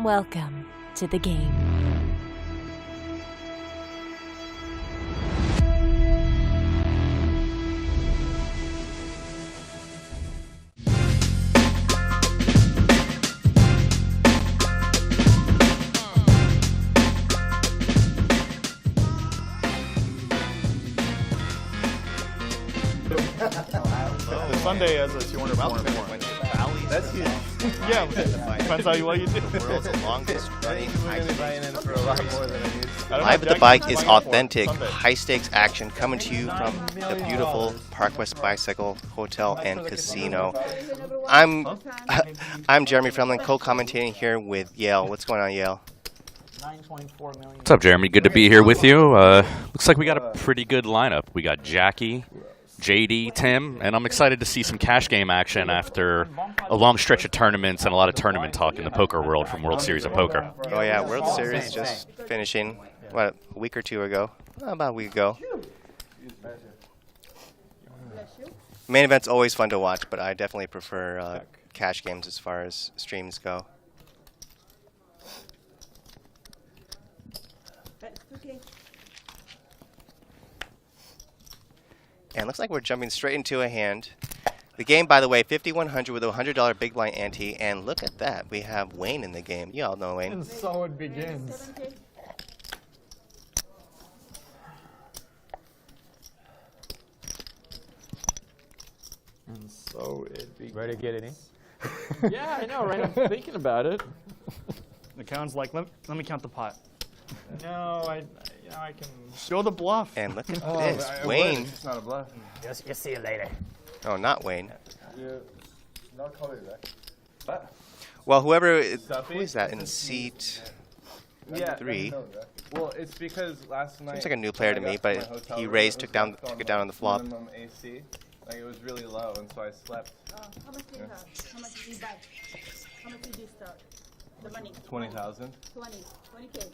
Welcome to the game. Sunday has a 200 more. That's huge. Yeah, depends how what you do. The world's longest running high for a lot more than I used to. Live at the Bike is authentic, high-stakes action coming to you from the beautiful Park West Bicycle Hotel and Casino. I'm Jeremy Fremlin, co-commentating here with Yale. What's going on, Yale? What's up, Jeremy? Good to be here with you. Looks like we got a pretty good lineup. We got Jacky, JD, Tim, and I'm excited to see some cash game action after a long stretch of tournaments and a lot of tournament talk in the poker world from World Series of Poker. Oh yeah, World Series just finishing, what, a week or two ago? About a week ago. Main event's always fun to watch, but I definitely prefer cash games as far as streams go. And looks like we're jumping straight into a hand. The game, by the way, 5,100 with a $100 big blind ante. And look at that, we have Wayne in the game. You all know Wayne. And so it begins. And so it begins. Ready to get it in? Yeah, I know, right? I'm thinking about it. The count's like, let me count the pot. No, I can. Show the bluff. And look at this, Wayne. It's not a bluff. Just see you later. Oh, not Wayne. Yeah, not color that. Well, who is that in seat 3? Well, it's because last night. Seems like a new player to me, but he raised, took it down on the flop. Minimum AC, like it was really low, and so I slept. How much do you have? How much did you buy? How much did you start? The money? 20,000. 20K.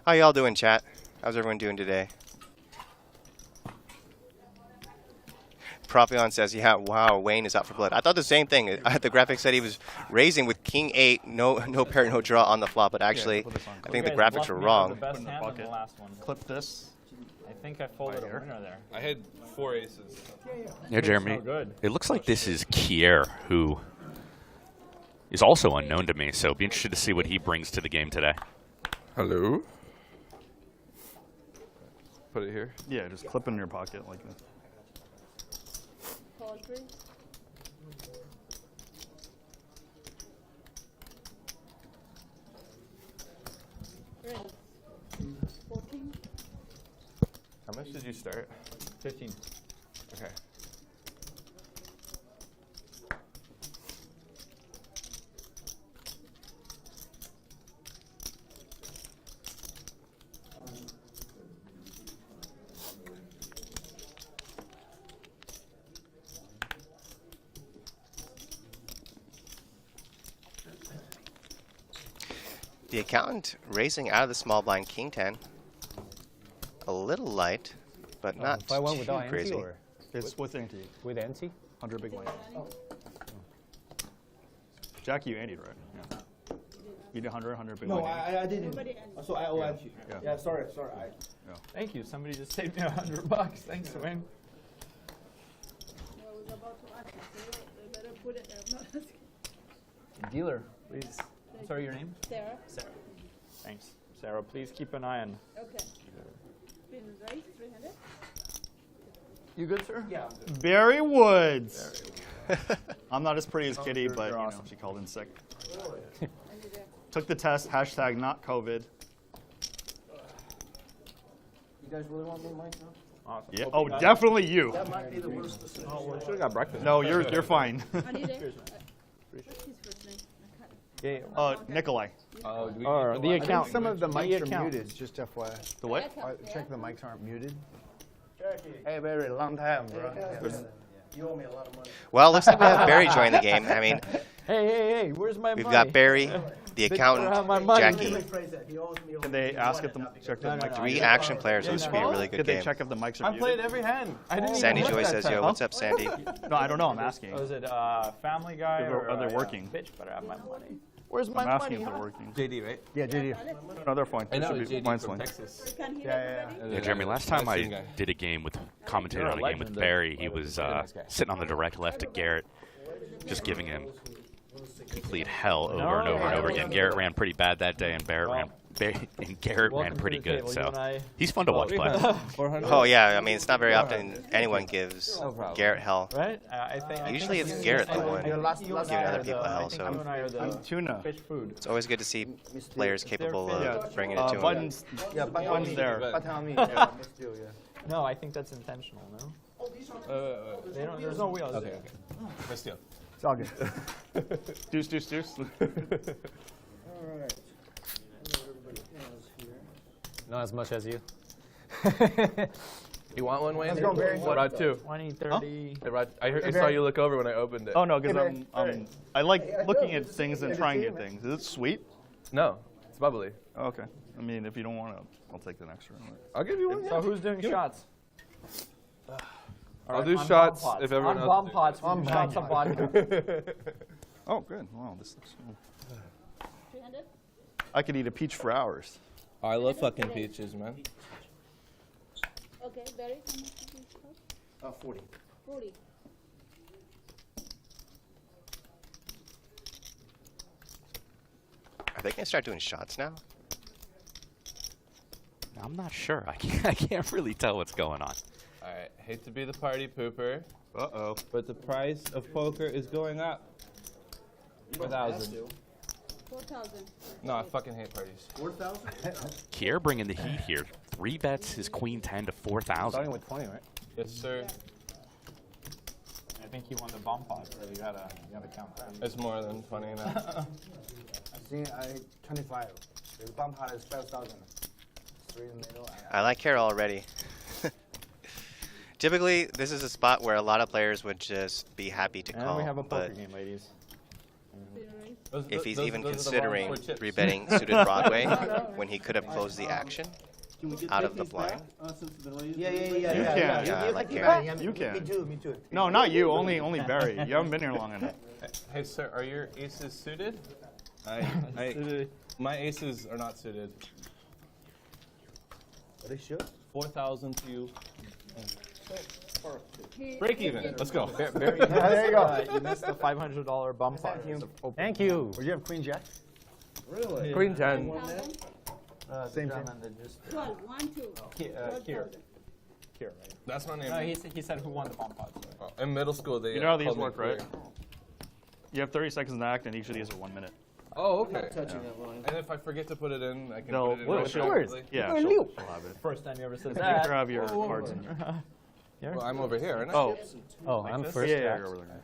How y'all doing, chat? How's everyone doing today? Propion says, yeah, wow, Wayne is out for blood. I thought the same thing. The graphic said he was raising with King 8, no pair, no draw on the flop, but actually, I think the graphics were wrong. The best hand in the last one. Clip this. I think I folded a winner there. I had 4 aces. Yeah, Jeremy, So good. it looks like this is Kier, who is also unknown to me, so be interested to see what he brings to the game today. Hello. Put it here. Yeah, just clip it in your pocket like this. How much did you start? 15. Okay. The accountant raising out of the small blind King 10. A little light, but not If I went too without ante crazy. or It's with ante. with ante? 100 big blind. Jack, you anteed, right? Yeah. You did 100 big No, blind. I didn't. So I owe you. Yeah. Yeah, sorry. Thank you. Somebody just saved me $100. Thanks, Wayne. I was about to ask you, so you better put it there. Dealer, please. Sorry, your name? Sarah. Sarah. Thanks. Sarah, please keep an eye on. Okay. Spin right, 300. You good, sir? Yeah. Barry Woods. I'm not as pretty as Kitty, but you know, she called in sick. Took the test, hashtag not COVID. You guys really want me to mic now? Awesome. Yeah. Oh, definitely you. That might be the worst decision. Oh, we should have got breakfast. No, you're fine. I need it. What's his first name? I can't. Nikolai. Oh, Or the account. Some of the mics are account. muted, just FYI. The what? Check the mics aren't muted. Hey, Barry, long time, bro. You owe me a lot of money. Well, looks like we have Barry joining the game. I mean, Hey, where's my we've money? got Barry, the accountant, Jacky. Can they ask if the check the mics? 3 action players. This would be a really good Could they game. check if the mics are I muted? played every hand. I didn't Sandy even Joy look says, that "Yo, time. what's up, Sandy?" No, I don't know. I'm asking. Was it Family Guy or Are they working? Bitch better have my money. Where's my I'm asking money? if they're working. JD, right? Yeah, JD. No, they're fine. I know, It should be JD mine's from fine. Texas. Can hear Yeah, everybody? Yeah, Jeremy, last time Nice I guy. did a game with, commentated You're a on a game with legend, Barry, though. he was Nice guy. sitting on the direct left to Garrett, just giving him complete hell over and over and over again. Garrett ran pretty bad that day, and Garrett ran pretty good, so he's fun to watch play. Oh yeah, I mean it's not very often anyone gives Garrett hell. Right? I think Usually it's Garrett the one giving other people hell. I think you and So I are the Tuna. fish food. it's always good to see players capable of bringing it to him. Buttons. Yeah, Buttons there. No, I think that's intentional. No. They don't, there's no wheels. Okay. Let's do. It's all good. Deuce. Not as much as you. You want one, Wayne? Let's go, Barry. What about 2? 20, 30. Hey, Rod, I saw you look over when I opened it. Oh no, because I like looking at things and trying to get things. Is it sweet? No, it's bubbly. Oh, okay. I mean, if you don't want to, I'll take the next one. I'll give you one. So who's doing shots? I'll do On shots bomb pots. if everyone on else. bomb pots. Shots of vodka. Oh, good. Wow, this looks. 300? I could eat a peach for hours. I love fucking peaches, man. Okay, Barry, how much did you cost? 40. 40. Are they gonna start doing shots now? I'm not sure. I can't really tell what's going on. Alright, hate to be the party pooper, Uh-oh. but the price of poker is going up. 4,000. 4,000. No, I fucking hate parties. 4,000? Kier bringing the heat here. 3 bets his queen 10 to 4,000. Starting with 20, right? Yes, sir. I think he won the bomb pot, so you gotta count that. It's more than funny enough. I 25. The bomb pot is 5,000. 3 in the middle. I like Carol already. Typically, this is a spot where a lot of players would just be happy to And call, we have a poker but game, ladies. if he's even those are the considering ones for chips. 3-betting suited Broadway when he could have closed the action out of the blind. Yeah. Yeah, I like Carol. You can. Me too. No, not you. Only Barry. You haven't been here long enough. Hey, sir, are your aces suited? My aces are not suited. Are they sure? 4,000 to you. Break even. Let's go. Barry, There you go. you missed the $500 bomb pot. Thank you. Would you have Queen Jack? Really? Queen 10. 1,000? Same thing. 12. 1, 2. Kier, right? That's my name. No, he said who won the bomb pot. Oh, in middle school, they You know how these called me work, right? queer. You have 30 seconds to act, and each of these are 1 minute. Oh, okay. And if I forget to put it in, I can No, put it in. well, real she'll- quickly? Yeah, she'll have it. First time you ever said You that. can have your cards in here. Well, I'm over here, aren't I? Oh, Oh, I'm this? first. yeah, you're over there.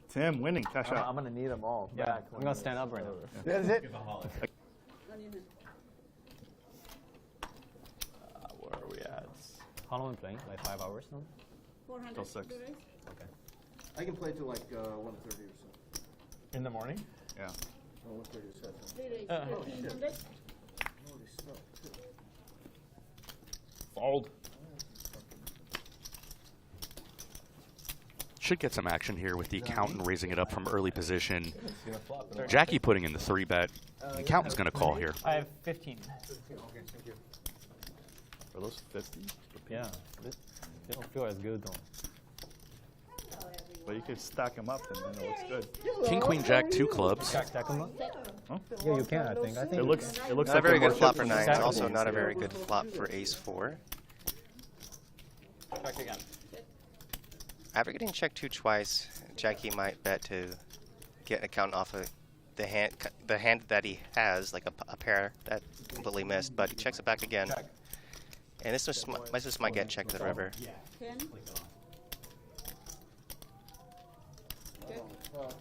Tim winning, cash I'm out. gonna need them all. Yeah, back I'm gonna stand up right now. That's it. Where are we at? How long are we playing? Like 5 hours now? 400. Till 6. I can play till like 1:30 or so. In the morning? Yeah. 1:30 or so. 3 days. 1,500. Fold. Should get some action here with the accountant raising it up from early position. Seen a flop in a- Jacky putting in the 3-bet. The accountant's going to call here. I have 15. Are those 50? Yeah. They don't feel as good though. But you could stack them up, and then it looks good. King, Queen, Jack, 2 clubs. Stack them up? Huh? Yeah, you can, I think. It looks Not a like very they're good more flop for chips than 9s. sevens. Also not a very good flop for ace 4. Check again. After getting check 2 twice, Jacky might bet to get an account off of the hand that he has, like a pair that completely missed, but he checks it back again. And this just might get checked to the river. 10.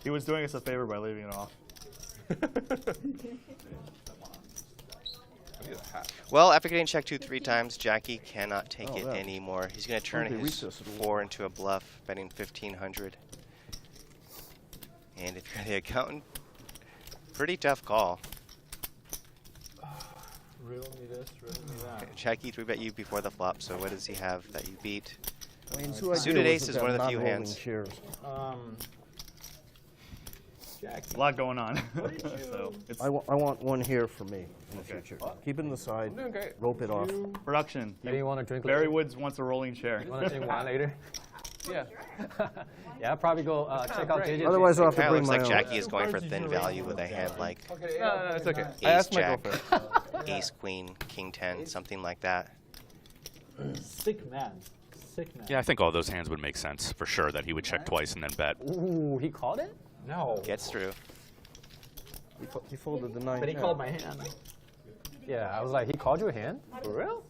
He was doing us a favor by leaving it off. Well, after getting check 2 3 times, Jacky cannot take it yeah. anymore. He's going to turn Okay, his recess. 4 into a bluff, betting 1,500. And if you're the accountant, pretty tough call. Riddle me this, riddle me that. Jacky 3-bet you before the flop, so what does he have that you beat? Wayne's who I Suited deal ace with is that one of the few non-rolling hands. shares. Jacky. A lot going on. So it's I want one here for me in the future. Keep it in the side. I'm doing great. Rope it off. production. Do you want to drink Barry later? Woods wants a rolling chair. You want to drink wine later? Yeah. Yeah, I'll probably go check out JJ. Otherwise, I'll have to Kinda bring looks my like own. Jacky is going for thin value with a hand like No, it's okay. I ace asked my jack, girlfriend. ace queen, king 10, something like that. Sick man. Sick man. Yeah, I think all those hands would make sense for sure. That he would check twice and then bet. Ooh, he called it? No. Gets through. He folded the 9. But he called my hand. Yeah, I was like, he called you a hand? For real?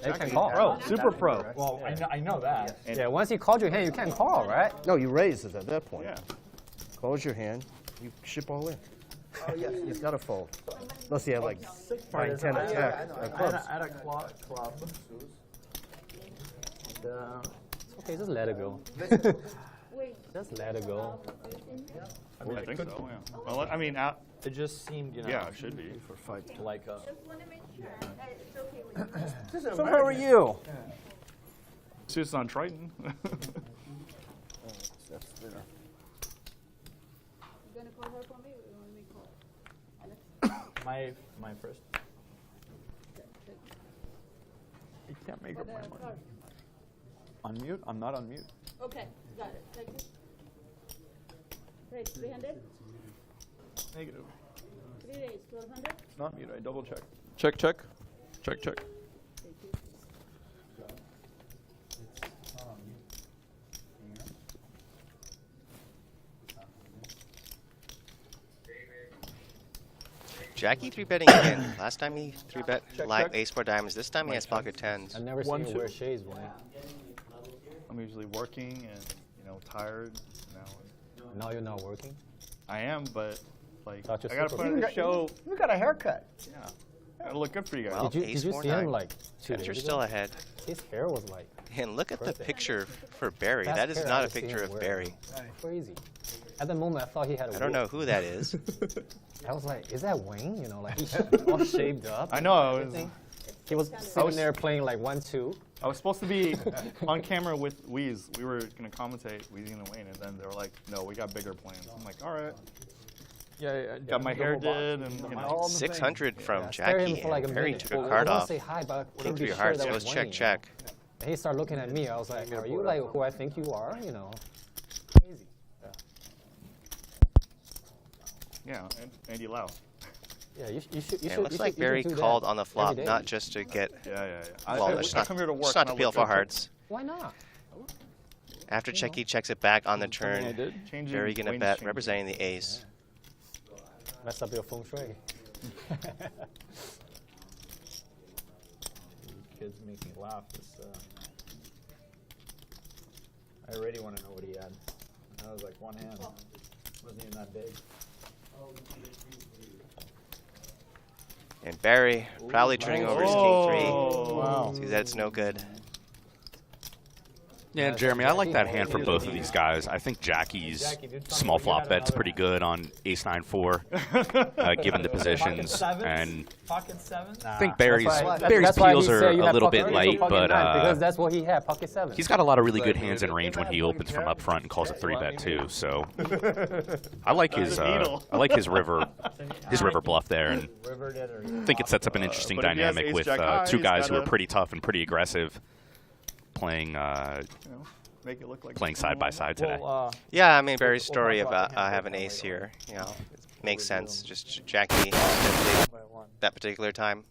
They can call. Pro, super pro. Well, I know that. Yeah, once he called you a hand, you can't call, right? No, you raise it at that point. Yeah. Close your hand. You ship all in. Oh yes, he's got to fold. Unless you have like 9, 10 attack clubs. I had a club. And, It's okay, just let it go. Just let it go. I think so. Yeah. Well, I mean, it just seemed, yeah, it should be. For 5. like a. Just want to make sure that it's okay with you. So how are you? Suits on Triton. That's there. You gonna call her for me, or you want me to call? Alex? My first. You can't make up my mind. Unmute? I'm not on mute. Okay, got it. Thank you. Right, 300? Negative. 3 days, 1200? It's not mute. I double check. Check, check. Check, check. Thank you. Jacky 3-betting again. Last time he 3-bet live check. ace 4 diamonds. This time he has pocket 10s. I've never seen you wear shades, Wayne. I'm usually working and tired. Now you're not working? I am, but like Thought you're I gotta super put in the show. You got a haircut. Yeah, gotta look good for you guys. Well, Did you ace see 4 him 9. like 2 days You're ago? still ahead. His hair was like And look at the picture for Barry. Best That is hair not I've a seen picture him of wear. Barry. crazy. At the moment, I thought he had a I don't know who that is. I was like, is that Wayne? You know, like he's all shaved up. I know. He was sitting there playing like 1-2. I was supposed to be on camera with Wheeze. We were gonna commentate Wheezy and Wayne, and then they were like, "No, we got bigger plans." I'm like, "All right." Yeah. Got my hair did, and 600 from Stared at him Jacky, for like and a Barry minute. took a Well, card I was off. gonna say hi, but I King couldn't 3 be of sure hearts that goes was check, Wayne. check. And he started looking at me. I was like, are you like who I think you are? You know, crazy. yeah, Andy Lau. Yeah, you should. And it looks like Barry called on the flop, not just to get Yeah. well, I come here to work. just not to and I peel look for good. hearts. Why not? After Jacky checks it back on the I turn, did. Changing Barry gonna Wayne's bet changing. representing the ace. Mess up your feng shui. Kids make me laugh. I already want to know what he had. That was like one hand. Wasn't even that big. And Barry proudly turning over his king 3. Wow. Sees that it's no good. Yeah, Jeremy, I like that hand from both of these guys. I think Jacky's small flop bet's pretty good on ace 9-4, given the positions, and Pocket 7? I think Barry's That's why peels he are said you a had little pocket bit eight, light, pocket but nine, because that's what he had, pocket 7. he's got a lot of really good hands in range when he opens from up front and calls a 3-bet too. So I like his river bluff there, and I think it sets up an interesting But if he has dynamic ace with jack high, two he's guys who are gotta- pretty tough and pretty aggressive, playing Make it look like playing side by side today. Well, Yeah, I mean Barry's story about I have an ace here, it makes sense. Just Jacky that particular time.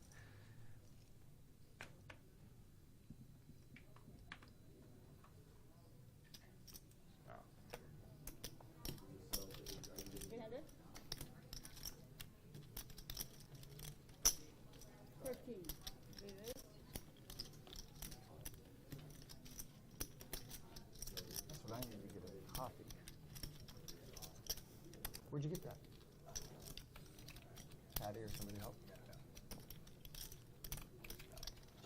Where'd you get that? Patty or somebody help?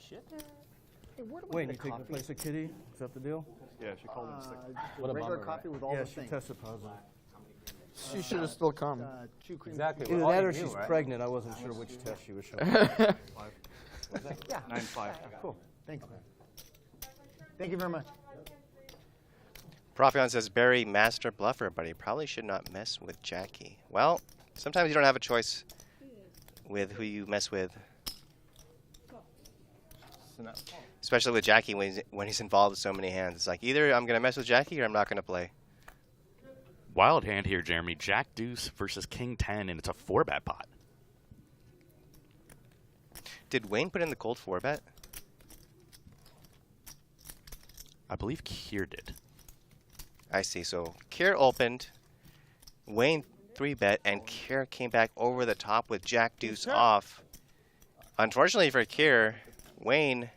Shit. Wayne, you take the place of Kitty? Is that the deal? Yeah, she called in sick. What a regular bummer, coffee right? with all Yeah, the she things. tested positive. She should have still come. Two cream Exactly. Either All that you or knew, she's right? pregnant. I wasn't sure which test she was showing. 9-5. Cool. Thanks, man. Thank you very much. Profion says Barry master bluffer, but he probably should not mess with Jacky. Well, sometimes you don't have a choice with who you mess with. Especially with Jacky when he's involved with so many hands. It's like either I'm going to mess with Jacky or I'm not going to play. Wild hand here, Jeremy. Jack Deuce versus King 10, and it's a 4-bet pot. Did Wayne put in the cold 4-bet? I believe Kier did. I see. So Kier opened, Wayne 3-bet, and Kier came back over the top with Jack Deuce off. Unfortunately for Kier, Wayne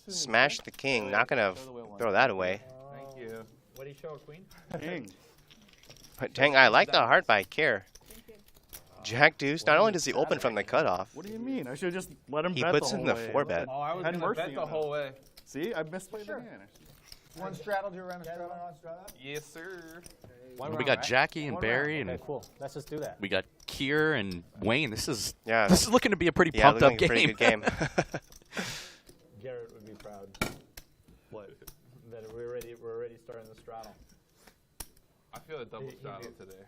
smashed the king. Not going to throw that away. Thank you. What do you show, Queen? King. But dang, I like the heart by Kier. Jack Deuce, not only does he open from the cutoff, What do you mean? I should have just let him he bet puts the in whole the way. 4-bet. Oh, I was Had going to mercy bet the on whole way. See, I misplayed the hand. One straddle, do you run a straddle on straddle? Yes, sir. One We got round, right? Jacky and One Barry, round. and Okay, cool. Let's just do that. we got Kier and Wayne. This is looking to be a pretty Yeah, pumped up looking like a pretty game. good game. Garrett would be proud. What? That we're already starting the straddle. I feel a double straddle today.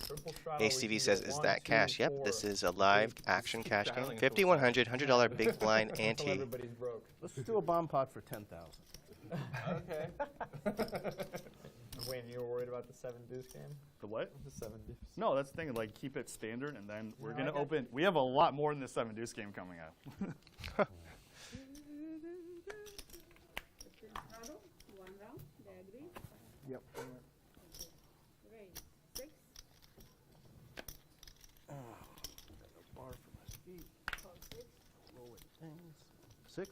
Triple straddle. ACV says, is that cash? Yep, this is a live action cash game. 5,100, $100 big blind ante. Everybody's broke. Let's just do a bomb pot for 10,000. Okay. Wayne, you were worried about the 7 deuce game? The what? The 7 deuce. No, that's the thing. Like, keep it standard, and then we're going to open. We have a lot more than the 7 deuce game coming up. Yep. Bar for my feet. Roll it things. 6?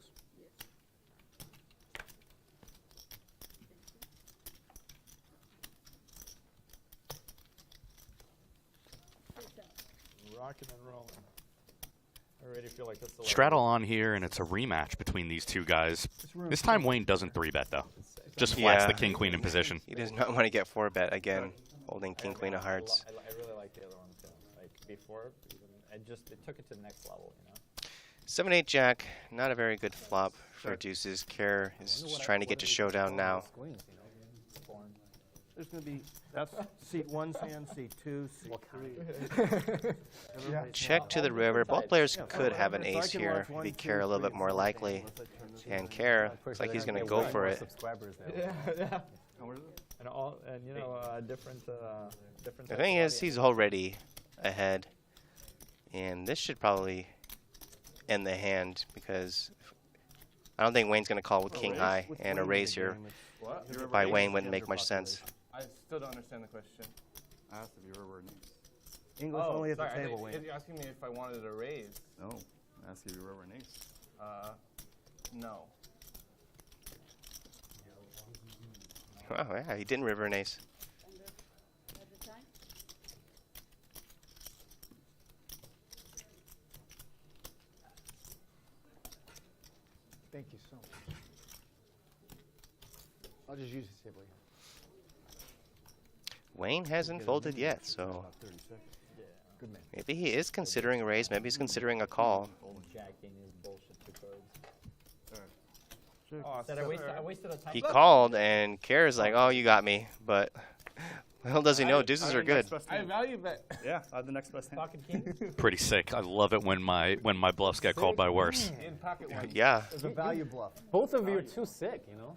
Rocking and rolling. I already feel like that's the Straddle on here, and it's a rematch between these two guys. This time Wayne doesn't 3-bet, though. Just flats the king queen in position. He does not want to get 4-bet again, holding king queen of hearts. I really like the other one too. Like before, it took it to the next level, you know. 7-8 jack, not a very good flop for deuces. Kerr is just trying to get to showdown now. There's going to be, that's seat 1's hand, seat 2, seat 3. Check to the river. Both players could have an ace here. Maybe Kerr a little bit more likely. And Kerr looks like he's going to go for it. Yeah. And all, and you know, different. The thing is, he's already ahead. And this should probably end the hand because I don't think Wayne's going to call with king high, and a raise here by Wayne wouldn't make much sense. I still don't understand the question. I asked if you were word names. English only at the sorry, table, Wayne. You're asking me if I wanted a raise. No, I asked if you were an ace. No. Oh, yeah, he didn't river an ace. Thank you so much. I'll just use this table here. Wayne hasn't folded yet, so Good man. maybe he is considering a raise. Maybe he's considering a call. Jacking his bullshit 2 cards. Oh, Said I wasted a time. He called, and Kerr is like, oh, you got me. But little does he know, deuces are good. I value bet. Yeah, I have the next best hand. Pocket king. Pretty sick. I love it when my bluffs get called by worse. In pocket one. Yeah. It's a value bluff. Both of you are too sick, you know?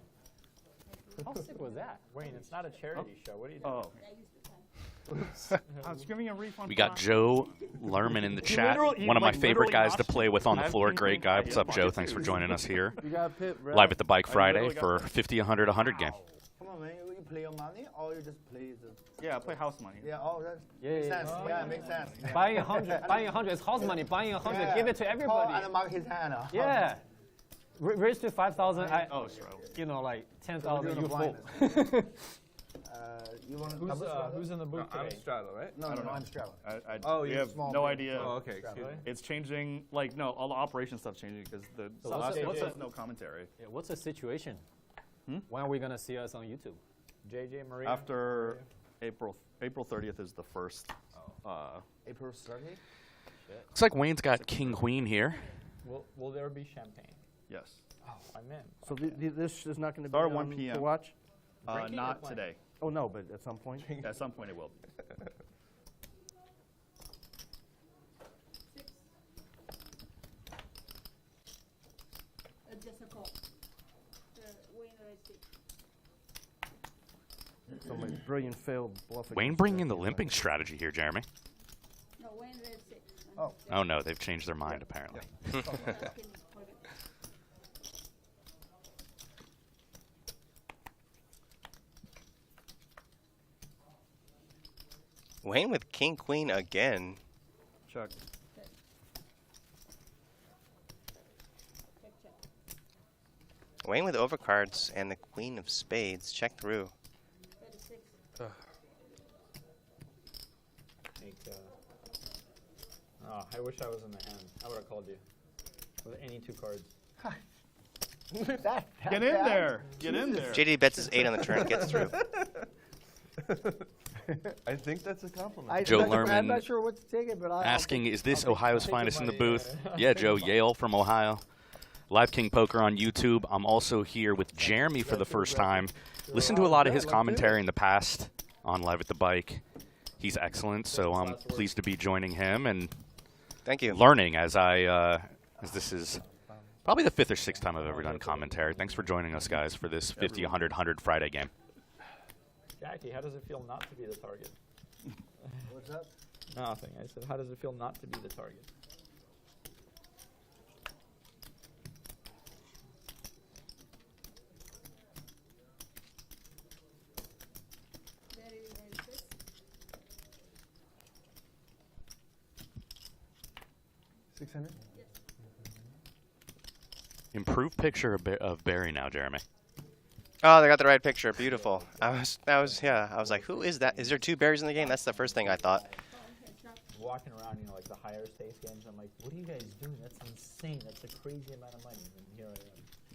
How sick was that? Wayne, it's not a charity show. What are you doing? Oh. I was giving a refund. We got Joe Lerman in the chat. One of my favorite guys to play with on the floor. Great guy. What's up, Joe? Thanks for joining us here. You got Pip, right? Live at the Bike Friday for 50, 100, 100 game. Come on, man. You play your money or you just play the... Yeah, I play house money. Yeah, oh, that Yeah, makes yeah, sense. Yeah, it makes sense. Buying 100 is house money. Buying 100, give it to everybody. And mark his hand. Yeah. Raise to 5,000. Oh, sure. You know, like 10,000. doing You a fold. blind You want to? Who's in the booth I'm today? Straddle, right? No, don't know. I'm Straddle. We have no idea. Oh, okay. Excuse me. It's changing. Like no, all the operation stuff's changing because the last what's there's no commentary. Yeah, what's the situation? When are we gonna see us on YouTube? JJ, Maria? After April 30th is the first. April 30th? Looks like Wayne's got King Queen here. Will there be champagne? Yes. Oh, I'm in. So this is not going to be Start at on 1 p.m. to watch? Not today. Oh, no, but at some point? At some point it will. Just a call. Winner is 6. So my brilliant failed bluff. Wayne bringing in the limping strategy here, Jeremy. No, winner is 6. Oh no, they've changed their mind apparently. Wayne with King Queen again. Check. Wayne with overcards and the Queen of Spades. Check through. 36. I wish I was in the hand. I would have called you with any 2 cards. Get in there. Get in there. JD bets his 8 on the turn, gets through. I think that's a compliment. Joe I'm Lerman not sure what to take it, but asking, is this Ohio's finest in the booth? Yeah, Joe, Yale from Ohio. Live King Poker on YouTube. I'm also here with Jeremy for the first time. Listened to a lot of his commentary in the past on Live at the Bike. He's excellent, so I'm pleased to be joining him and Thank you. learning as this is probably the 5th or 6th time I've ever done commentary. Thanks for joining us, guys, for this 50, 100, 100 Friday game. Jackie, how does it feel not to be the target? What's up? Nothing. I said, how does it feel not to be the target? Very, very 6. $600? Improved picture of Barry now, Jeremy. Oh, they got the right picture. Beautiful. I was like, who is that? Is there 2 berries in the game? That's the first thing I thought. Walking around, like the higher stakes games, I'm like, what are you guys doing? That's insane. That's a crazy amount of money. And here I am.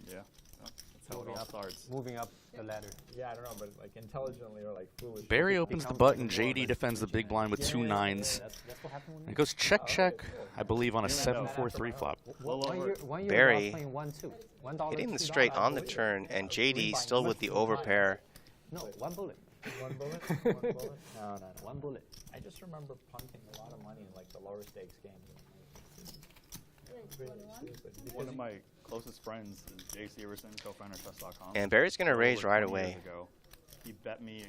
Yeah. That's how it all starts. Moving up the ladder. Yeah, I don't know, but like intelligently or like foolishly. Barry opens the button. JD defends the big blind with 2 9s. That's what happened when It goes check, check, I believe, on a 7-4-3 flop. one year Barry playing 1-2. $1, hitting the $2. straight on the turn, and JD still with the overpair. No, 1 bullet. 1 bullet? 1 bullet? No. 1 bullet. I just remember punting a lot of money in like the lower stakes games. One of my closest friends is Jay Severson, co-founder of Chess.com. And Barry's going to raise Over right 20 years away. ago, he bet me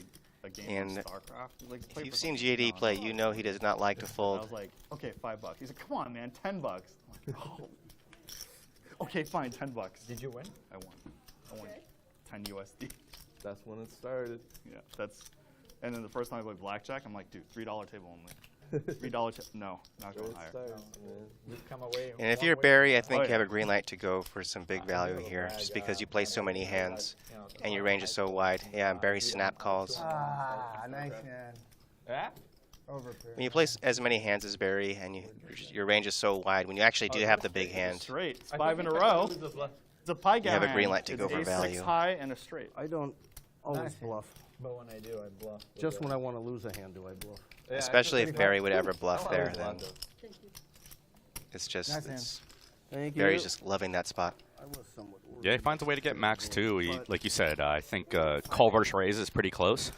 a game And of StarCraft. He's like, If you've seen JD play, you know he does not like to I fold. was like, okay, $5. He's like, come on, man, $10. I'm like, oh. Okay, fine, $10. Did you win? I won 10 USD. That's when it started. Yeah, and then the first time I played blackjack, I'm like, dude, $3 table only. $3 no, not going higher. You've come away. And if you're Barry, I think you have a green light to go for some big value here, just because you play so many hands and your range is so wide. Yeah, and Barry snap calls. Ah, nice man. Yeah? Overpair. When you play as many hands as Barry and your range is so wide, when you actually do have the big hand, Straight. It's 5 in a row. It's a pie guy. have a green light to go for It's value. A6 high and a straight. I don't always bluff. But when I do, I bluff. Just when I want to lose a hand do I bluff. especially if Barry would ever bluff there, then it's just, Thank you. Barry's just loving that spot. I was somewhat worried. Yeah, he finds a way to get max too. He, like you said, I think call versus raise is pretty close.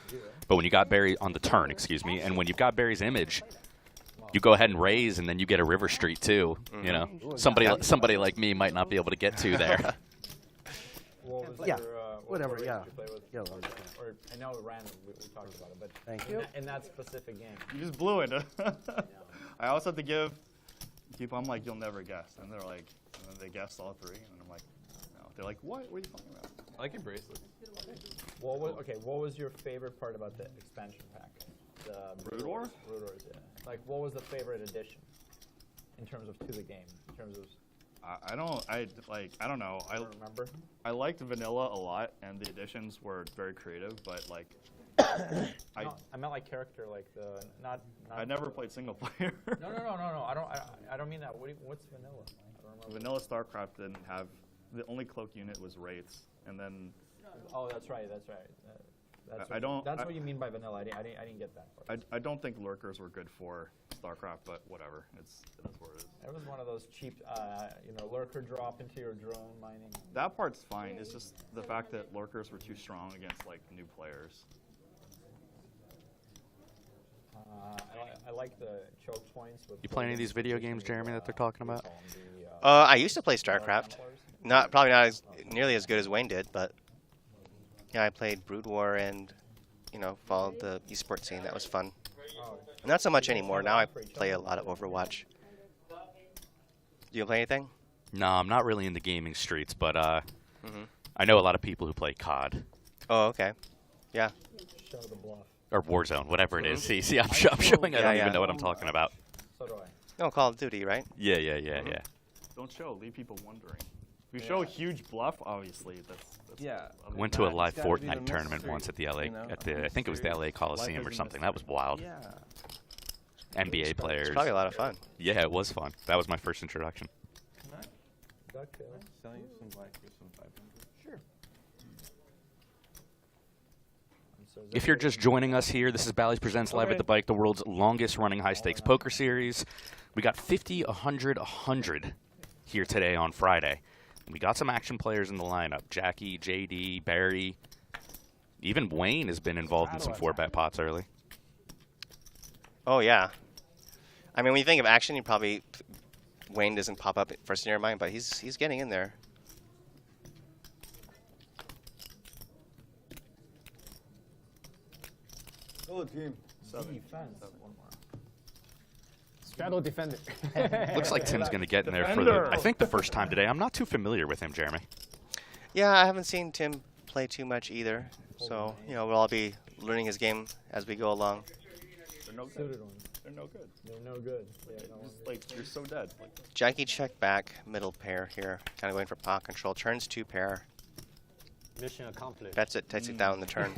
But when you got Barry on the turn, and when you've got Barry's image, you go ahead and raise, and then you get a river street too. You know, somebody like me might not be able to get to there. Yeah, whatever, yeah. Yeah, or I know random, we talked about it, but thank you. In that specific game. You just blew it. I also have to give people, I'm like, you'll never guess. And they're like, and then they guessed all 3. And I'm like, no. They're like, what? What are you talking about? I like your bracelet. What was your favorite part about the expansion pack? The Brood Wars? Brood Wars, yeah. Like, what was the favorite addition in terms of to the game? In terms of I don't know. I don't remember. I liked vanilla a lot, and the additions were very creative. But like, I meant like character, like the not. I never played single player. No. I don't mean that. What's vanilla? I don't remember. Vanilla StarCraft didn't have the only cloak unit was wraiths, and then. Oh, that's right. That's what you mean by vanilla. I didn't get that part. I don't think lurkers were good for StarCraft, but whatever. That's what it is. It was one of those cheap, lurker drop into your drone mining. That part's fine. It's just the fact that lurkers were too strong against like new players. I like the choke points. With You play any of these video games, Jeremy, that they're talking about? I used to play StarCraft. Probably not nearly as good as Wayne did, but yeah, I played Brood War and followed the esports scene. That was fun. Not so much anymore. Now I play a lot of Overwatch. Do you play anything? No, I'm not really in the gaming streets, but I know a lot of people who play COD. Oh, okay. Yeah. Show the bluff. Or Warzone, whatever it is. See, I'm showing. I don't even know what I'm talking about. So do I. No, Call of Duty, right? Yeah. Don't show. Leave people wondering. If you show a huge bluff, obviously that's yeah. Went to a live Fortnite tournament once at the LA, I think it was the LA Coliseum or something. That was wild. Yeah. NBA players. It's probably a lot of fun. Yeah, it was fun. That was my first introduction. Sell you some black for some 500. Sure. If you're just joining us here, this is Bally's Presents Live at the Bike, the world's longest running high-stakes poker series. We got 50, 100, 100 here today on Friday. And we got some action players in the lineup. Jacky, JD, Barry. Even Wayne has been involved in some 4-bet pots early. Oh, yeah. I mean, when you think of action, you probably Wayne doesn't pop up first in your mind, but he's getting in there. Go team. Defense. Straddle defender. Looks like Tim's going to get in there for I think the first time today. I'm not too familiar with him, Jeremy. Yeah, I haven't seen Tim play too much either. So, we'll all be learning his game as we go along. They're no good. They're no good. They're no good. Yeah, you're so dead. Jacky check back, middle pair here. Kind of going for pot control. Turns 2 pair. Mission accomplished. Bets it, takes it down in the turn.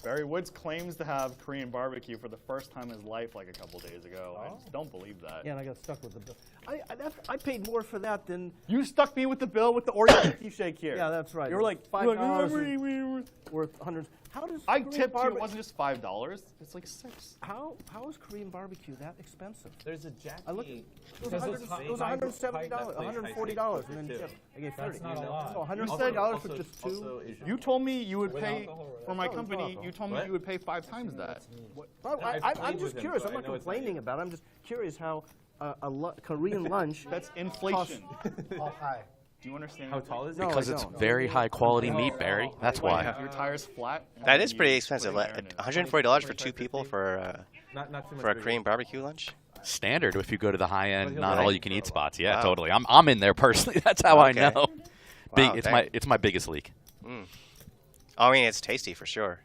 Barry Woods claims to have Korean barbecue for the first time in his life like a couple days ago. I just don't believe that. Yeah, and I got stuck with the bill. I paid more for that than... You stuck me with the bill with the Oreo tea shake here. Yeah, that's right. You were like $5 worth hundreds. How does I Korean tipped you. It wasn't just $5. It's like $6. How is Korean barbecue that expensive? There's a Jacky. I looked. It was $170, $140, and then I gave $30. That's not a lot. So $170 for just 2. You told me you would pay for my company. You told me you would pay 5 times that. I'm just curious. I'm not complaining about it. I'm just curious how a Korean lunch. That's inflation. How high? Do you understand? How tall is it? Because it's very high quality meat, Barry. That's why. Your tire's flat. That is pretty expensive. $140 for 2 people for a Korean barbecue lunch? Standard if you go to the high-end, not all-you-can-eat spots. Yeah, totally. I'm in there personally. That's how I know. Wow, it's my biggest leak. I mean, it's tasty for sure.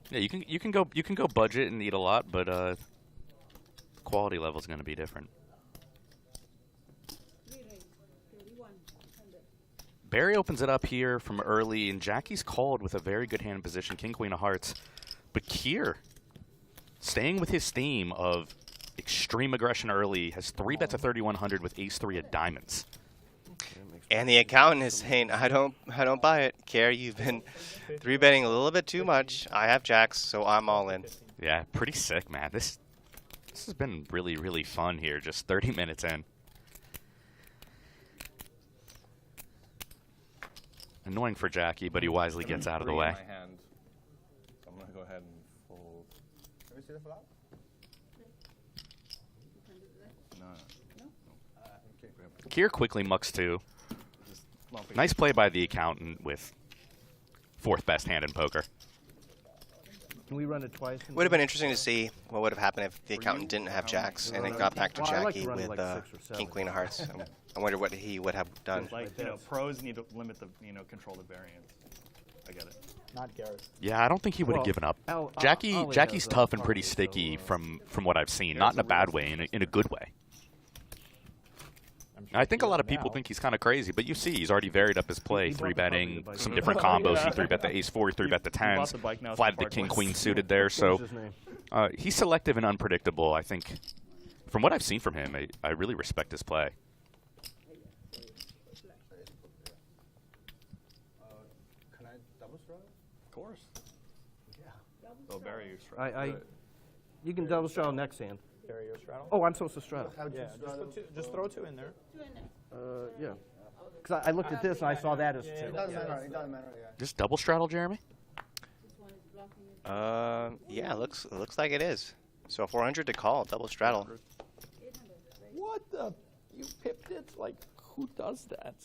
Yeah, you can go budget and eat a lot, but the quality level is going to be different. Barry opens it up here from early, and Jacky's called with a very good hand in position, King, Queen of Hearts. But Kier, staying with his theme of extreme aggression early, has 3 bets of 3,100 with ace-3 of diamonds. And the accountant is saying, I don't buy it. Kier, you've been 3-betting a little bit too much. I have jacks, so I'm all in. Yeah, pretty sick, man. This has been really, really fun here, just 30 minutes in. Annoying for Jacky, but he wisely gets out of the way. I'm going to go ahead and fold. Can we see the flop? No. Kier quickly mucks 2. Nice play by the accountant with 4th best hand in poker. Can we run it twice? Would have been interesting to see what would have happened if the accountant didn't have jacks and it got back to Jacky with King, Queen of Hearts. I wonder what he would have done. Like, pros need to limit the, control the variance. I get it. Not Garrett. Yeah, I don't think he would have given up. Jacky's tough and pretty sticky from what I've seen. Not in a bad way, in a good way. I think a lot of people think he's kind of crazy, but you see he's already varied up his play, 3-betting some different combos. He 3-bet the ace-4, he 3-bet the tens, flatted the king-queen suited there. So he's selective and unpredictable. I think from what I've seen from him, I really respect his play. Can I double straddle? Of course. Yeah. So Barry, you straddle. You can double straddle next hand. Carry your straddle? Oh, I'm supposed to straddle. Yeah, just throw 2 in there. Yeah. Because I looked at this and I saw that as 2. It doesn't matter. It doesn't matter. Yeah. Just double straddle, Jeremy? Yeah, looks like it is. So 400 to call, double straddle. What the? You pipped it? Like, who does that?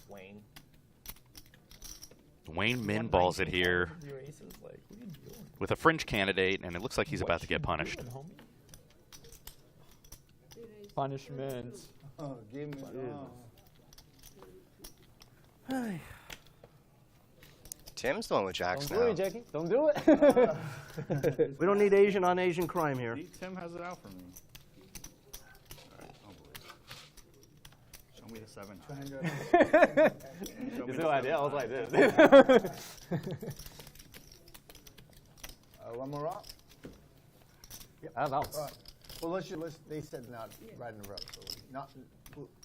Wayne. Wayne min balls it here Your aces, like, what are you doing? with a fringe candidate, and it looks like he's about to get punished. Punishment. Oh, give me. Tim's the one with jacks Don't now. do it, Jacky. Don't do it. We don't need Asian on Asian crime here. See, Tim has it out for me. All right. Oh boy. Show me the 7. You see what I did? I was like this. One more rock. Out of bounds. Well, let's. They said not right in a row. So not.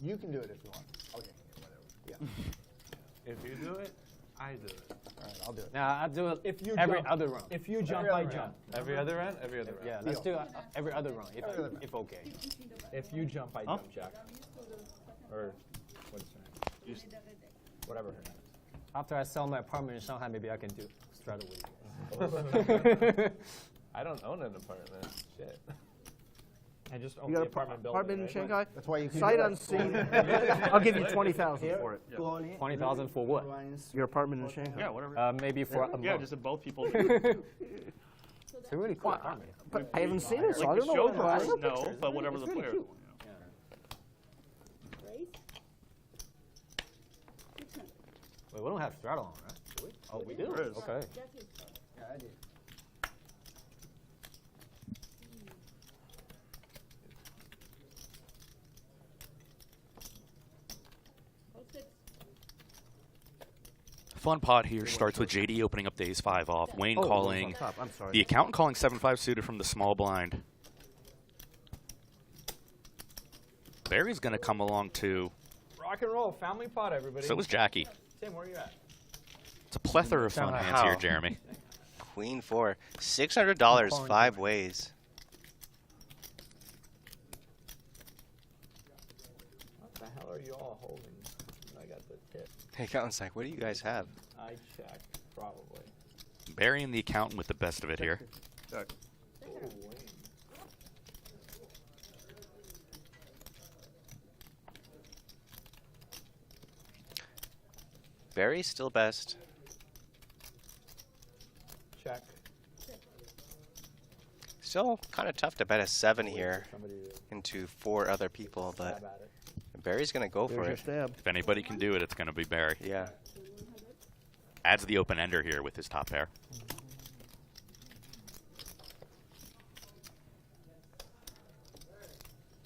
You can do it if you want. Okay. Whatever. Yeah. If you do it, I do it. All right. I'll do it. Now I do it If you every jump, other round. If you jump, I jump. Every other round? Every other round. Yeah, let's do every other round, if okay. If you jump, I jump, Jack. Or what's her name? Whatever her name is. After I sell my apartment in Shanghai, maybe I can do straddle with you. I don't own an apartment. Shit. I just own You the got an apartment building. apartment in right? Shanghai? That's why you can Sight do it. unseen. I'll give you 20,000 for it. Go on in. 20,000 for what? Your apartment in Shanghai. Yeah, whatever. Maybe for a Yeah, month. just if both people. It's a really cool apartment. But I haven't seen it, so I Like the don't know. show what price, it is. no, but whatever the It's really player. cute. Wait, we don't have straddle on, right? Do we? Oh, we do? There is. Okay. Yeah, I did. Fun pot here starts with JD opening up the ace-5 off. Wayne Oh, calling. on top. I'm sorry. The accountant calling 7-5 suited from the small blind. Barry's going to come along too. Rock and roll, family pot, everybody. So was Jacky. Tim, where are you at? It's a plethora of fun hands here, Jeremy. Queen 4. $600 5 ways. What the hell are you all holding? I got the tip. The accountant's like, what do you guys have? I check, probably. Barry and the accountant with the best of it here. Check. Oh, Wayne. Barry's still best. Check. Still kind of tough to bet a 7 here into 4 other people, but Stab at it. Barry's going to go for There's your it. stab. If anybody can do it, it's going to be Barry. Yeah. Adds the open ender here with his top pair.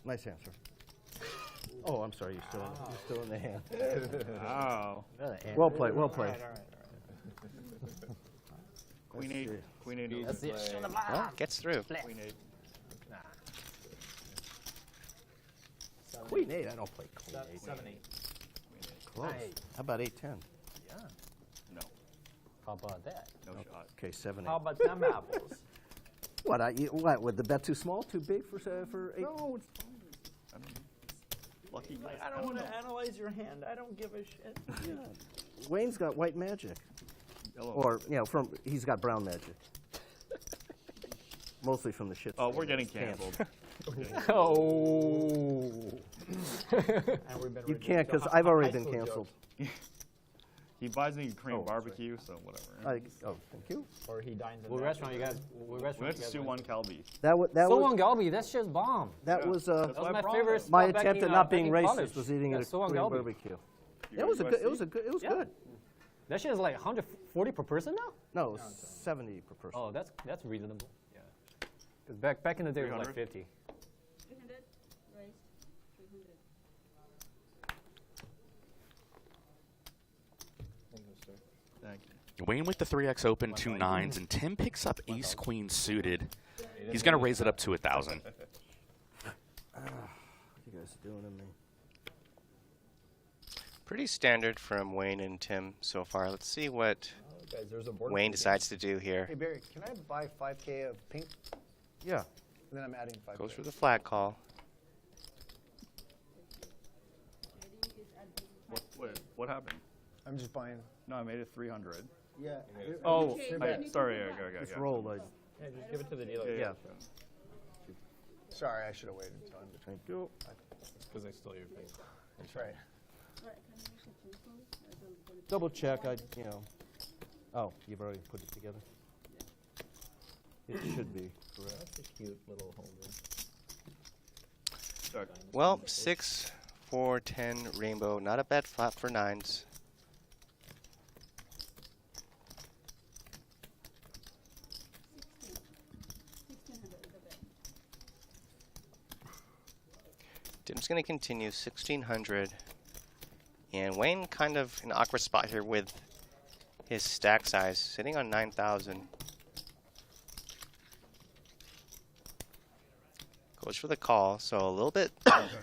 Nice answer. Oh, I'm sorry. You're still in the hand. Wow. Well played. Well played. All right. Queen 8. Queen 8. That's it. Well, gets through. Queen 8. Queen 8. I don't play Queen 8. 7, 8. Close. How about 8-10? No. How about that? No shot. Okay, 7-8. How about them apples? What? What? Would the bet too small? Too big for 8? No, it's fine. I don't know. Lucky guys. I don't want to analyze your hand. I don't give a shit. Wayne's got white magic, Yellow. or he's got brown magic. Mostly from the shit. Oh, we're getting canceled. Oh. And we've been You reduced can't, to because high I've already school been canceled. jokes. He buys me Korean Oh, barbecue, so whatever. Thank you. Or he dines in What that. restaurant you guys? What We restaurant went you to guys Sue went One to? Calbi. That So was on Galbi, that's just bomb. that was That was my favorite. my spot back attempt in, at not back being in racist college. was eating Yeah, at a so on Korean Galbi. barbecue. It was a good. It was a good. It was Yeah. good. That shit is like 140 per person now. No, 70 per person. Oh, that's reasonable. Yeah. Because back in the day it was like 50. 300, right? 300. Thank you. Wayne with the 3x open, 2 9s, and Tim picks up ace queen suited. He's going to raise it up to 1,000. You guys doing to me? Pretty standard from Wayne and Tim so far. Let's see what Guys, there's a board Wayne decides to do here. Hey, Barry, can I buy 5K of pink? Yeah. And then I'm adding 5K. Goes for the flat call. What happened? I'm just buying. No, I made it 300. Yeah. Oh, sorry. Just rolled. Yeah, just give it to the dealer. Yeah. Sorry, I should have waited until I'm Thank you. Because I stole your face. That's right. Double check. Oh, you've already put it together. It should be correct. That's a cute little holder. Well, 6, 4, 10, rainbow. Not a bad flop for 9s. Tim's going to continue 1,600. And Wayne kind of in an awkward spot here with his stack size, sitting on 9,000. Goes for the call, so a little bit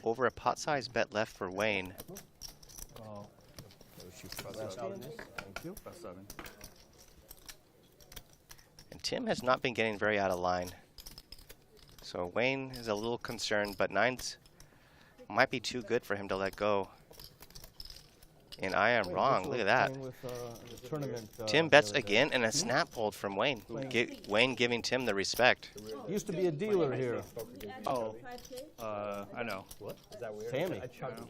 over a pot size bet left for Wayne. Thank you. Best 7. And Tim has not been getting very out of line. So Wayne is a little concerned, but 9s might be too good for him to let go. And I am wrong. Look at that. Tim bets again, and a snap hold from Wayne. Wayne giving Tim the respect. Used to be a dealer here. Oh, I know. What? Is that weird? Tammy. A chubby.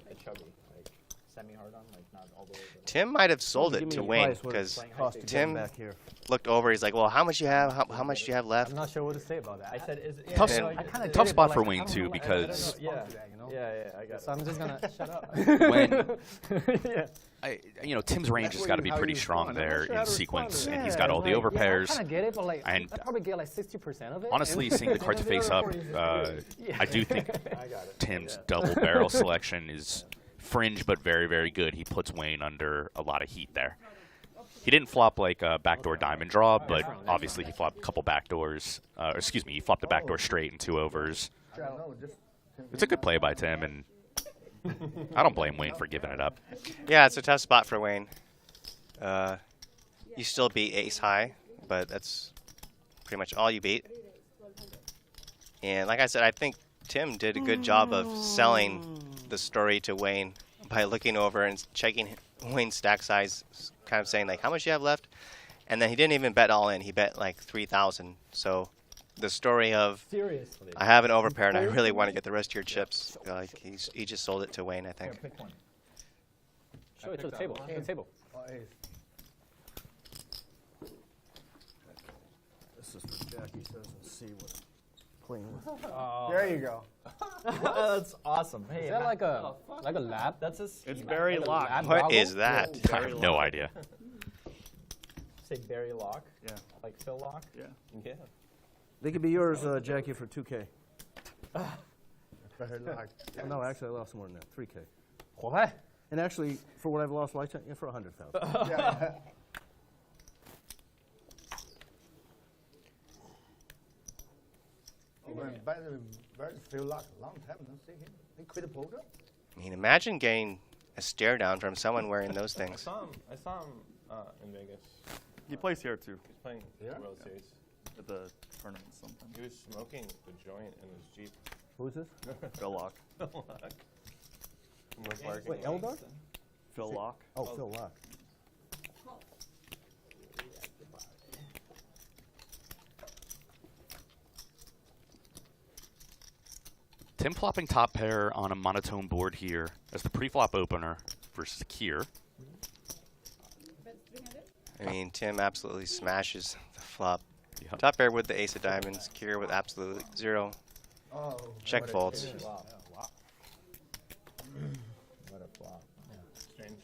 Like semi-hard on, like not all the way. Tim might have sold it to Wayne because Tim back here. looked over. He's like, "Well, how much you have? How much do you have left?" I'm not sure what to say about that. I said, is it? Tough spot for Wayne too because Yeah, I got it. So I'm just gonna shut up. when Yeah. Tim's range has got to be pretty strong there in sequence, and he's got all the I overpairs. kind of get it, but like And I probably get like 60% of it. Honestly, seeing the card to face up, I do think Tim's double barrel selection is fringe, but very, very good. He puts Wayne under a lot of heat there. He didn't flop like a backdoor diamond draw, but obviously he flopped a couple backdoors. He flopped a backdoor straight and 2 overs. It's a good play by Tim, and I don't blame Wayne for giving it up. Yeah, it's a tough spot for Wayne. You still beat ace high, but that's pretty much all you beat. And like I said, I think Tim did a good job of selling the story to Wayne by looking over and checking Wayne's stack size, kind of saying like, how much do you have left? And then he didn't even bet all in. He bet like 3,000. So the story of Seriously. I have an overpair and I really want to get the rest of your chips. Like he just sold it to Wayne, I think. Pick one. Show it to the table. To the table. This is for Jacky, so doesn't see what I'm playing with. There you go. That's awesome. Hey, Is that like a lab? That's a. It's Barry Lock. What is that? I have no idea. Say Barry Lock. Yeah. Like Phil Lock. Yeah. Yeah. They could be yours, Jacky, for 2K. Very luck. Oh, no, actually, I lost more than that. 3K. What? And actually, for what I've lost lifetime, for 100,000. Yeah. Very feel like a long time don't see him. He quit the poker. I mean, imagine getting a stare down from someone wearing those I things. saw him in Vegas. He plays here too He's playing the World Series. at the tournament. Something. He was smoking the joint in his Jeep. Who's this? Phil Lock. Wait, Eldar? Phil Lock. Oh, Phil Lock. Tim flopping top pair on a monotone board here as the pre-flop opener versus Kier. I mean, Tim absolutely smashes the flop. Yep. Top pair with the ace of diamonds. Kier with absolutely 0 check folds. Wow. What a flop. Strange.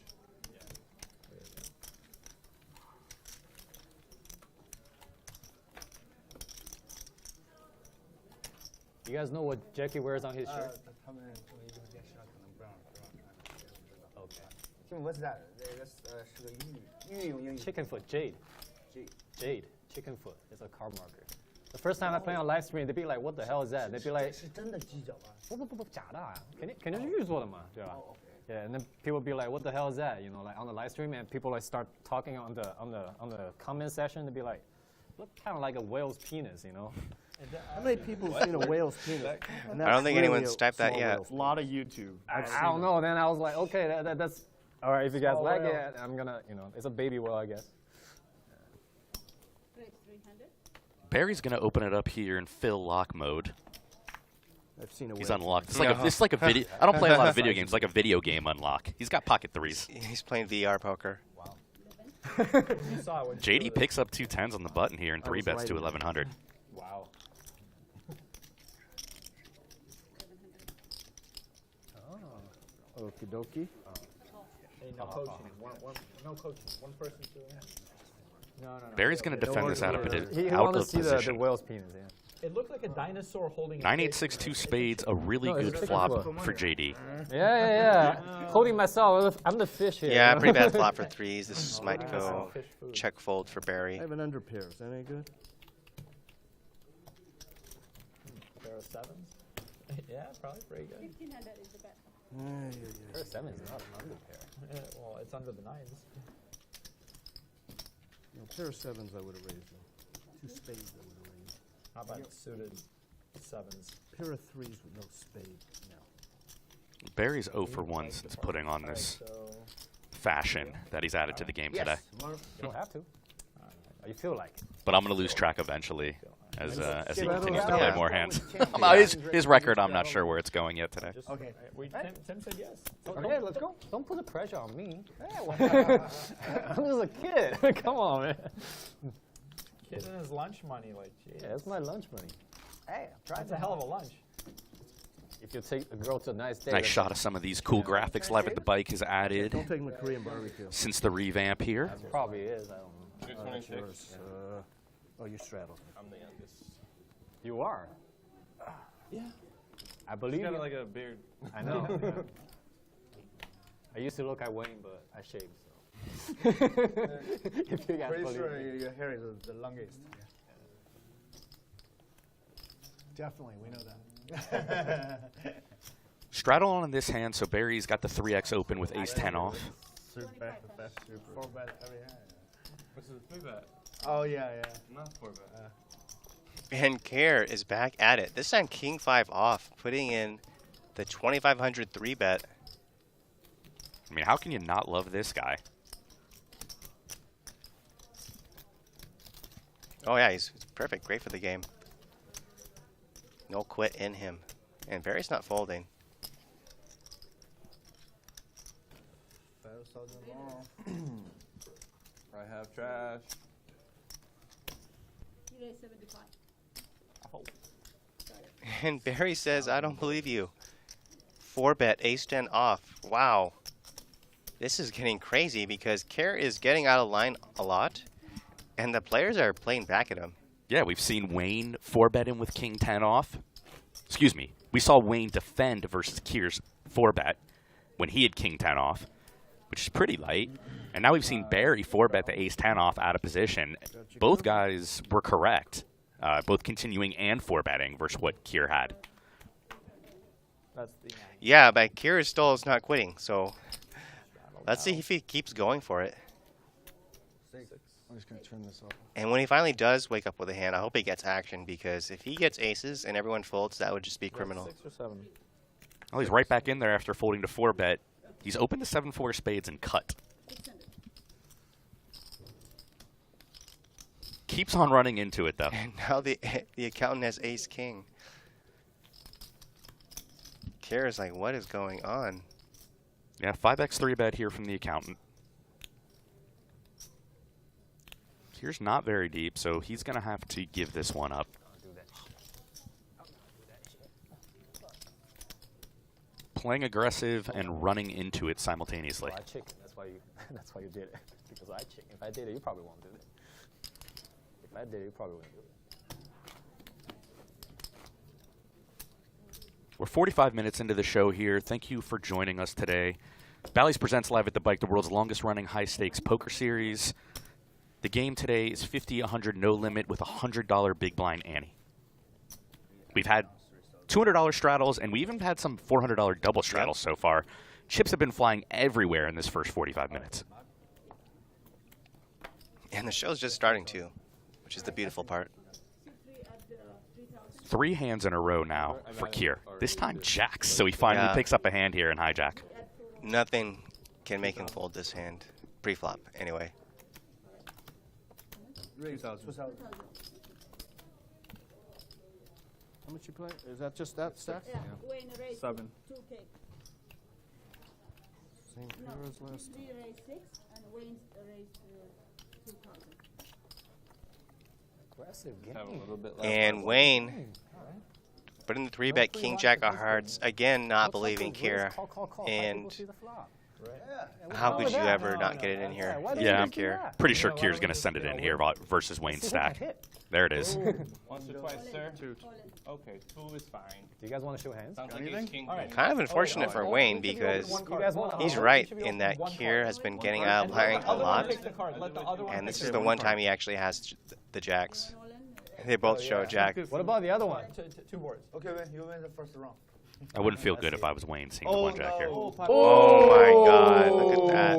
You guys know what Jacky wears on his shirt? Okay. What's that? Chicken foot, Jade. Jade, chicken foot. It's a card marker. The first time I play on live stream, they'd be like, "What the hell is that?" They'd be like, 是真的鸡脚吗？不，假的啊，肯定是玉做的嘛，对吧？ Yeah, and then people be like, "What the hell is that?" You know, like on the live stream, and people like start talking on the comment section. They'd be like, "Look kind of like a whale's penis," you know. How many people have seen a whale's penis? And I don't think that's anyone's really a typed that small yet. whale's A lot of YouTube. I don't know. Then I was like, okay, that's all right. If you guys like it, I'm gonna, it's a baby whale, I guess. Rate 300. Barry's gonna open it up here in fill lock mode. I've seen a He's whale. unlocked. It's like a video. I don't play a lot of video games. It's like a video game unlock. He's got pocket threes. He's playing VR poker. Wow. You saw it when JD picks up 2 10s on the button here and 3 bets to 1100. Wow. Okie dokie. Hey, no coaching. No coaching. One person doing it. No. Barry's gonna defend this out of He out wants of to see the position. whale's penis. Yeah. It looked like a dinosaur holding. 9862 spades, a really good it's a flop flop. for JD. Yeah. Holding myself. I'm the fish here. Yeah, pretty bad flop for threes. This might go check fold for Barry. I have an under pair. Is that any good? Pair of sevens. Yeah, probably pretty good. 1500 is the bet. Pair of sevens is not an under pair. Yeah, well, it's under the nines. Pair of sevens, I would have raised them. 2 spades, I would have raised. How about suited sevens? Pair of threes with no spade. No. Barry's 0 for 1 since putting on this fashion that he's added to the game today. You don't have to. You feel like it. But I'm going to lose track eventually as he Yeah, continues to yeah. play more hands. Yeah. His record, I'm not sure where it's going yet today. Okay. Tim said yes. Okay, let's go. Don't put the pressure on me. I'm just a kid. Come on, man. Kid and his lunch money, like, geez. Yeah, that's my lunch money. Hey, That's a hell of a lunch. If you take a girl to a nice date. Nice shot of some of these cool graphics Live at the Bike has added Don't take them to Korean barbecue. since the revamp here. Probably is. I don't know. That's yours. Oh, you straddle. I'm the youngest. You are. Yeah. I believe He's got you. like a beard. I know. I used to look like Wayne, but I shaved. So. If you guys Pretty believe sure me. your hair is the longest. Definitely, we know that. Straddle on in this hand, so Barry's got the 3x open with ace 10 off. 4 bet every hand. What's the 3 bet? Oh yeah. Not 4 bet. And Care is back at it. This time king 5 off, putting in the 2500 3 bet. I mean, how can you not love this guy? Oh yeah, he's perfect. Great for the game. No quit in him. And Barry's not folding. I have trash. You raise 75. And Barry says, I don't believe you. 4 bet, ace 10 off. Wow. This is getting crazy because Care is getting out of line a lot. And the players are playing back at him. Yeah, we've seen Wayne 4-bet him with king 10 off. Excuse me. We saw Wayne defend versus Kier's 4-bet when he had king 10 off, which is pretty light. And now we've seen Barry 4-bet the ace 10 off out of position. Both guys were correct, both continuing and 4-betting versus what Kier had. That's the Yeah, but Kier still is not quitting, so let's see if he keeps going for it. I'm just going to turn this off. And when he finally does wake up with a hand, I hope he gets action, because if he gets aces and everyone folds, that would just be criminal. 6 or 7. Well, he's right back in there after folding to 4-bet. He's opened to 7-4 spades and cut. 600. Keeps on running into it, though. And now the accountant has ace king. Kira's like, what is going on? Yeah, 5x 3-bet here from the accountant. Here's not very deep, so he's going to have to give this one up. Playing aggressive and running into it simultaneously. Well, I chicken. That's why you did it. Because I chicken. If I did it, you probably won't do it. If I did it, you probably wouldn't do it. We're 45 minutes into the show here. Thank you for joining us today. Bally's presents live at the Bike, the world's longest-running high-stakes poker series. The game today is 50, 100, no limit with a $100 big blind ante. We've had $200 straddles, and we even had some $400 double straddles so far. Chips have been flying everywhere in this first 45 minutes. And the show's just starting too, which is the beautiful part. 3 hands in a row now for Kier. This time jacks, so he finally picks up a hand here in hijack. Nothing can make him fold this hand. Pre-flop, anyway. 2,000. How much you play? Is that just that stack? Yeah, Wayne raised 7. 2K. Same No, pair as last. Lee raised 6 and Wayne raised 2,000. Aggressive game. Have a little bit left. And Wayne, but in the 3-bet King Jack of Hearts, again not believing Kier. And how could you ever not get it in here? Yeah, I'm Kier. pretty sure Kier's going to send it in here versus Wayne's stack. There it is. Once or twice, sir? 2. Okay, 2 is fine. Do you guys want to show hands? Sounds like it's king. Kind of unfortunate for Wayne because he's right in that Kier has been getting out of line a lot. And this is the one time he actually has the jacks. They both show jack. What about the other one? 2 boards. Okay, man, you win the first round. I wouldn't feel good if I was Wayne seeing the 1 jack here. Oh my God, look at that.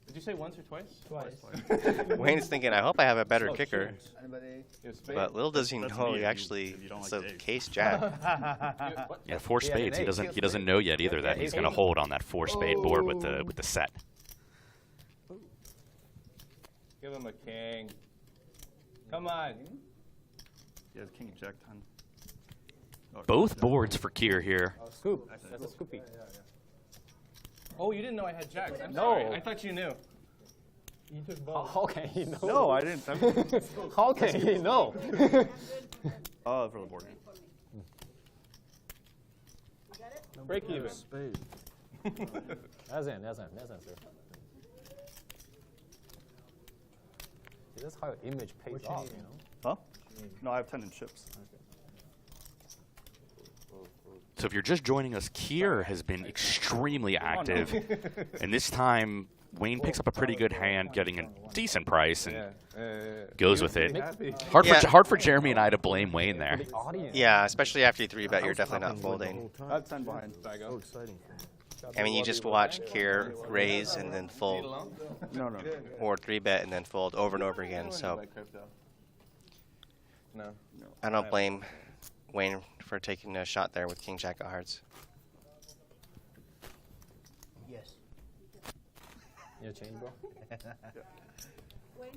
Did you say once or twice? Twice. Wayne's thinking, I hope I have a better kicker. Anybody? But little does he know, he actually, it's a case jack. Yeah, 4 spades. He doesn't know yet either that he's going to hold on that 4-spade board with the set. Give him a king. Come on. Yeah, King Jack 10. Both boards for Kier here. Scoop. That's a scoopy. Oh, you didn't know I had jacks. I'm No. sorry. I thought you knew. You took both. How can he know? No, I didn't. How can he know? Oh, for the board. Break even. Spade. That's in, sir. See, that's how your image pays off, you know? Huh? No, I have 10 in chips. So if you're just joining us, Kier has been extremely active. And this time, Wayne picks up a pretty good hand, getting a decent price, and goes with it. Hard for Jeremy and I to blame Wayne there. Yeah, especially after you 3-bet, you're definitely not folding. I have 10 behind. So exciting. I mean, you just watch Kier raise and then fold. No. Or 3-bet and then fold over and over again. So No. I don't blame Wayne for taking a shot there with King Jack of Hearts. Yes. You change, bro? Wayne,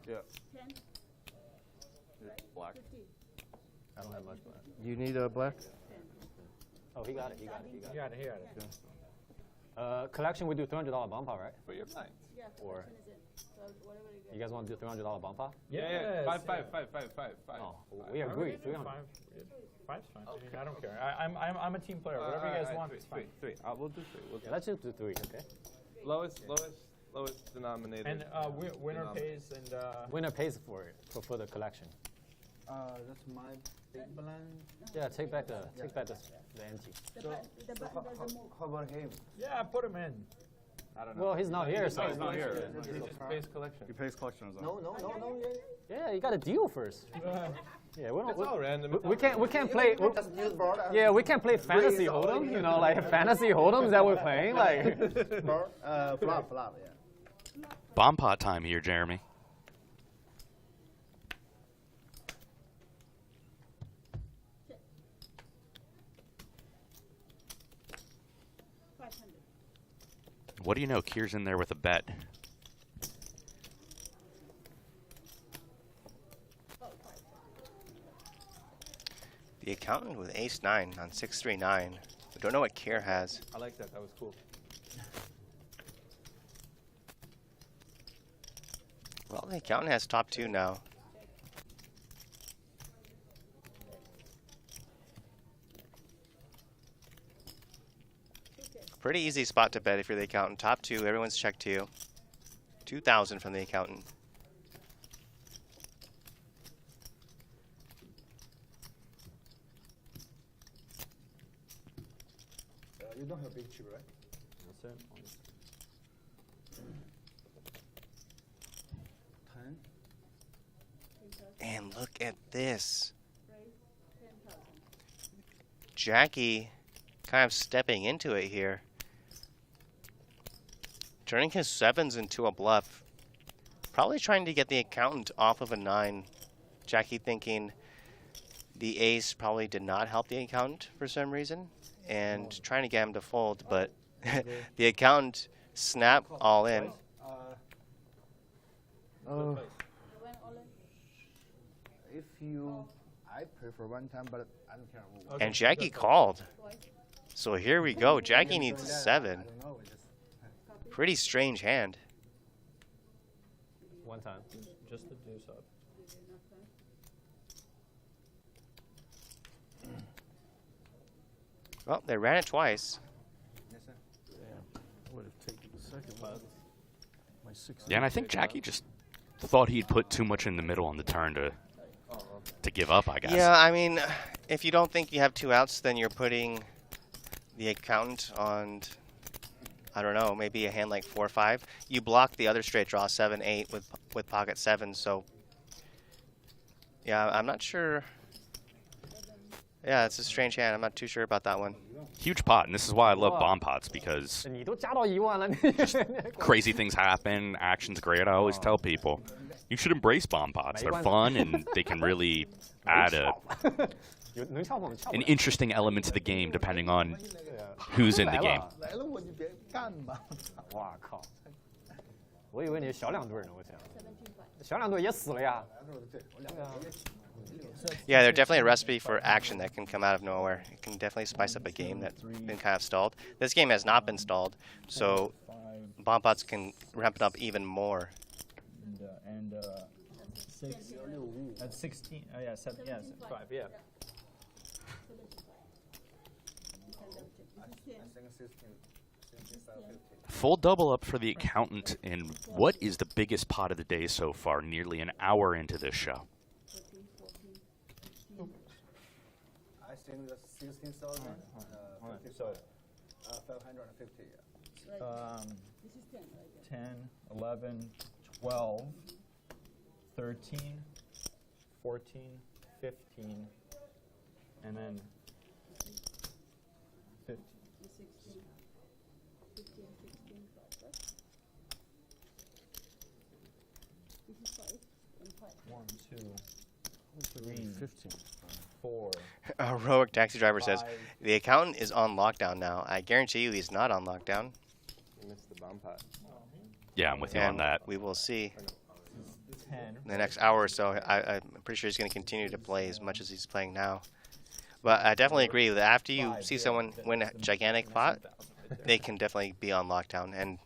Yeah. 10, Black. 50. I don't have much black. You need a black? Oh, he got it. He got it. Collection, we do $300 bump out, right? For your clients. Yeah, Or- collection is it. So whatever you get. You guys want to do $300 bump out? Yeah. 5. Oh, we agree. 300. 5's fine. I don't care. I'm a team player. Whatever you guys want, it's fine. 3. We'll do 3. We'll Yeah, let's just do 3, okay? lowest denominator. And winner pays and Winner pays for it for the collection. That's my big blind. Yeah, take back the ante. So, how about him? yeah, put him in. I don't know. Well, he's not here, so He's not here. He just pays collection. He pays collection as well. No. yeah, you got to deal first. Yeah, we don't. It's all random. We can't play. Yeah, we can't play fantasy hold'em. You know, like fantasy hold'em that we're playing. Like Flop, yeah. Bomb pot time here, Jeremy. What do you know? Kier's in there with a bet. The accountant with ace-9 on 639. I don't know what Kier has. I like that. That was cool. Well, the accountant has top 2 now. Pretty easy spot to bet if you're the accountant. Top 2, everyone's checked to you. 2,000 from the accountant. You don't have big chip, right? That's it. And look at this. Jacky kind of stepping into it here. Turning his 7s into a bluff. Probably trying to get the accountant off of a 9. Jacky thinking the ace probably did not help the accountant for some reason. And trying to get him to fold, but the accountant snapped all in. If you, I prefer one time, but I don't care. And Jacky called. So here we go. Jacky needs a 7. Pretty strange hand. One time. Just the deuce up. Well, they ran it twice. Would have taken the second one. My 16. Yeah, and I think Jacky just thought he'd put too much in the middle on the turn to give up, I guess. Yeah, I mean, if you don't think you have 2 outs, then you're putting the accountant on, I don't know, maybe a hand like 4 or 5. You block the other straight draw 7, 8 with pocket 7. So, yeah, I'm not sure. Yeah, it's a strange hand. I'm not too sure about that one. Huge pot, and this is why I love bomb pots, because crazy things happen, action's great. I always tell people, you should embrace bomb pots. They're fun, and they can really add an interesting element to the game, depending on who's in the game. 哇靠！我以为你是小两对呢，我天！小两对也死了呀。 Yeah, they're definitely a recipe for action that can come out of nowhere. It can definitely spice up a game that's been kind of stalled. This game has not been stalled, so bomb pots can ramp it up even more. And 6. That's 16. Oh yeah, 7. Yeah, 5. Yeah. Full double up for the accountant in what is the biggest pot of the day so far, nearly an hour into this show. I think that's 16,000. So 550. 10, 11, 12, 13, 14, 15, and then 15. 1, 2, 3, 15. 4. Heroic Taxi Driver says, the accountant is on lockdown now. I guarantee you he's not on lockdown. You missed the bomb pot. Yeah, I'm with you on that. We will see 10. in the next hour or so. I'm pretty sure he's going to continue to play as much as he's playing now. But I definitely agree that after you see someone win a gigantic pot, they can definitely be on lockdown, and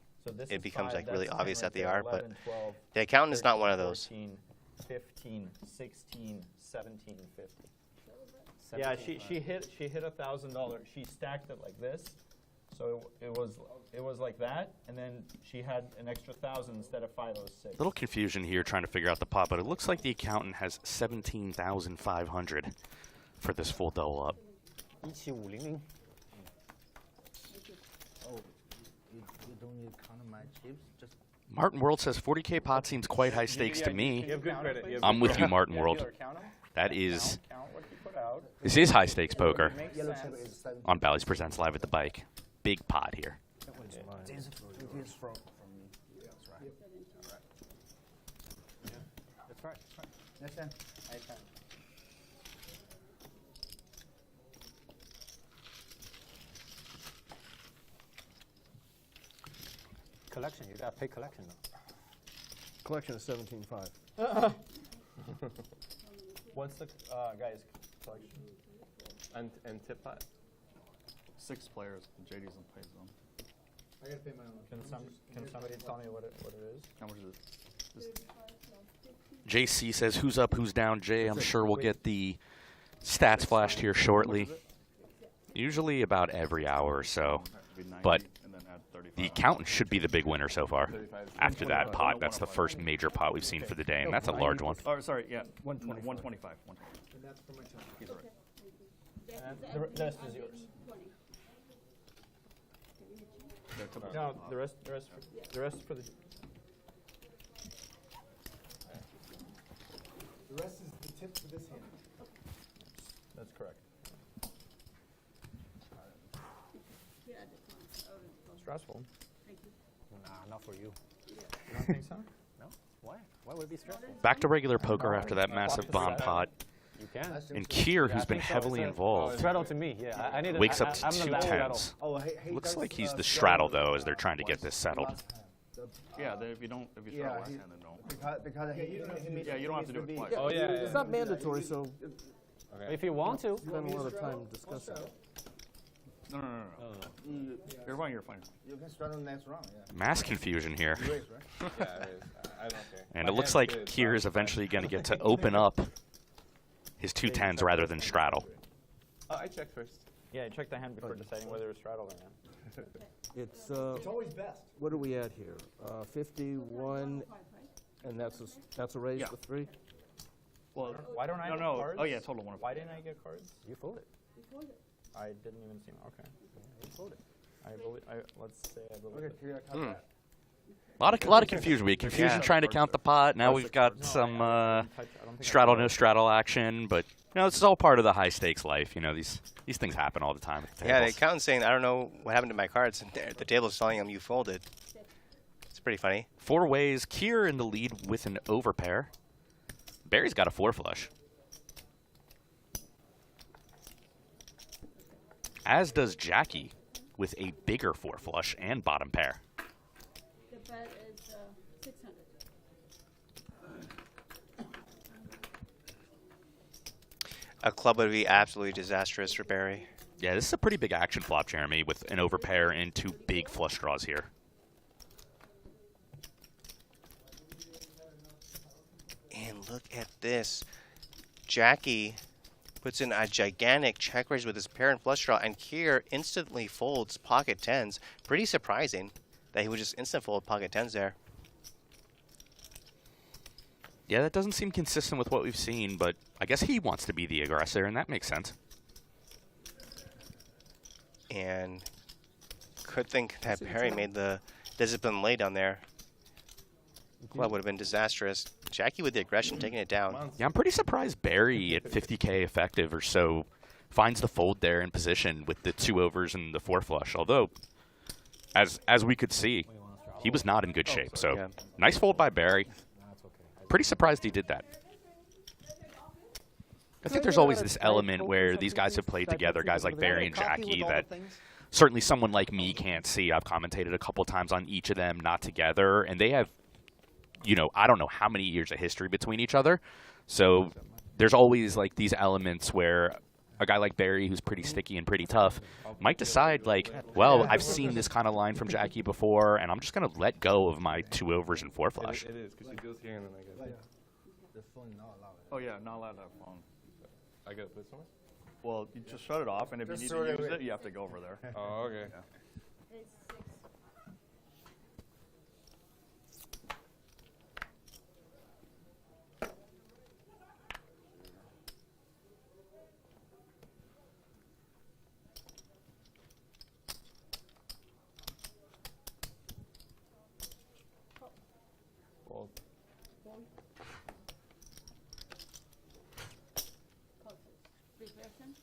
it becomes like really obvious that they are. But the accountant is not one of those. 15, 16, 17, 15. Yeah, she hit $1,000. She stacked it like this, so it was like that, and then she had an extra 1,000 instead of 506. Little confusion here trying to figure out the pot, but it looks like the accountant has 17,500 for this full double up. 17500. Oh, you don't need to count my chips. Just Martin World says 40K pot seems quite high stakes to me. You have good credit. I'm with you, Martin World. That is, this is high stakes poker on Bally's Presents Live at the Bike. Big pot here. it is from me. That's right. That's right. That's right. I can. Collection, you gotta pay collection though. Collection is 17.5. What's the guy's collection? And tip pot. 6 players. JD's in play zone. I gotta pay my own. Can somebody tell me what it is? How much is it? JC says, who's up, who's down? Jay, I'm sure we'll get the stats flashed here shortly. Usually about every hour or so. But the accountant should be the big winner so far. After that pot, that's the first major pot we've seen for the day, and that's a large one. Oh, sorry, yeah. 125. And that's for my time. He's right. And the rest is yours. They're No, the rest for the. The rest is the tip for this hand. That's correct. Stressful. Nah, not for you. You don't think so? No? Why? Why would it be stressful? Back to regular poker after that massive bomb pot. You can. And Kier, who's been heavily involved, Straddle to me, yeah. I need wakes up to I'm the two last tens. Oh, hey, Looks does, like he's the straddle straddle, though, as they're trying to get this settled. Yeah, if you straddle last hand, then don't. Because You don't have to do it twice. Oh, yeah. It's not mandatory, so If you want to. spend a lot of time discussing it. No. You're fine. You're fine. You can straddle the next round, yeah. Mass confusion here. You raise, right? Yeah, it is. I don't care. And My it looks hand's like good, Kier is so- eventually going to get to open up his two tens rather than straddle. Oh, I checked first. Yeah, check the hand before deciding whether to straddle or not. It's It's always best. what are we at here? 51, and that's a raise Yeah. to 3. Well, Why don't I get no. cards? Oh yeah, total one. Why didn't I get cards? You folded. I didn't even see them. Okay. You folded. Let's say I believe it. Here, cut that. A lot of confusion. We had confusion trying to count the pot. Now we've got some straddle, no straddle action. But this is all part of the high stakes life. These things happen all the time at the Yeah, the tables. accountant's saying, I don't know what happened to my cards. And the table's telling him you folded. It's pretty funny. 4 ways. Kier in the lead with an overpair. Barry's got a 4 flush. As does Jacky with a bigger 4 flush and bottom pair. The bet is 600. A club would be absolutely disastrous for Barry. Yeah, this is a pretty big action flop, Jeremy, with an overpair and 2 big flush draws here. And look at this. Jacky puts in a gigantic check raise with his pair and flush draw, and Kier instantly folds pocket tens. Pretty surprising that he would just instant fold pocket tens there. Yeah, that doesn't seem consistent with what we've seen, but I guess he wants to be the aggressor, and that makes sense. And could think that Barry made the discipline lay down there. Club would have been disastrous. Jacky with the aggression, taking it down. Yeah, I'm pretty surprised Barry at 50K effective or so finds the fold there in position with the 2 overs and the 4 flush. Although, as we could see, he was not in good shape. So Yeah. nice fold by Barry. Pretty surprised he did that. I think there's always this element where these guys have played together, guys like Barry and Jacky, that certainly someone like me can't see. I've commentated a couple times on each of them not together, and they have, I don't know how many years of history between each other. So there's always like these elements where a guy like Barry, who's pretty sticky and pretty tough, might decide like, well, I've seen this kind of line from Jacky before, and I'm just going to let go of my 2 overs and 4 flush. It is, because she goes here and then I go there. The phone not allowed. Oh yeah, not allowed to have phone. I got to put somewhere? Well, you just shut it off, and if you Just need throw to it use away. it, you have to go over there. Oh, okay. It's 6. Fold. Big version.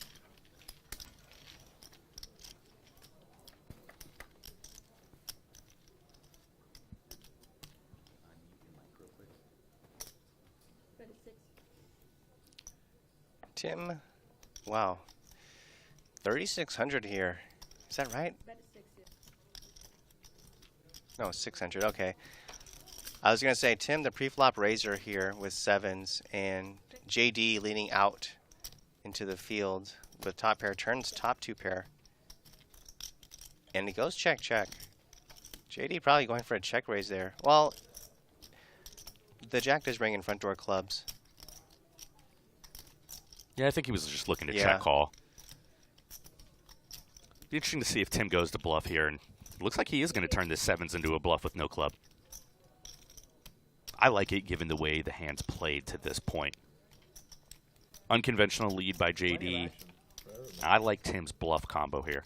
Tim, wow. 3,600 here. Is that right? Bet is 6, yeah. No, 600. Okay. I was going to say, Tim, the pre-flop raiser here with 7s, and JD leading out into the field with top pair, turns top 2 pair. And he goes check, check. JD probably going for a check raise there. Well, the jack does ring in front door clubs. Yeah, I think he was just looking to Yeah. check call. Be interesting to see if Tim goes to bluff here, and it looks like he is going to turn this 7s into a bluff with no club. I like it given the way the hand's played to this point. Unconventional lead by JD. I like Tim's bluff combo here.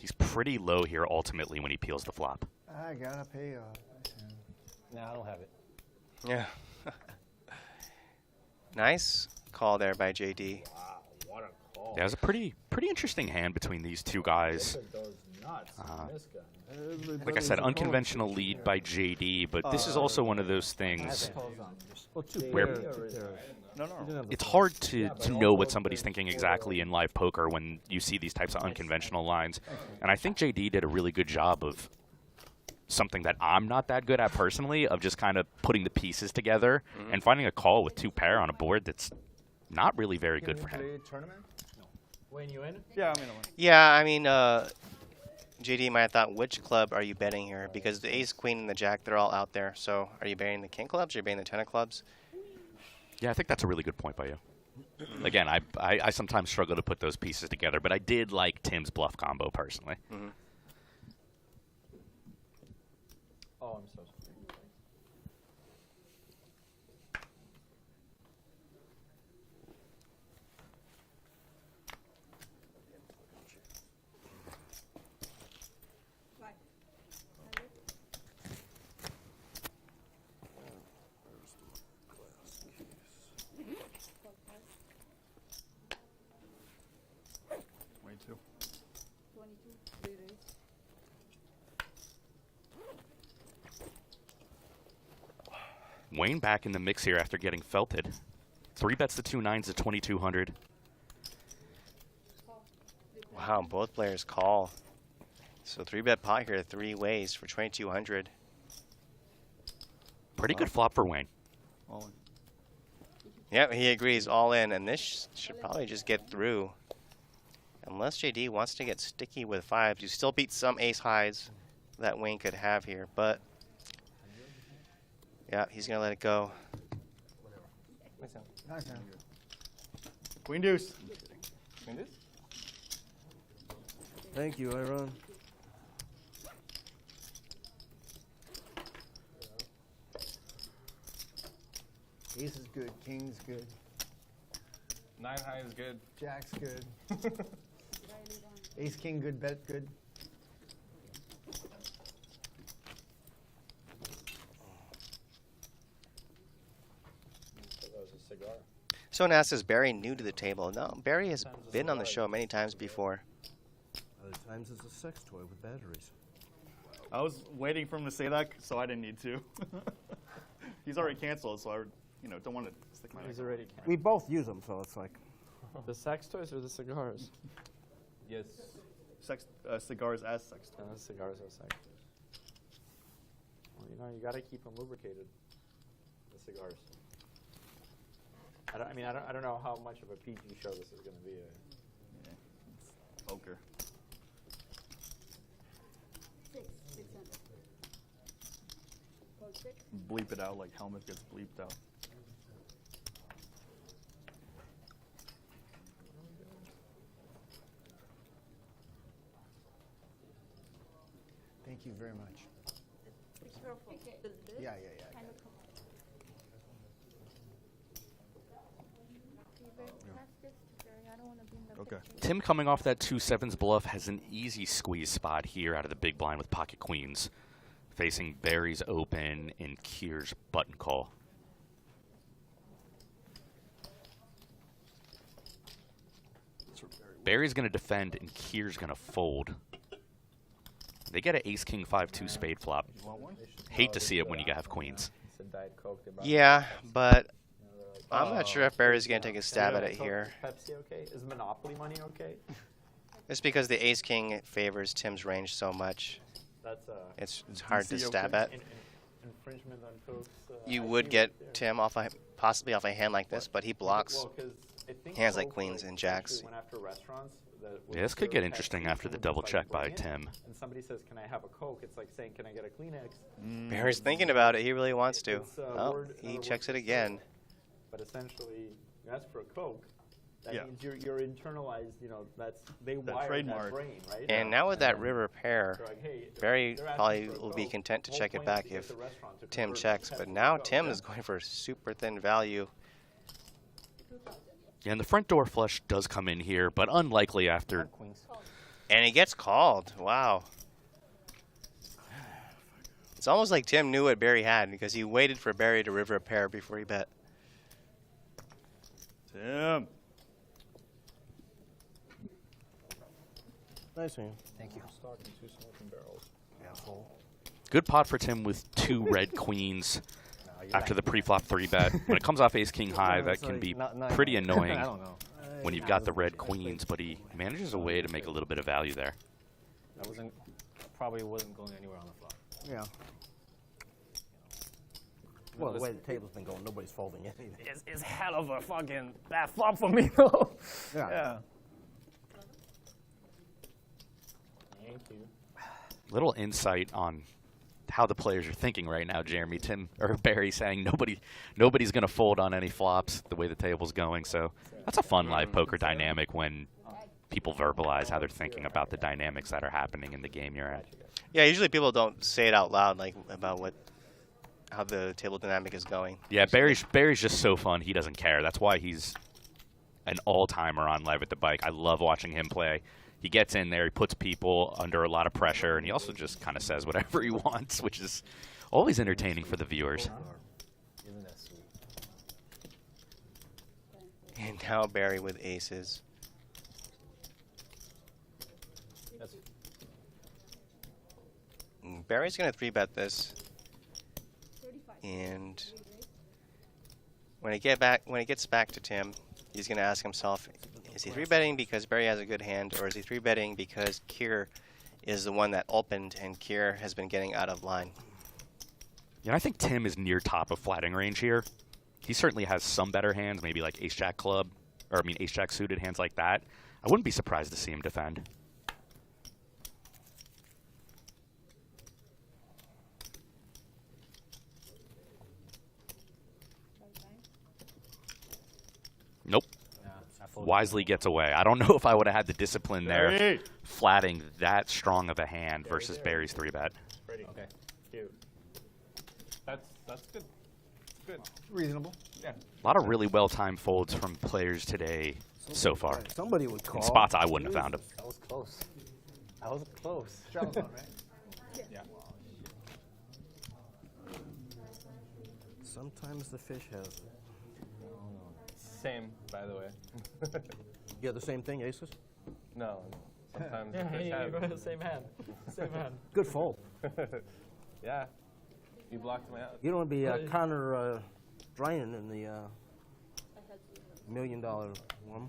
He's pretty low here ultimately when he peels the flop. I gotta pay off. Nah, I don't have it. Yeah. Nice call there by JD. Wow, what a call. Yeah, it was a pretty interesting hand between these two guys. Like I said, unconventional lead by JD, but this is also one of those things where it's hard to know what somebody's thinking exactly in live poker when you see these types of unconventional lines. And I think JD did a really good job of something that I'm not that good at personally, of just kind of putting the pieces together and finding a call with 2 pair on a board that's not really very good for him. Wayne, you in? Yeah, I'm in one. Yeah, I mean, JD might have thought, which club are you betting here? Because the ace, queen, and the jack, they're all out there. So are you betting the king clubs or are you betting the 10 of clubs? Yeah, I think that's a really good point by you. Again, I sometimes struggle to put those pieces together, but I did like Tim's bluff combo personally. Oh, I'm so sorry. Way too. 22, 3 raise. Wayne back in the mix here after getting felted. 3 bets the 2 nines at 2,200. Wow, both players call. So 3-bet pot here 3 ways for 2,200. Pretty good flop for Wayne. All in. Yep, he agrees, all in, and this should probably just get through. Unless JD wants to get sticky with 5s. You still beat some ace highs that Wayne could have here, but yeah, he's going to let it go. Queen deuce. Queen deuce? Thank you, Iron. Ace is good. King's good. 9 high is good. Jack's good. Ace, king, good. Bet, good. Someone asks, is Barry new to the table? No, Barry has been on the show many times before. Other times it's a sex toy with batteries. I was waiting for him to say that, so I didn't need to. He's already canceled, so I, don't want to stick my neck. He's already canceled. We both use them, so it's like. The sex toys or the cigars? Yes. Cigars as sex toys. Cigars are sex. Well, you gotta keep them lubricated. The cigars. I don't know how much of a PG show this is going to be. Yeah, it's poker. 600. Call 6. Bleep it out like Helmut gets bleeped out. Thank you very much. Be careful. Yeah. Kind of I don't want to be in the Okay. picture. Tim coming off that 2-7s bluff has an easy squeeze spot here out of the big blind with pocket queens. Facing Barry's open and Kier's button call. Barry's going to defend and Kier's going to fold. They get an ace king 5-2 spade flop. Hate to see it when you have queens. Yeah, but I'm not sure if Barry's going to take a stab at it here. Pepsi okay? Is Monopoly money okay? It's because the ace king favors Tim's range so much. That's It's hard to stab at. Infringement on folks. You would get Tim off possibly off a hand like this, but he blocks hands like queens and jacks. Yeah, this could get interesting after the double check by Tim. And somebody says, "Can I have a Coke?" It's like saying, "Can I get a Kleenex?" Barry's thinking about it. He really wants to. Oh, he checks it again. But essentially, you ask for a Coke. That means you're internalized. They wire that brain, right? And now with that river pair, Barry probably will be content to check it back if Tim checks. But now Tim is going for super thin value. Yeah, and the front door flush does come in here, but unlikely after And he gets called. Wow. It's almost like Tim knew what Barry had because he waited for Barry to river a pair before he bet. Tim. Nice man. Thank you. Stocking 2 smoking barrels. Asshole. Good pot for Tim with 2 red queens after the pre-flop 3-bet. When it comes off ace-king high, that can be pretty annoying I don't know. when you've got the red queens, but he manages a way to make a little bit of value there. I probably wasn't going anywhere on the flop. Yeah. Well, the way the table's been going, nobody's folding anything. It's hell of a fucking bad flop for me, though. Yeah. Thank you. Little insight on how the players are thinking right now, Jeremy. Tim or Barry saying nobody's going to fold on any flops the way the table's going. So that's a fun live poker dynamic when people verbalize how they're thinking about the dynamics that are happening in the game you're at. Yeah, usually people don't say it out loud, like about how the table dynamic is going. Yeah, Barry's just so fun. He doesn't care. That's why he's an all-timer on Live at the Bike. I love watching him play. He gets in there, he puts people under a lot of pressure, and he also just kind of says whatever he wants, which is always entertaining for the viewers. Isn't that sweet? And now Barry with aces. Barry's going to 3-bet this. And when he gets back to Tim, he's going to ask himself, is he 3-betting because Barry has a good hand, or is he 3-betting because Kier is the one that opened and Kier has been getting out of line? Yeah, I think Tim is near top of flatting range here. He certainly has some better hands, maybe like ace-jack club, or I mean ace-jack suited hands like that. I wouldn't be surprised to see him defend. Nope. Wisely gets away. I don't know if I would have had the discipline there, flatting that strong of a hand versus Barry's 3-bet. Pretty. Okay. Cute. That's good. Good. Reasonable. Yeah. A lot of really well-timed folds from players today so far. Somebody would call. In spots I wouldn't have found them. That was close. That was close. Straddle's on, right? Yeah. Sometimes the fish has it. Same, by the way. You have the same thing, aces? No. Sometimes Yeah, the fish have. the same hand. Same hand. Good fold. Yeah. You blocked my out. You don't want to be Connor Dryden in the $1 million one.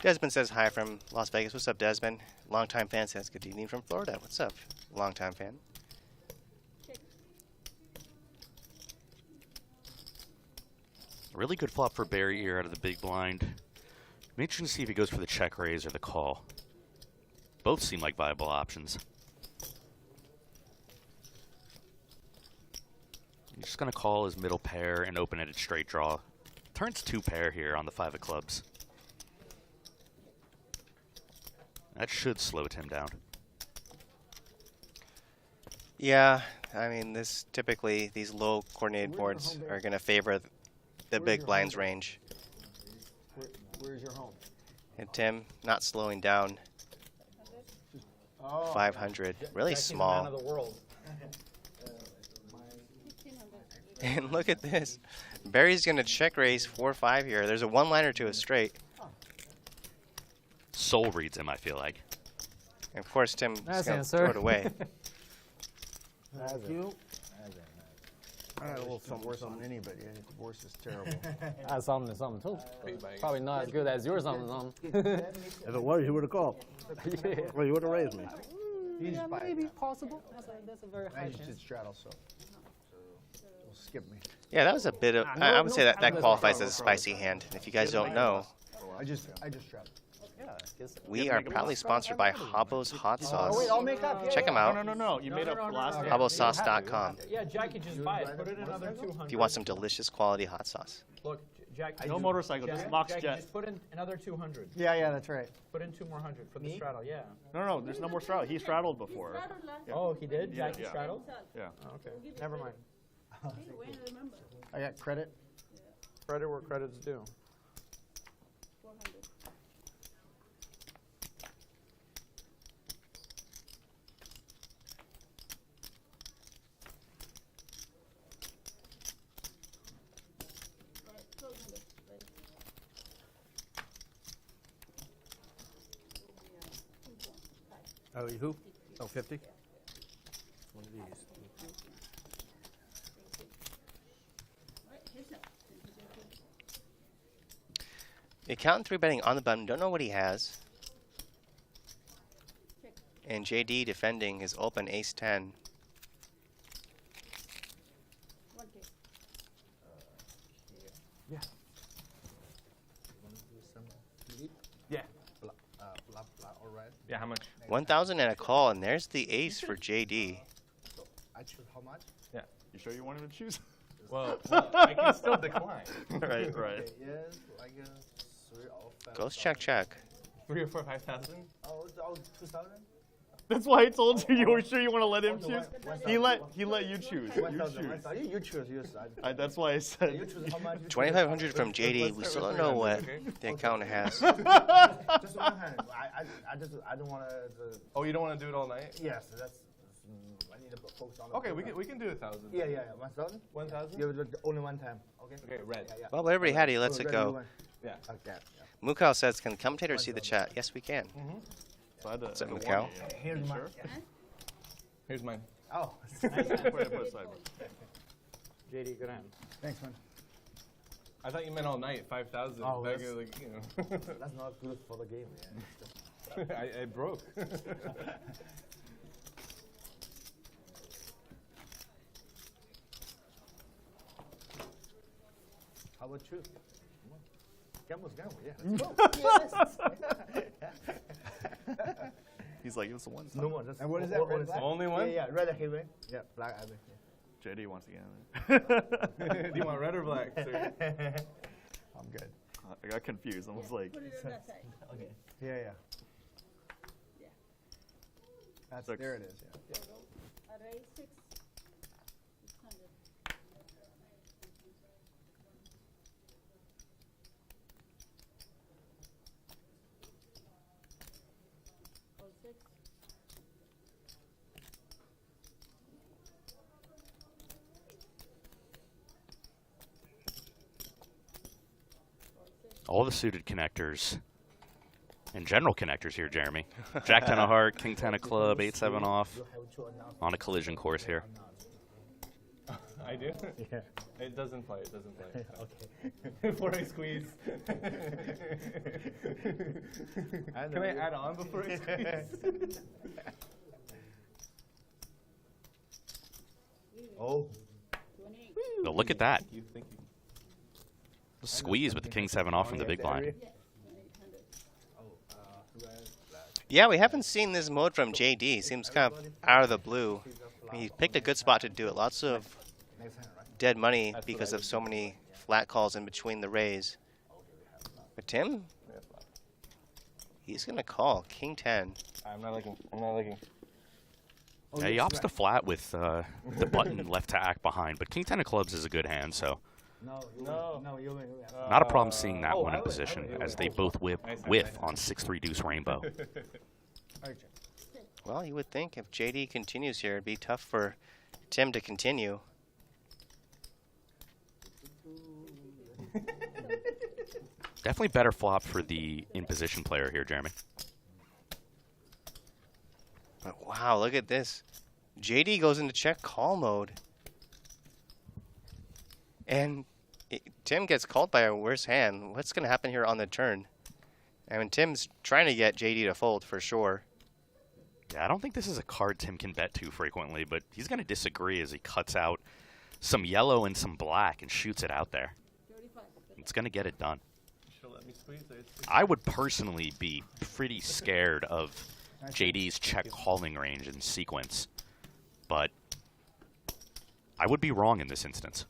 Desmond says hi from Las Vegas. What's up, Desmond? Longtime fan says good evening from Florida. What's up, longtime fan? Really good flop for Barry here out of the big blind. Be interesting to see if he goes for the check raise or the call. Both seem like viable options. He's just going to call his middle pair and open-ended straight draw. Turns 2 pair here on the 5 of clubs. That should slow Tim down. Yeah, I mean, typically these low coordinated boards are going to favor the big blinds range. Where's your home? And Tim not slowing down. 500, really Jacky's small. Man of the world. And look at this. Barry's going to check raise 4-5 here. There's a one-liner to a straight. Soul reads him, I feel like. And of course, Tim is going to answer. throw it away. Thank you. I had a little something worse than anybody. Worse is terrible. I had something too. Probably not as good as yours something. If it was, you would have called. Yeah. Well, you would have raised me. Yeah, maybe possible. That's a very I high just did chance. straddle, so it'll skip me. Yeah, that was a bit of. I would say that qualifies as a spicy hand. And if you guys don't know, I just trapped. we are proudly sponsored by Habbo's Hot Sauce. Oh wait, I'll make up. Check them out. No. You made up last game. Habbosauce.com. Yeah, Jacky, just buy it. Put in another 200. If you want some delicious quality hot sauce. Look, Jacky. No motorcycle, just Mox Jet. Just put in another 200. Yeah, that's right. Put in 2 more hundred for the straddle. Yeah. No, there's no more straddle. He straddled before. Oh, he did. Yeah, Jacky yeah. straddled. Yeah. Oh, okay. Never mind. I got credit. Credit where credit's due. Oh, who? Oh, 50? One of these. Accountant 3 betting on the button. Don't know what he has. And JD defending his open ace 10. Yeah. Yeah. All right. Yeah, how much? 1,000 and a call, and there's the ace for JD. I choose how much? Yeah. You sure you wanted to choose? Well, I can still decline. right. Okay, yes, like 3 or 5. Ghost check. 3 or 4, 5,000? Oh, 2,000? That's why I told you. You were sure you want to let him choose. He let you choose. You 1,000. choose. You choose. Yes. That's why I said. You choose how much? 2,500 from JD. We still don't know what the accountant has. Just one hand. I don't want to. Oh, you don't want to do it all night? Yes, that's. I need to focus on. Okay, we can do 1,000. Yeah. 1,000. 1,000? Yeah, but only one time. Okay. Okay, red. Yeah. Well, whatever he had, he lets So it ready, go. one. Yeah. Okay. Yeah. Mukau says, can commentators see the chat? Yes, we can. What's up, Mukau? Here's mine. Here's mine. Oh. Put it aside. JD, good hand. Thanks, man. I thought you meant all night, 5,000. Oh, Like, that's- like, you know. That's not good for the game, man. I broke. How about you? Gamble, yeah. Let's go. He's like, it was the one. No more. That's And what is that? What is The only one? Yeah, red and heavy. Yeah, black heavy. JD once again. Do you want red or black, sir? I'm good. I got confused. I was like, Okay. Yeah. That's Six. there it is. Yeah. All the suited connectors and general connectors here, Jeremy. Jack 10 of heart, King 10 of club, 8-7 off on a collision course here. I do? Yeah. It doesn't play. It doesn't play. Okay. Before I squeeze. Can I add on before I squeeze? Oh. So look at that. Squeeze with the King 7 off from the big blind. Yeah, we haven't seen this mode from JD. Seems kind of out of the blue. He picked a good spot to do it. Lots of dead money because of so many flat calls in between the raise. But Tim, he's going to call King 10. I'm not looking. Yeah, he opts to flat with the button left to act behind, but King 10 of clubs is a good hand, so No, you not a problem seeing that one in position as they both whiff on 6-3 deuce rainbow. Well, you would think if JD continues here, it'd be tough for Tim to continue. Definitely better flop for the in-position player here, Jeremy. But wow, look at this. JD goes into check call mode. And Tim gets called by a worse hand. What's going to happen here on the turn? I mean, Tim's trying to get JD to fold for sure. Yeah, I don't think this is a card Tim can bet too frequently, but he's going to disagree as he cuts out some yellow and some black and shoots it out there. It's going to get it done. I would personally be pretty scared of JD's check calling range and sequence, but I would be wrong in this instance.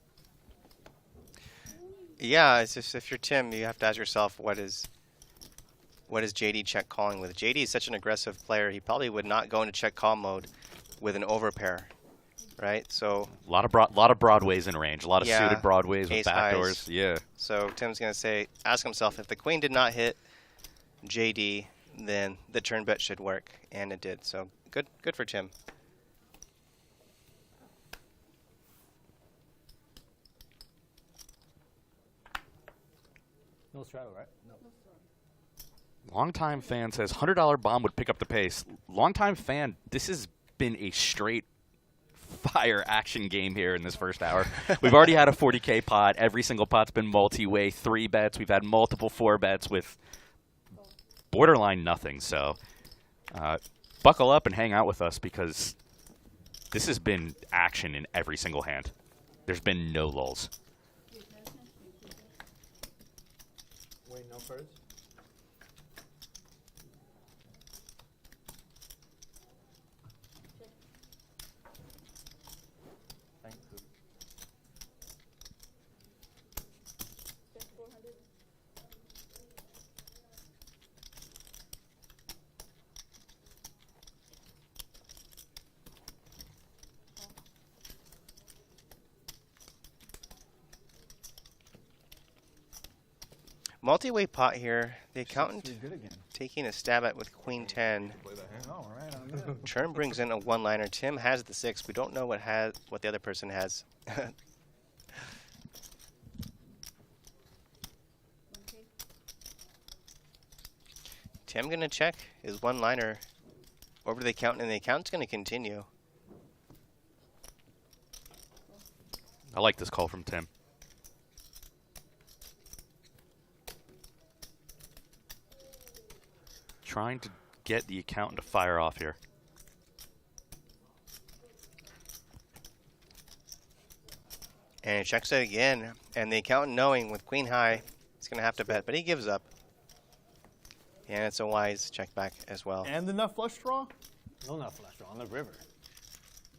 Yeah, it's just if you're Tim, you have to ask yourself what is JD check calling with. JD is such an aggressive player; he probably would not go into check call mode with an overpair, right? So a lot of broadways in range, a lot of suited broadways with backdoors. Yeah. So Tim's gonna ask himself, if the queen did not hit JD, then the turn bet should work, and it did. So good for Tim. No straddle, right? No. Longtime fan says $100 bomb would pick up the pace. Longtime fan, this has been a straight fire action game here in this first hour. We've already had a 40K pot. Every single pot's been multi-way, 3 bets. We've had multiple 4 bets with borderline nothing. So buckle up and hang out with us because this has been action in every single hand. There's been no lulls. Wait, no cards? Thank you. Multi-way pot here. The accountant taking a stab at with Queen 10. Oh, right on that. Turn brings in a one-liner. Tim has the 6. We don't know what the other person has. Tim gonna check his one-liner over to the accountant, and the accountant's gonna continue. I like this call from Tim. Trying to get the accountant to fire off here. And he checks it again, and the accountant, knowing with queen high, he's going to have to bet, but he gives up. And it's a wise check back as well. And the nut flush draw? No nut flush draw on the river.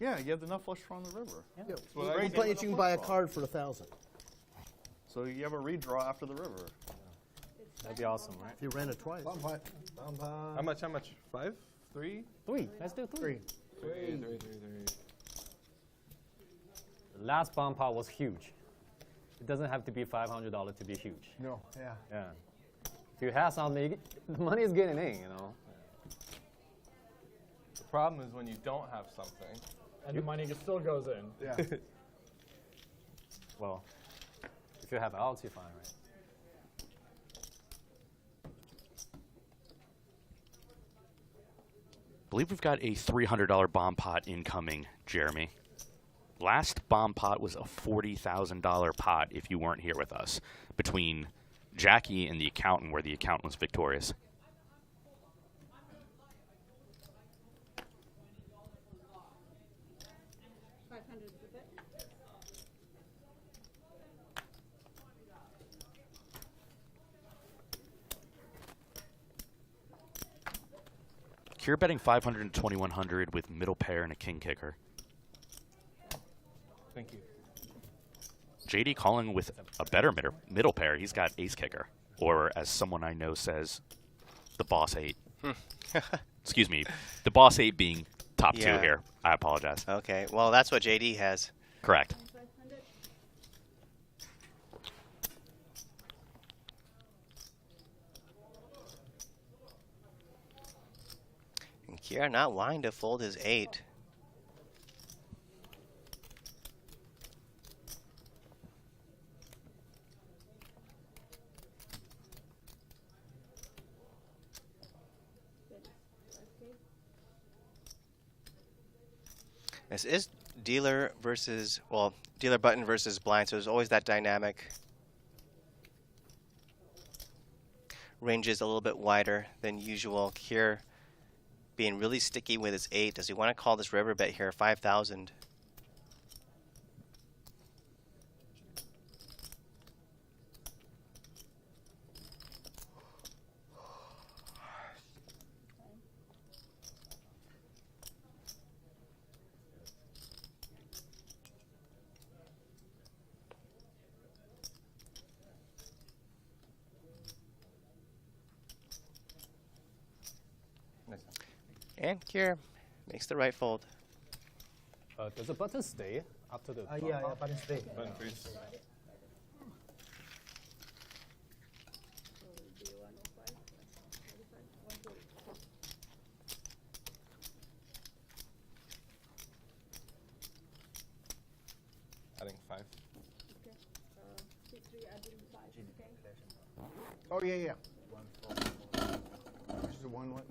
Yeah, you have the nut flush draw on the river. Yeah. We'll play it, you can buy a card for 1,000. So you have a redraw after the river. That'd be awesome, right? If you ran it twice. How much? 5? 3? 3. Let's do 3. 3. The last bomb pot was huge. It doesn't have to be $500 to be huge. No, yeah. Yeah. If you have something, the money is getting in, you know. The problem is when you don't have something, and the money still goes in. Yeah. Well, if you have outs, you're fine, right? I believe we've got a $300 bomb pot incoming, Jeremy. Last bomb pot was a $40,000 pot if you weren't here with us, between Jacky and the accountant, where the accountant was victorious. You're betting 500 and 2100 with middle pair and a king kicker. Thank you. JD calling with a better middle pair. He's got ace kicker, or as someone I know says, the boss 8. Excuse me, the boss 8 being top 2 here. I apologize. Okay, well that's what JD has. Correct. And Kier not wanting to fold his 8. This is dealer versus, well, dealer button versus blind, so there's always that dynamic. Range is a little bit wider than usual. Kier being really sticky with his 8. Does he want to call this river bet here, 5,000? And Kier makes the right fold. Does the button stay after the? Yeah, button stay. Adding 5. Oh, yeah. This is a 1 what?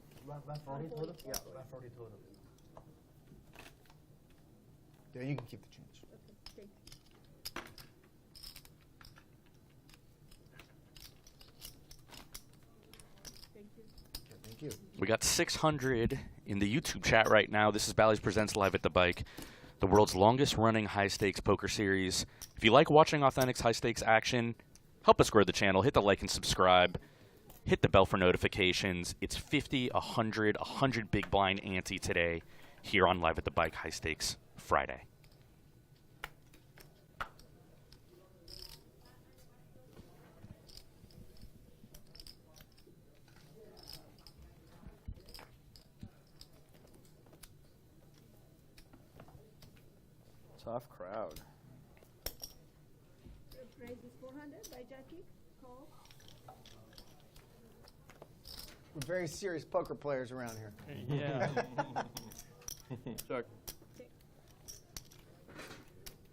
Left 40 total? Yeah, left 40 total. Yeah, you can keep the change. Thank you. We got 600 in the YouTube chat right now. This is Bally's Presents Live at the Bike, the world's longest running high-stakes poker series. If you like watching authentic high-stakes action, help us grow the channel. Hit the like and subscribe. Hit the bell for notifications. It's 50, 100 big blind ante today here on Live at the Bike High Stakes Friday. Tough crowd. Price is 400 by Jacky. Call. We're very serious poker players around here. Yeah. Check.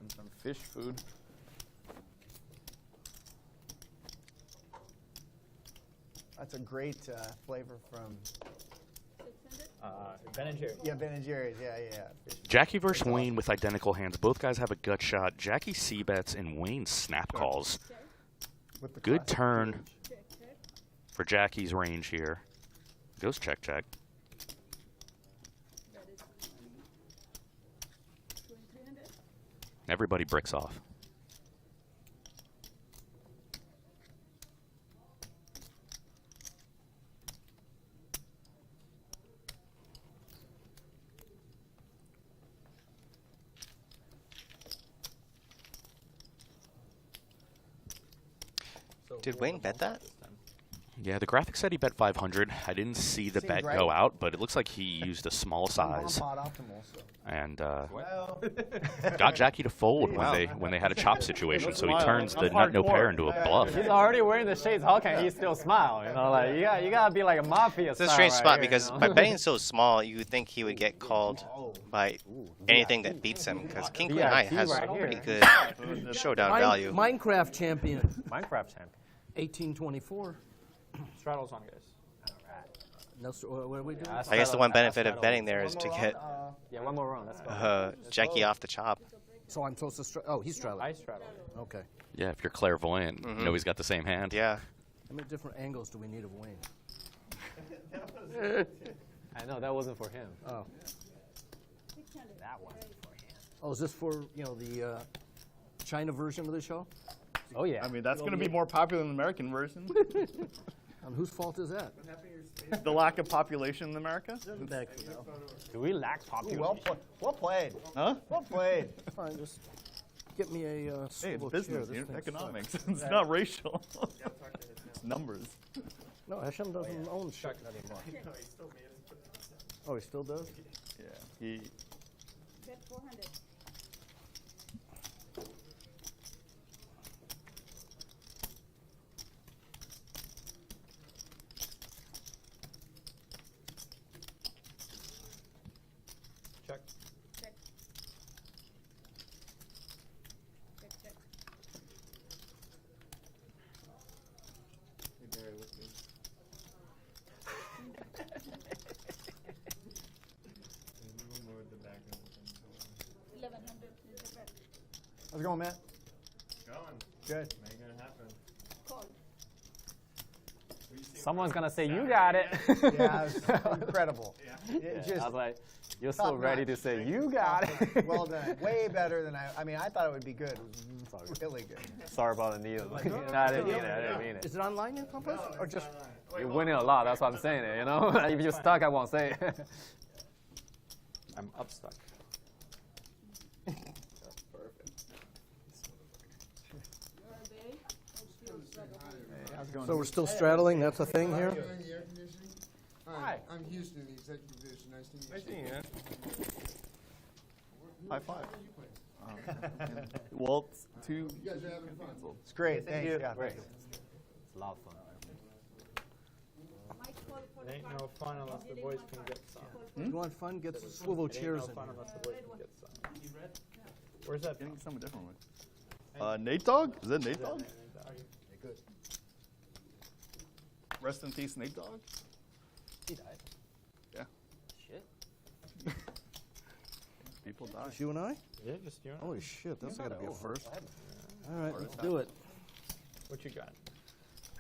And some fish food. That's a great flavor from. Ben & Jerry's. Yeah, Ben & Jerry's. Yeah. Jacky versus Wayne with identical hands. Both guys have a gut shot. Jacky c-bets and Wayne snap calls. With the Good classic turn range. for Jacky's range here. Goes check. That is 300. Everybody bricks off. Did Wayne bet that? Yeah, the graphic said he bet 500. I didn't see the bet go out, but it looks like he used a small size and got Jacky to fold when they had a chop situation. So he turns the nut no pair into a bluff. He's already wearing the shades. How can he still smile? You know, like you gotta be like a mafia. It's a strange spot because by betting so small, you would think he would get called by anything that beats him. Because King Queen High has pretty good showdown value. Minecraft champion. Minecraft champion. 1824. Straddles on, guys. No, what do we do? I guess the one benefit of betting there is to get one more round. Let's go. Jacky off the chop. So I'm supposed to oh, he's straddling. I straddle. Okay. Yeah, if you're clairvoyant, you know he's got the same hand. Yeah. How many different angles do we need of Wayne? I know that wasn't for him. Oh. That wasn't for him. Oh, is this for the China version of the show? Oh yeah. I mean, that's going to be more popular than the American version. And whose fault is that? The lack of population in America. Do we lack population? Well played. Huh? Well played. Fine, just get me a Hey, it's swivel business, chair. This thing's economics. It's not racial. It's numbers. fine. No, Hashem doesn't own shit anymore. Oh, he still does? Yeah. He. Bet 400. Check. Check. Check. How's it going, Matt? Going. Good. Making it happen. Call. Someone's gonna say you got it. Yeah, it was incredible. I was like, you're so ready to say you got it. Well done. Way better than I mean, I thought it would be good. It was really good. Sorry about the needle. No, I didn't mean it. I didn't mean it. Is it online in someplace? Or just You're winning a lot. That's what I'm saying. You know, if you're stuck, I won't say it. I'm up stuck. so we're still straddling? That's a thing here? Hi, I'm Houston, the executive producer Nice seeing you, man. High five. Well, two. It's great. Thank you. Yeah, Great. thank you. It's a lot of fun. It ain't no fun unless the boys can get some. You want fun? Get some swivel It ain't chairs no in fun here. unless the boys can get some. Where's that? Getting something different with. Nate Dogg? Is that Nate Dogg? Good. Rest in peace, Nate Dogg. He died. Yeah. Shit. People die. Just you and I? Yeah, just you. Holy shit, that's got to be a first. Oh, All right, let's do it. What you got?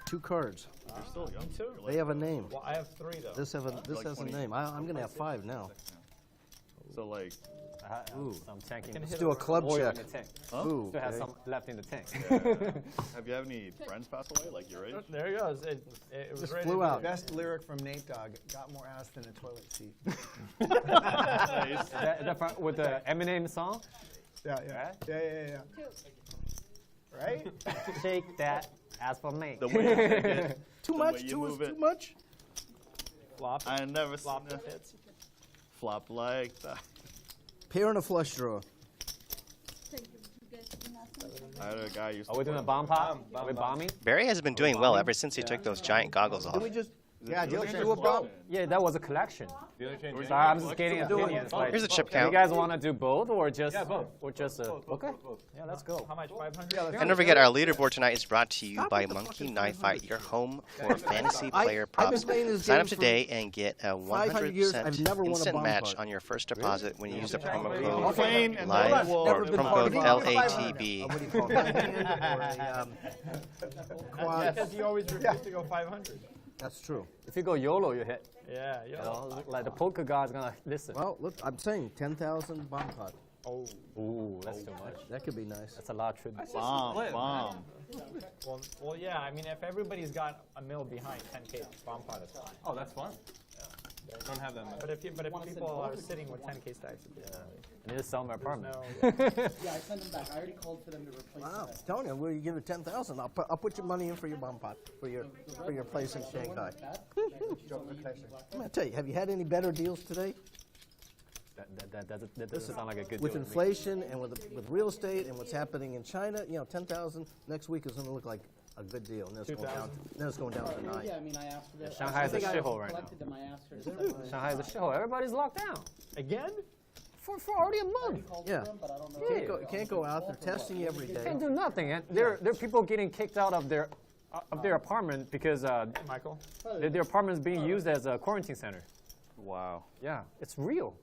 2 cards. You're still young. Too. They have a name. Well, I have 3 though. This like has a 20. name. I'm gonna have 5 now. So like, Ooh. Some tanking. Let's do a club oil check. in the tank. Ooh, Still has okay. some left in the tank. have you had any friends pass away like your age? There he goes. It was Just ready flew to out. Best lyric from Nate Dogg. Got more ass than a toilet seat. Nice. That with the Eminem song? Yeah, yeah. Yeah. Right? Shake that ass for me. The way you take it, Too the much? way you Too move it. much? Flop. I never seen Flop the it hits. flop like that. Pair and a flush draw. I had a guy used Are to we doing a bomb pop? Are we bombing? Barry has been doing well ever since he took those giant goggles off. Did we just Yeah, dealer do change. a bomb? Yeah, that was a collection. Dealer change. So I'm just getting opinions. Like, Here's a chip you count. guys want to do both or just? Yeah, both. Or just okay. Yeah, let's go. How much? 500? And don't forget, our leaderboard tonight is brought to you by Monkey Knife Fight, your home for fantasy player I've been props. playing this Sign game up today and get a 500 years, I've never 100% won a instant bomb match pot. on your first deposit when you use the promo Okay. code And LIVE we'll- or Never been promo part code of LATB. What do you call it? Quad. Because you always refuse to go 500. That's true. If you go YOLO, you hit. Yeah, You yeah. know, like the poker god's gonna listen. Well, look, I'm saying 10,000 bomb pot. Oh, Ooh, that's too much. That could be nice. That's a lot of tribute. Bomb. well, yeah. I mean, if everybody's got a mil behind 10K bomb pot, it's fine. Oh, that's fun. I don't have that much. But if people are sitting with 10K stacks, I need to sell my apartment. no. Yeah, I sent them back. I already called for them to replace Wow, that. telling you, will you give it 10,000? I'll put your money in for your bomb pot for your place in Shanghai. I'm gonna tell you, have you had any better deals today? That doesn't sound like a good With deal to me. inflation and with real estate and what's happening in China, 10,000 next week is going to look like a good deal. And then it's going down to 9. Yeah, I mean, I asked for that. Shanghai's a shithole right now. Collected them. I asked her. Shanghai's a shithole. Everybody's locked down. Again? For already a month. Yeah. But I don't know. You can't go out. They're testing you every day. Can't do nothing. And there are people getting kicked out of their apartment because Michael? their apartment is being used as a quarantine center. Wow. Yeah, it's real.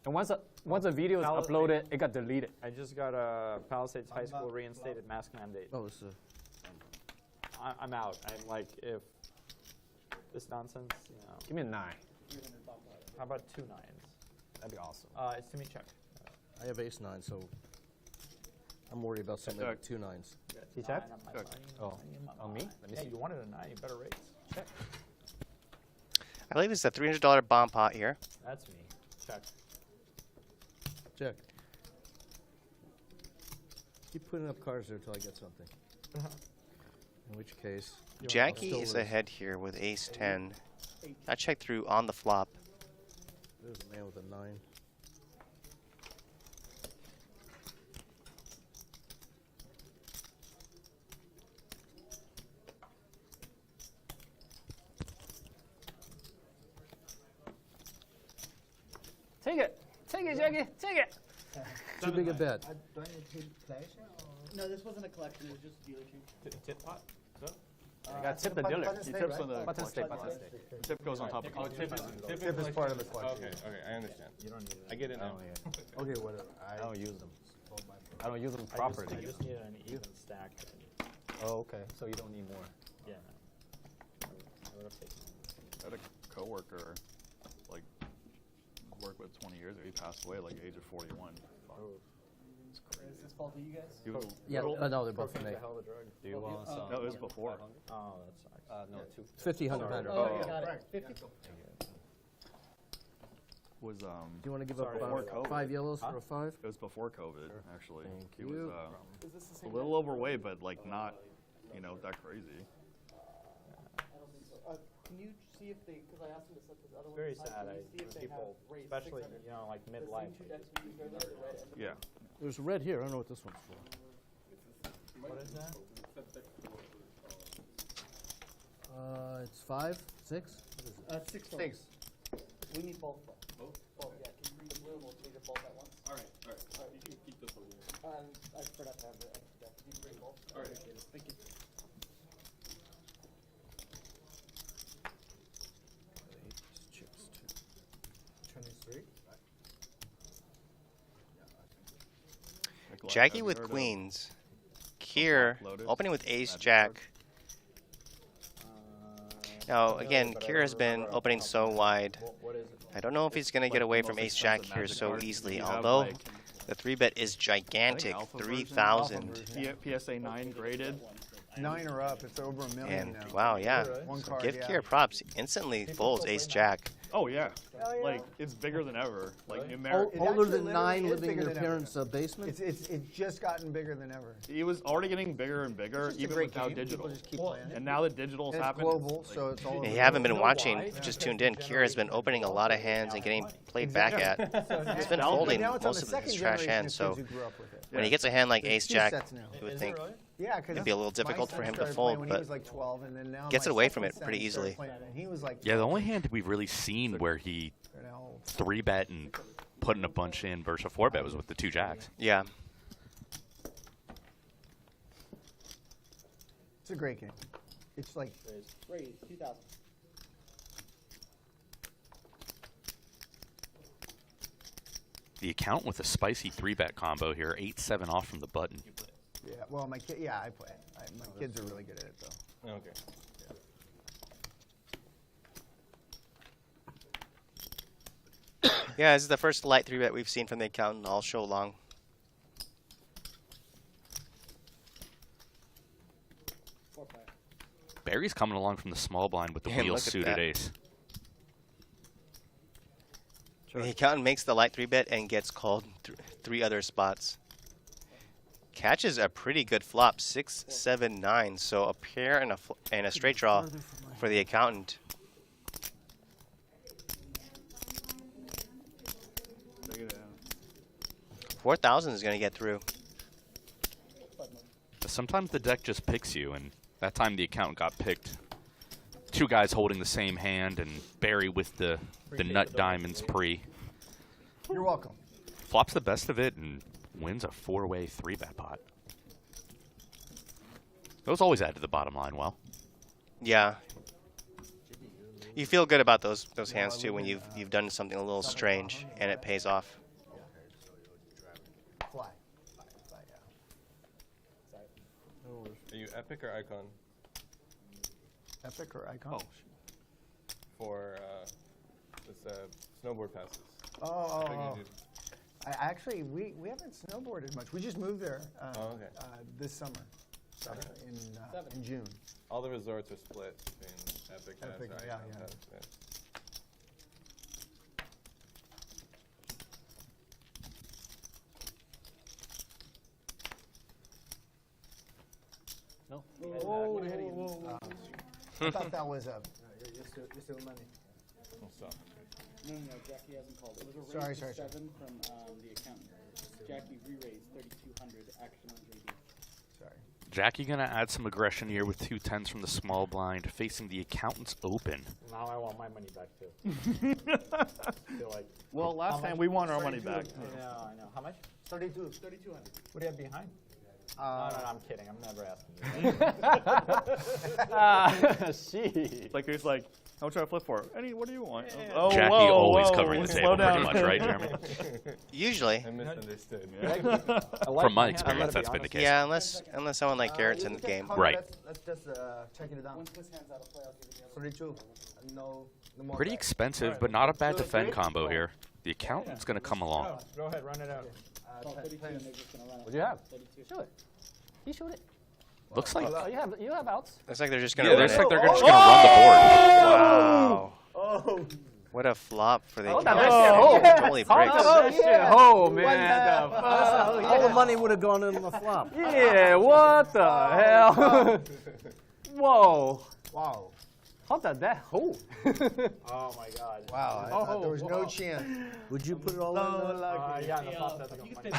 And once a video is uploaded, it got deleted. I just got a Palisades High School reinstated mask mandate. Oh, it's I'm out. I'm like, if this nonsense, Give me a 9. How about 2 9s? That'd be awesome. It's to me check. I have ace 9, so I'm worried about something like 2 9s. You check? Check. Oh, on me? Let me Yeah, see. you wanted a 9. You better raise. Check. I believe it's a $300 bomb pot here. That's me. Check. Check. Keep putting up cards there until I get something. In which case, Jacky is ahead here with ace 10. I checked through on the flop. there's a man with a 9. Take it. Take it, Jacky. Take it. Too big a bet. Do I need to pay cash? No, this wasn't a collection. It was just a dealer change. Tip pot? I got tip the dealer. He tips on the Button stick, collection. button stick. The tip goes on top of Oh, the Tip is part of the question. Okay, I understand. You don't need it. I get it now. Okay, whatever. I don't use them. I don't use them I properly. just need an even stack. Oh, okay. So you don't need more. Yeah, no. I would have taken I had a coworker, like, worked with 20 years ago. He passed away like the age of 41. It's crazy. Is this fault of you guys? He was Yeah, no, they're both from me. Do you want some? no, it was before. Oh, that sucks. No, 2. 50, 100. Oh, you got it. 50. Was Do you want to give up before COVID. 5 yellows for a 5? It was before COVID, actually. Thank He was you. a little overweight, but like not, that crazy. Can you see if they, because I asked them to set this other one Very aside, sad. can you see if they People, have raised especially 600? like The same midlife. two decks we used earlier, the red and the Yeah. There's red here. I don't know what this one's for. What is that? It's 5, 6. What is it? 6. 6. We need both. Both? Yeah. Can you read the blue and we'll change it both at once? All right. You can keep this one here. I forgot to have the extra deck. You can bring both. All right. Thank you. Jacky with queens. Kier opening with ace jack. Now again, Kier has been opening so wide. I don't know if he's going to get away from ace jack here so easily, although the 3-bet is gigantic, 3,000. PSA 9 graded. 9 or up, it's over $1 million And now. wow, yeah. One So card, give yeah. Kier props. Instantly folds ace jack. Oh yeah. Oh, yeah. Like it's bigger than ever. Like numeric. Older than 9, living in your parents' basement. It's just gotten bigger than ever. It was already getting bigger and bigger, It's just a even great without game. digital. People just keep playing it. And now that digital's And it's happened, global, so it's all If over you haven't the been world. watching, just tuned in, Kier has been opening a lot of hands and getting played back at. He's been folding Now it's on most the of his second trash generation hands, of so kids who grew up with it. when he gets a hand like There's ace 2 jack, sets now. you would think Yeah, because it'd be a little difficult for him to fold, when but he was like 12, and then now gets my away from second it pretty son started easily. playing it, and he was like Yeah, the only hand we've really seen where he 3-bet and putting a bunch in versus a 4-bet was with the 2 jacks. Yeah. It's a great game. It's like Raise 2,000. The account with a spicy 3-bet combo here, 8-7 off from the button. yeah. Well, my kid, yeah, I play it. My kids are really good at it though. Okay. Yeah, this is the first light 3-bet we've seen from the accountant all show long. Barry's coming along from the small blind with the Man, wheel look at suited that. ace. The accountant makes the light 3-bet and gets called 3 other spots. Catches a pretty good flop, 6, 7, 9. So a pair and a straight draw for the accountant. $4,000 is going to get through. Sometimes the deck just picks you, and that time the accountant got picked. 2 guys holding the same hand, and Barry with the nut diamonds pre. You're welcome. Flops the best of it and wins a 4-way 3-bet pot. Those always add to the bottom line well. Yeah. You feel good about those hands too when you've done something a little strange and it pays off. Fly. Are you epic or icon? Epic or icon? For this snowboard passes. Oh. What do you do? Actually, we haven't snowboarded much. We just moved there this summer. In June. All the resorts are split between epic and Epic, icon. yeah. No. I thought that was a. You're still money. No, Jacky hasn't called. It was a raise Sorry. 7 from the accountant. Jacky re-raised 3,200 action on JD. Sorry. Jacky gonna add some aggression here with 2 10s from the small blind, facing the accountant's open. Now I want my money back too. Feel like Well, last time we won our money back. I know. How much? 3,200. What do you have behind? No, I'm kidding. I'm never asking you. Like he's like, how much do I flip for? What do you want? Yeah. Oh, Jackie whoa, always whoa, covering the slow table pretty down. much, right, Jeremy? Usually. I misunderstood. From my experience, that's been the case. Yeah, unless someone like Garrett's in the game. Right. Let's just check it out. Once this hand's out of play, I'll give you the other. 32. No more. Pretty expensive, but not a bad defend combo here. The accountant's gonna come along. Go ahead, run it out. 32, and they're just gonna run out. What do you have? 32. Show it. He showed it. Looks like Oh, you have outs. Looks like they're just gonna yeah, run looks it. like they're just gonna run the board. Wow. Oh. What a flop for the that account. Totally breaks. Oh, man. All the money would have gone in the flop. Yeah, what the hell? Whoa. Wow. How did that hold? Oh my God. Wow, I thought there was no chance. Would you put it all in there? Yeah, the flop doesn't go money.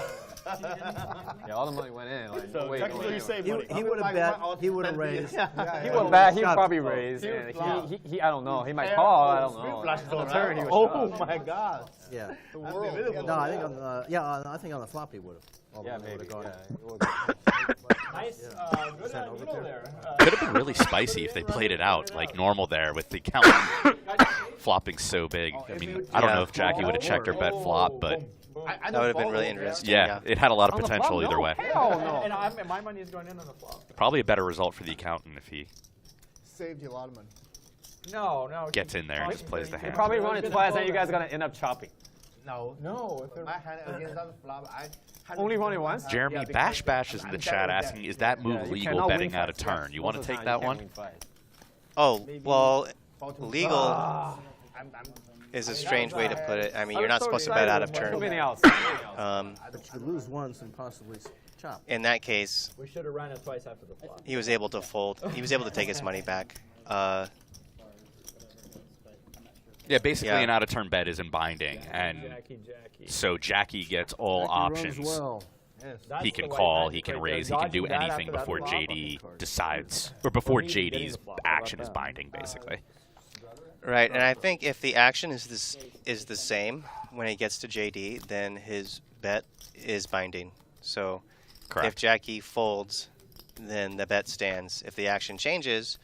Yeah, all the money went in. Like, So wait, technically you save money. He would have bet. He would have raised. he would bet. He would probably raise. And he, I don't know. He might call. I don't know. On the turn, he would shove. my God. Yeah. The world. No, I think on the I think on the flop he would have. Yeah, maybe. Gone. Nice. Good noodle there. Could have been really spicy if they played it out like normal there with the count flopping so big. I mean, I don't know if Jacky would have checked her bet flop, but That would have been really interesting. yeah, it had a lot of potential either way. Hell no. And my money is going in on the flop. Probably a better result for the accountant if he Saved you a lot of money. No. gets in there and just plays the You hand. probably run it twice, and you guys are gonna end up chopping. No. If my hand against the flop, I Only run it once. Jeremy, Bash Bash is in the chat asking, is that move You legal cannot betting win out of fights. turn? You want to Most of take the time, that you one? can't win fights. Oh, well, legal I'm is a strange way to put it. I mean, you're not supposed to bet out of Too turn. many outs. But you could lose once and possibly chop. In that case, We should have ran it twice after the flop. he was able to fold. He was able to take his money back. Yeah, basically Yeah. an out of turn bet isn't binding, and Jacky. so Jacky gets all options. Well. That's He the can white call, magic he can right there. raise, he can do Dodging that anything after that before flop. JD decides, or before Or even getting JD's the flop. How about action is that? binding, basically. Right, and I think if the action is the same when he gets to JD, then his bet is binding. So Correct. if Jacky folds, then the bet stands. If the action changes,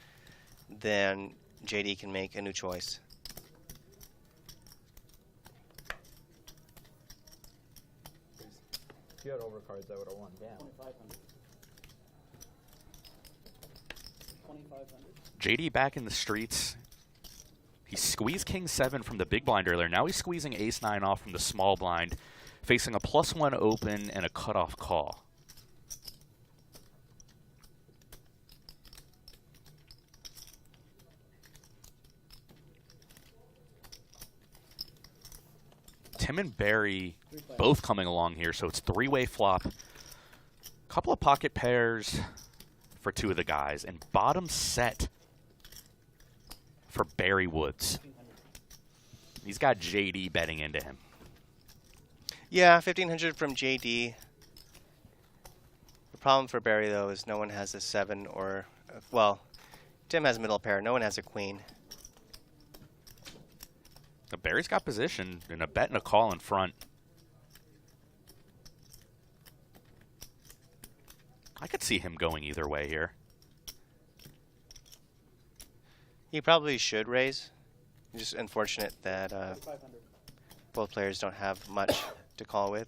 then JD can make a new choice. If you had overcards, I would have won. Damn. 2,500. JD back in the streets. He squeezed King 7 from the big blind earlier. Now he's squeezing Ace 9 off from the small blind, facing a +1 open and a cutoff call. Tim and Barry both coming along here, so it's three-way flop. Couple of pocket pairs for two of the guys, and bottom set for Barry Woods. He's got JD betting into him. Yeah, 1,500 from JD. The problem for Barry, though, is no one has a 7 or, well, Tim has middle pair. No one has a queen. But Barry's got position and a bet and a call in front. I could see him going either way here. He probably should raise. Just unfortunate that both players don't have much to call with.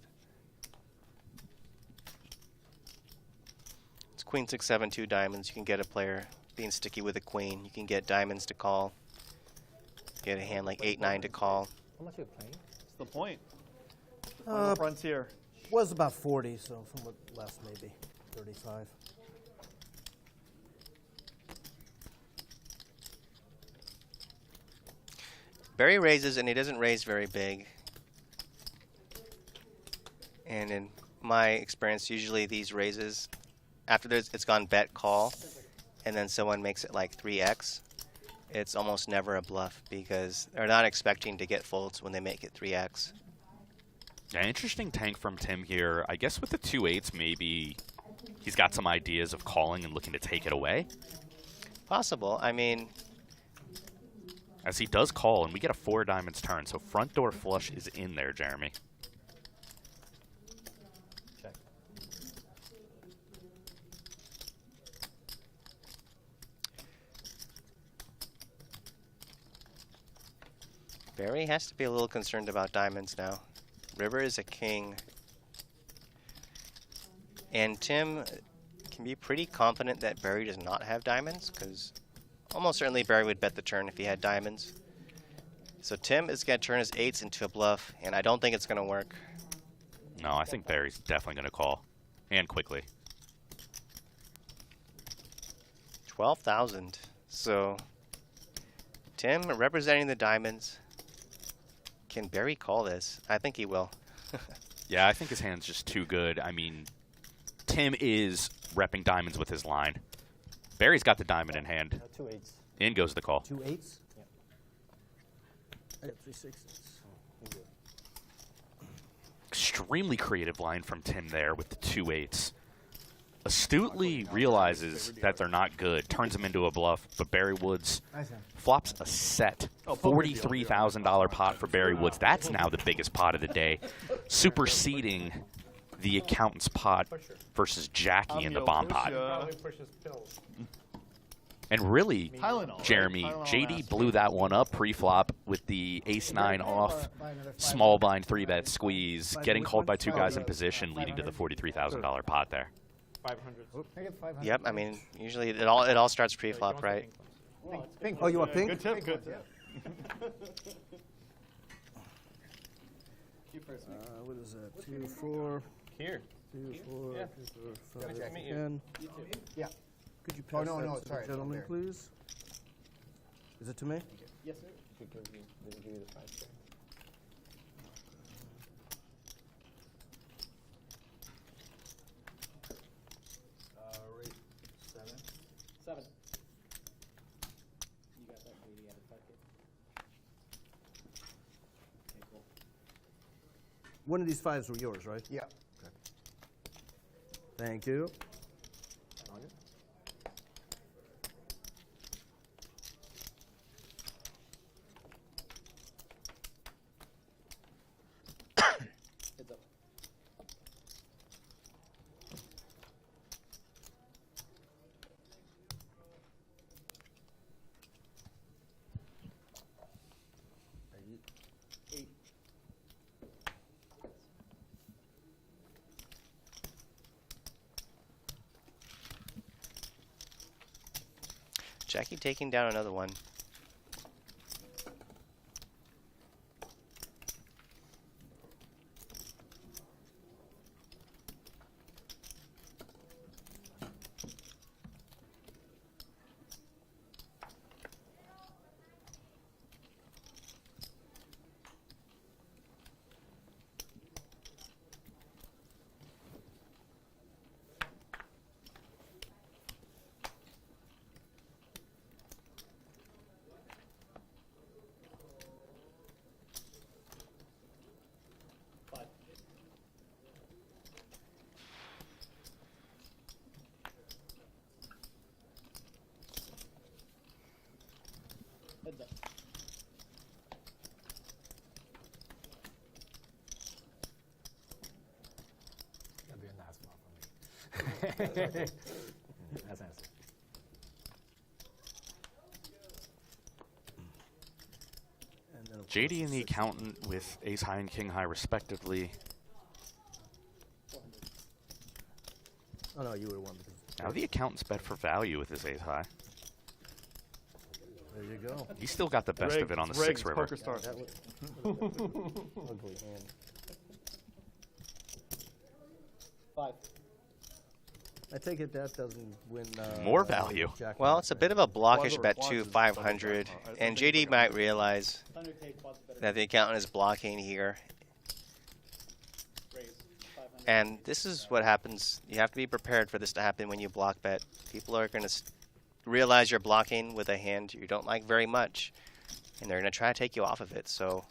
It's queen 6 7 2 diamonds. You can get a player being sticky with a queen. You can get diamonds to call. Get a hand like 8 9 to call. How much are you playing? That's the point. The final frontier. Was about 40, so somewhat less maybe, 35. Barry raises, and he doesn't raise very big. And in my experience, usually these raises, after it's gone bet call, and then someone makes it like 3x, it's almost never a bluff because they're not expecting to get folds when they make it 3x. Yeah, interesting tank from Tim here. I guess with the 2-8s, maybe he's got some ideas of calling and looking to take it away. Possible. I mean, as he does call, and we get a 4 diamonds turn, so front door flush is in there, Jeremy. Check. Barry has to be a little concerned about diamonds now. River is a king. And Tim can be pretty confident that Barry does not have diamonds, because almost certainly Barry would bet the turn if he had diamonds. So Tim is going to turn his 8s into a bluff, and I don't think it's going to work. No, I think Barry's definitely going to call, and quickly. 12,000. So Tim representing the diamonds. Can Barry call this? I think he will. Yeah, I think his hand's just too good. I mean, Tim is repping diamonds with his line. Barry's got the diamond in hand. 2 8s. In goes the call. 2 8s. I got 3 6s. Extremely creative line from Tim there with the 2 8s. Astutely realizes that they're not good, turns them into a bluff, but Barry Woods flops a set. $43,000 pot for Barry Woods. That's now the biggest pot of the day, superseding the accountant's pot versus Jacky in the bomb pot. And really, Jeremy, JD blew that one up pre-flop with the ace-9 off, small blind 3-bet squeeze, getting called by 2 guys in position, leading to the $43,000 pot there. 500. Yep, I mean, usually it all starts pre-flop, right? Pink. Oh, you want pink? Good tip, good tip. What is that? 2 4. Here. 2 4. Yeah. 2 4 5 Nice to meet you. 10. Yeah. Could you pass no, that no, to sorry, the gentleman, there. please? Is it to me? Yes, sir. Did he give you the 5 straight? Rate 7. 7. You got that, baby, out of 5K. Okay, cool. One of these 5s were yours, right? Yeah. Thank you. Heads up. Eight. Jacky taking down another one. Heads up. That'd be a nice one for me. That's nice. JD and the accountant with ace high and king high respectively. Oh, no, you would have won. Now the accountant's bet for value with his ace high. There you go. He's still got the best of it on the Rigged, 6 river. poker star. That was ugly hand. 5. I take it that doesn't win. More value. Jack Well, it's a bit of a blockish Quadra- bet quads to is 500, better. and JD might realize Thunder take quads better. that the accountant is blocking here. Raise. 500. And this is what happens. You have to be prepared for this to happen when you block bet. People are going to realize you're blocking with a hand you don't like very much, and they're going to try to take you off of it. So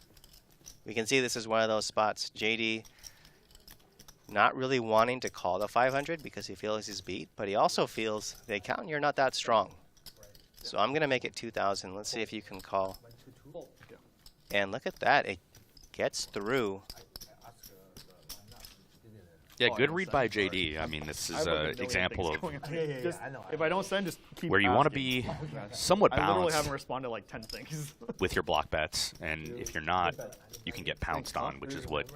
we can see this is one of those spots. JD not really wanting to call the 500 because he feels he's beat, but he also feels the accountant, you're not that strong. So I'm going to make it 2,000. Let's see if you can call. And look at that. It gets through. Yeah, good read by JD. I mean, this is an example of Just, if I don't send, just keep where you want to asking. be somewhat I literally balanced haven't responded to like 10 things. with your block bets, and if you're not, you can get pounced on, which is what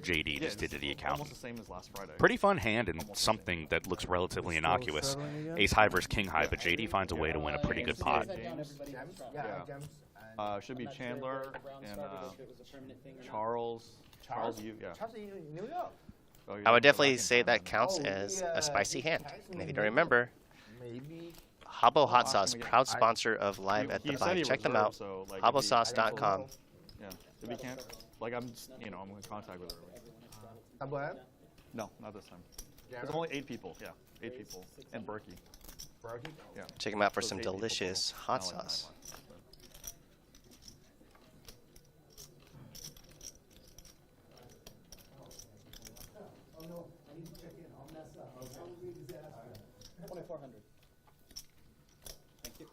JD just did to the accountant. Almost the same as last Friday. Pretty fun hand and something that looks relatively innocuous. Ace high versus king high, but JD finds a way to win a pretty good pot. Should be Chandler and Charles. Yeah. New York. Oh, I would definitely say that counts as a spicy hand. And if you don't remember, Habbo Hot Sauce, proud sponsor of Live at the He said Five. he Check them reserved, out. so, like, Habbosauce.com. Yeah. If he can't, like I'm in contact with her. No, not this time. There's only 8 people. Yeah, 8 people. And Berkey. Yeah. Check him out for Those some 8 people delicious total. hot Not like sauce. 9 ones, but- Oh no, I need to check in. I'll mess up. I'll probably be a disaster. 2,400. Thank you.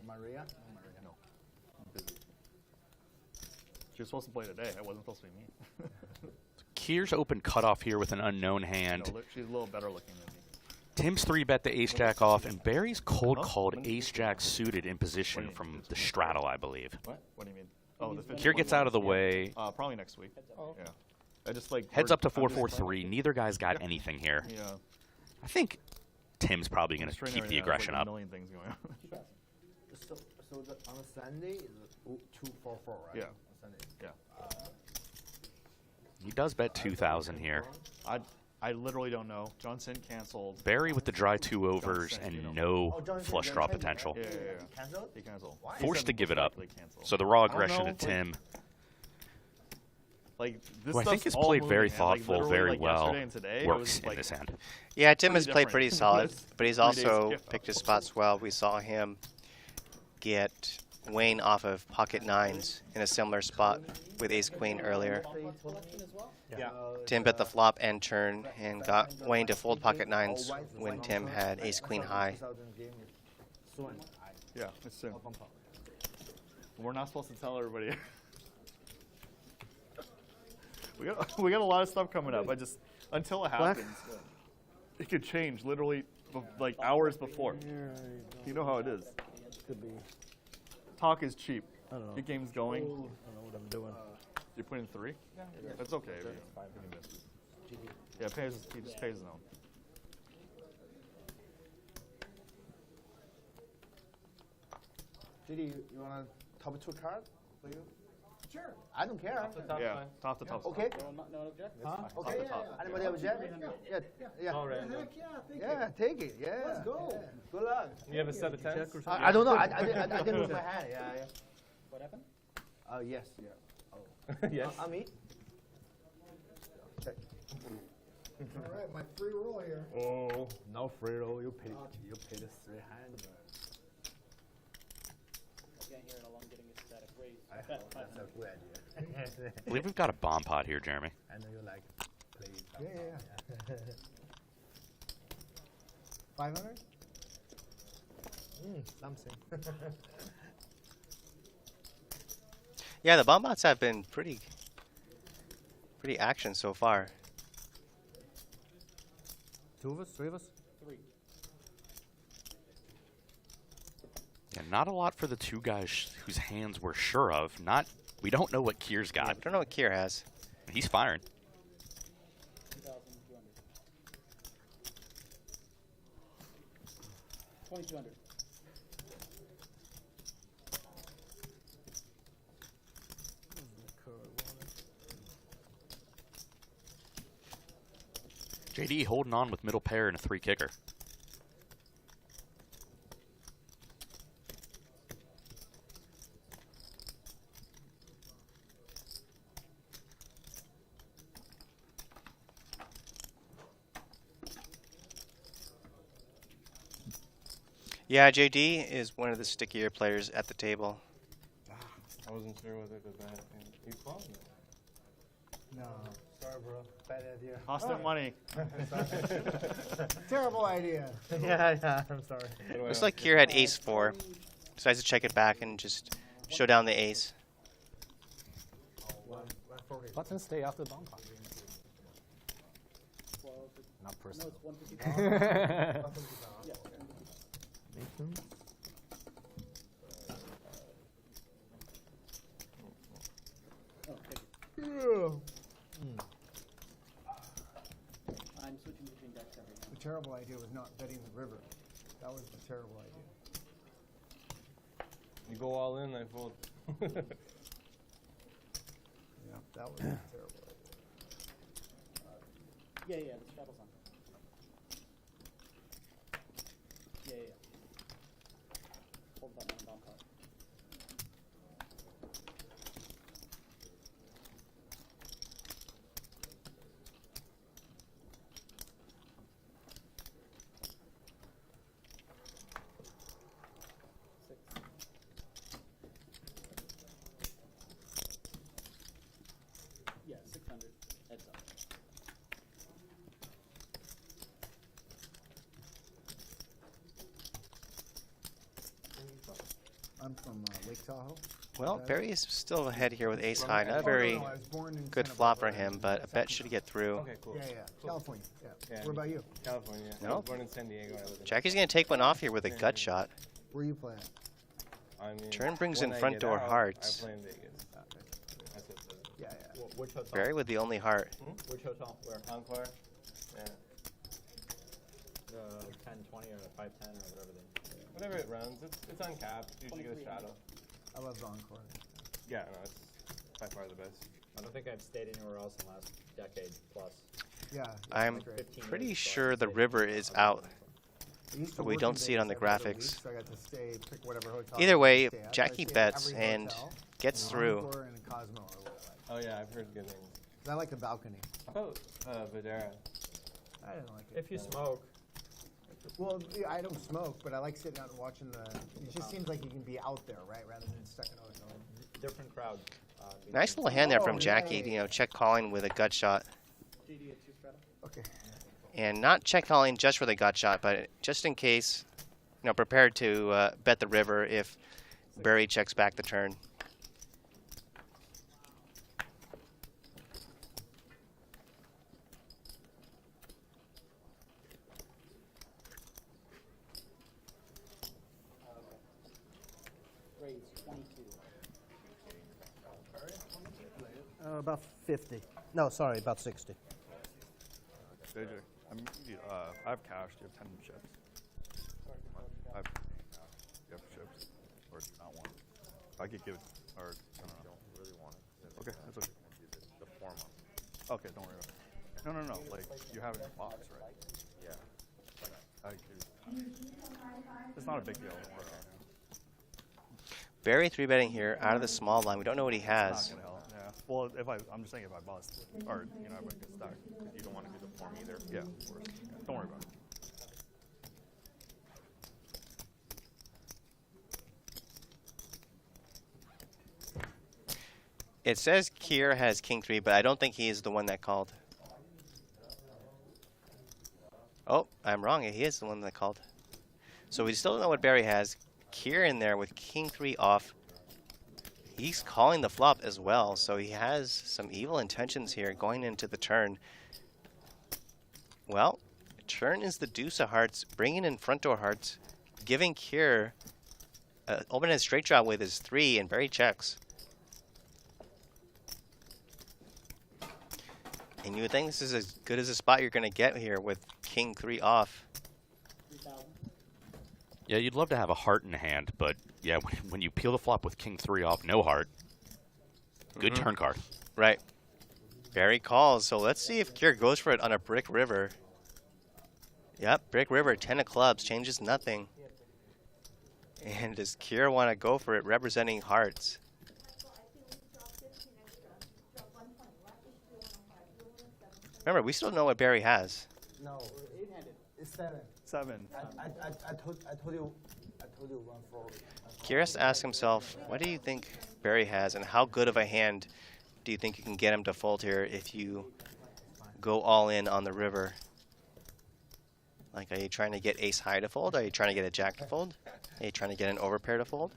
Maria? No. I'm busy. She was supposed to play today. It wasn't supposed to be me. Kier's open cutoff here with an unknown hand. No, she's a little better looking than me. Tim's 3-bet the ace-jack off, and Barry's cold called ace-jack suited in position from the straddle, I believe. What? What do you mean? Oh, the Kier gets out of the way. Probably next week. Yeah. I just like Heads up to 4-4-3. Neither guy's got anything here. Yeah. I think Tim's probably going to Straight keep right the now, there's aggression like up. a million things going on. So on a Sunday is 244, right? Yeah. On Sunday. Yeah. He does bet 2,000 here. I literally don't know. Johnson canceled. Barry with the dry 2 overs and no flush draw potential. Yeah. Canceled? He canceled. Forced to give it up. Canceled. So the raw I don't aggression know, to Tim. Like this Who I think stuff's has all played moving, very man. Like, thoughtful, literally, very like, well. yesterday and today, it Works was, in like, this hand. Yeah, Tim pretty has played different. pretty solid, but he's 3 days also ago. picked his spots well. We saw him get Wayne off of pocket 9s in a similar spot with ace-queen earlier. Yeah. Tim bet the flop and turn and got Wayne to fold pocket 9s when Tim had ace-queen high. Yeah, it's soon. We're not supposed to tell everybody. we got a lot of stuff coming up. I just until it happens, it could change literally like hours before. You know how it is. Could be. Talk is cheap. I don't know. Your game's going. I don't know what I'm doing. You're putting 3? Yeah. That's okay. Yeah, he just pays his own. JD, you want to top 2 card for you? Sure. I don't care. Yeah, top to top. Okay. No object? Okay. Anybody have a jet? Yeah. Heck yeah, thank you. Yeah, take it. Yeah. Let's go. Good luck. You have a set of 10s? I don't know. I didn't lose my hand. Yeah. What happened? Yes. Yeah. Oh. Yes. Me? Check. All right, my free roll here. Oh. No free roll. You pay the 3 hand. Again, here in a long getting a static raise. That's a good idea. I believe we've got a bomb pot here, Jeremy. I know you like play. Yeah. 500? Something. Yeah, the bomb bots have been pretty action so far. 2 of us? 3 of us? 3. Yeah, not a lot for the 2 guys whose hands we're sure of. We don't know what Kier's Yeah, got. we don't know what Kier has. He's firing. 2,200. 2,200. JD holding on with middle pair and a 3 kicker. Yeah, JD is one of the stickier players at the table. I wasn't sure whether to bet. You called me. No. Sorry, bro. Bad idea. Cost him money. Terrible idea. Yeah, I'm sorry. Looks like Kier had ace-4. Decides to check it back and just show down the ace. Buttons stay after the bomb pot. 12. Not No, personal. it's 150. Yeah. Oh, thank you. I'm switching between decks every now. The terrible idea was not betting the river. That was the terrible idea. You go all in, I fold. Yeah, that was a terrible idea. Yeah, the straddle's on. Yeah. Hold button on bomb pot. I'm from Lake Tahoe. Well, Barry is still ahead here with ace high. Not a very good flop for him, but a bet should get through. Okay, cool. Yeah, California. Yeah, Where about you? California. I No. was born in San Diego. Jacky's going to take one off here with a gut shot. Where are you playing? I mean, Turn brings when in I front get door out, hearts. I play in Vegas. That's it. Yeah. Which hotel? Barry with the only heart. Which hotel? Where? Encore. Yeah. The 1020 or the 510 or whatever they. Whatever it runs, it's uncapped. Usually get a shadow. I love the Encore. Yeah, no, it's by far the best. I don't think I've stayed anywhere else in the last decade plus. Yeah. I'm 15 pretty years, so sure I've the stayed river anywhere is else. out. I used to But we work don't in see it on the Vegas every other graphics. week, so I got to stay, pick whatever hotel Either I way, could stay at. So I Jacky stayed at bets every and hotel, gets through. Encore and Cosmo or whatever. Oh yeah, I've heard good things. I like the balcony. How about Videra? I didn't like it. If you smoke, Well, yeah, I don't smoke, but I like sitting out and watching the. It just seems like you can be out there, right, rather than stuck in a hotel. different crowd. Nice little hand there from Oh, Jacky. yeah. You know, check calling with a gut shot. Okay. And not check calling just for the gut shot, but just in case, you know, prepared to bet the river if Barry checks back the turn. About 50. No, sorry, about 60. JJ, I have cash. Do you have 10 chips? I have, you have chips? Or do you not want? I could give it, or I don't know. Really want it. Okay, that's okay. The form. Okay, don't worry about it. No. Like, you have it in the box, right? Yeah. It's not a big deal. Don't worry about it. Barry 3-betting here out of the small line. We don't know what he It's has. not gonna help. Yeah. Well, I'm just saying if I bust, or I might get stuck. You don't want to do the form either. Yeah, of course. Yeah, don't worry about it. It says Kier has king 3, but I don't think he is the one that called. Oh, I'm wrong. He is the one that called. So we still don't know what Barry has. Kier in there with king 3 off. He's calling the flop as well, so he has some evil intentions here going into the turn. Well, turn is the deuce of hearts, bringing in front door hearts, giving Kier open-ended straight draw with his 3, and Barry checks. And you would think this is as good as a spot you're going to get here with king 3 off. Yeah, you'd love to have a heart in hand, but yeah, when you peel the flop with king 3 off, no heart, good turn card. Right. Barry calls, so let's see if Kier goes for it on a brick river. Yep, brick river, 10 of clubs, changes nothing. And does Kier want to go for it, representing hearts? Remember, we still know what Barry has. No, it's 7. 7. I told you run forward. Kier has to ask himself, what do you think Barry has, and how good of a hand do you think you can get him to fold here if you go all in on the river? Like, are you trying to get ace high to fold? Are you trying to get a jack to fold? Are you trying to get an overpair to fold?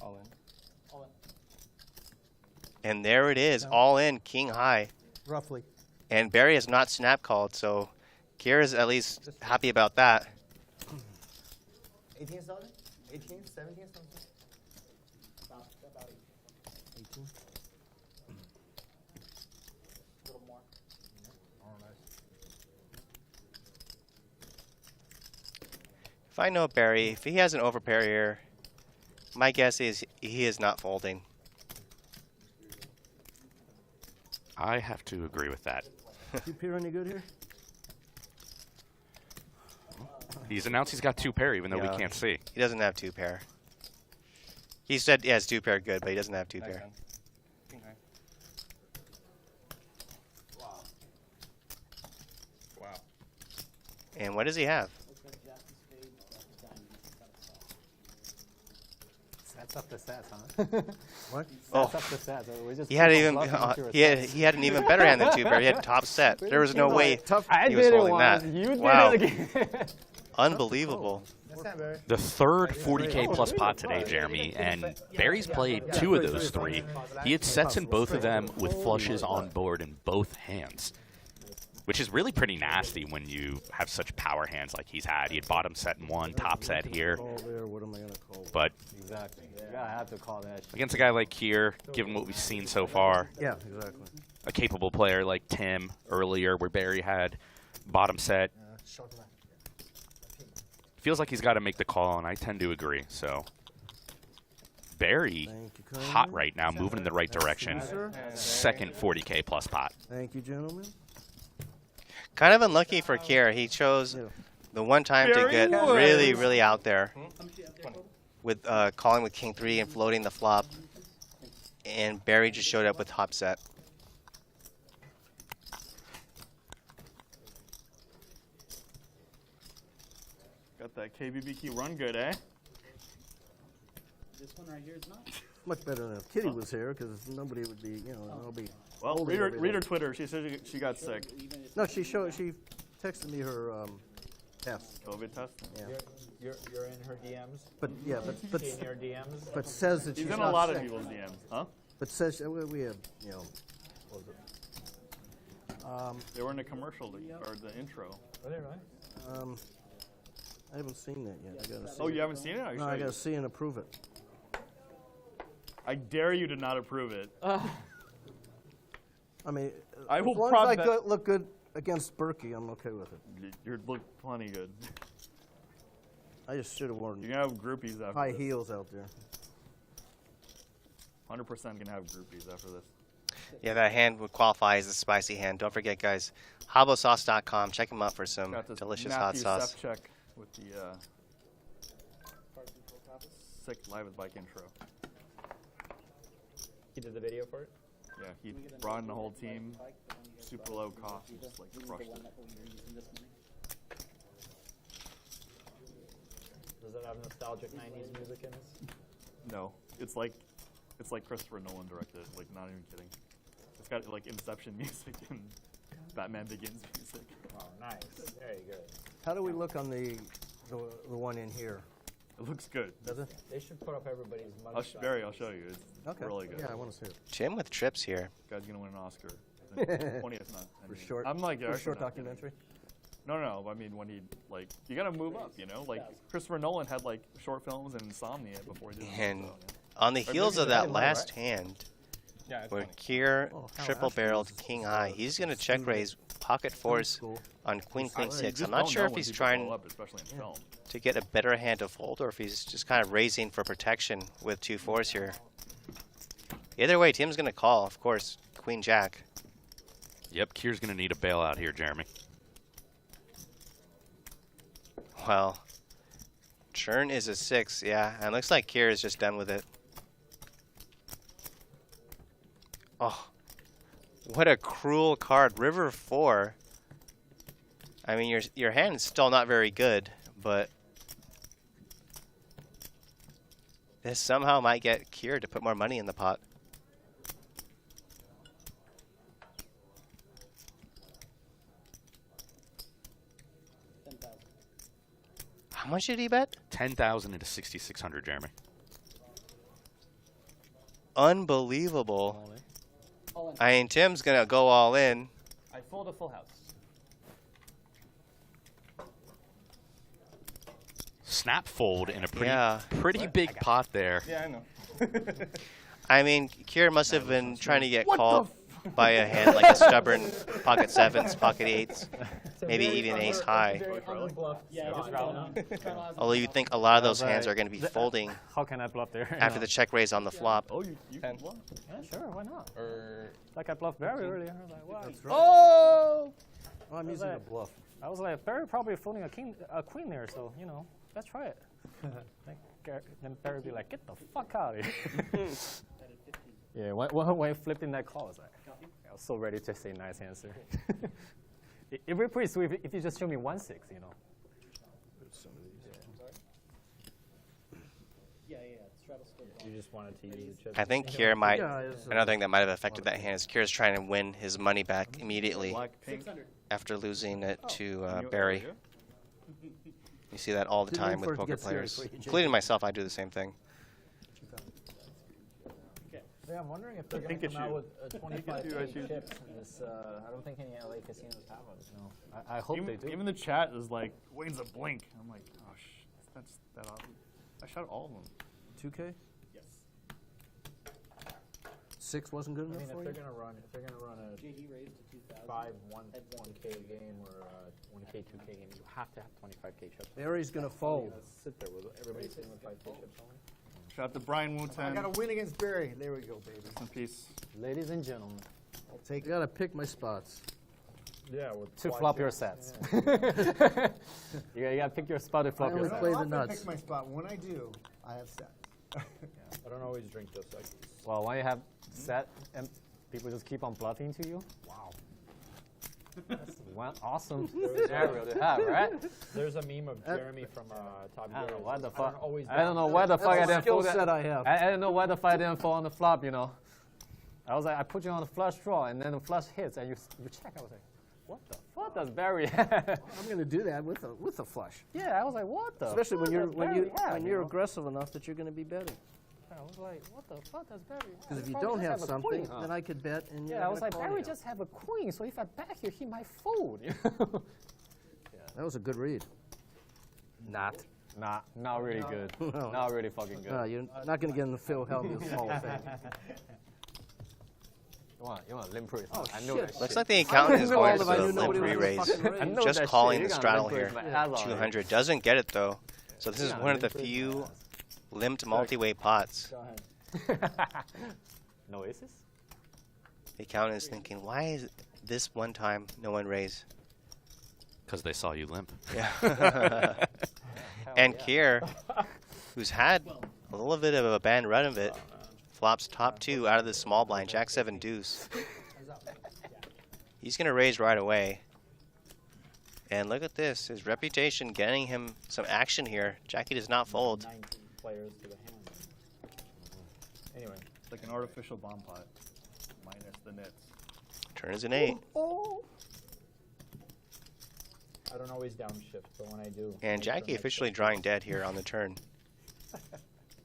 All in. And there it is, all in, king high. Roughly. And Barry has not snap called, so Kier is at least happy about that. 18 something? 18, 17 something? About 18. a little more. If I know Barry, if he has an overpair here, my guess is he is not folding. I have to agree with that. You pair any good here? He's announced he's got 2 pair, even though we Yeah. can't see. He doesn't have 2 pair. He said he has 2 pair good, but he doesn't have 2 Nice pair. hand. King high. Wow. And what does he have? Looks like Jacky spade, diamond. That's Sets up the sets, huh? What? Sets up the sets. We just He had an even better hand than two bear. He had top set. There was no way I he was did it holding once. that. You Wow. did it again. Unbelievable. The third 40K plus pot today, Jeremy, and Barry's played 2 of those 3. He had sets in both of them with flushes on board in both hands, which is really pretty nasty when you have such power hands like he's had. He had bottom set in 1, top set here. But exactly. You gotta have to call that shit. against a guy like Kier, given what we've seen so far, Yeah, exactly. a capable player like Tim earlier, where Barry had bottom set, feels like he's got to make the call, and I tend to agree. So Barry, hot right now, moving in the right direction. Second 40K plus pot. Thank you, gentlemen. Kind of unlucky for Kier. He chose the one time to get really, really out there with calling with King 3 and floating the flop. And Barry just showed up with top set. Got that KBBQ run good, eh? This one right here is not. Much better than if Kitty was here, because nobody would be, you know, nobody. Well, read her Twitter. She said she got sick. No, she texted me her test. COVID test. Yeah. You're in her DMs. But yeah, but in your DMs. but says that She's she's in not a lot sick. of people's DMs, huh? But says we have, you know. What was it? They were in the commercial or the intro. Are they right? I haven't seen that yet. I gotta see Oh, it. you haven't seen it? No, I gotta see and approve it. I dare you to not approve it. I mean, I as will long prop as I bet- look good against Berkey, I'm okay with it. You look plenty good. I just should have worn You're gonna have groupies after high this. heels out there. 100% gonna have groupies after this. Yeah, that hand would qualify as a spicy hand. Don't forget, guys, habosauce.com. Check them out for some Got this delicious Matthew hot sauce. Sefcik with the sick live with bike intro. He did the video for it? Yeah, he brought in the whole team, super low cost, just like crushed it. Does it have nostalgic 90s music in it? No, it's like Christopher Nolan directed it, like not even kidding. It's got like Inception music and Batman Begins music. Oh, nice. Very good. How do we look on the one in here? It looks good. Does it? They should put up everybody's money. Barry, I'll show you. It's Okay. really good. Yeah, I want to see it. Tim with trips here. Guy's gonna win an Oscar. 20th month. For short. I'm like, for actually short not kidding. documentary. No. I mean, when he like, you gotta move up. You know, like Christopher Nolan had like short films and Insomnia before he did. And So, on the Or heels maybe of they that did last right? hand, Yeah, it's where funny. Kier Oh, how triple barreled Ashley's king high, he's going to check raise pocket fours Cool. on queen you six. just I'm not don't sure know if when he's people blow trying up, especially in film. to get a better hand to fold or if he's just kind of raising for protection with 2 4s here. Either way, Tim's going to call, of course, queen jack. Yep, Kier's going to need a bailout here, Jeremy. Well, churn is a 6, yeah, and it looks like Kier is just done with it. Oh, what a cruel card. River 4. I mean, your hand is still not very good, but this somehow might get Kier to put more money in the pot. How much did he bet? 10,000 into 6,600, Jeremy. Unbelievable. I mean, Tim's going to go all in. I fold a full house. Snap fold in a pretty Yeah. pretty big pot there. Yeah, I know. I mean, Kier must have been trying to get called by a hand like a stubborn pocket 7s, pocket 8s, maybe even ace high. Although you'd think a lot of those hands are going to be folding How can I bluff there? after the check raise on the flop. Oh, you can bluff. Yeah, sure, why not? Or Like I bluffed Barry earlier. I was like, what? That's right. Oh! Oh, I'm using a bluff. I was like, Barry probably folding a queen there, so, you know, let's try it. Then Barry be like, get the fuck out of here. Yeah, when I flipped in that call, I was like, I was so ready to say nice answer. It would be pretty sweet if you just show me 1-6, you know. Yeah, that's You just wanted to use the chips. I think Kier might. Yeah, it's, Another thing that might have affected that hand is Kier's trying to win his money back immediately Black, pink. after losing it to Barry. You see that all the Too time late for with it to poker get serious players, for you, including myself. I do the same thing. Yeah, I'm wondering if they're going to come out with 25 chips in this. I don't think any LA casinos have them. No, I hope they do. Even the chat is like, waiting to blink. I'm like, oh, that's that odd. I shot all of them. 2K? Yes. 6 wasn't good enough I mean, for if you? they're going to run a JD raised to 2,000. 1K game or a 1K 2K game, you have to have 25K chips. Barry's going to fold. Sit there with everybody sitting with 5K chips only. Shout out to Brian I Wu-Tan. got to win against Barry. There we go, baby. In peace. Ladies and gentlemen, I'll take You got to pick my spots. Yeah, with to twice flop your- your sets. You gotta pick your spot to flop your only sets. play the I'm nuts. pick my spot. When I do, I have sets. I don't always drink this. Well, when you have set and people just keep on bluffing to you, wow. That's one awesome scenario to have, right? There's a meme of Jeremy from Top Gear. I don't know why the I fuck. don't always I don't know why the fuck I That's a didn't skill fold set that. I have. I don't know why the fuck I didn't fall on the flop. You know, I was like, I put you on the flush draw, and then the flush hits, and you check. I was like, what the fuck does Barry have? I'm going to do that with a flush. Yeah, I was like, what the? Especially when fuck you're does Barry have, when you you're know? aggressive enough that you're going to be betting. I was like, what the fuck does Barry have? Because if He you probably don't just have a something, queen. then I could bet and you're Yeah, I was gonna like, call Barry me just have a queen, so if I back here, he might fold. You know? out. That was a good read. Not really good. No. Not really fucking good. You're not going to get in the Phil Hellmuth Hall of Fame. You want limp raise? Oh, I know shit. that Looks shit. like the accountant is know going all for of it. I the knew nobody limp was re-raise. gonna fucking raise. I know Just that calling shit. the You're gonna straddle limp here. raise my ass off. 200 doesn't get it though. So this is one of the few limped multi-way pots. Go ahead. No aces? The accountant is thinking, why is this one time no one raise? Because they saw you limp. Yeah. And Kier, who's had a little bit of a bad run of it, flops top 2 out of the small blind, Jack 7 deuce. He's going to raise right away. And look at this, his reputation getting him some action here. Jacky does not fold. 19 players to the hand. Anyway. It's like an artificial bomb pot, minus the nits. Turn is an 8. I don't always downshift, but when I do. And Jacky officially drawing dead here on the turn.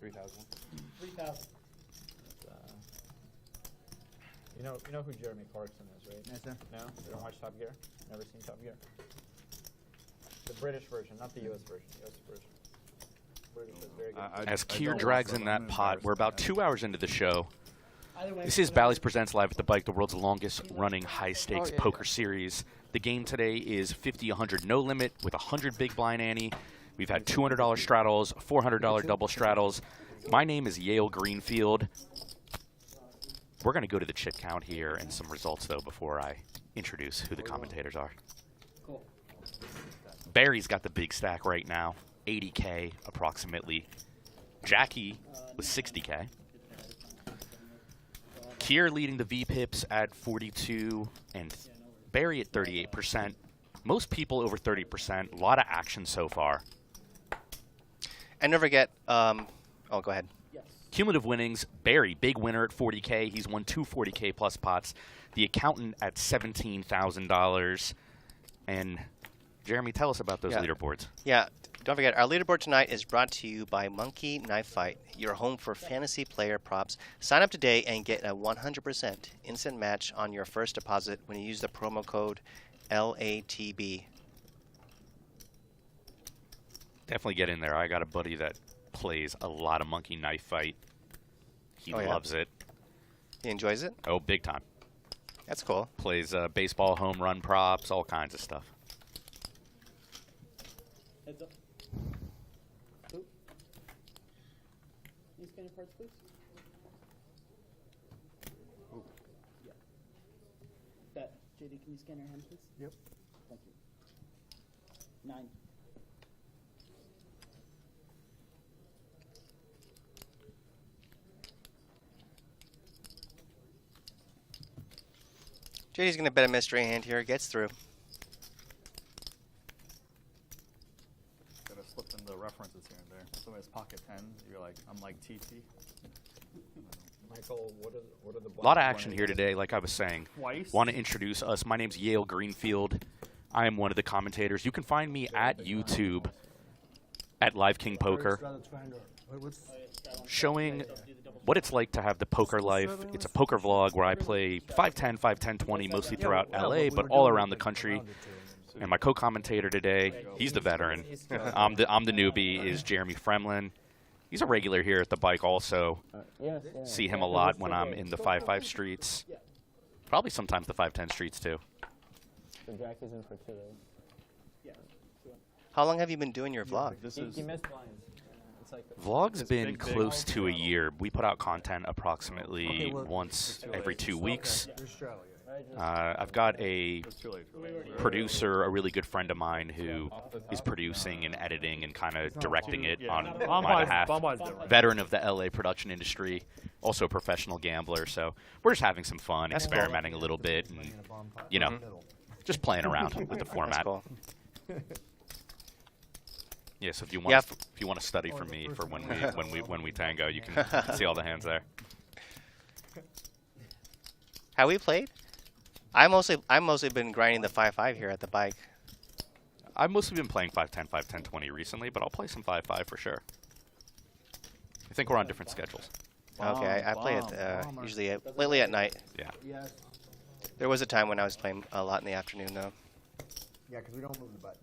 3,000. 3,000. You know who Jeremy Clarkson is, right? Yes, sir. No? You don't watch Top Gear? Never seen Top Gear? The British version, not the US version. US version. British is very good. As Kier drags in that pot, we're about 2 hours into the show. Either way, This is Bally's Presents Live at the Bike, the world's longest running high-stakes poker series. The game today is 50, 100 no limit with 100 big blind ante. We've had $200 straddles, $400 double straddles. My name is Yale Greenfield. We're going to go to the chip count here and some results, though, before I introduce who the commentators are. Cool. Barry's got the big stack right now, 80K approximately. Jacky with 60K. Kier leading the VPIPs at 42 and Barry at 38%. Most people over 30%. A lot of action so far. And don't forget, oh, go ahead. Cumulative winnings, Barry, big winner at 40K. He's won 2 40K plus pots. The accountant at $17,000. And Jeremy, tell us about those leaderboards. Yeah, don't forget, our leaderboard tonight is brought to you by Monkey Knife Fight, your home for fantasy player props. Sign up today and get a 100% instant match on your first deposit when you use the promo code LATB. Definitely get in there. I got a buddy that plays a lot of Monkey Knife Fight. He loves it. He enjoys it? Oh, big time. That's cool. Plays baseball home run props, all kinds of stuff. Heads up. Oop. Can you scan your parts, please? Ooh. Yeah. That, JD, can you scan your hand, please? Yep. Thank you. 9. JD's going to bet a mystery hand here. Gets through. Gotta slip in the references here and there. So it's pocket 10. You're like, I'm like TT. Michael, what are the A lot of action here today, like I was saying. Twice? Want to introduce us. My name's Yale Greenfield. I am one of the commentators. You can find me at YouTube at Live King Poker, showing what it's like to have the poker life. It's a poker vlog where I play 510, 510, 20, mostly throughout LA, but all around the country. And my co-commentator today, he's the veteran. I'm the newbie, is Jeremy Fremlin. He's a regular here at the bike also. See him a lot when I'm in the 5-5 streets. Probably sometimes the 510 streets too. So Jacky's in for 2 days. How long have you been doing your vlog? He missed lines. Vlog's been close to a year. We put out content approximately once every 2 weeks. I've got a producer, a really good friend of mine, who is producing and editing and kind of directing it on my behalf. Veteran of the LA production industry, also a professional gambler. So we're just having some fun, experimenting a little bit, and you know, just playing around with the format. Yeah, so if you want to study from me for when we tango, you can see all the hands there. Have we played? I've mostly been grinding the 5-5 here at the bike. I've mostly been playing 510, 510, 20 recently, but I'll play some 5-5 for sure. I think we're on different schedules. Okay, I play it usually lately at night. Yeah. There was a time when I was playing a lot in the afternoon though. Yeah, because we don't move the button.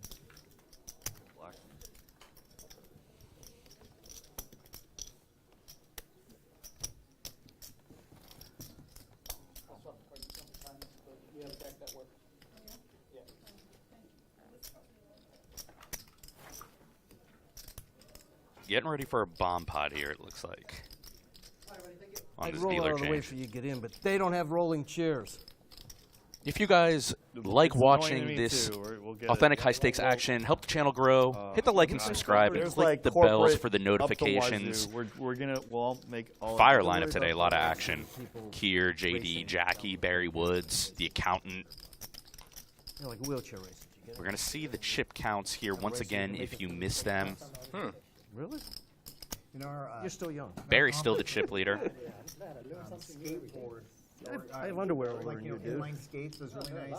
Getting ready for a bomb pot here, it looks like. On I'd this roll dealer out of the way change. for you to get in, but they don't have rolling chairs. If you guys like watching this authentic high stakes action, help the channel grow, hit the like and subscribe, and click the bells for the notifications. We'll make all Fire lineup today, a lot of action. Kier, JD, Jacky, Barry Woods, the accountant. Like wheelchair race. We're going to see the chip counts here once again if you miss them. Really? You're still young. Barry's still the chip leader. I have underwear over Like, in you know, you, dude. inline skates, those really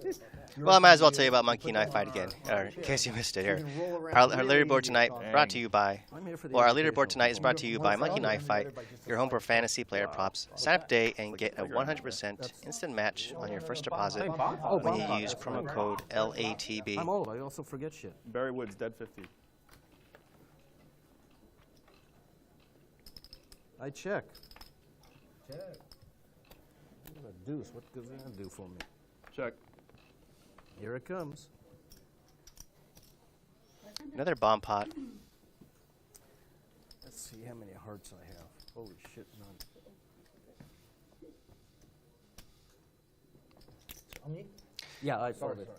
nice. Well, I might as well tell you about Monkey and I Fight again, in case you missed it here. Our leaderboard tonight brought to you by, well, our leaderboard tonight is brought to you by Monkey and I Fight, your home for fantasy player props. Sign up today and get a 100% instant match on your first deposit when you use promo code LATB. I'm old. I also forget shit. Barry Woods, dead 50. I check. A deuce. What goes that do for me? Check. Here it comes. Another bomb pot. Let's see how many hearts I have. Holy shit, none. Yeah, I folded.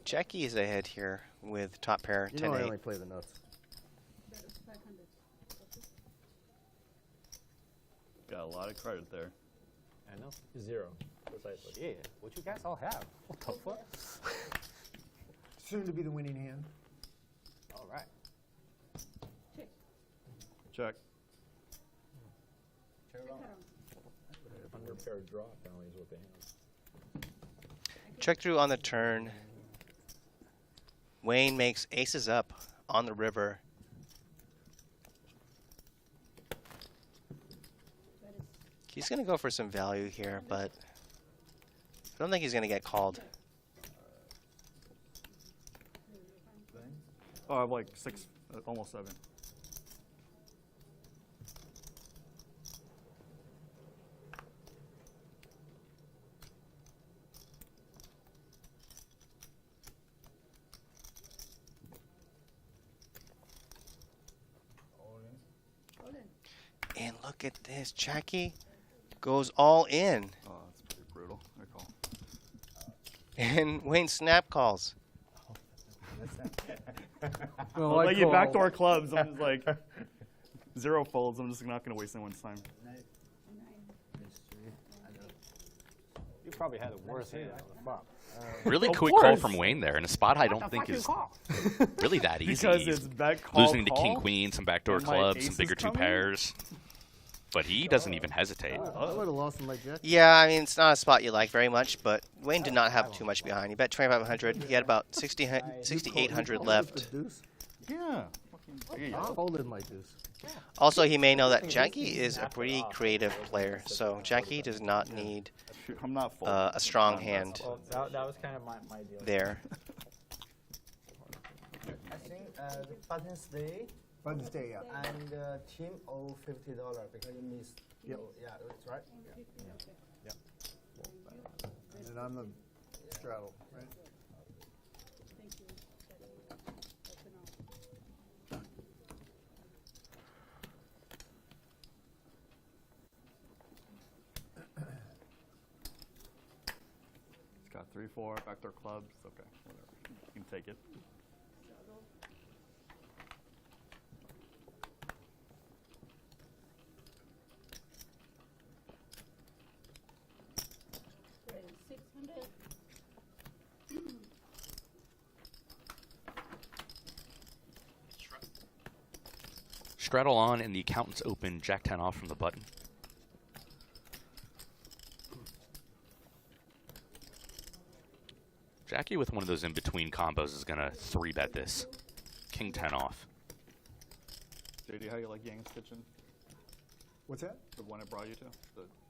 Jacky is ahead here with top pair You know I 10-8. only play the nuts. Got a lot of credit there. I know. 0. Precisely. Yeah. What you guys all have? What the fuck? Soon to be the winning hand. All right. Check. Unrepaired draw apparently is what they have. Check through on the turn. Wayne makes aces up on the river. He's going to go for some value here, but I don't think he's going to get called. Oh, I have like 6, almost 7. And look at this. Jacky goes all in. Oh, that's pretty brutal. I call. And Wayne snap calls. I'll let you backdoor clubs. I'm just like 0 folds. I'm just not going to waste anyone's time. You probably had a worse hand on the flop. Really quick call from Wayne there in a spot I don't think is really that easy. Because it's bet call, losing to call, king queen, some backdoor and my clubs, ace some is bigger two coming? pairs. But he doesn't even hesitate. I would have lost him like that. Yeah, I mean, it's not a spot you like very much, but Wayne did not have too much behind. He bet 2,500. He had about 6,800 left. Yeah. I folded my deuce. Also, he may know that Jacky is a pretty creative player, so Jacky does not need I'm not a strong hand Well, that was kind of my deal. there. I think the button stay. Button stay, yeah. And team owe $50 because you missed. Yep. Yeah, that's right. Yep. And then I'm the straddle, right? It's got 3-4 backdoor clubs. Okay, whatever. You can take it. Straddle on and the accountants open Jack 10 off from the button. Jacky with one of those in-between combos is going to 3-bet this. King 10 off. JD, how you like Yang's Kitchen? What's that? The one I brought you to?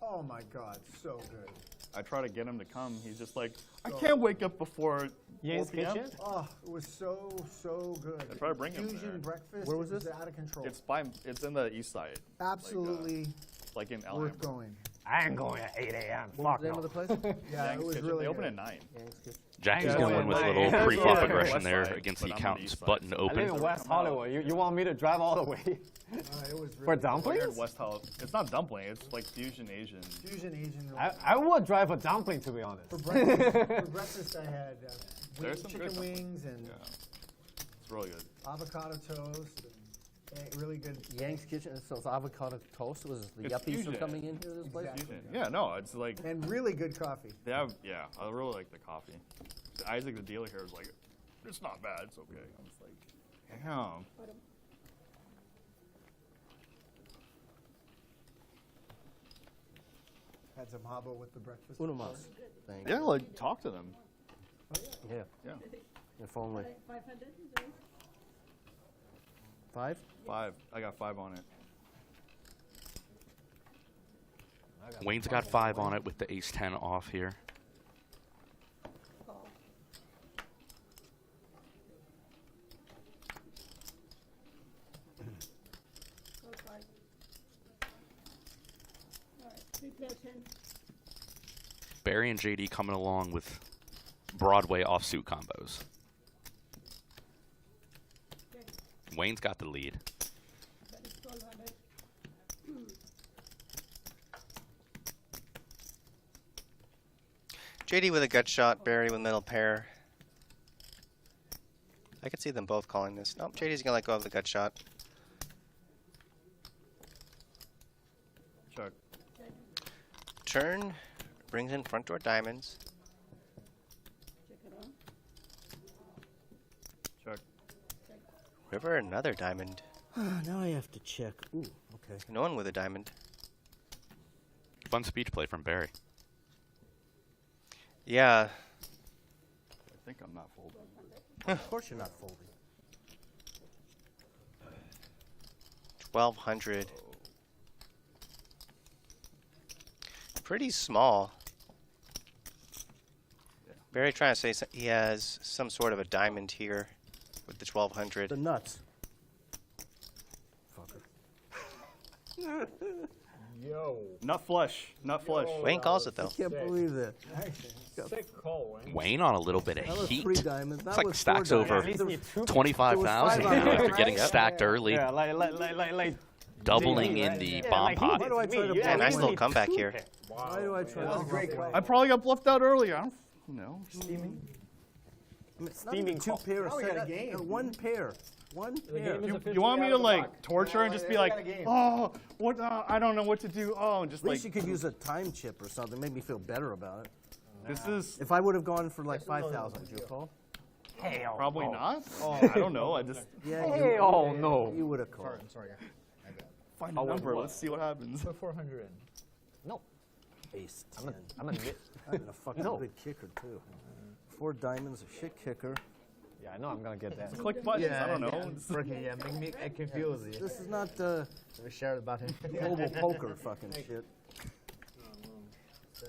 Oh my God, so good. I try to get him to come. He's just like, I can't wake up before Yang's 4 p.m. Kitchen? Oh, it was so good. I try to bring him there. Fusion breakfast. Where was is this? out of control. It's in the east side. Absolutely Like in worth Alhambra. going. I ain't going at 8 a.m. What's the name of the place? Yeah, Yang's it was Kitchen. really They open good. at 9. Jacky's Yeah, going to win with a little yeah, pre-flop yeah. aggression West there side, against the but I'm on the accountant's east side. button I live in open. West Hollywood. You want me to drive all the way? It was For really dumplings? We're in West Hollywood. It's not dumpling. It's like fusion Asian. Fusion Asian. I would drive a dumpling, to be honest. For breakfast I had There's some chicken good wings and Yeah. It's really good. avocado toast. And really good. Yang's Kitchen sells avocado toast. Was the It's yuppies fusion. coming in here to this place? Exactly. Fusion. Yeah, no, it's like And really good coffee. they have. Yeah, I really like the coffee. Isaac, the dealer here, is like, it's not bad. It's okay. I'm just like, damn. Had some habo with the breakfast. Uno mas. Thank Yeah, like talk to them. Yeah. Yeah. If only. 500? 5? 5. I got 5 on it. Wayne's got 5 on it with the ace 10 off here. Barry and JD coming along with Broadway offsuit combos. Wayne's got the lead. JD with a gut shot, Barry with middle pair. I could see them both calling this. Nope, JD's gonna let go of the gut shot. Check. Turn brings in front door diamonds. Check. River, another diamond. Now I have to check. Ooh, okay. No one with a diamond. Fun speech play from Barry. Yeah. I think I'm not folding. Of course you're not folding. 1,200. Pretty small. Barry trying to say he has some sort of a diamond here with the 1,200. The nuts. Yo. Nut flush. Nut flush. Wayne calls it though. I can't believe that. Sick call, Wayne. Wayne on a little bit That of was heat. 3 diamonds. That It's like was stacks 4 over diamonds. 25,000 There was 5 now on after it, getting right? stacked early. Yeah, like Doubling me, in right? the Yeah, bomb like pot. Why do I try to Yeah, nice block little Wayne? comeback here. Why do I try to great block call. I probably got bluffed out earlier. I don't know. Steaming. It's not even 2 pairs. Now we got a game. 1 pair. 1 pair. game is You want me to like box. torture and just be like, oh, what? I don't know what to do. Oh, and just At least like. you could use a time chip or something. Make me feel better about it. This is If I would have gone for like 5,000, would you call? Hell probably no. not. I don't know. I just Yeah. Hell no. You would have called. Sorry. find a number. Let's see what happens. Put 400 in. No. Ace I'm 10. a nit. I'm a fucking No. good kicker too. 4 diamonds, a shit kicker. Yeah, I know I'm gonna get that. Click buttons. I don't know. Yeah, make me confused. This is not We share the button. global poker fucking shit.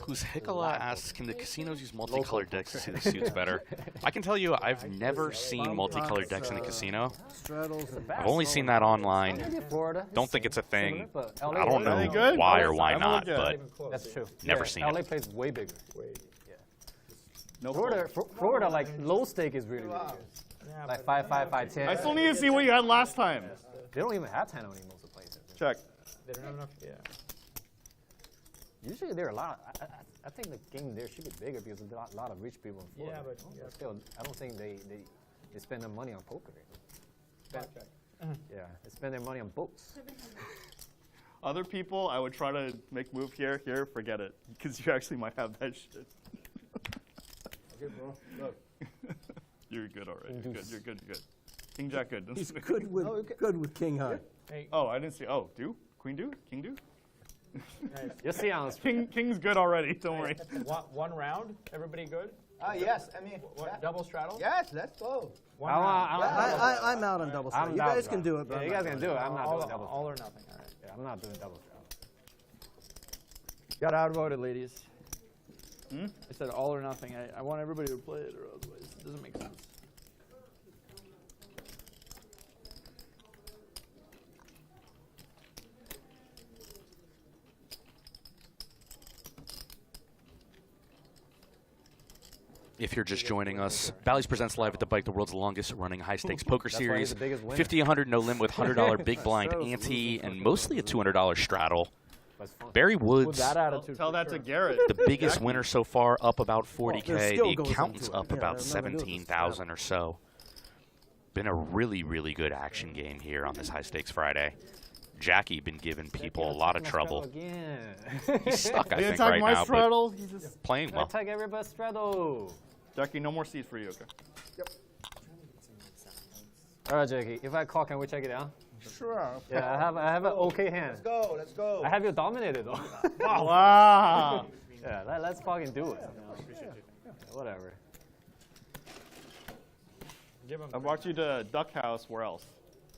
Who's Hikola asks, can the casinos use multicolored decks to see the suits better? I can tell you, I've never seen multicolored decks in a casino. Straddles and I've only seen that online. Maybe Florida. Don't think it's a thing. But I LA don't Are they know good? why or why I'm not, legit. but That's true. Never Yeah, seen LA it. plays way bigger. No Florida, like low stake is really, really good. Like 5, 5, 5, 10. I still need to see what you had last time. They don't even have 10 on most of the places. Check. They don't have enough. Yeah. Usually there are a lot. I think the game there should be bigger because there's a lot of rich people in Florida. Yeah, but still, I don't think they spend their money on poker. Yeah, they spend their money on boats. Other people, I would try to make move here, forget it, because you actually might have that shit. Okay, bro. Look. You're good already. You're good. You're good. You're good. King Jack good. he's good with King High. Hey, Oh, I didn't see. Oh, do Queen do King do? You'll see on the screen. King's good already. Don't worry. one round. Everybody good? Yes, I mean. What, double straddle? Yes, let's go. One round. I'm out on double straddle. You guys can do it, but Yeah, you guys can do it. I'm not doing double. All or nothing. All right. Yeah, I'm not doing double straddle. Got outvoted, ladies. Hmm? I said all or nothing. I want everybody to play it, or otherwise it doesn't make sense. If you're just joining us, Bally's presents live at the Bike, the world's longest running high-stakes poker That's why he's series. the biggest winner. 50, 100, no limit with $100 big blind ante and mostly a $200 straddle. Barry Woods, That attitude. Tell that to Garrett. the biggest winner so far, up about Well, there 40K. still The goes accountant's into it. up Yeah, about there's nothing to do with the 17,000 or so. Been a really, really good action game here on this high-stakes Friday. Jacky been giving people a lot of trouble. Again. He's stuck, I He think, attacked right my now, straddle. but He just playing well. Attack everybody straddle. Jackie, no more seeds for you. Okay. All right, Jacky. If I call, can we check it out? Sure. Yeah, I have an okay hand. Let's go. Let's go. I have you dominated though. Wow. Yeah, let's fucking do it. Yeah, whatever. I brought you to Duck House. Where else?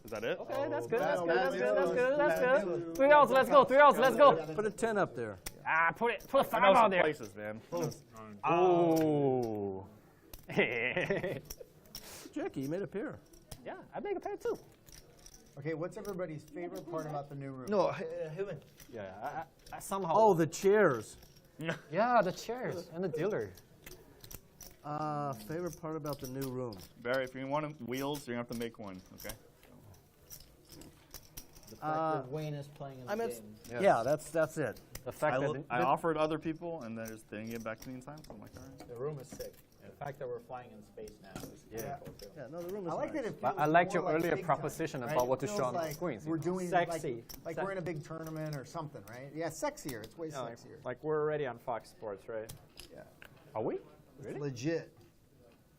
Is that it? Okay, that's good. That's good. That's good. That's good. That's good. 3 outs. Let's go. 3 outs. Let's go. Put a 10 up there. Ah, put a I 5 know out some there. places, man. Oh. Jackie, you made a pair. Yeah, I make a pair too. Okay, what's everybody's favorite part about the new room? No, human. Yeah, I somehow. Oh, the chairs. Yeah, the chairs and the dealer. Favorite part about the new room. Barry, if you want wheels, you're gonna have to make one. Okay. The fact that Wayne is playing in the game. Yeah, that's it. The fact that I offered other people, and they didn't get back to me in time. So I'm like, all right. The room is sick. The fact that we're flying in space now is cool too. Yeah, no, the room is I like nice. that it feels I liked your more like earlier big proposition time, about right? what to It show feels on the like screens. We're doing Sexy. like we're in a big tournament or something, right? Yeah, sexier. It's way Yeah, like, sexier. like we're already on Fox Sports, right? Yeah. Are we? It's Really? legit.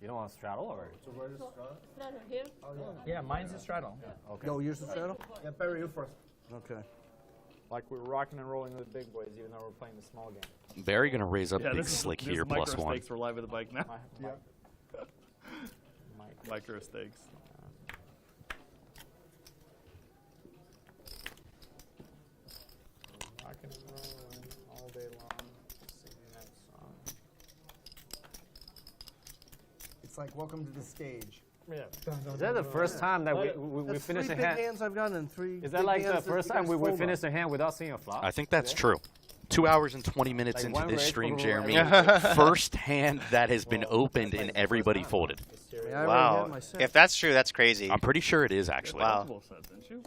You don't want to straddle or? Straddle here. Yeah, mine's a straddle. Okay. No, yours is straddle? Yeah, Barry, you first. Okay. Like we're rocking and rolling with the big boys, even though we're playing the small game. Barry going to raise up Yeah, big this is slick this here, is micro +1. stakes. We're live at the bike now. Mike. Micro stakes. Rocking and rolling all day long, singing that song. It's like welcome to the stage. Yeah. Is that the first time that we That's finished a three big hand? hands I've gotten and 3. Is that big like the hands that first you time guys we fold finished a hand without seeing a flop? I think that's true. 2 hours and 20 minutes Like into one this race stream, for Jeremy. everyone. First hand that has been opened and everybody folded. I mean, I already Wow. had my set. If that's true, that's crazy. I'm pretty sure it is, actually. Wow. Multiple sets, didn't you?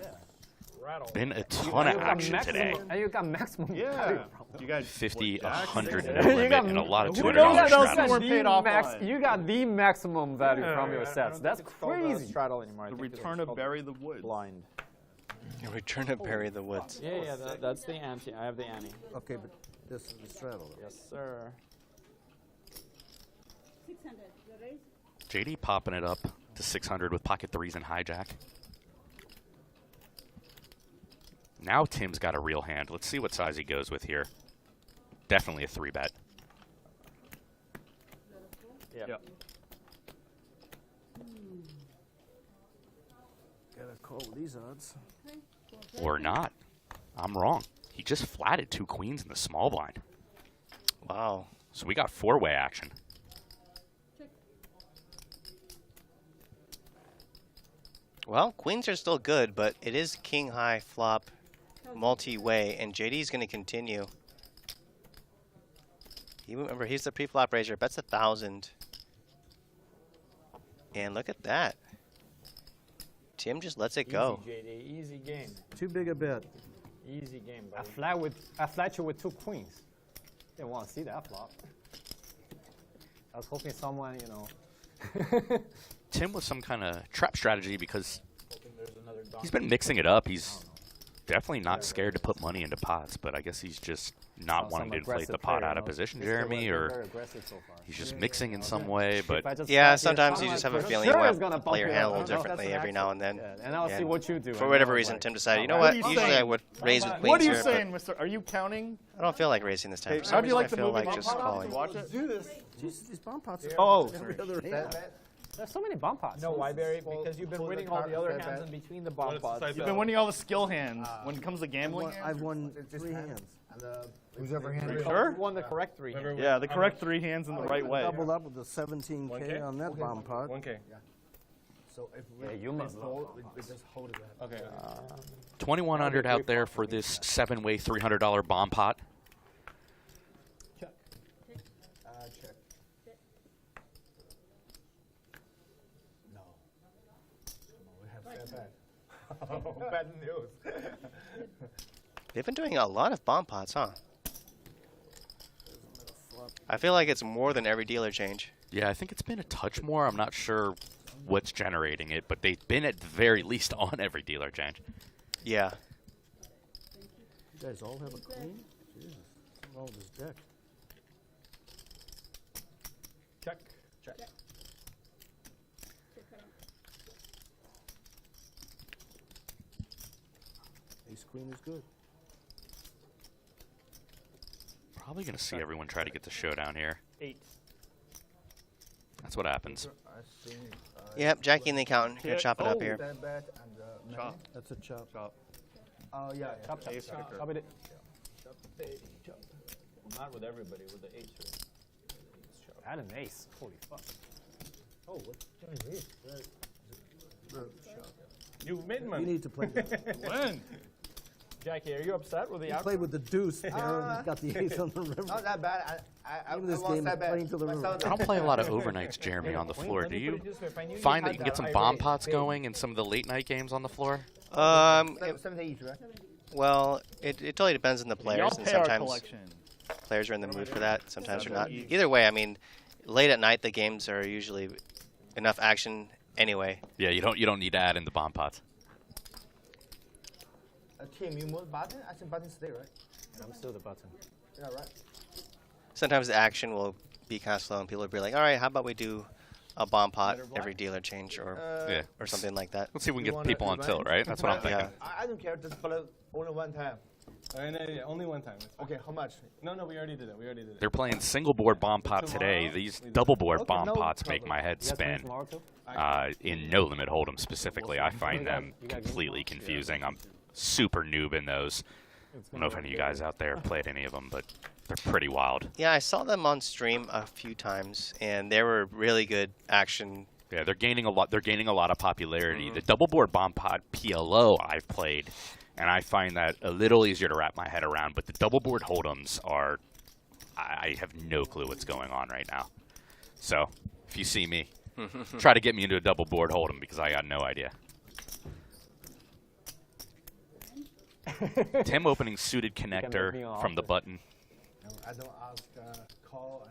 Rattle. Been a ton of action today. And you got maximum. Yeah. You got 50, what, Jacks? 100 no You limit, got- and a lot of Who $200 knows? straddles. We're paid off on. You got the maximum value from your I sets. don't That's think it's called, crazy. straddle anymore. I The think it's return of called Barry the Woods. Blind. Return to Bury the Woods. That's the ante. I have the ante. Okay, but this is the straddle. Though. Yes, sir. JD popping it up to 600 with pocket threes and hijack. Now Tim's got a real hand. Let's see what size he goes with here. Definitely a 3-bet. Yep. Gotta call with these odds. Or not. I'm wrong. He just flatted 2 queens in the small blind. Wow. So we got 4-way action. Well, queens are still good, but it is king high flop multi-way, and JD's going to continue. You remember, he's the pre-flop raiser. Bets 1,000. And look at that. Tim just lets it go. Easy, JD. Easy game. Too big a bet. Easy game, buddy. I flat you with 2 queens. Didn't want to see that flop. I was hoping someone, you know. Tim with some kind of trap strategy because he's been mixing it up. He's definitely not scared to put money into pots, but I guess he's just not wanting to inflate the pot out of position, Jeremy, or he's just mixing in some way. But yeah, sometimes you just have a feeling you want to play your hand a little differently every now and then. And I'll see what you do. For whatever reason, Tim decided, you know what, usually I would raise with queens. What are you here, saying, Mister? Are you counting? I don't feel like raising this time. How do you like the I feel movie? like just calling. Watch it. Do this. Jesus, these bomb pots are Oh, every other hand. There's so many bomb pots. No, why, Barry? Because you've been winning all the other hands in between the bomb pots. You've been winning all the skill hands. When it comes to gambling, I've won 3 hands. Whoever hand. Sure? You won the correct 3 hands. Yeah, the correct 3 hands in the right way. Doubled up with the 17K on that bomb pot. 1K. So if you must hold, we just hold it. Okay. 2,100 out there for this 7-way $300 bomb pot. Check. No. We have bad. Bad news. They've been doing a lot of bomb pots, huh? I feel like it's more than every dealer change. Yeah, I think it's been a touch more. I'm not sure what's generating it, but they've been at the very least on every dealer change. Yeah. You guys all have a queen? Jesus, what's wrong with this deck? Check. Ace queen is good. Probably going to see everyone try to get the showdown here. 8. That's what happens. Yep, Jacky and the accountant. Here, chop it up here. Chop. That's a chop. Chop. Oh, yeah. Chop. Chop it. Not with everybody, with the 8. I had an ace. Holy fuck. Oh, what's this? You min-man. You need to play that. When? Jackie, are you upset with the You outcome? played with the deuce there. Got the ace on the river. Not that bad. I Even this game is playing to the river. I don't play a lot of overnights, Jeremy, on the floor. Do you find that you can get some bomb pots going in some of the late night games on the floor? Well, it totally depends on the players, and sometimes collection. players are in the mood for that. Sometimes they're not. Either way, I mean, late at night the games are usually enough action anyway. Yeah, you don't need to add in the bomb pots. Tim, you move button? I think button stay, right? I'm still the button. Yeah, right. Sometimes the action will be kind of slow, and people will be like, "All right, how about we do a bomb pot every dealer change, or something like that." Let's see if we can get people on tilt, right? That's what I'm thinking. I don't care. Just play only one time. Yeah, only one time. Okay, how much? No, we already did it. They're playing single board bomb pot today. These double board bomb pots make my head spin. In no limit hold'em specifically, I find them completely confusing. I'm super noob in those. I don't know if any of you guys out there played any of them, but they're pretty wild. Yeah, I saw them on stream a few times, and they were really good action. Yeah, they're gaining a lot. They're gaining a lot of popularity. The double board bomb pot PLO I've played, and I find that a little easier to wrap my head around. But the double board hold'ems are, I have no clue what's going on right now. So if you see me, try to get me into a double board hold'em because I got no idea. Tim opening suited connector from the button. I don't ask call.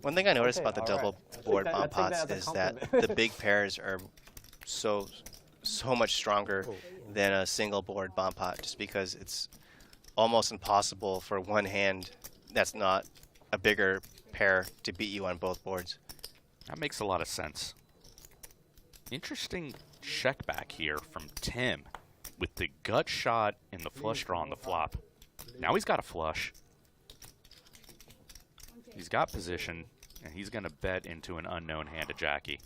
One thing I noticed about the double board bomb pots is that the big pairs are so much stronger than a single board bomb pot, just because it's almost impossible for one hand that's not a bigger pair to beat you on both boards. That makes a lot of sense. Interesting check back here from Tim with the gut shot and the flush draw on the flop. Now he's got a flush. He's got position, and he's going to bet into an unknown hand to Jacky.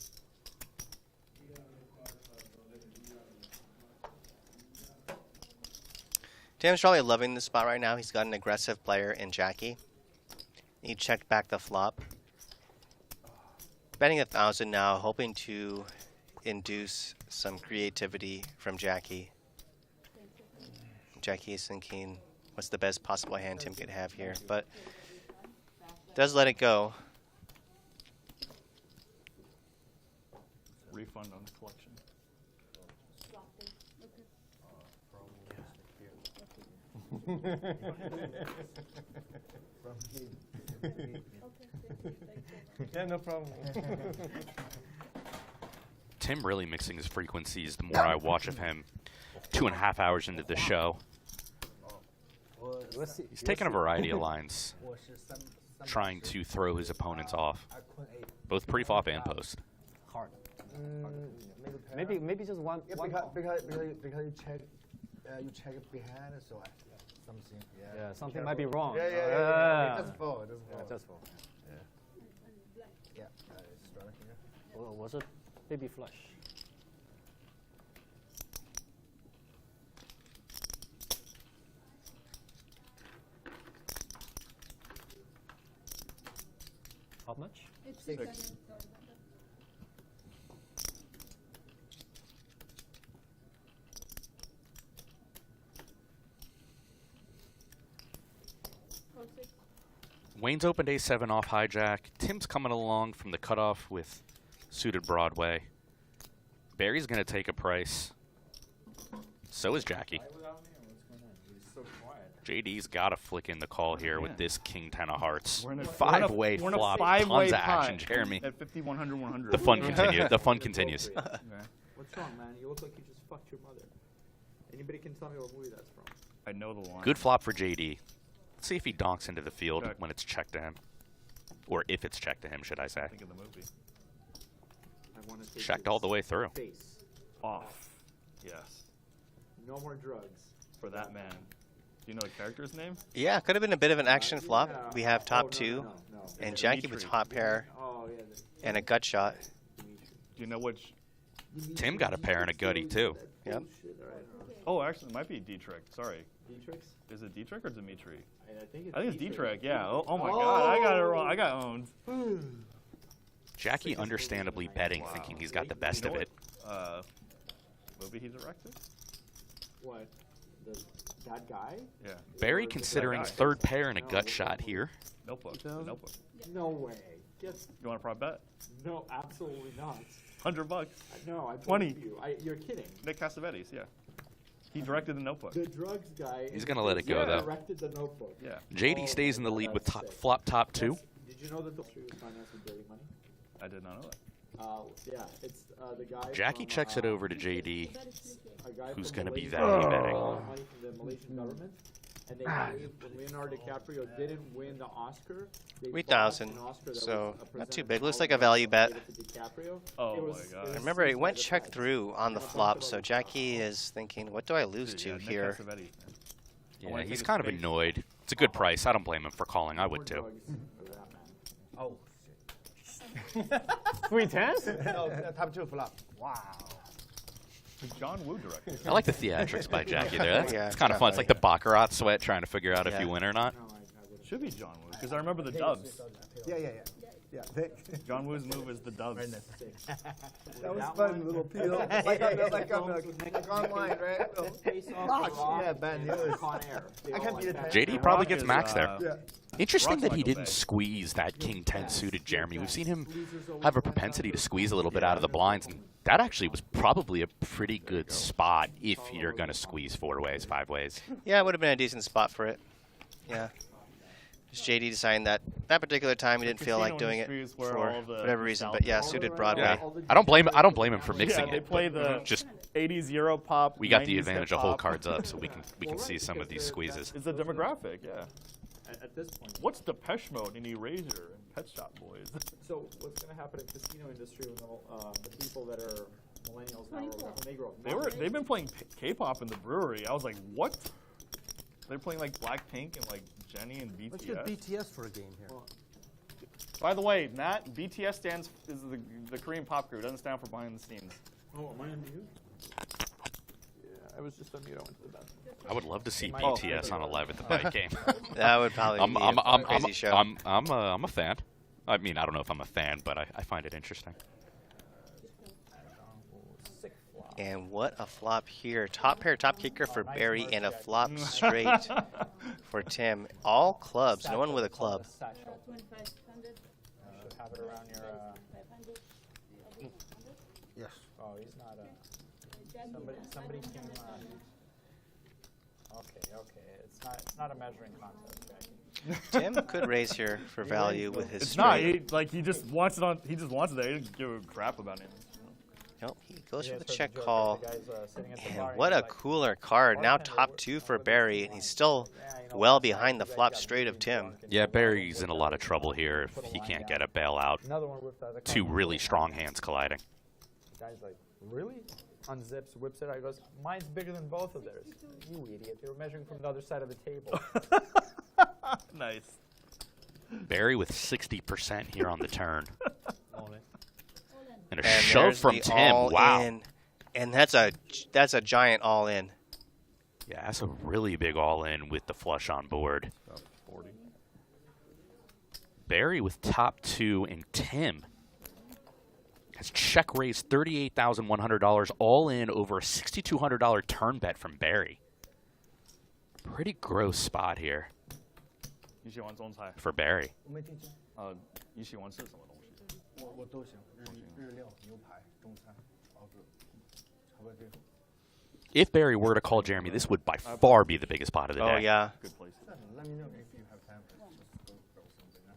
Tim's probably loving the spot right now. He's got an aggressive player in Jacky. He checked back the flop. Betting 1,000 now, hoping to induce some creativity from Jacky. Jacky is thinking, what's the best possible hand Tim could have here? But does let it go. Refund on the collection. Yeah, no problem. Tim really mixing his frequencies the more I watch of him. 2.5 hours into the show. He's taking a variety of lines, trying to throw his opponents off, both pre-flop and post. Hard. Maybe just one. Yeah, because you check it behind, so something. Yeah, something might be wrong. Yeah. That's full. That's full. Yeah. Strong here. Well, was it baby flush? How much? It's 6. Wayne's opened A7 off hijack. Tim's coming along from the cutoff with suited Broadway. Barry's going to take a price. So is Jacky. JD's got to flick in the call here with this King 10 of Hearts. Five-way flop, tons of action, Jeremy. At 50, 100, 100. The fun continues. The fun continues. What's wrong, man? You look like you just fucked your mother. Anybody can tell me what movie that's from. I know the line. Good flop for JD. Let's see if he donks into the field when it's checked to him. Or if it's checked to him, should I say. Think of the movie. Checked all the way through. Face. Off. Yes. No more drugs. For that man. Do you know the character's name? Yeah, could have been a bit of an action flop. We have top two, and Jacky with top pair, and a gut shot. Do you know which? Tim got a pair and a gutty, too. Yep. Oh, actually, it might be D-Trick. Sorry. D-Tricks? Is it D-Trick or Dimitri? I think it's D-Trick, yeah. Oh my God, I got it wrong. I got owned. Jacky understandably betting, thinking he's got the best of it. Movie he directed? What? That guy? Yeah. Barry considering third pair and a gut shot here. Notebook. The Notebook. No way. You want a prop bet? No, absolutely not. $100. No, I 20. You. You're kidding. Nick Cassavetes, yeah. He directed The Notebook. The drugs guy. He's going to let it go, though. Directed The Notebook. Yeah. JD stays in the lead with flop top two. Did you know that the tree was financed with dirty money? I did not know that. Yeah, it's the guy. Jacky from, checks it over to JD, who's going to be Malaysia value betting. money from the Malaysian government. And they gave, when Leonardo DiCaprio didn't win the Oscar, they 3,000, bought an Oscar that so was not too presented big. Looks to like a value bet. DiCaprio. Oh It my was- God. Remember, it went check through on the flop, so Jacky is thinking, what do I lose Dude, to yeah, Nick here? Cassavetes, man. I Yeah, wanna he's take kind of his face. annoyed. It's a good price. I don't blame him for calling. I would, too. Oh, 310s? no, top two flop. Wow. John Woo directed. I like the theatrics by Jacky there. Yeah, It's kind of fun. It's like the Baccarat sweat, trying to figure out if Yeah. you win or not. Should be John Woo, because I remember the dubs. Yeah. John Woo's move is the dubs. That was fun, little peel. like online, right? Yeah, Ben, he was. I can't beat it. JD probably gets Rock max is, there. Yeah. Interesting Rock's that he Michael didn't Bay. squeeze that King 10 suited Jeremy. We've seen him have a propensity to squeeze a little bit out of the blinds, and that actually was probably a pretty good spot if you're going to squeeze 4 ways, 5 ways. Yeah, it would have been a decent spot for it. Yeah. Just JD deciding that particular time he didn't feel like doing it industry is where for all the whatever reason, but yeah, suited Broadway. Yeah. I don't blame him for mixing Yeah, they it. play the Just 80s Euro pop. we got the 90s advantage hip of hold hop. cards up, so we can see some of these squeezes. It's a demographic, yeah. At this point. What's Depeche Mode and Erasure and pet shop boys. So what's going to happen in the casino industry when the people that are millennials now, when they grow up? They've been playing K-pop in the brewery. I was like, what? They're playing like Blackpink and like Jenny and BTS. Let's get BTS for a game here. By the way, Matt, BTS is the Korean pop group. It doesn't stand for behind the scenes. Oh, am I on mute? Yeah, I was just on mute. I went to the bathroom. I would love to see BTS on a Live at the Bike game. That would probably be a crazy show. I'm a fan. I mean, I don't know if I'm a fan, but I find it interesting. And what a flop here. Top pair, top kicker for Barry, and a flop straight for Tim. All clubs, no one with a club. Have it around your. Yes. Oh, he's not somebody came. Okay. It's not a measuring contest, Jackie. Tim could raise here for value with his. It's straight. not. He just wants it on. He just wants it there. He doesn't give a crap about it. Nope, he goes for the check call. And what a cooler card. Now top 2 for Barry, and he's still well behind the flop straight of Tim. Yeah, Barry's in a lot of trouble here if he can't get a bailout. Two really strong hands colliding. The guy's like, really? Unzips, whips it out. He goes, mine's bigger than both of theirs. You idiot. They were measuring from the other side of the table. Nice. Barry with 60% here on the turn. And a And shove there's from the Tim. all Wow. in. And that's a giant all in. Yeah, that's a really big all in with the flush on board. 40. Barry with top 2, and Tim has check raised $38,100 all in over a $6,200 turn bet from Barry. Pretty gross spot here for Barry. 你喜欢吃什么东西？我都行，日料、牛排、中餐、包子，差不多这种。 If Barry were to call Jeremy, this would by far be the biggest spot of the day. Oh, yeah. Good place. Let me know if you have time.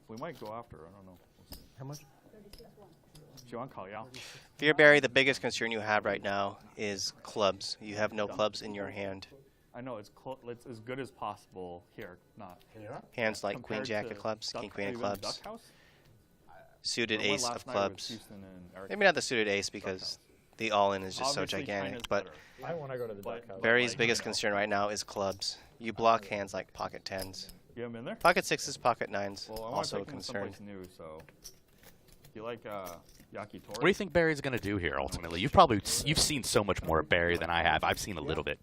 We might go after. I don't know. How much? 喜欢烤鸭。 Fear Barry, the biggest concern you have right now is clubs. You have no clubs in your hand. I know it's as good as possible here. Not here. Hands like queen jack of clubs, king queen of clubs, suited ace of clubs. Maybe not the suited ace because the all-in is just so gigantic. But I want to go to the duck house. Barry's biggest concern right now is clubs. You block hands like pocket tens. You have him in there? Pocket sixes, pocket nines, Well, I also a want to take him concern. someplace new, so. You like Jacky? What do you think Barry's going to do here ultimately? You've seen so much more of Barry than I have. I've seen a little bit.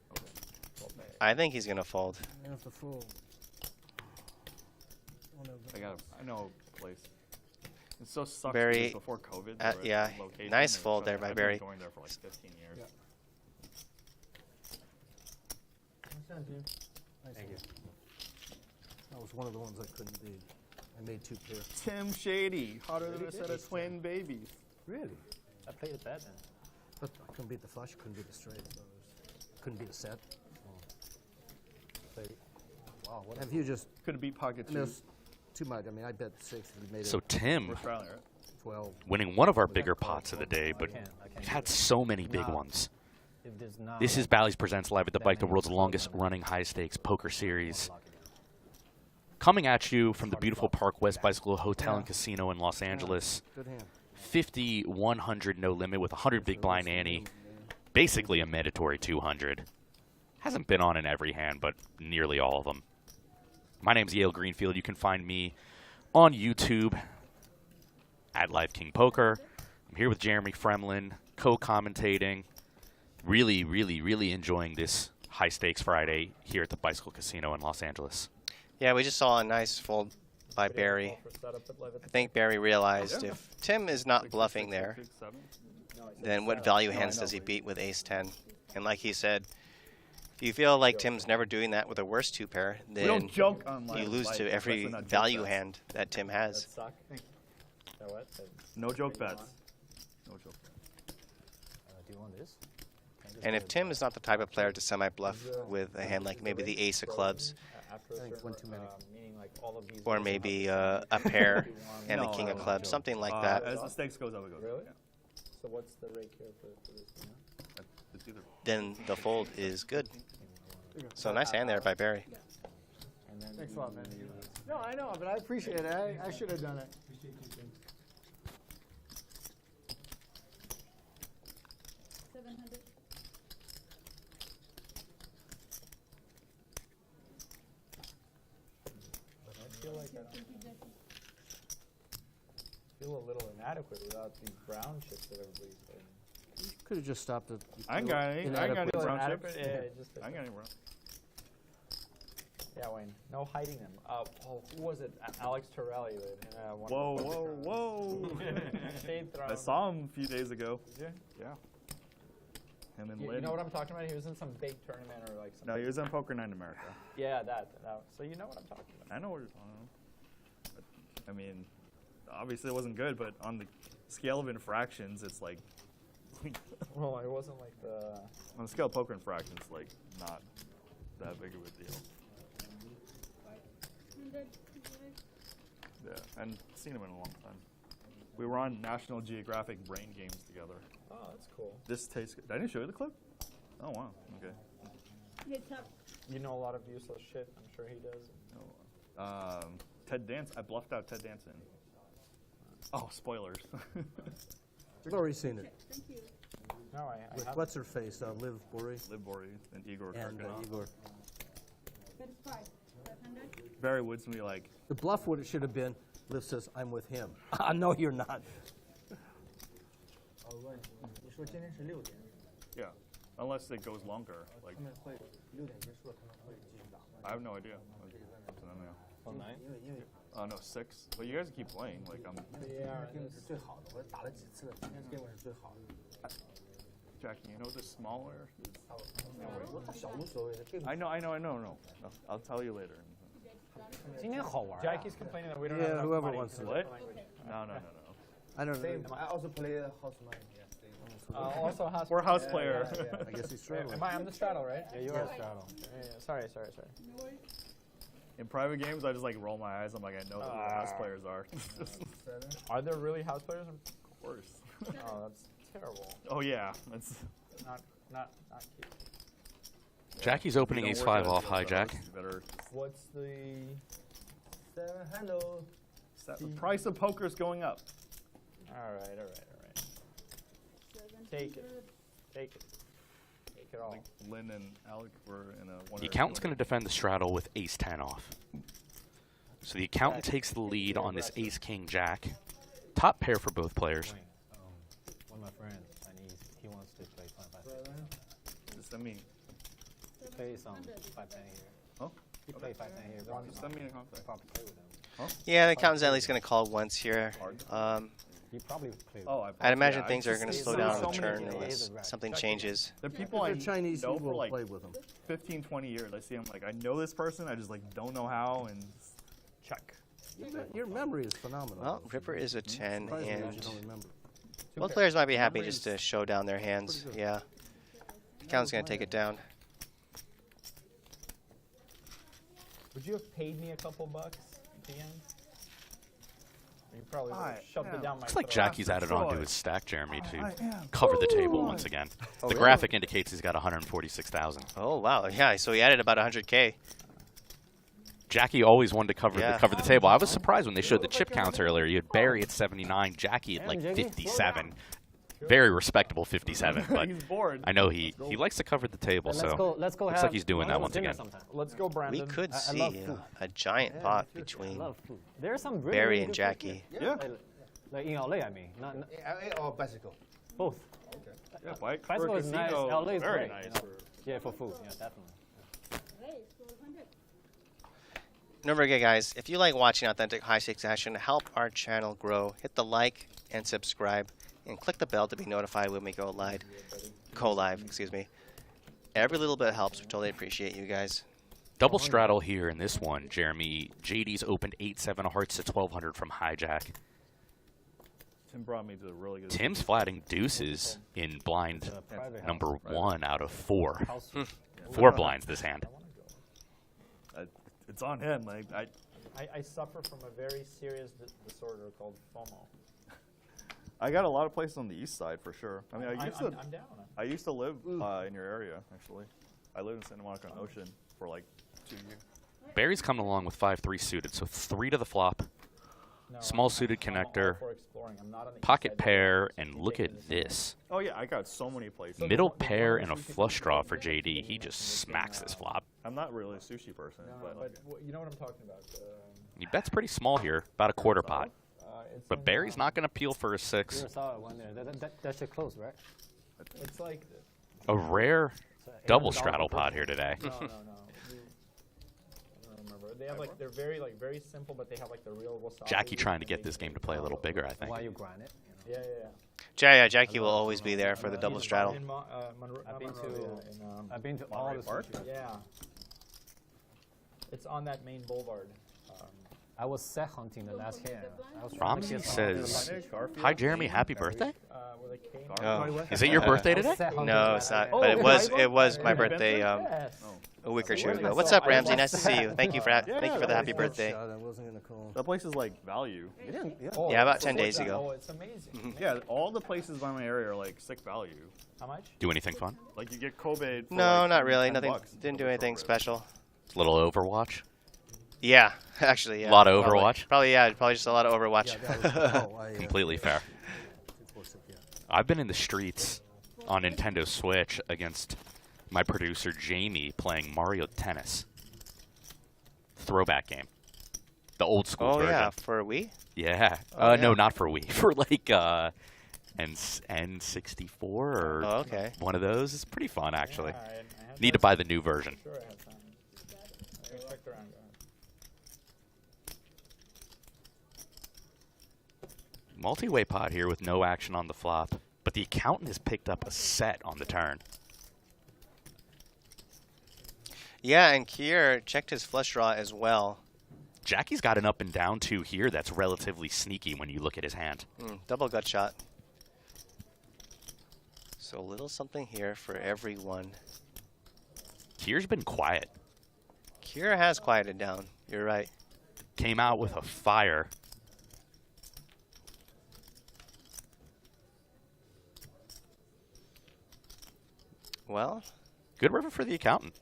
I think he's going to fold. I know a place. It so sucks Barry, before COVID. yeah, nice fold there by Barry. I've been going there for like 15 years. Thank you. That was one of the ones I couldn't do. I made 2 pairs. Tim Shady, hotter than a set of twin babies. Really? I played it bad then. But I couldn't beat the flush, couldn't beat the straight. So couldn't beat a set. Wow, what have you just could have beat pocket 2? Too much. I mean, I bet 6 and made So it. Tim 12. winning one of our bigger pots of the day, but we've had so many big ones. This is Bally's Presents Live at the Bike, the world's longest running high-stakes poker series. Coming at you from the beautiful Park West Bicycle Hotel and Casino in Los Angeles. Good hand. 50-100 no limit with 100 big blind ante. Basically a mandatory 200. Hasn't been on in every hand, but nearly all of them. My name's Yale Greenfield. You can find me on YouTube at Live King Poker. I'm here with Jeremy Fremlin, co-commentating. Really, really, really enjoying this high-stakes Friday here at the Bicycle Casino in Los Angeles. Yeah, we just saw a nice fold by Barry. I think Barry realized if Tim is not bluffing there, then what value hands does he beat with ace-10? And like he said, if you feel like Tim's never doing that with a worse 2-pair, then you lose to every value hand that Tim has. No joke bets. No joke bets. Do you want this? And if Tim is not the type of player to semi-bluff with a hand like maybe the ace of clubs, or maybe a pair and the king of clubs, something like that. As the stakes goes up, it goes up. Yeah. So what's the rake here for this one? Then the fold is good. So nice hand there by Barry. Thanks a lot, man. No, I know, but I appreciate it. I should have done it. 700. I feel like I feel a little inadequate without these brown chips that everybody's playing. You could have just stopped it. I ain't got any. I ain't got any brown chips. Yeah, just I ain't got any brown. Yeah, Wayne. No hiding them. Who was it? Alex Torelli. Whoa, whoa, whoa! Shade thrown. I saw him a few days ago. Yeah. Yeah. Him and You Lynn. know what I'm talking about? He was in some big tournament or like something. No, he was on Poker Night in America. Yeah, that. So you know what I'm talking about. I know what you're talking about. I mean, obviously it wasn't good, but on the scale of infractions, it's like. Well, it wasn't like the. On the scale of poker infractions, like not that big of a deal. Yeah, and seen him in a long time. We were on National Geographic Brain Games together. Oh, that's cool. This tastes good. Did I didn't show you the clip? Oh, wow. Okay. You know a lot of useless shit. I'm sure he does. Ted Danson. I bluffed out Ted Danson. Oh, spoilers. I've already seen it. Thank you. No, I haven't. What's her face? Liv Bory. Liv Bory and Igor And Karkanos. Igor. That is 500. Barry Woods would be like, The bluff should have been, Liv says, I'm with him. No, you're not. yeah, unless it goes longer. Like, I have no idea. Oh, 9? No, 6. But you guys keep playing. Like, I'm. Jackie, you know the smaller is. I know. I'll tell you later. Jackie's complaining that we don't have enough whoever money. wants to. What? No. I don't know. I also play House Money. Also house. We're house player. I guess he's straddling. I'm the straddle, right? Yeah, you are straddle. Yeah, sorry. In private games, I just like roll my eyes. I'm like, I know who the house players are. Are there really house players? Of course. Oh, that's terrible. Oh yeah, that's Not cute. Jackie's opening Don't ace work 5 out off deals, though. hijack. You better. What's the? Hello. The price of poker is going up. All right. Take it all. Like Lynn and Alec were in a. The accountant's going to defend the straddle with ace 10 off. So the accountant takes the lead on this ace king jack. Top pair for both players. One of my friends, Chinese, he wants to play 5-5. Just send me. He plays 5-10 here. Huh? He plays 5-10 here. Just send me a contact. Probably play with him. Huh? Yeah, the accountant's at least going to call once here. He probably play with him. I'd imagine yeah, things it's are going to just- slow there's down on the so many turn ways. unless something changes. The people If I they're Chinese, know he for will like play with them. 15, 20 years, I see them like, I know this person, I just like don't know how, and check. Your memory is phenomenal. Well, Ripper is a 10, Surprised me that and you don't remember. both players might be happy just to show down their hands. Yeah. Accountant's going to take it down. Would you have paid me a couple bucks at the end? You probably would have shoved it down my Looks like throat. Jackie's added onto his stack, Jeremy, to cover the table once again. The graphic indicates he's got 146,000. Oh, wow. Yeah, so he added about 100K. Jackie always wanted to cover the table. I was surprised when they showed the chip counts earlier. You had Barry at 79, Jacky at like 57. Very respectable 57, but He's bored. I know he likes to cover the table, so Let's go looks like he's doing that once again. Let's go, Brandon. We could I see love food. a giant pot between There's some really, Barry really and good Jacky. food. Yeah. Like in LA, I mean. Not, LA or bicycle? both. Yeah, bike for Bicycle a is nice. casino, LA is very great. nice. You know? Yeah, for food. Yeah, definitely. Don't forget, guys, if you like watching authentic high-stakes action, to help our channel grow, hit the like and subscribe, and click the bell to be notified when we go live. Every little bit helps. We totally appreciate you guys. Double straddle here in this one, Jeremy. JD's opened 8-7 of hearts to 1,200 from hijack. Tim brought me to a really good. Tim's flatting deuces in blind number 1 out of 4. 4 blinds this hand. It's on him. Like I suffer from a very serious disorder called FOMO. I got a lot of places on the east side for sure. I mean, I'm down. I used to live in your area actually. I lived in Santa Monica on Ocean for like 2 years. Barry's coming along with 5-3 suited, so 3 to the flop. Small suited connector, pocket pair, and look at this. Oh yeah, I got so many places. Middle pair and a flush draw for JD. He just smacks this flop. I'm not really a sushi person, but you know what I'm talking about. He bets pretty small here, about a quarter pot. But Barry's not going to peel for a 6. That should close, right? It's like A rare double straddle pot here today. No. I don't remember. They have they're very simple, but they have the real wasabi. Jacky trying to get this game to play a little bigger, I think. Why you grind it? Yeah. Yeah, Jacky will always be there for the double straddle. I've been to all the sushi. Yeah. It's on that main boulevard. I was set hunting the last hand. Ramsey says, "Hi Jeremy, happy birthday." Is it your birthday today? No, it's not. But it was my birthday a week or two ago. What's up, Ramsey? Nice to see you. Thank you for the happy birthday. that place is like value. Yeah, about 10 days ago. Oh, it's amazing. Yeah, all the places by my area are like sick value. How much? Do anything fun? Like you get Kobe. For No, like not really. $10 Nothing. bucks. Didn't do anything special. Little Overwatch. Yeah, actually, yeah. A lot of probably. Overwatch? Probably just a lot of Overwatch. Completely fair. I've been in the streets on Nintendo Switch against my producer Jamie playing Mario Tennis. Throwback game. The old school version. Oh yeah, for Wii? Yeah. Oh, No, yeah. not for Wii. For N64 or okay. one of those. It's pretty fun, actually. Need to buy the new version. Sure, I have time. Check around. Multi-way pot here with no action on the flop, but the accountant has picked up a set on the turn. Yeah, and Kier checked his flush draw as well. Jacky's got an up and down two here that's relatively sneaky when you look at his hand. Double gut shot. So a little something here for everyone. Kier's been quiet. Kier has quieted down. You're right. Came out with a fire. Well, good river for the accountant.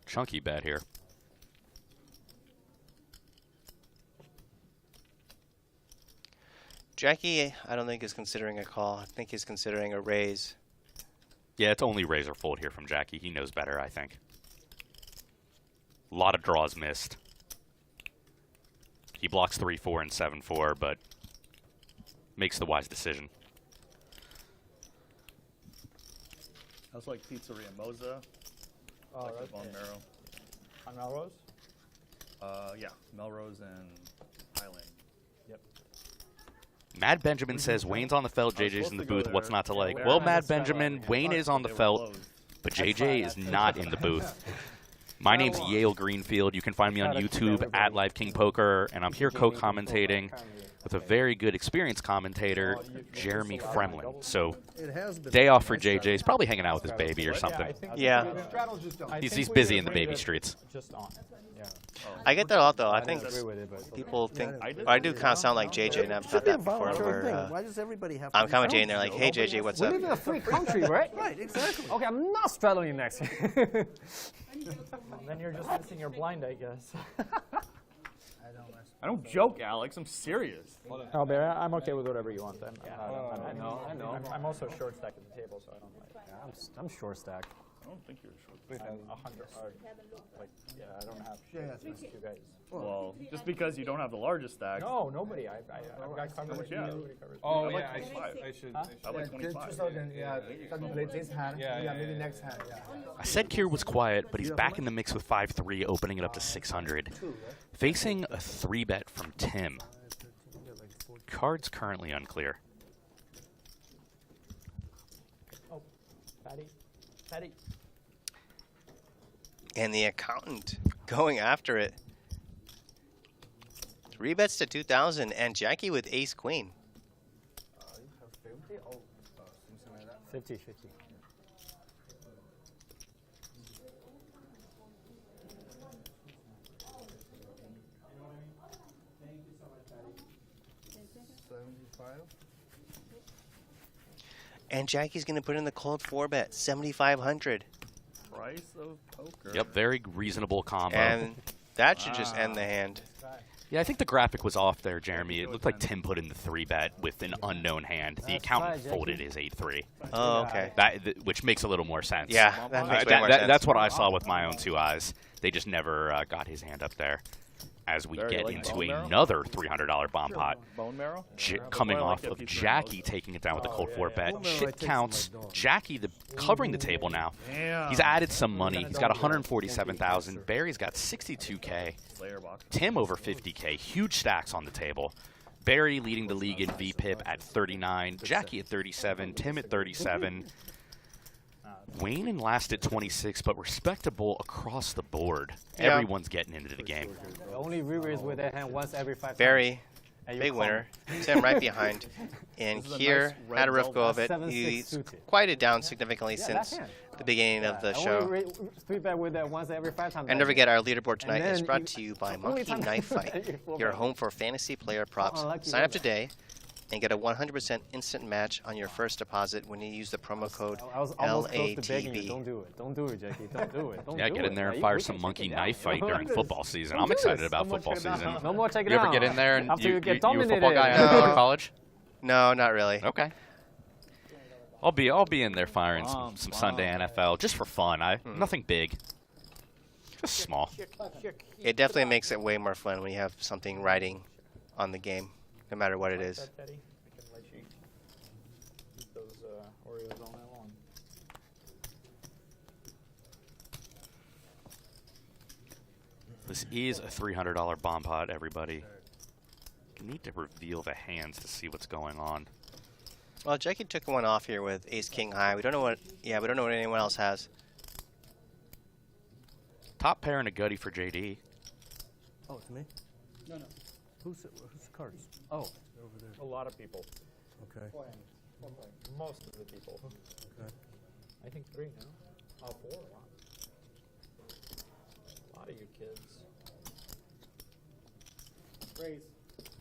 Chunky bet here. Jacky, I don't think is considering a call. I think he's considering a raise. Yeah, it's only raise or fold here from Jacky. He knows better, I think. A lot of draws missed. He blocks 3-4 and 7-4, but makes the wise decision. That's like Pizzeria Moza. Oh, like right on there. Marrow. On Melrose? Yeah, Melrose and Highland. Yep. Mad Benjamin says Wayne's on the felt, JJ's in the booth. What's not to like? Well, Mad Benjamin, Wayne is on the felt, but JJ is not in the booth. My name's Yale Greenfield. You can find me on YouTube at Live King Poker, and I'm here co-commentating with a very good experienced commentator, Jeremy Fremlin. So, day off for JJ. He's probably hanging out with his baby or something. Yeah. He's busy in the baby streets. I get that a lot, though. I think people think I do kind of sound like JJ, and I've got that before. Where, Why does everybody have to I'm commentating, they're like, "Hey JJ, what's We up?" live in a free country, right? Right, exactly. Okay, I'm not straddling you next. Then you're just missing your blind, I guess. I don't joke, Alex. I'm serious. Oh, Barry, I'm okay with whatever you want then. I know. I'm also short stack at the table, so I don't like. Yeah, I'm short stack. I don't think you're short. I'm 100 hard. Like, yeah, I don't have these two guys. Well, just because you don't have the largest stack. No, nobody. I've got coverage. Yeah. Nobody covers. Oh, I like yeah, 25. I should. I like 25. Yeah, play this hand. Yeah, Maybe next hand. Yeah. I said Kier was quiet, but he's back in the mix with 5-3, opening it up to 600. Facing a 3-bet from Tim. Cards currently unclear. Oh, Patty. And the accountant going after it. 3 bets to 2,000, and Jacky with ace queen. 50-50. And Jacky's going to put in the cold 4-bet, 7,500. Price of poker. Yep, very reasonable combo. And that should just end the hand. Yeah, I think the graphic was off there, Jeremy. It looked like Tim put in the 3-bet with an unknown hand. The accountant folded his 8-3. Oh, okay. Which makes a little more sense. Yeah, that makes way more sense. That's what I saw with my own 2 eyes. They just never got his hand up there. As we get into another $300 bomb pot. Bone marrow? Coming off of Jacky taking it down with the cold 4-bet. Chip counts. Jacky covering the table now. He's added some money. He's got 147,000. Barry's got 62K. Tim over 50K. Huge stacks on the table. Barry leading the league in VPIP at 39. Jacky at 37. Tim at 37. Wayne in last at 26, but respectable across the board. Yeah. Everyone's getting into the game. The only re-raise with that hand once every 5 times. Barry, big winner. Tim right behind. And here, had a rough go of it. He's quieted down significantly since the beginning of the show. 3-bet with that once every 5 times. And don't forget, our leaderboard tonight is brought to you by Monkey Knife Fight, your home for fantasy player props. Sign up today and get a 100% instant match on your first deposit when you use the promo code LATV. Don't do it. Don't do it, Jacky. Don't do it. Don't Yeah, do get it. in there and fire some monkey knife fight during football season. I'm excited about football season. No more checking You ever out. get in there and After you you get a dominated. football guy out of college? No, not really. Okay. I'll be in there firing some Sunday NFL just for fun. Nothing big. Just small. It definitely makes it way more fun when you have something riding on the game, no matter what it is. Oreos all night long. This is a $300 bomb pot, everybody. You need to reveal the hands to see what's going on. Well, Jacky took one off here with Ace King High. We don't know what anyone else has. Top pair and a gutty for JD. Oh, it's me? No. Who's the cards? Oh, they're over there. A lot of people. Okay. Most of the people. Okay. I think 3 now. Oh, 4. Wow. A lot of you kids. Raise.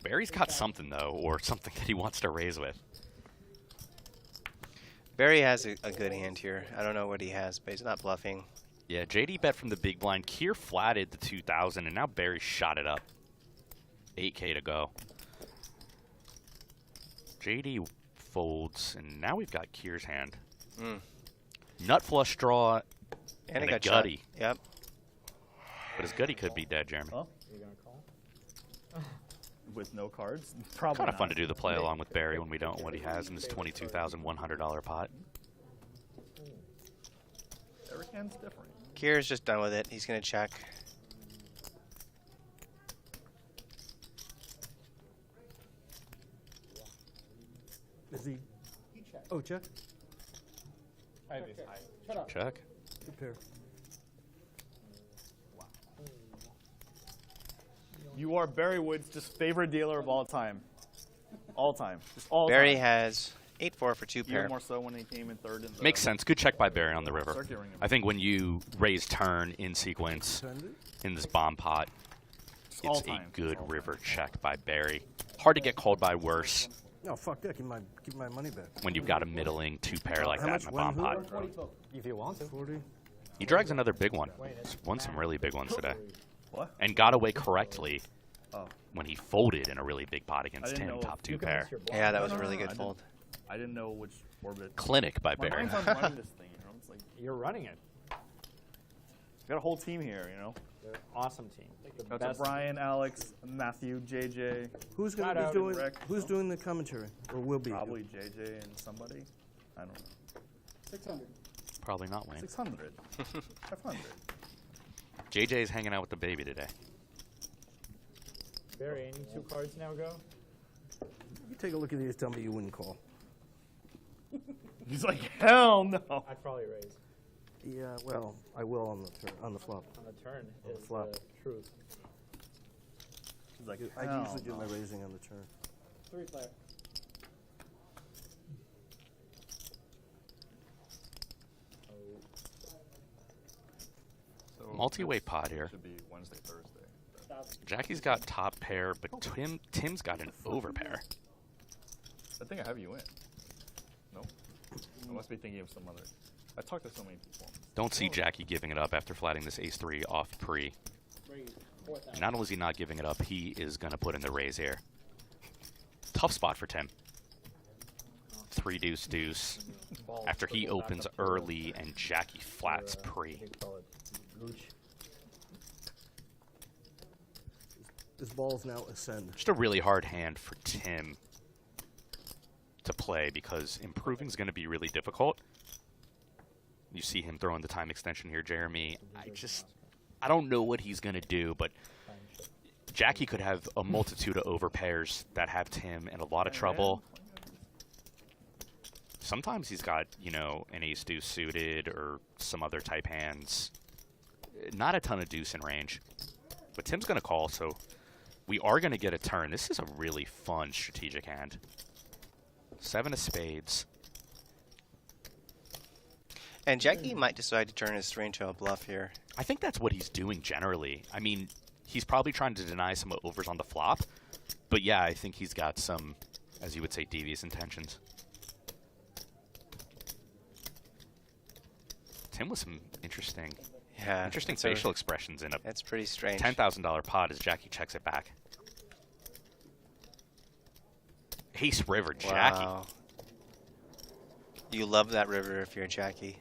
Barry's got something, though, or something that he wants to raise with. Barry has a good hand here. I don't know what he has, but he's not bluffing. Yeah, JD bet from the big blind. Kier flatted the 2,000, and now Barry shot it up. 8K to go. JD folds, and now we've got Kier's hand. Nut flush draw and a gutty. Yep. But his gutty could be dead, Jeremy. Huh? You gonna call? With no cards? Probably Kind of not. fun to do the play along with Barry when we don't know what he has in his $22,100 pot. Every hand's different. Kier's just done with it. He's going to check. Is he? Oh, check. Check. Good pair. You are Barry Wood's just favorite dealer of all time. All time. Just all Barry time. has 8-4 for 2 pair. Even more so when he came in third. In the Makes sense. Good check by Barry on the river. Circuit ring. I think when you raise turn in sequence in this bomb pot, it's a good river check by Barry. Hard to get called by worse No, fuck that. Give my money back. when you've got a middling 2-pair like How that much? in a bomb pot. If you want to. 40. He drags another big one. He's won some really big ones today. What? And got away correctly Oh. when he folded in a really big pot against Tim, top 2 pair. Yeah, that was a really good fold. I didn't know which orbit. Clinic by My Barry. mind's on running this thing, you know? It's like, You're running it. got a whole team here, you know? They're an awesome team. The Got to best. Brian, Alex, Matthew, JJ. Who's going Shout to be out. doing? Rick. Who's doing the commentary? Or will be? Probably JJ and somebody. I don't know. 600. Probably not Wayne. 600. 500. JJ's hanging out with the baby today. Barry, any 2 cards now go? You take a look at these. Tell me you wouldn't call. He's like, hell no. I'd probably raise. Yeah, well, I will on the flop. On the turn On the is flop. the truth. He's like, I hell usually do no. my raising on the turn. 3 player. So Multi-way pot here. Should be Wednesday, Thursday. Jacky's got top pair, but Tim's got an over pair. I think I have you in. No? must be thinking of some other. I talked to so many people. Don't see Jacky giving it up after flatting this ace-3 off pre. And not only is he not giving it up, he is going to put in the raise here. Tough spot for Tim. 3 deuce deuce after he opens early and Jacky flats pre. This ball's now ascend. Just a really hard hand for Tim to play because improving is going to be really difficult. You see him throwing the time extension here, Jeremy. I don't know what he's going to do, but Jacky could have a multitude of overpairs that have Tim in a lot of trouble. Sometimes he's got, you know, an ace-deuce suited or some other type hands. Not a ton of deuce in range. But Tim's going to call, so we are going to get a turn. This is a really fun strategic hand. 7 of spades. And Jacky might decide to turn his 3 into a bluff here. I think that's what he's doing generally. I mean, he's probably trying to deny some overs on the flop. But yeah, I think he's got some, as you would say, devious intentions. Tim with some interesting facial expressions in it. That's pretty strange. $10,000 pot as Jacky checks it back. Ace river, Jacky. Wow. You love that river if you're Jacky.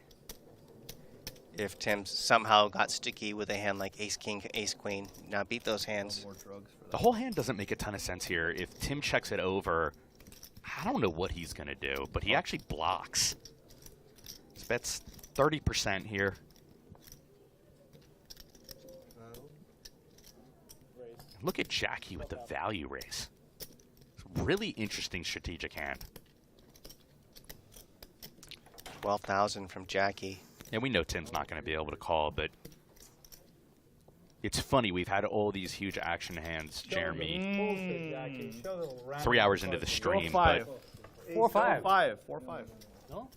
If Tim somehow got sticky with a hand like ace king, ace queen, now beat those hands. The whole hand doesn't make a ton of sense here. If Tim checks it over, I don't know what he's going to do, but he actually blocks. So that's 30% here. Look at Jacky with the value raise. It's a really interesting strategic hand. 12,000 from Jacky. And we know Tim's not going to be able to call, but it's funny. We've had all these huge action hands, Jeremy. 3 hours into the stream, but 4-5. 4-5. No?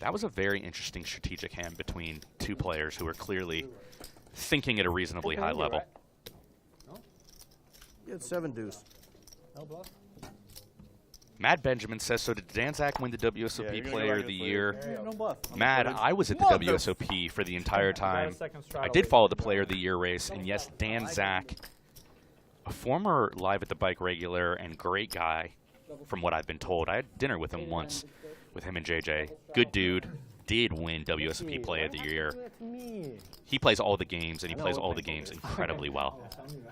That was a very interesting strategic hand between two players who are clearly thinking at a reasonably high level. You had 7 deuce. No bluff. Mad Benjamin says, so did Danzak win the WSOP Player of the Year? No bluff. Mad, I was at the WSOP for the entire time. I did follow the Player of the Year race, and yes, Danzak, a former Live at the Bike regular and great guy, from what I've been told. I had dinner with him once, with him and JJ. Good dude. Did win WSOP Player of the Year. He plays all the games, and he plays all the games incredibly well.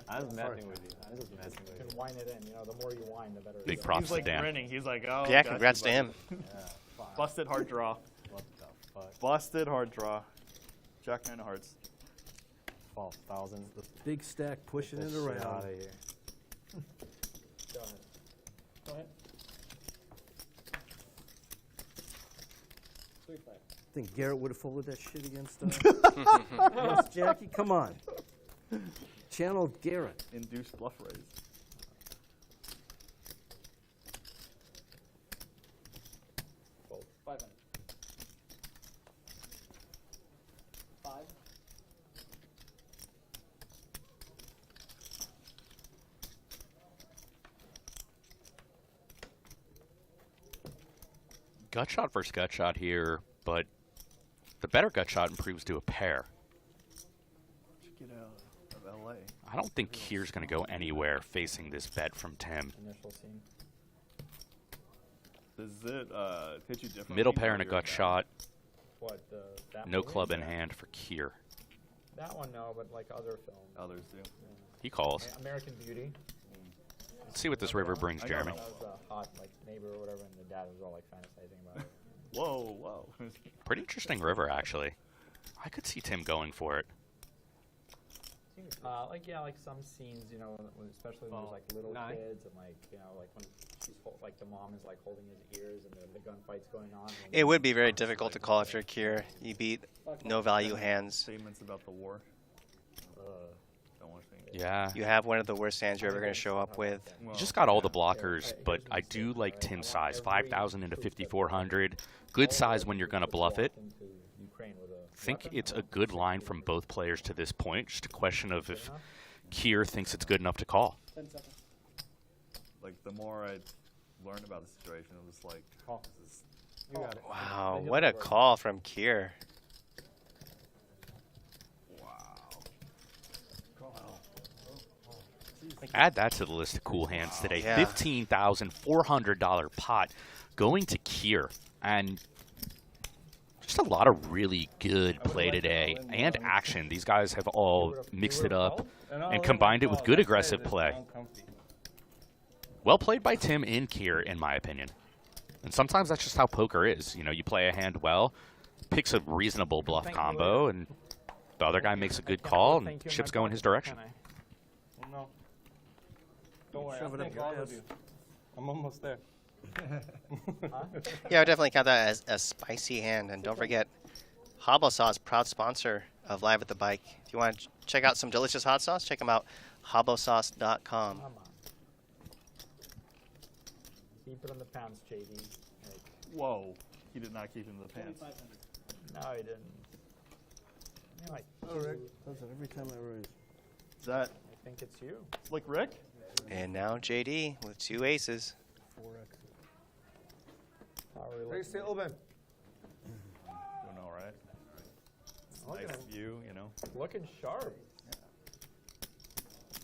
I was messing with you. I was just messing with you. You can whine it in. You know, the more you whine, the better. Big props He's like to Dan. grinning. He's like, oh. Yeah, congrats to him. Busted hard draw. What the fuck? Busted hard draw. Jack 9 of hearts. 12,000. Big stack pushing it around. Out of here. Go ahead. Go ahead. 3-5. Think Garrett would have folded that shit against Jacky? Come on. Channel Garrett. Induced bluff raise. Fold. 500. 5. Gut shot versus gut shot here, but the better gut shot improves to a pair. Get out of LA. I don't think Kier's going to go anywhere facing this bet from Tim. Initial scene. Does it hit you differently? Middle pair and a or gut your shot. What? That No movie? club in hand for Kier. That one, no, but like other films. Others do. He calls. American Beauty. Let's see what this river brings, Jeremy. That was a hot like neighbor or whatever, and the dad was all like fantasizing about it. Whoa, whoa. Pretty interesting river, actually. I could see Tim going for it. Like yeah, like some scenes, you know, especially when there's like little kids and like you know, like when she's like the mom is like holding his ears and the gunfight's going on. It would be very difficult to call if you're Kier. You beat no value hands. Statements about the war. Yeah. You have one of the worst hands you're ever going to show up with. You just got all the blockers, but I do like Tim's size. 5,000 into 5,400. Good size when you're going to bluff it. I think it's a good line from both players to this point. Just a question of if Kier thinks it's good enough to call. Like, the more I learned about the situation, it was like, You got it. Wow, what a call from Kier. Add that to the list of cool hands today. Yeah. $15,400 pot going to Kier. And just a lot of really good play today and action. These guys have all mixed it up and combined it with good aggressive play. Well played by Tim and Kier, in my opinion. And sometimes that's just how poker is. You know, you play a hand well, picks a reasonable bluff combo, and the other guy makes a good call, and chips go in his direction. No. Don't worry, Shove it up your ass. I'm almost there. Yeah, I would definitely count that as a spicy hand. And don't forget, Hobble Sauce, proud sponsor of Live at the Bike. If you want to check out some delicious hot sauce, check them out, hobblesauce.com. Keep it on the pounds, JD. Whoa. He did not keep him in the pants. No, he didn't. Like, Oh, Rick. Does it every time I raise. Is that I think it's you. Slick Rick? And now JD with 2 aces. 4x. Raise the open. Doing all right. Look Nice at him. view, you know. Looking sharp.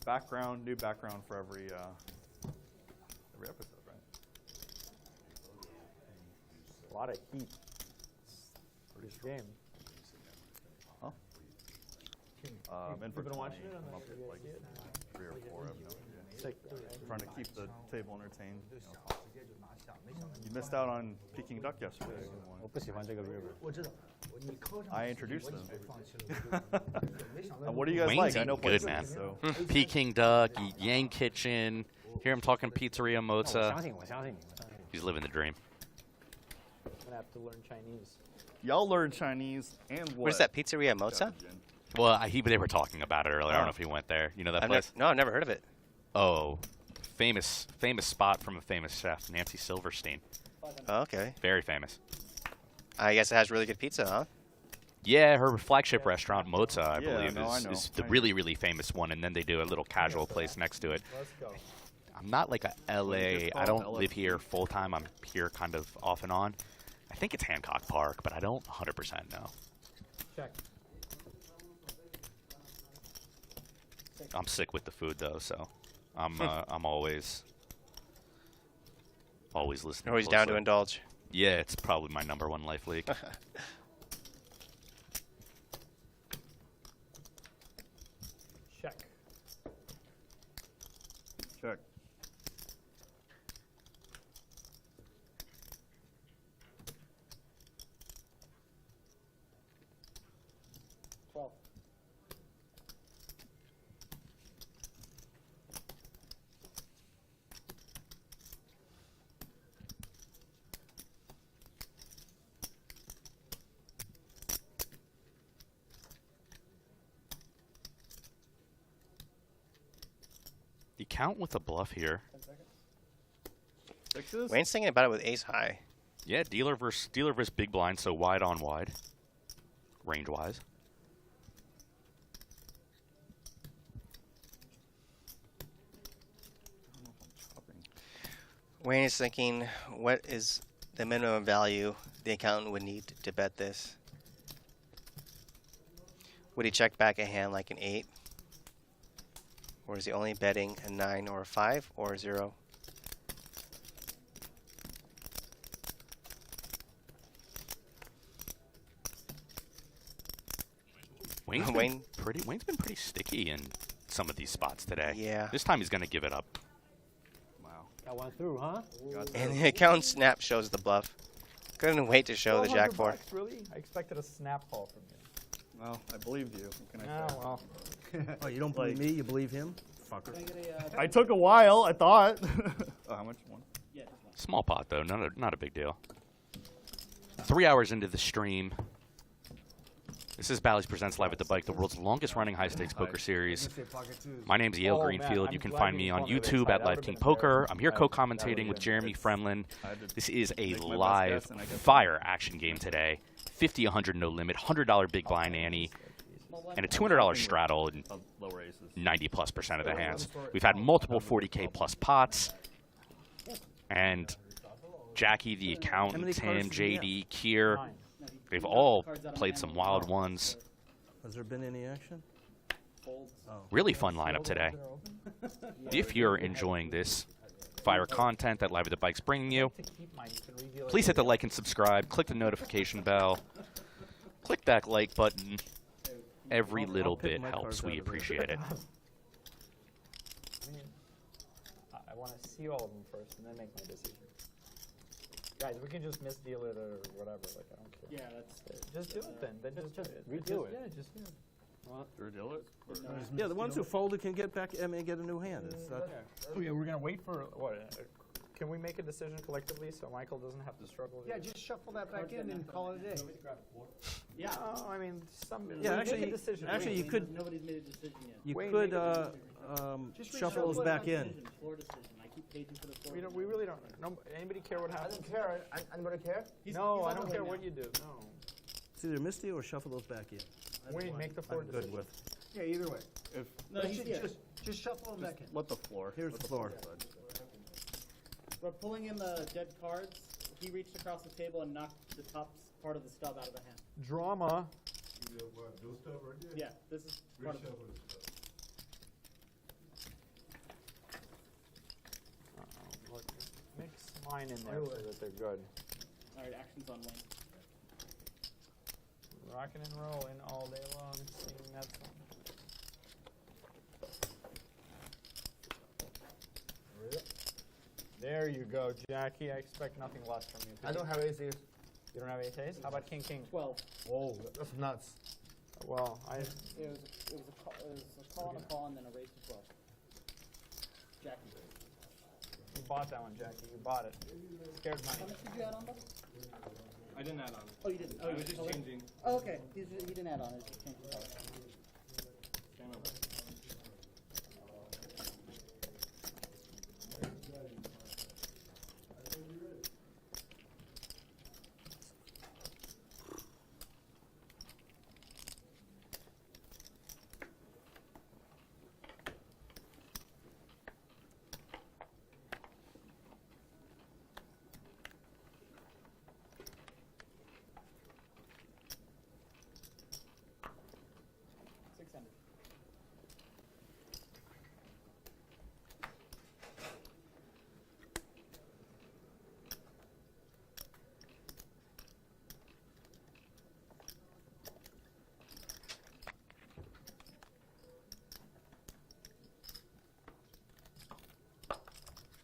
Background, new background for every episode, right? A lot of heat for this game. Huh? In for You've been 20. watching it? I'm up to like 3 or 4. I have no idea. Trying to keep the table entertained. You know. You missed out on Peking duck yesterday. I introduced them. What do you guys Wayne's like? I know eating good, places, man. so. Peking duck, Yang Kitchen. Hear him talking Pizzeria Mozza. He's living the dream. I'm gonna have to learn Chinese. Y'all learn Chinese and what? What is that, Pizzeria Mozza? Well, they were talking about it earlier. I don't know if he went there. You know that place? No, I've never heard of it. Oh, famous spot from a famous chef, Nancy Silverstein. Oh, okay. Very famous. I guess it has really good pizza, huh? Yeah, her flagship restaurant, Mozza, I Yeah, believe, no, I know. is the really, really famous one, and then they do a little casual place next to it. Let's go. I'm not like a LA. I don't live here full time. I'm here kind of off and on. I think it's Hancock Park, but I don't 100% know. Check. I'm sick with the food though, so I'm always listening. Always down to closely. indulge. Yeah, it's probably my #1 life league. Check. Check. You count with a bluff here. Sixes? Wayne's thinking about it with ace high. Yeah, dealer versus big blind, so wide on wide, range wise. Wayne is thinking, what is the minimum value the accountant would need to bet this? Would he check back a hand like an 8? Or is he only betting a 9 or a 5 or a 0? Wayne's been pretty sticky in some of these spots today. Yeah. This time he's going to give it up. Wow. Got one through, huh? And the accountant snap shows the bluff. Couldn't wait to show the jack 4. $1,200, really? I expected a snap call from you. Well, I believed you. What can I say? well. Oh, you don't believe me? You believe him? Fucker. I took a while, I thought. Oh, how much? One? Small pot, though. Not a big deal. 3 hours into the stream. This is Bally's Presents Live at the Bike, the world's longest-running high-stakes poker series. My name's Yale Greenfield. You can find me on YouTube at Live King Poker. I'm here co-commentating with Jeremy Fremlin. This is a live fire action game today. 50, 100 no limit, $100 big blind ante, and a $200 straddle in 90+% of the hands. We've had multiple 40K plus pots, and Jacky, the accountant, many cards Tim, did he have? JD, Kier. They've all played some wild ones. Has there been any action? Really fun lineup today. If you're enjoying this fire content that Live at the Bike's bringing you, please hit the like and subscribe. Click the notification bell. Click that like button. Every little bit helps. We appreciate it. I want to see all of them first and then make my decision. Guys, we can just misdeal it or whatever. Like, I don't care. Yeah, that's just do it then. Then just redo it. Yeah, just do it. Reveal it? Yeah, the ones who folded can get back. I mean, get a new hand. It's not, Oh yeah, we're gonna wait for what? Can we make a decision collectively so Michael doesn't have to struggle? Yeah, just shuffle that back in and call it a day. Yeah, I mean, yeah, make a decision. actually, you could. Nobody's made a decision yet. You could shuffle those back in. Floor decision. I keep paging for the floor. We really don't. No, anybody care what happens? I don't care. Anybody care? No, I don't care what you do. No. It's either Misty or shuffle those back in. Wait, make the floor decision. Good with. Yeah, either way. No, Just shuffle them back in. Let the floor. Here's the floor. We're pulling in the dead cards. He reached across the table and knocked the top part of the stub out of the hand. Drama. Yeah, this is part of it. Look, mix mine in there so that they're good. All right, action's on Wayne. Rocking and rolling all day long, singing that song. There you go, Jacky. I expect nothing less from you. I don't have aces. You don't have aces? How about king, king? 12. Whoa, that's nuts. Well, It was a call and a call and then a raise to 12. Jacky. You bought that one, Jacky. You bought it. Scared money. How much did you add on, bud? I didn't add on. Oh, you didn't? Oh, I was just changing. Oh, okay. He didn't add on. He just changed the color. Game over.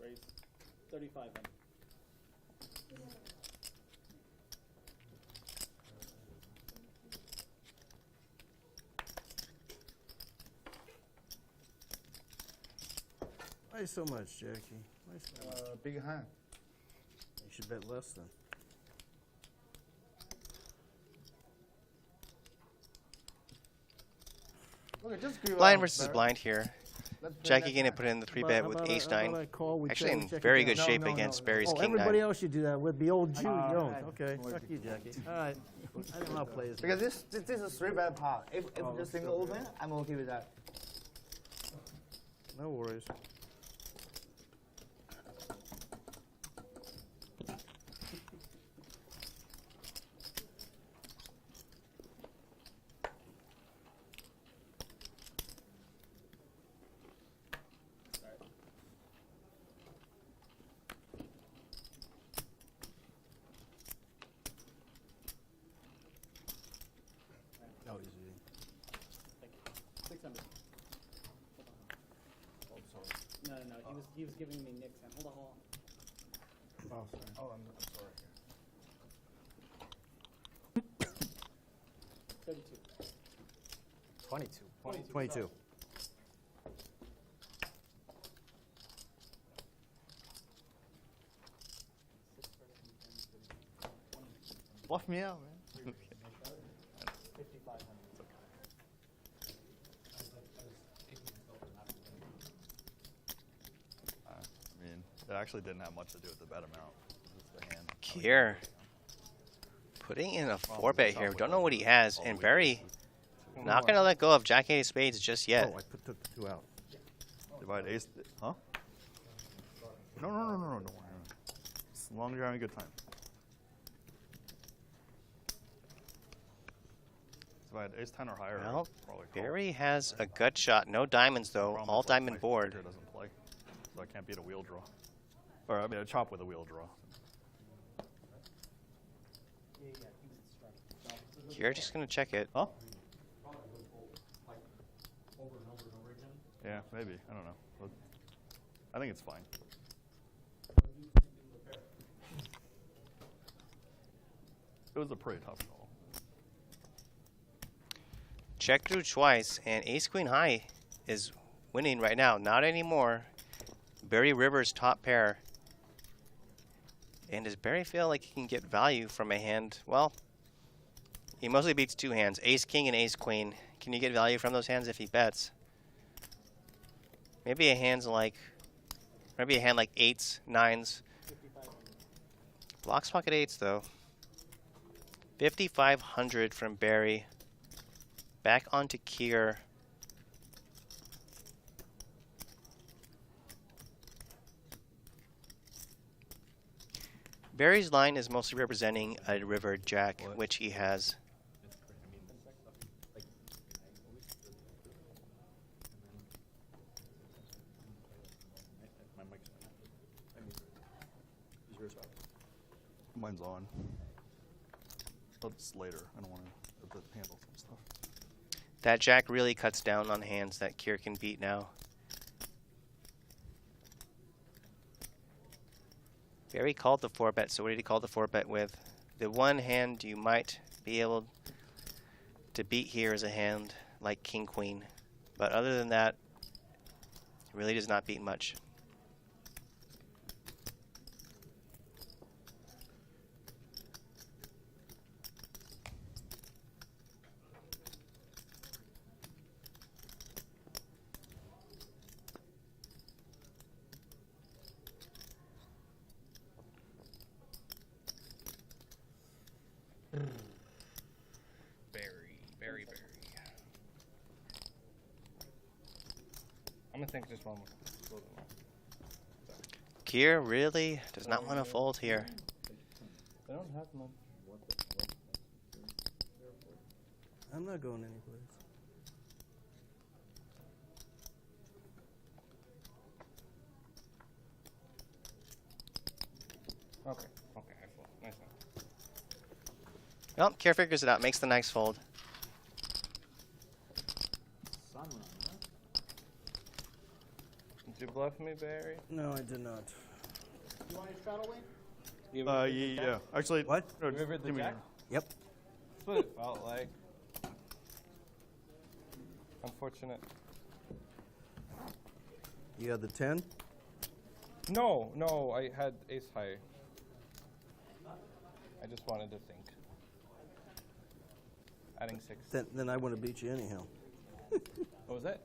Raise 35 then. Why so much, Jacky? Why so much? Big hand. You should bet less then. Okay, just give Blind out, versus Barrett. blind here. Let's play Jacky next going to time. put in the 3 How bet about- with how about ace I 9. call, we Actually, check- in check it very down. good shape no, against no. Barry's Oh, king everybody 9. else should do that with the old Jew. You don't. right. Okay, fuck you, Jacky. All right. I don't know how to play this. Because this is a 3-bet pot. If the single open, I'm okay with that. No worries. Oh, easy. 600. No. He was giving me Nick's hand. Hold on. Oh, sorry. Oh, I'm sorry. 32. 22. 22. Bluff me out, man. 5,500. I mean, it actually didn't have much to do with the bet amount. Just the hand. Kier putting in a 4 bet here. Don't know what he has. And Barry not going to let go of Jack 8 of spades just yet. Oh, I took the 2 out. Divide ace. Huh? No. As long as you're having a good time. So if I had ace 10 or higher, Well, I'd probably call. Barry has a gut shot. No diamonds, though. Problem All is, like, diamond my board. kicker doesn't play, so I can't beat a wheel draw. Or, I mean, a chop with a wheel draw. You're just going to check it. Huh? Yeah, maybe. I don't know. But I think it's fine. It was a pretty tough call. Check through twice, and ace queen high is winning right now. Not anymore. Barry Rivers top pair. And does Barry feel like he can get value from a hand? Well, he mostly beats two hands, ace king and ace queen. Can you get value from those hands if he bets? Maybe a hand like eights, nines. Blocks pocket eights though. 5,500 from Barry. Back onto Kier. Barry's line is mostly representing a river jack, which he has. Mine's on. But it's later. I don't want to handle some stuff. That jack really cuts down on hands that Kier can beat now. Barry called the 4-bet, so what did he call the 4-bet with? The one hand you might be able to beat here is a hand like King Queen. But other than that, it really does not beat much. Barry. I'm gonna think just one more. Kier really does not want to fold here. They don't have much. I'm not going anyplace. Okay, I fold. Nice one. Well, Kier figures it out, makes the nice fold. Did you bluff me, Barry? No, I did not. You want your straddle wing? Yeah. Actually, what? No, You ever the give me jack? Yep. That's what it felt like. Unfortunate. You had the 10? No, I had ace high. I just wanted to think. Adding 6. Then I would have beat you anyhow. What was that?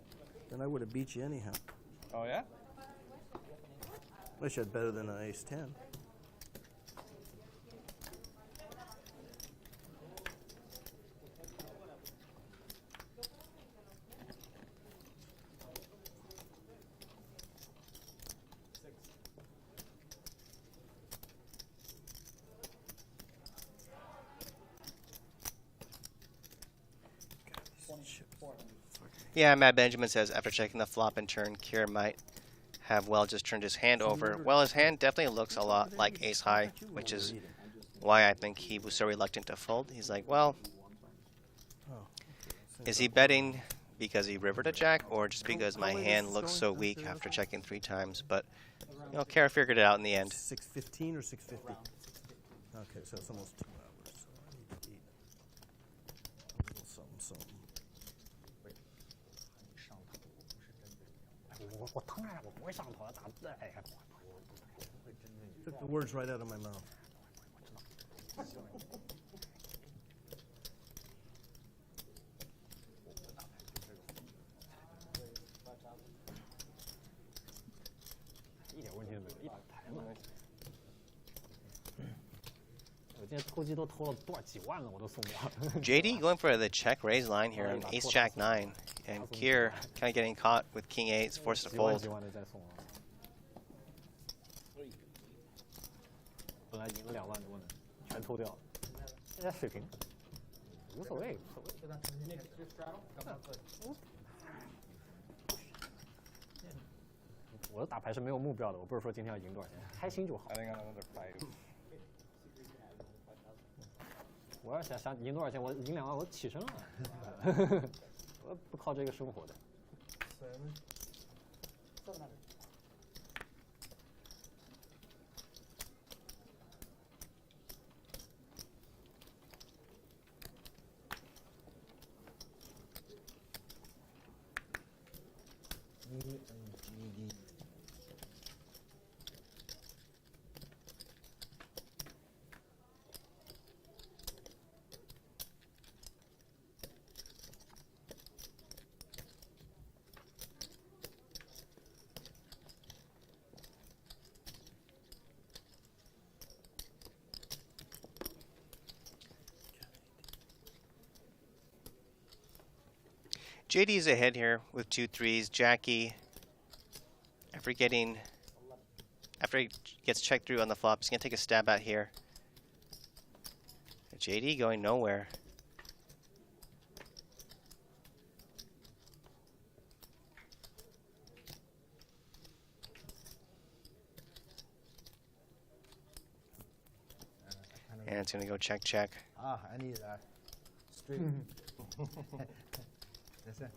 Then I would have beat you anyhow. Oh, yeah? Wish I had better than an ace 10. Yeah, Matt Benjamin says after checking the flop and turn, Kier might have well just turned his hand over. Well, his hand definitely looks a lot like ace high, which is why I think he was so reluctant to fold. He's like, well, is he betting because he rivered a jack or just because my hand looks so weak after checking 3 times? But, you know, Kier figured it out in the end. 6:15 or 6:50? Okay, so it's almost 2 hours. So I need to eat a little something. Took the words right out of my mouth. JD going for the check raise line here on ace jack 9, and Kier kind of getting caught with king 8, forced to fold. 来赢了2万多呢，全偷掉了。现在水平无所谓，无所谓。我的打牌是没有目标的，我不是说今天要赢多少钱，开心就好。我要想赢多少钱，我赢2万，我起身了。我不靠这个生活的。JD's ahead here with 2 threes. Jacky, after he gets checked through on the flop, he's going to take a stab out here. JD going nowhere. And it's going to go check, check. Ah, I need that. Straight. That's it.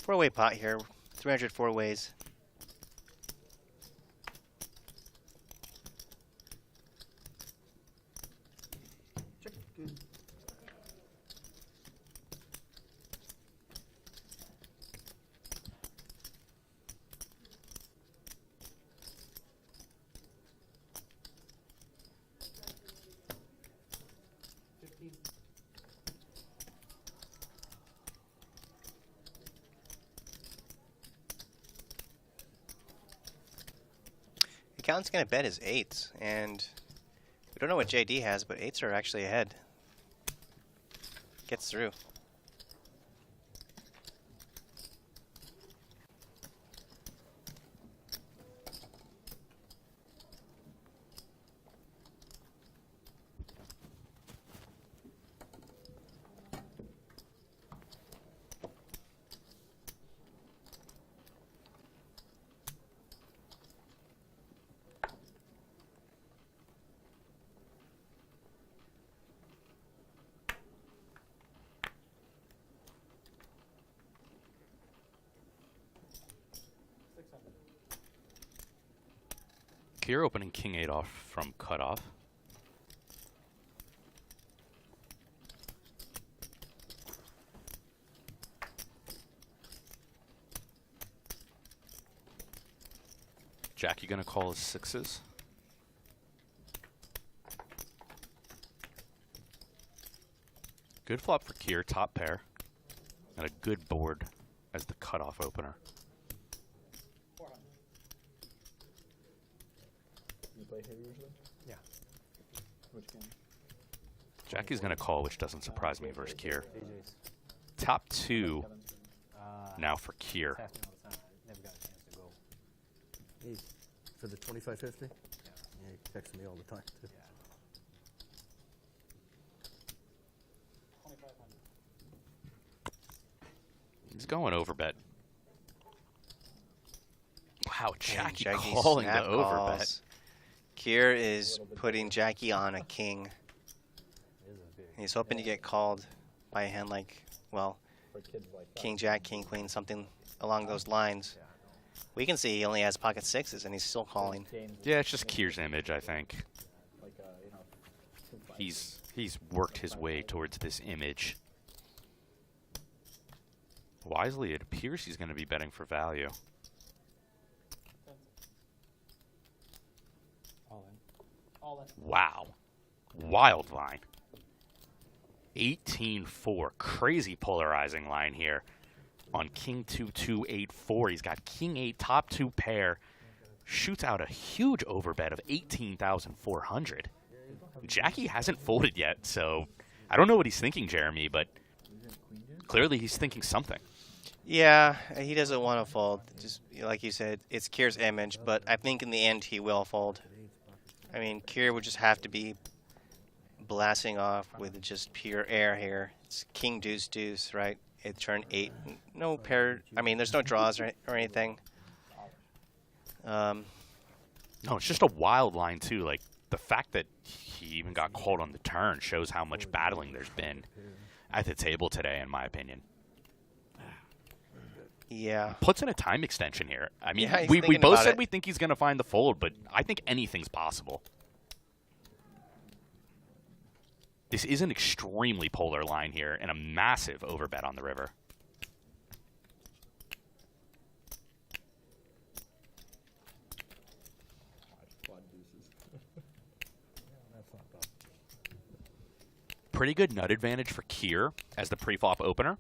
Four-way pot here, 304 ways. Check. Good. Accountant's going to bet his 8s, and we don't know what JD has, but 8s are actually ahead. Gets through. Kier opening king 8 off from cutoff. Jacky gonna call his 6s. Good flop for Kier, top pair. And a good board as the cutoff opener. You play here usually? Yeah. Which game? Jacky's gonna call, which doesn't surprise me versus Kier. AJ's. Top 2 now for Kier. Ask me all the time. I never got a chance to go. Hey, for the 25-50? Yeah, he texts me all the time, too. Yeah. He's going over bet. Wow, Jacky Jacky calling the snap overbet. calls. Kier is putting Jacky on a king. He's hoping to get called by a hand like, well, king jack, king queen, something along those lines. We can see he only has pocket sixes and he's still calling. Yeah, it's just Kier's image, I think. He's worked his way towards this image. Wisely, it appears he's going to be betting for value. All in. Wow. Wild line. 18-4. Crazy polarizing line here. On King 2-2-8-4. He's got King 8, top 2 pair. Shoots out a huge overbet of 18,400. Jacky hasn't folded yet, so I don't know what he's thinking, Jeremy, but clearly he's thinking something. Yeah, he doesn't want to fold. Just like you said, it's Kier's image, but I think in the end he will fold. I mean, Kier would just have to be blasting off with just pure air here. It's King Deuce Deuce, right? It turned 8. No pair. I mean, there's no draws or anything. No, it's just a wild line too. Like the fact that he even got called on the turn shows how much battling there's been at the table today, in my opinion. Yeah. Puts in a time extension here. I mean, Yeah, we both said it. we think he's going to find the fold, but I think anything's possible. This is an extremely polar line here and a massive overbet on the river. Pretty good nut advantage for Kier as the pre-flop opener.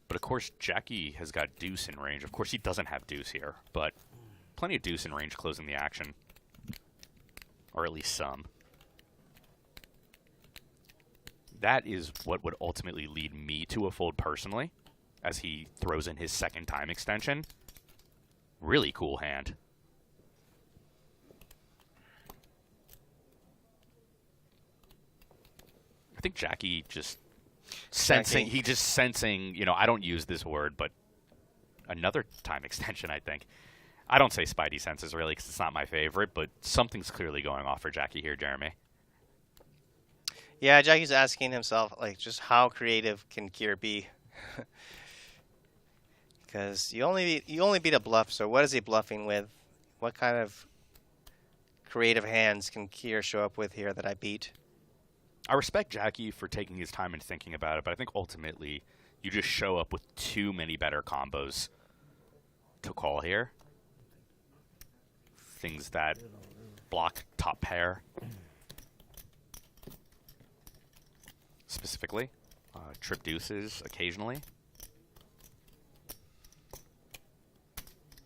But of course, Jacky has got deuce in range. Of course, he doesn't have deuce here, but plenty of deuce in range closing the action. Or at least some. That is what would ultimately lead me to a fold personally, as he throws in his second time extension. Really cool hand. I think Jacky just sensing, you know, I don't use this word, but another time extension, I think. I don't say Spidey senses, really, because it's not my favorite, but something's clearly going off for Jacky here, Jeremy. Yeah, Jacky's asking himself, like, just how creative can Kier be? Because you only beat a bluff, so what is he bluffing with? What kind of creative hands can Kier show up with here that I beat? I respect Jacky for taking his time and thinking about it, but I think ultimately you just show up with too many better combos to call here. Things that block top pair. Specifically, trip deuces occasionally.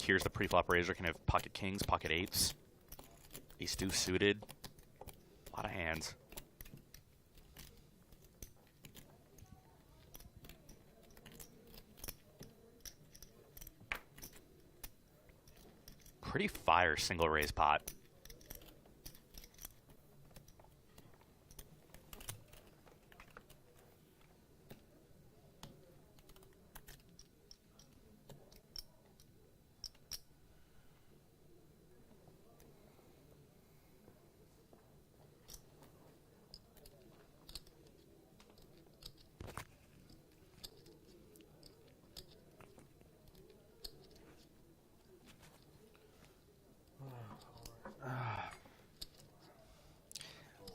Here's the pre-flop raiser, can have pocket kings, pocket eights, ace deuce suited, a lot of hands. Pretty fire single raise pot.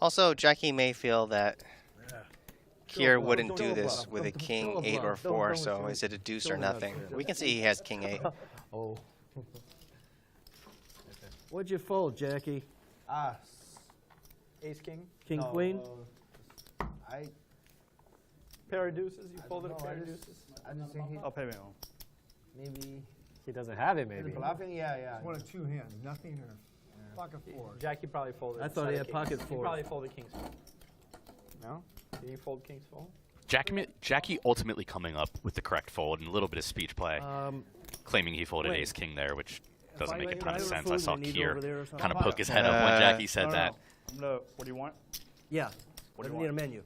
Also, Jacky may feel that Kier wouldn't do this with a king 8 or 4, so is it a deuce or nothing? We can see he has king 8. Oh. What'd you fold, Jacky? Ace king. King queen? Pair of deuces. You folded a pair of deuces. I just think he. I'll pay me on. Maybe. He doesn't have it, maybe. Bluffing, yeah. It's one of two hands, nothing or pocket four. Jacky probably folded. I thought he had pocket He fours. probably folded kings fold. No? Did you fold kings fold? Jacky ultimately coming up with the correct fold and a little bit of speech play, claiming he folded wait. ace king there, which doesn't make a If ton I of ever sense. I fold, saw I need over there or Kier something. kind of poke his head up when Jacky said that. What do you want? Yeah. What do I you need a want? menu.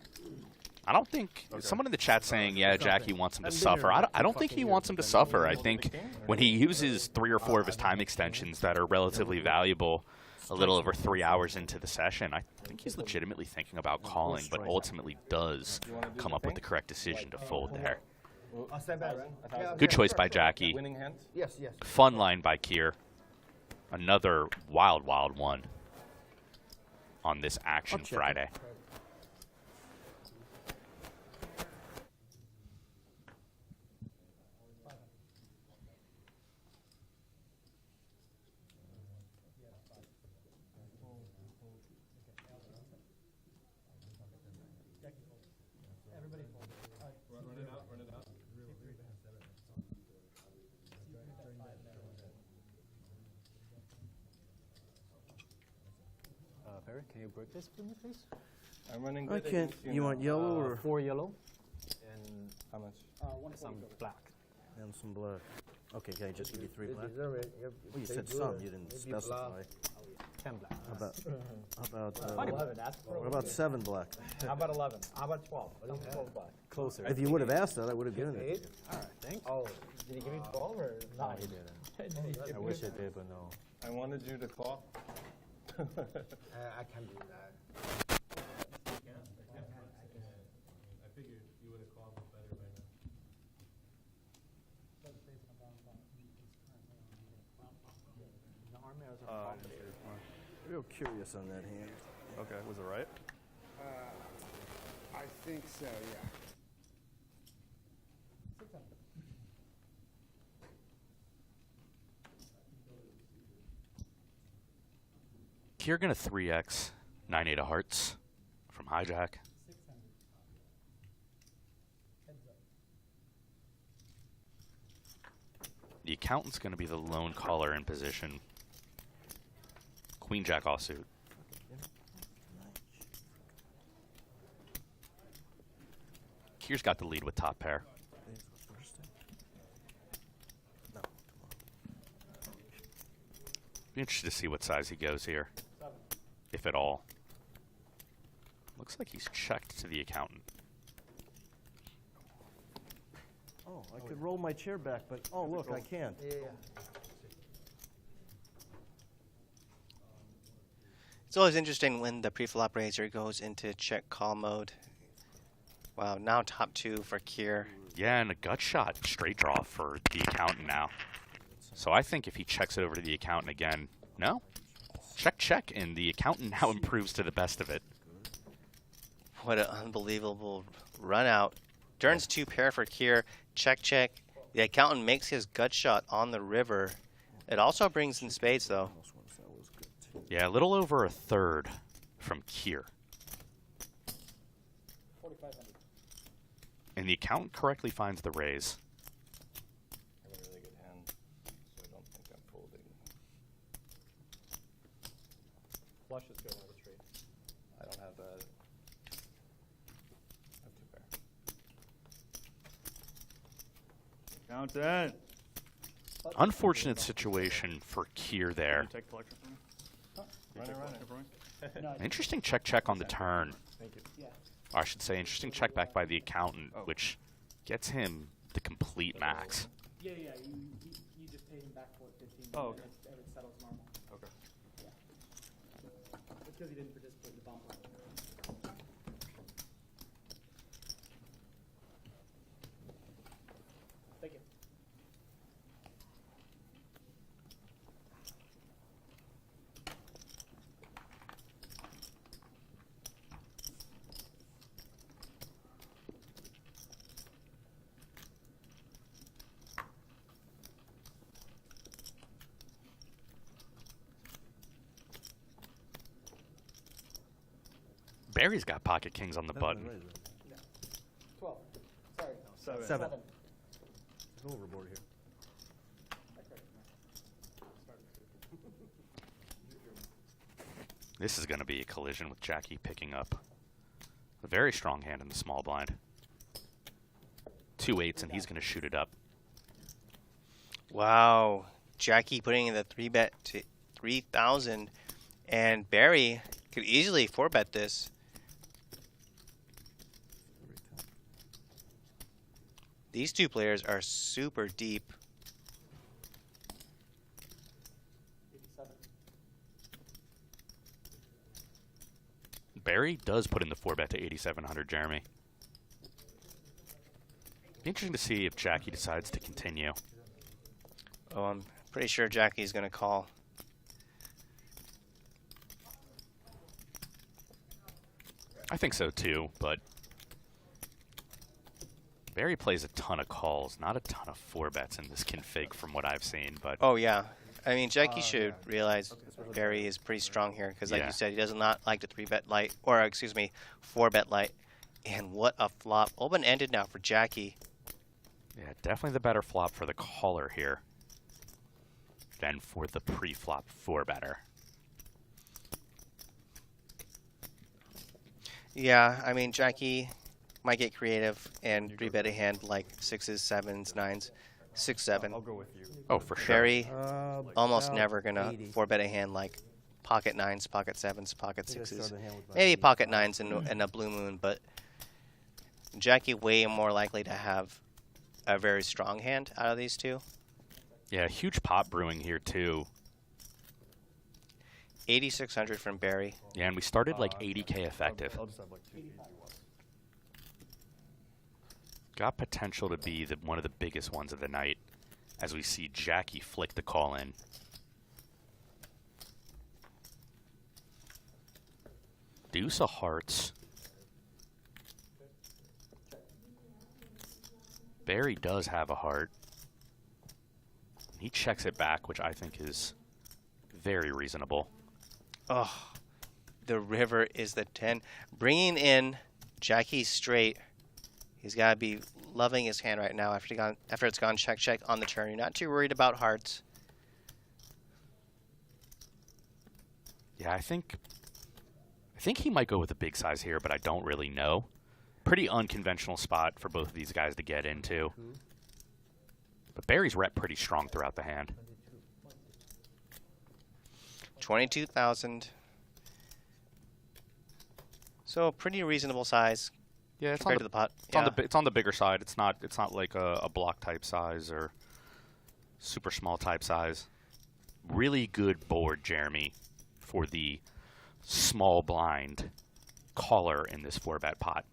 I don't think someone in the chat saying, yeah, Jacky wants him to suffer. I don't think he wants him to suffer. I think when he uses 3 or 4 of his time extensions that are relatively valuable a little over 3 hours into the session, I think he's legitimately thinking about calling, but ultimately does come up with the correct decision to fold there. Good choice by Jacky. Yes, yes. Fun line by Kier. Another wild, wild one on this Action Friday. Barry, can you break this for me, please? I'm running I good. can't. You want yellow or 4 yellow and how much? some black. and some black? Okay, can I just give you 3 black? deserve it. Well, you said some. You didn't specify. 10 black. How about 11. what about 7 black? How about 11? How about 12? What is 12 black? Closer. If you would have asked that, I would have given it. 8? All right, thanks. Oh, did he give you 12 or No, not? he didn't. I wish I did, but no. I wanted you to call. I can't do that. I figured you would have called it better by now. Real curious on that hand. Okay, was it right? I think so, yeah. Kier gonna 3x 9-8 of hearts from hijack. The accountant's gonna be the lone caller in position. Queen jack offsuit. Kier's got the lead with top pair. Be interested to see what size he goes here, if at all. Looks like he's checked to the accountant. Oh, I could roll my chair back, but oh look, I can't. Yeah. It's always interesting when the pre-flop raiser goes into check call mode. Wow, now top 2 for Kier. Yeah, and a gut shot straight draw for the accountant now. So I think if he checks it over to the accountant again, no? Check, check, and the accountant now improves to the best of it. What an unbelievable run out. Turns 2 pair for Kier. Check, check. The accountant makes his gut shot on the river. It also brings in spades, though. Yeah, a little over a third from Kier. 4,500. And the accountant correctly finds the raise. I have a really good hand, so I don't think I'm folding. Flush is good out of trade. I don't have that. I have 2 pair. Accountant. Unfortunate situation for Kier there. Take collection for me. Run it. For me? No, Interesting check, check on the turn. Thank you. yeah. Or I should say interesting check back by the accountant, which gets him the complete max. Yeah, you just paid him back for 15. Oh, okay. It settles normal. Okay. Yeah. It's because he didn't participate in the bomb plan. Thank you. Barry's got pocket kings on the button. 12. Sorry. 7. Go overboard here. This is going to be a collision with Jacky picking up a very strong hand in the small blind. 2 8s, and he's going to shoot it up. Wow. Jacky putting in the 3-bet to 3,000. And Barry could easily 4-bet this. These two players are super deep. Barry does put in the 4-bet to 8,700, Jeremy. Be interesting to see if Jacky decides to continue. Oh, I'm pretty sure Jacky's going to call. I think so too, but Barry plays a ton of calls, not a ton of 4-bets in this config from what I've seen. But oh yeah, I mean Jacky should realize Barry is pretty strong here because, like you said, he does not like the 3-bet light, or excuse me, 4-bet light. And what a flop! Open-ended now for Jacky. Yeah, definitely the better flop for the caller here than for the pre-flop 4-better. Yeah, I mean Jacky might get creative and 3-bet a hand like 6s, 7s, 9s, 6, 7. I'll go with you. Oh, for sure. Barry almost never gonna 4-bet a hand like pocket 9s, pocket 7s, pocket 6s, maybe pocket 9s and a blue moon, but Jacky way more likely to have a very strong hand out of these two. Yeah, huge pot brewing here too. 8,600 from Barry. Yeah, and we started like 80K effective. I'll just have like 2 Got potential to be one of the biggest ones of the night as we see Jacky flick the call in. Deuce of hearts. Barry does have a heart. He checks it back, which I think is very reasonable. Oh, the river is the 10. Bringing in Jacky straight. He's got to be loving his hand right now after it's gone check, check on the turn. You're not too worried about hearts. Yeah, I think he might go with a big size here, but I don't really know. Pretty unconventional spot for both of these guys to get into. But Barry's rep pretty strong throughout the hand. 22,000. So pretty reasonable size. Yeah, it's compared to the pot. It's on the bigger side. It's not like a block type size or super small type size. Really good board, Jeremy, for the small blind caller in this 4-bet pot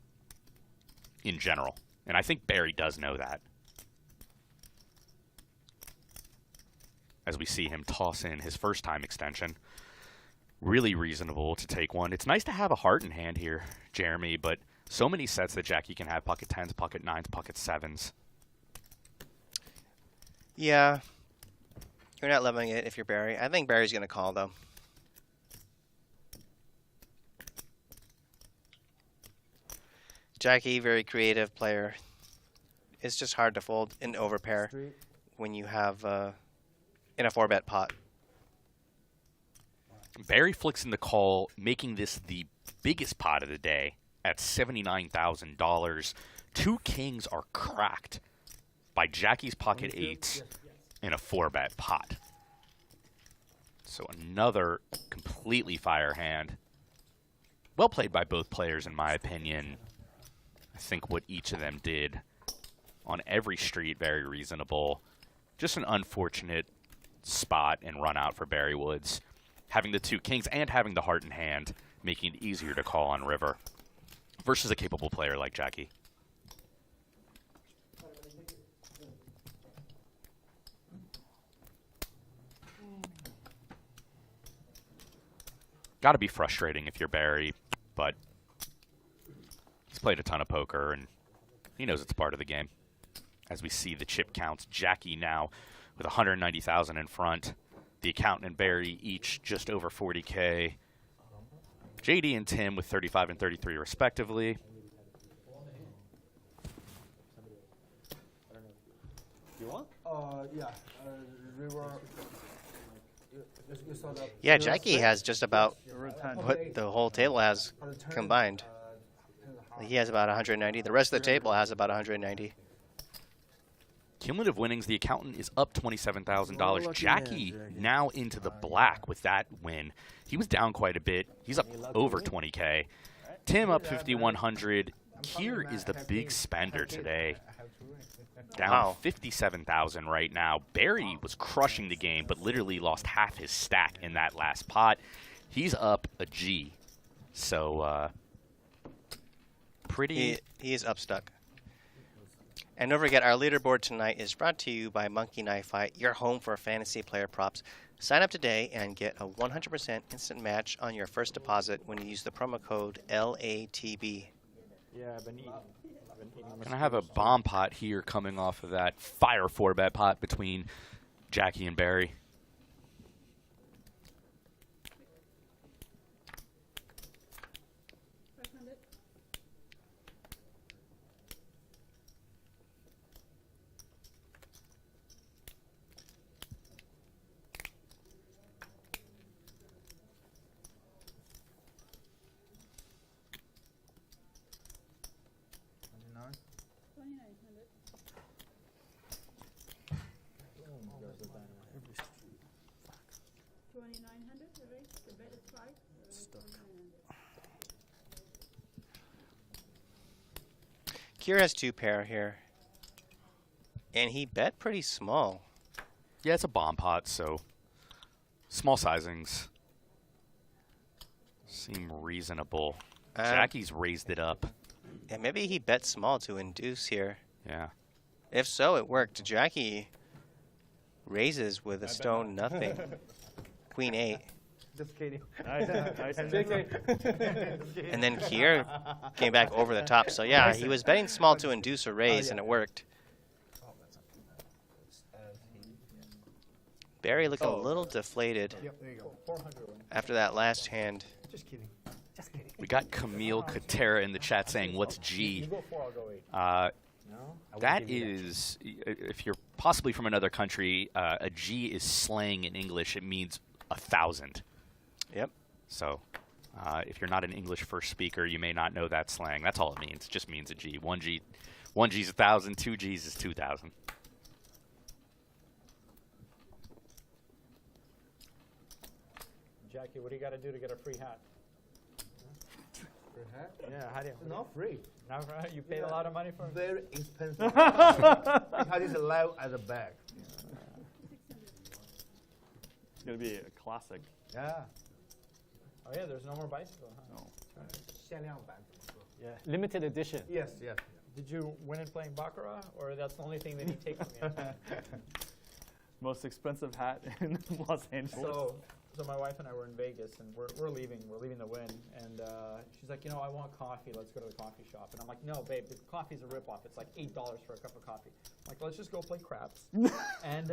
in general. And I think Barry does know that. As we see him toss in his first time extension. Really reasonable to take one. It's nice to have a heart in hand here, Jeremy, but so many sets that Jacky can have, pocket 10s, pocket 9s, pocket 7s. Yeah. You're not loving it if you're Barry. I think Barry's going to call, though. Jacky, very creative player. It's just hard to fold an overpair when you have in a 4-bet pot. Barry flicks in the call, making this the biggest pot of the day at $79,000. 2 kings are cracked by Jacky's pocket 8s in a 4-bet pot. So another completely fire hand. Well played by both players, in my opinion. I think what each of them did on every street, very reasonable. Just an unfortunate spot and run out for Barry Woods. Having the 2 kings and having the heart in hand, making it easier to call on river versus a capable player like Jacky. Got to be frustrating if you're Barry, but he's played a ton of poker and he knows it's part of the game. As we see the chip counts, Jacky now with 190,000 in front. The accountant and Barry each just over 40K. JD and Tim with 35 and 33 respectively. You want? Yeah. Yeah, Jacky has just about what the whole table has combined. He has about 190. The rest of the table has about 190. Cumulative winnings, the accountant is up $27,000. Jacky now into the black with that win. He was down quite a bit. He's up over 20K. Tim up 5,100. Kier is the big spender today. Down Wow. 57,000 right now. Barry was crushing the game, but literally lost half his stack in that last pot. He's up a G. So, pretty... He is up stuck. And don't forget, our leaderboard tonight is brought to you by Monkey Knife Fight, your home for fantasy player props. Sign up today and get a 100% instant match on your first deposit when you use the promo code LATB. Yeah, I've been eating. Gonna have a bomb pot here coming off of that fire 4-bet pot between Jacky and Barry. Kier has 2 pair here. And he bet pretty small. Yeah, it's a bomb pot, so small sizings seem reasonable. Jacky's raised it up. Yeah, maybe he bet small to induce here. Yeah. If so, it worked. Jacky raises with a stone nothing. Queen 8. Just kidding. And then Kier came back over the top. So yeah, he was betting small to induce a raise, and it worked. Barry looking a little deflated after that last hand. Just kidding. Just kidding. We got Camille Katera in the chat saying, "What's G?" You go 4, I'll go 8. That is, if you're possibly from another country, a G is slang in English. It means 1,000. Yep. So, if you're not an English first speaker, you may not know that slang. That's all it means. It just means a G. 1 G is 1,000. 2 Gs is 2,000. Jacky, what do you got to do to get a free hat? Free hat? Yeah, how do you? It's not free. Not free? You paid a lot of money for it? Very expensive. How is allowed as a bag? It's going to be a classic. Yeah. Oh, yeah, there's no more bicycle, huh? No. Yeah. Limited edition. Yes, yes. Did you win it playing Baccarat, or that's the only thing that he takes from you? Most expensive hat in Los Angeles. So my wife and I were in Vegas, and we're leaving. We're leaving the Wynn, and she's like, I want coffee. Let's go to the coffee shop. And I'm like, no, babe, the coffee's a ripoff. It's like $8 for a cup of coffee. I'm like, let's just go play craps, and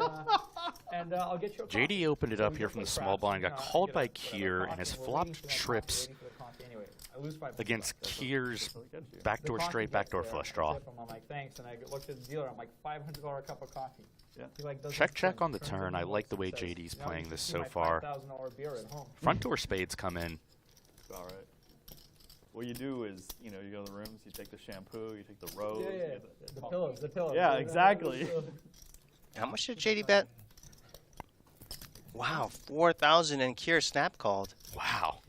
I'll get you a coffee. JD opened it So up we here go from the play small craps, blind, got I called get by whatever Kier, and has coffee, we're flopped waiting for that coffee, trips waiting for the coffee. Anyway, I lose $5. against Kier's The backdoor coffee straight, gets backdoor there, flush I draw. tip him, I'm like, thanks, and I looked at the dealer. I'm like, $500 cup of coffee. Yeah. He like does Check, this check thing, on the turns turn. it I on, like the way says, JD's "Now playing you this can so see my far. $5,000 beer at home." Front door spades come in. All right. What you do is, you go to the rooms, you take the shampoo, you take the rose. Yeah. The pillows, the pillows. Yeah, exactly. How much did JD bet? Wow, 4,000 and Kier snap called. Wow.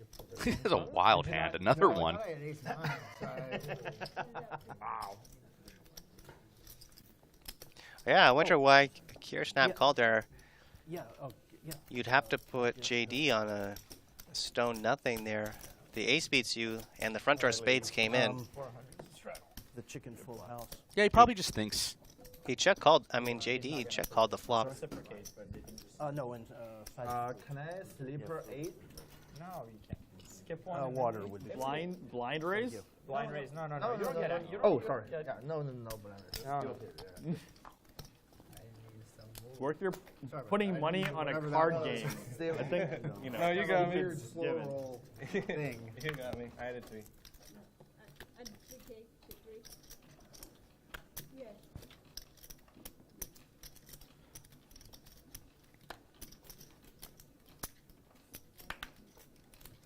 This is a wild hand. Another one. Wow. Yeah, I wonder why Kier snap called there. Yeah. Oh, yeah. You'd have to put JD on a stone nothing there. The ace beats you, and the front door spades came in. The chicken full house. Yeah, he probably just thinks. He check called. I mean, JD check called the flop. Reciprocate, but did you just No, and Can I sleeper 8? no, you can't. Skip one. and then water you would be skip Blind raise? blind raise. No. You don't get it. You don't- Oh, you sorry. don't get- Yeah, no, blind. No. Worth your putting money on a card game. I think, No, you got me. it's given. Thing. You got me. I had it 3.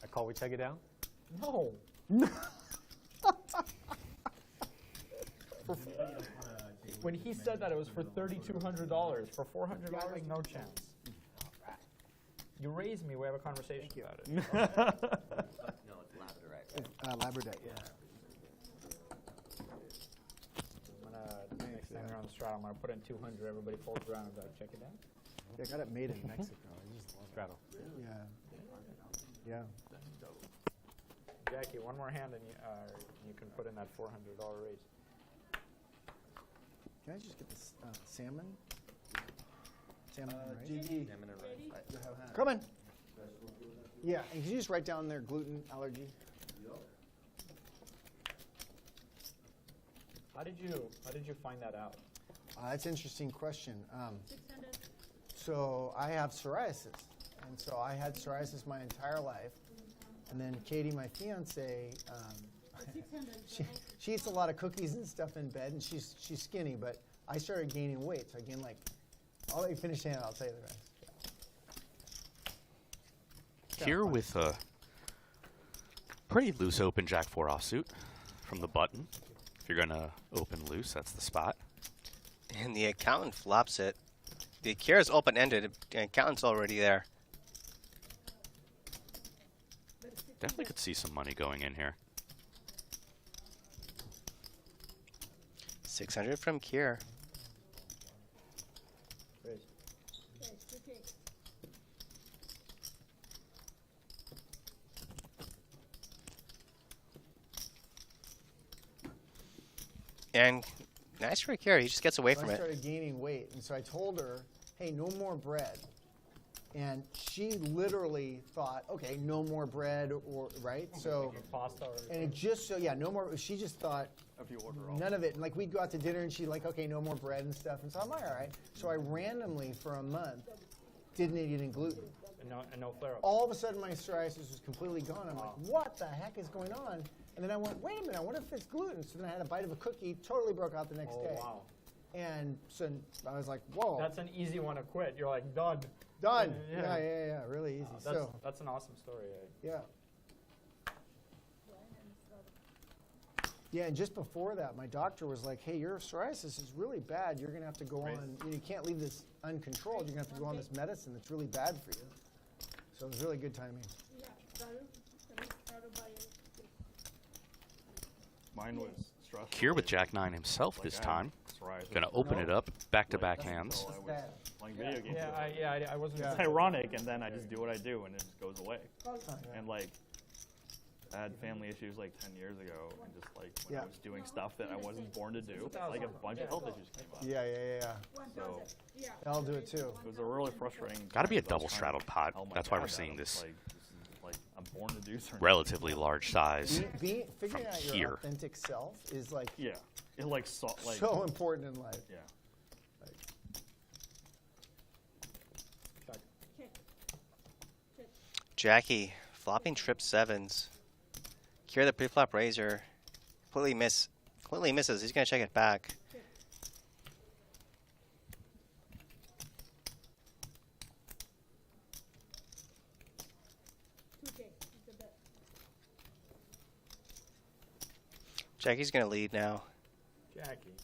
I call we check it down? No. When he said that it was for $3,200, for $400, no chance. You raise me, we have a conversation about it. No, it's labradorite. Labradorite, yeah. Next time straddle. I'm gonna put in 200. Everybody folds around and check it out. Yeah, I got it made in Mexico. I just straddle. Yeah. Yeah. Jackie, one more hand and you can put in that $400 raise. Can I just get this salmon? Salmon and rice? GD. Salmon and rice. Come on. Yeah, and can you just write down their gluten allergy? How did you find that out? That's an interesting question. So I have psoriasis, and so I had psoriasis my entire life. And then Katie, my fiance, she eats a lot of cookies and stuff in bed, and she's skinny. But I started gaining weight, so again, I'll let you finish the hand. I'll tell you the rest. Here with a pretty loose open Jack 4 offsuit from the button. If you're gonna open loose, that's the spot. And the accountant flops it. The cure is open-ended. The accountant's already there. Definitely could see some money going in here. 600 from Kier. And nice for Kier. He just gets away from I it. started gaining weight, and so I told her, hey, no more bread. And she literally thought, okay, no more bread, or right? So, and it just no more. She just thought none of it. And we'd go out to dinner, and she'd okay, no more bread and stuff. And so I'm like, all right. So I randomly for a month didn't eat any gluten. And no flare-up. All of a sudden, my psoriasis was completely gone. I'm like, what the heck is going on? And then I went, wait a minute, I wonder if it's gluten. So then I had a bite of a cookie, totally broke out the next day. Wow. And so I was like, whoa. That's an easy one to quit. You're like, done. Done. Yeah, really easy. That's an awesome story. Yeah. Yeah, and just before that, my doctor was like, hey, your psoriasis is really bad. You're going to have to go on, you can't leave this uncontrolled. You're going to have to go on this medicine that's really bad for you. So it was really good timing. Mine was stressful. Kier with Jack 9 himself this time. Gonna open it up, back-to-back hands. Playing video games. I wasn't. It's ironic, and then I just do what I do, and it just goes away. And I had family issues 10 years ago, and just when I was doing stuff that I wasn't born to do, a bunch of health issues came up. Yeah. So I'll do it too. It was a really frustrating. Got to be a double straddled pot. That's why we're seeing this born to do certain relatively large size Figuring from out here. your authentic self is so important in life. Yeah. Jacky flopping trip sevens. Kier the pre-flop raiser. Completely misses. He's gonna check it back. Jacky's gonna lead now. Jackie,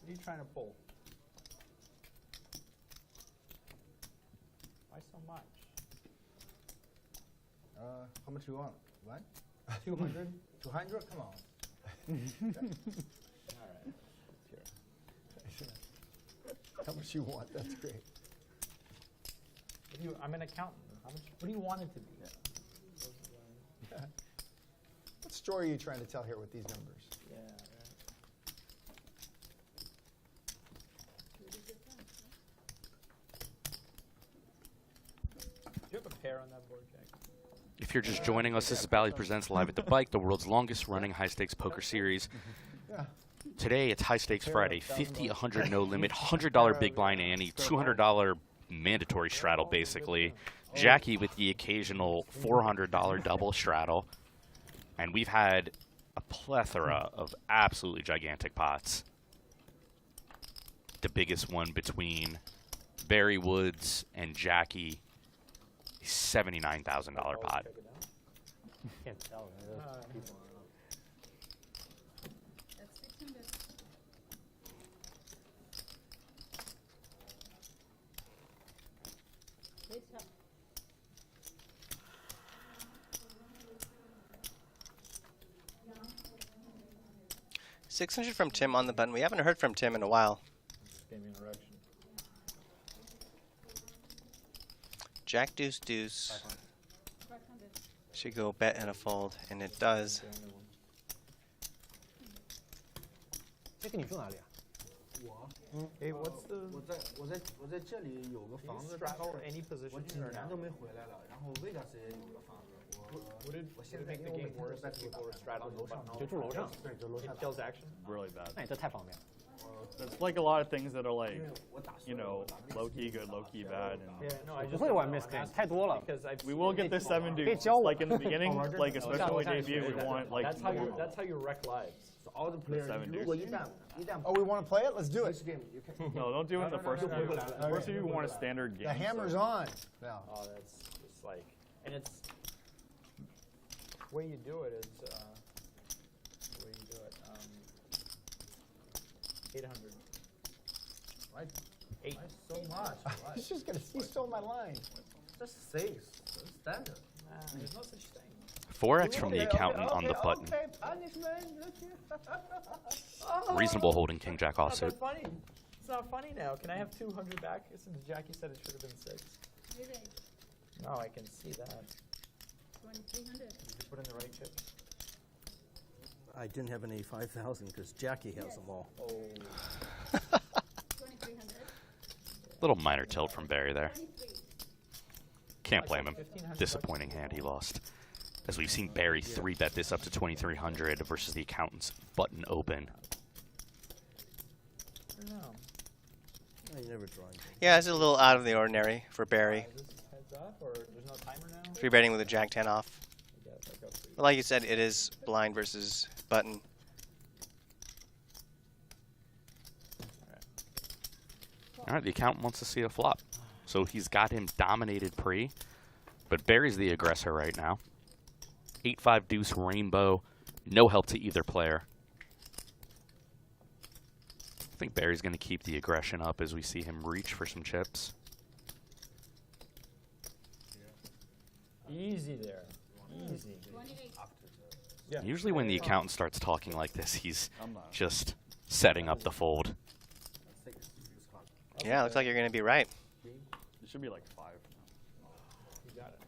what are you trying to pull? Why so much? How much you want? What? 200? 200? Come on. All right. Sure. How much you want? That's great. I'm an accountant. What do you want it to be? What story are you trying to tell here with these numbers? Yeah. Do you have a pair on that board, Jack? If you're just joining us, this is Bally Presents Live at the Bike, the world's longest running high-stakes poker series. Today, it's High Stakes Friday. 50, 100 no limit, $100 big blind ante, $200 mandatory straddle, basically. Jacky with the occasional $400 double straddle. And we've had a plethora of absolutely gigantic pots. The biggest one between Barry Woods and Jacky, $79,000 pot. Can't tell. 600 from Tim on the button. We haven't heard from Tim in a while. Just gave me an erection. Jack deuce deuce. Should go bet and a fold, and it does. 这个你住哪里啊？ Hey, what's the 我在这里有个房子， straddle any position 我几 or 年 no? 都没回来了。然后魏大师也有个房子，Would it make the game worse if people were straddling the button? 就住楼上。 It kills action. Really bad. 那你这太方便了。 There's like a lot of things that are like, you know, low key good, low key bad. And Yeah, no, I 不 just 会玩 miss game 太多了。 because I've we will get the 7 可以 dudes. 教我。 Like in the beginning, like especially when we debut, we want like that's how you wreck lives. So all the players. 7 如果 dudes. 一旦 Oh, we want to play it? Let's do it. this game, you can. No, don't do it in the first review. The first review, we want a standard game. The hammer's so. on. Now. Oh, that's just like, and it's the way you do it is the way you do it. 800. Why? 8. So much. He's just gonna. He stole my line. Just 6. Standard. There's no such thing. 4x from the accountant on the button. Okay, punishment. Reasonable holding king jack It's offsuit. not funny. It's not funny now. Can I have 200 back? Since Jackie said it should have been 6. No, I can see that. 2300. Did you put in the right chips? I didn't have any 5,000 because Jacky has them all. Oh. 2300. Little minor tilt from Barry there. Can't blame him. Disappointing hand he lost. As we've seen Barry 3-bet this up to 2,300 versus the accountant's button open. No. Oh, you never drawing. Yeah, it's a little out of the ordinary for Barry. Is this heads up or there's no timer now? 3-betting with a jack 10 off. I guess I go for you. But like you said, it is blind versus button. All right, the accountant wants to see a flop. So he's got him dominated pre, but Barry's the aggressor right now. 8-5 deuce rainbow, no help to either player. I think Barry's going to keep the aggression up as we see him reach for some chips. Easy there. Easy. 28. Yeah. Usually when the accountant starts talking like this, he's just setting up the fold. Yeah, looks like you're going to be right. It should be like 5. You got it.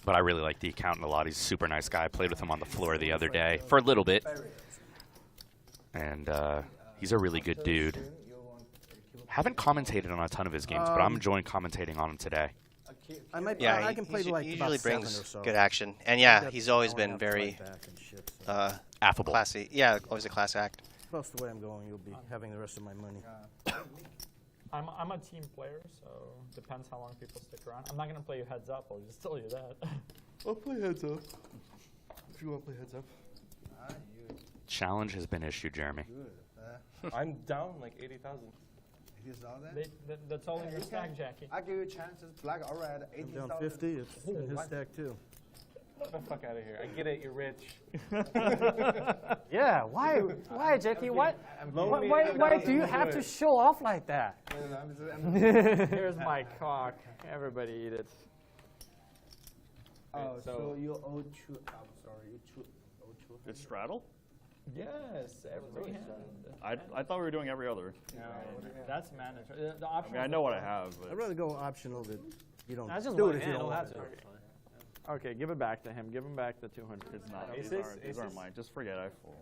But I really like the accountant a lot. He's a super nice guy. I played with him on the floor the other day for a little bit. And he's a really good dude. Haven't commentated on a ton of his games, but I'm enjoying commentating on him today. I might. Yeah, I can play he like usually about 7 brings or so. good action. And yeah, That's- he's always I wanna been have very fight back and shit, so. Affable. classy. Yeah, always a class act. Close to the way I'm going, you'll be having the rest of my money. I'm a team player, so depends how long people stick around. I'm not gonna play you heads up. I'll just tell you that. I'll play heads up. If you want to play heads up. Challenge has been issued, Jeremy. I'm down like 80,000. You saw that? That's all in your stack, Jackie. I give you a chance. It's black. All right. I'm down 50. It's in his stack too. Get the fuck out of here. I get it. You're rich. Yeah, why, Jackie? Why do you have to show off like that? Here's my cock. Everybody eat it. Oh, so you owe 2. I'm sorry. You owe 2. It's straddle? Yes, every hand. I thought we were doing every other. That's mandatory. The I option. mean, I know what I have, I'd but rather go optional that you don't That's just do one it if you hand, don't well, want that's to. Okay, give it back to him. Give him back the 200. it's not. Aces? These aren't mine. Just forget I fold.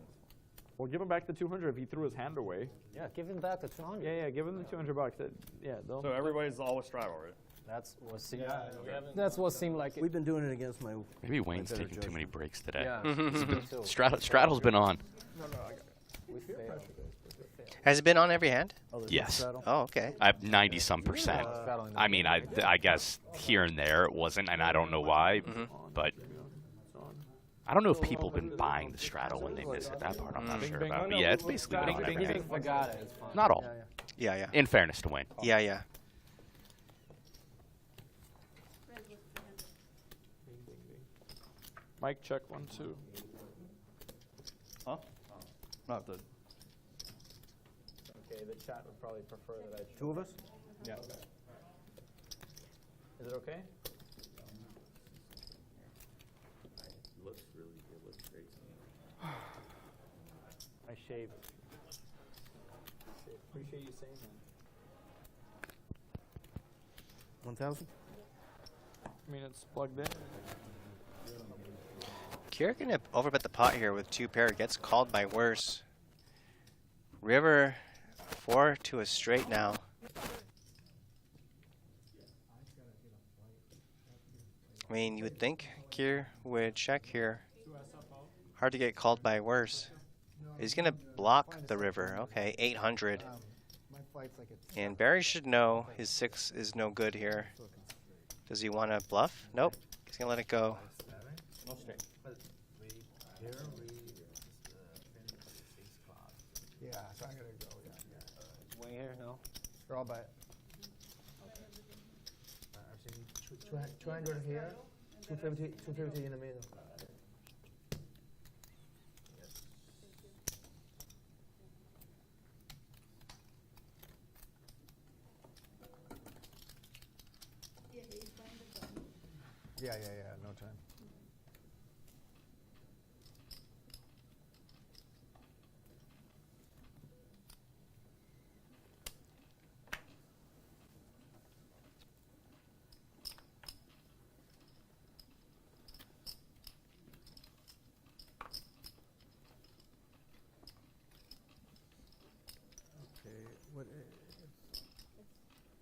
Well, give him back the 200 if he threw his hand away. Yeah, give him back the 200. Yeah, give him the 200 bucks. Yeah, don't. So everybody's always straddle, right? That's what seemed. That's what seemed like it. We've been doing it against my. Maybe Wayne's better taking too many breaks today. Yeah. Straddle's been on. We failed. Has it been on every hand? Other than Yes. straddle? Oh, okay. I have 90-some%. I mean, I guess here and there it wasn't, and I don't know why, but I don't know if people have been buying the straddle when they miss it. That part I'm not sure about. But yeah, it's basically been on every hand. Forgot it. It's fine. Not all. Yeah, yeah. In fairness to Wayne. Yeah, yeah. Mike, check 1, 2. Huh? Not the. Okay, the chat would probably prefer that I. 2 of us? Yeah. Is it okay? Looks really good. Looks great to me. Appreciate you saying that. 1,000. I mean, it's plugged in. Kier gonna overbet the pot here with 2 pair. Gets called by worse. River 4 to a straight now. I mean, you would think Kier would check here. Hard to get called by worse. He's gonna block the river. Okay, 800. And Barry should know his 6 is no good here. Does he want to bluff? Nope. He's gonna let it go. No straight. Yeah, so I'm gonna go. Wait here, no. Draw by it. 200 here, 250 in the middle. Yeah, no time.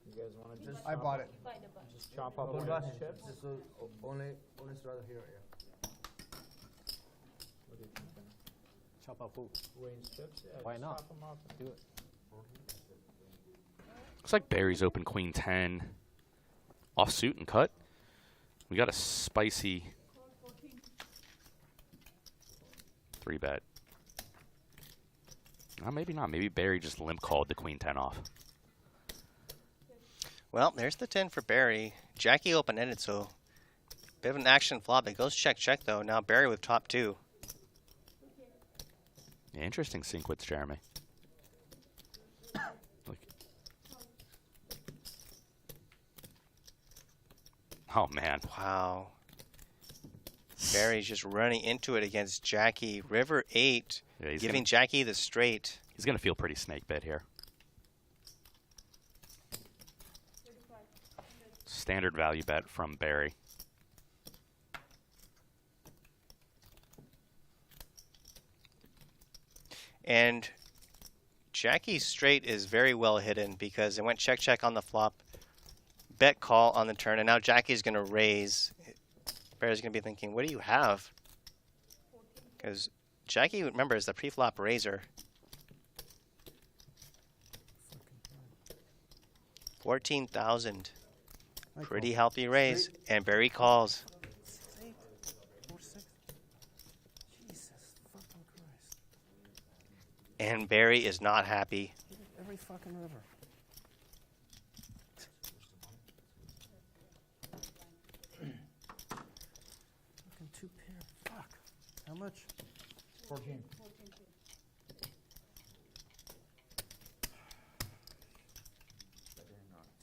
You guys want to just? I bought it. Just chop up One one button. chips. This is only straight here. Yeah. What do you think? Chop up who? Wayne's chips. Yeah, Why just not? chop 'em up. Do it. Looks like Barry's open queen 10. Offsuit and cut. We got a spicy 3-bet. Maybe not. Maybe Barry just limp called the queen 10 off. Well, there's the 10 for Barry. Jacky open-ended, so bit of an action flop. It goes check, though. Now Barry with top 2. Yeah, interesting sequence, Jeremy. Look. Oh, man. Wow. Barry's just running into it against Jacky. River 8, Yeah, giving Jacky the straight. He's going to feel pretty snake bet here. Standard value bet from Barry. And Jacky's straight is very well hidden because it went check on the flop, bet call on the turn, and now Jacky's going to raise. Barry's going to be thinking, what do you have? Because Jacky, remember, is the pre-flop raiser. 14,000. Pretty healthy raise, and Barry calls. 6-8, 4-6. Jesus fucking Christ. And Barry is not happy. Every fucking river. Fucking 2 pair. Fuck. How much? 14.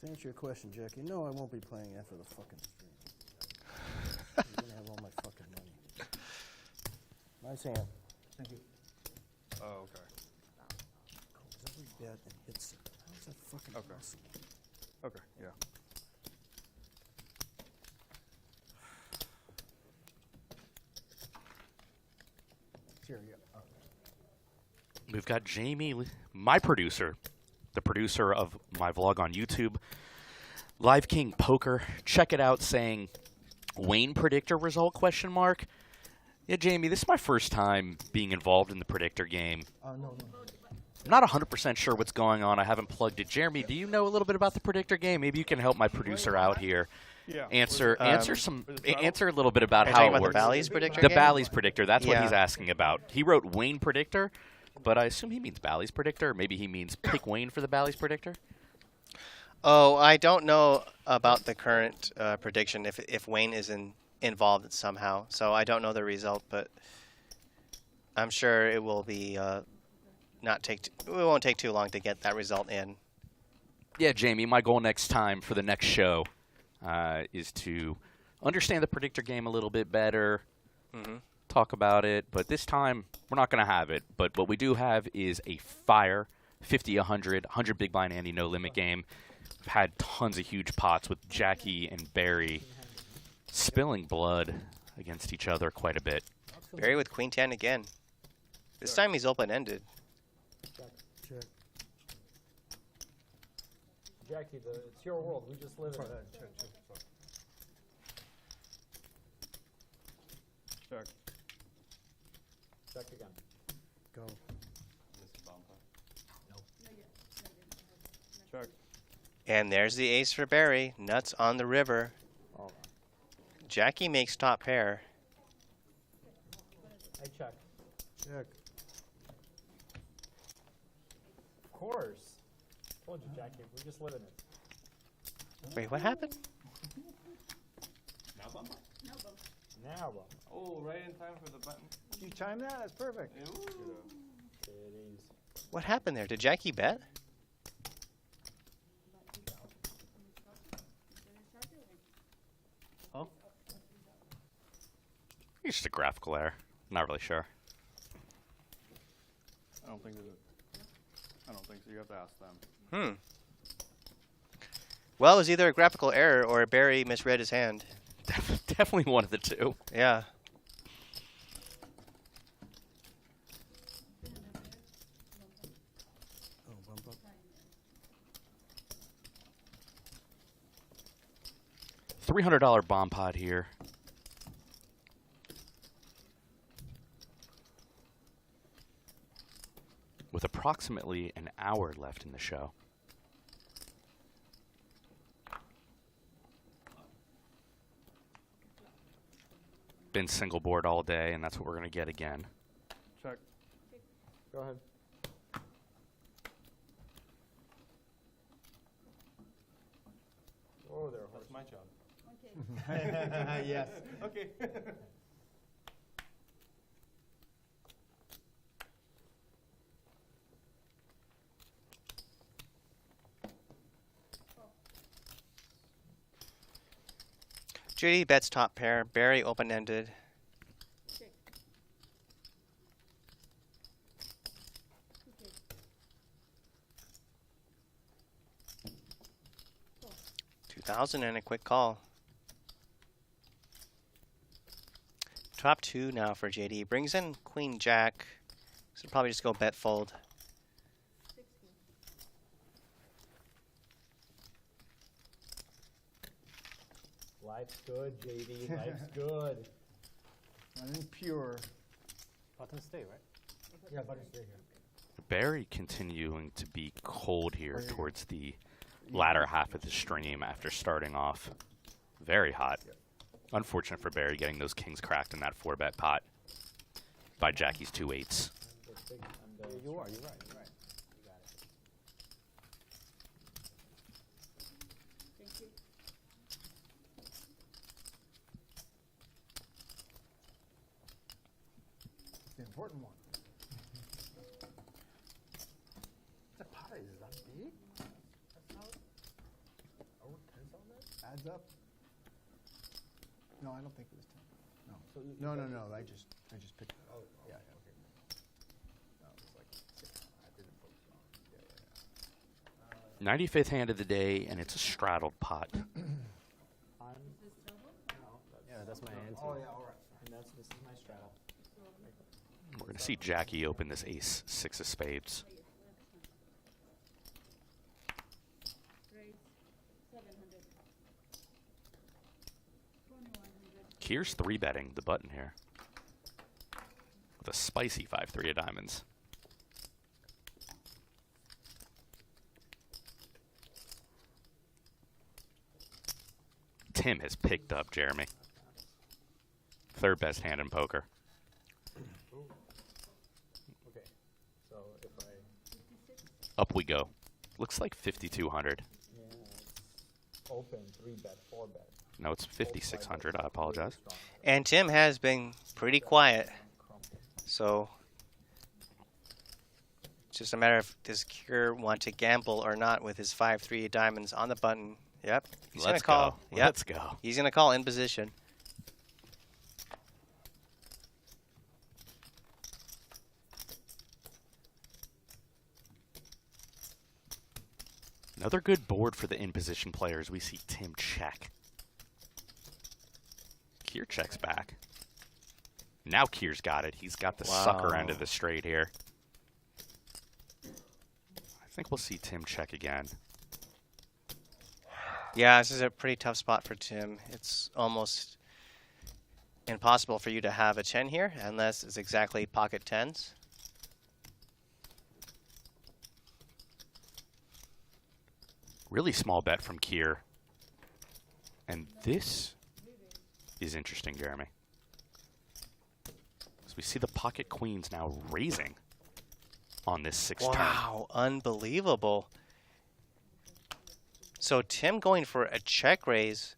To answer your question, Jackie, no, I won't be playing after the fucking stream. You're gonna have all my fucking money. Nice hand. Thank you. Oh, okay. Calls every bet and hits it. How is that fucking Okay. possible? Okay, yeah. Here, yeah. We've got Jamie, my producer, the producer of my vlog on YouTube, Live King Poker. Check it out, saying Wayne predictor result ? Yeah, Jamie, this is my first time being involved in the predictor game. No. I'm not 100% sure what's going on. I haven't plugged it. Jeremy, do you know a little bit about the predictor game? Maybe you can help my producer out here. Yeah. Answer a little bit about Are you how talking it about works. the Bally's predictor The game? Bally's predictor. That's what Yeah. he's asking about. He wrote Wayne predictor, but I assume he means Bally's predictor. Or maybe he means pick Wayne for the Bally's predictor. Oh, I don't know about the current prediction if Wayne is involved somehow. So I don't know the result, but I'm sure it will be it won't take too long to get that result in. Yeah, Jamie, my goal next time for the next show is to understand the predictor game a little bit better, talk about it, but this time we're not going to have it. But what we do have is a fire 50, 100 big blind ante no limit game. We've had tons of huge pots with Jacky and Barry spilling blood against each other quite a bit. Barry with queen 10 again. This time he's open-ended. Check. Jacky, it's your world. We just live in it. Check. Check again. Go. Check. And there's the ace for Barry. Nuts on the river. Jacky makes top pair. I check. Check. Of course. Told you, Jacky. We just live in it. Wait, what happened? Now bump? Now, bro. Oh, right in time for the button. Did you time that? That's perfect. What happened there? Did Jacky bet? Huh? It's just a graphical error. Not really sure. I don't think so. You have to ask them. Well, it was either a graphical error or Barry misread his hand. Definitely one of the two. Yeah. Oh, bump up. $300 bomb pot here. With approximately an hour left in the show. Been single board all day, and that's what we're going to get again. Check. Go ahead. Oh, there. That's my job. Okay. Yes. Okay. JD bets top pair. Barry open-ended. Check. Okay. 2,000 and a quick call. Top two now for JD. Brings in queen jack. So probably just go bet fold. 60. Life's good, JD. Life's good. Running pure. Button stay, right? Yeah, buddy, stay here. Barry continuing to be cold here towards the latter half of the stream after starting off very hot. Unfortunate for Barry getting those kings cracked in that 4-bet pot by Jacky's 2-8s. You are. You're right. You got it. Thank you. The important one. The pot is that big? Oh, 10's on that? Adds up. No, I don't think it was 10. No. No. I just picked it. Oh, yeah, okay. No, it was like 6. I didn't focus on it. 95th hand of the day, and it's a straddled pot. Yeah, that's my ante. Oh, yeah, all right. And this is my straddle. We're going to see Jacky open this ace, 6 of spades. Raise 700. 2100. Kier's 3-betting the button here with a spicy 5-3 of diamonds. Tim has picked up Jeremy. 3rd best hand in poker. Okay. So if I... Up we go. Looks like 5,200. Yeah, open, 3-bet, 4-bet. No, it's 5,600. I apologize. And Tim has been pretty quiet. So it's just a matter of does Kier want to gamble or not with his 5-3 diamonds on the button. Yep. He's going to call. Go. Yep. Let's go. He's going to call in position. Another good board for the in-position players. We see Tim check. Kier checks back. Now Kier's got it. He's got the sucker end of the straight here. I think we'll see Tim check again. Yeah, this is a pretty tough spot for Tim. It's almost impossible for you to have a 10 here unless it's exactly pocket 10s. Really small bet from Kier. And this is interesting, Jeremy. So we see the pocket queens now raising on this 6 turn. Wow, unbelievable. So Tim going for a check raise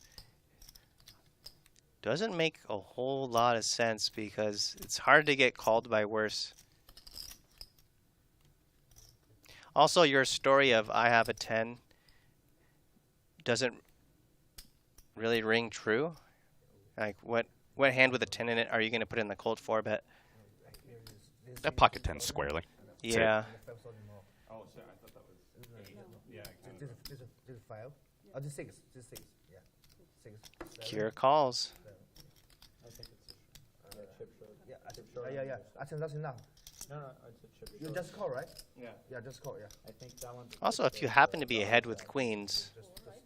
doesn't make a whole lot of sense because it's hard to get called by worse. Also, your story of I have a 10 doesn't really ring true. Like, what hand with a 10 in it are you going to put in the cold 4 bet? That pocket 10 squarely. Yeah. Oh, sorry, I thought that was 8. Yeah, this is 5. Oh, this is 6. This is 6. Yeah. 6. Kier calls. I think it's chip short. Yeah, Chip short. yeah. I think that's enough. No, it's a chip short. You just call, right? Yeah. Yeah, just call, yeah. I think that one's Also, if you happen to be ahead with queens,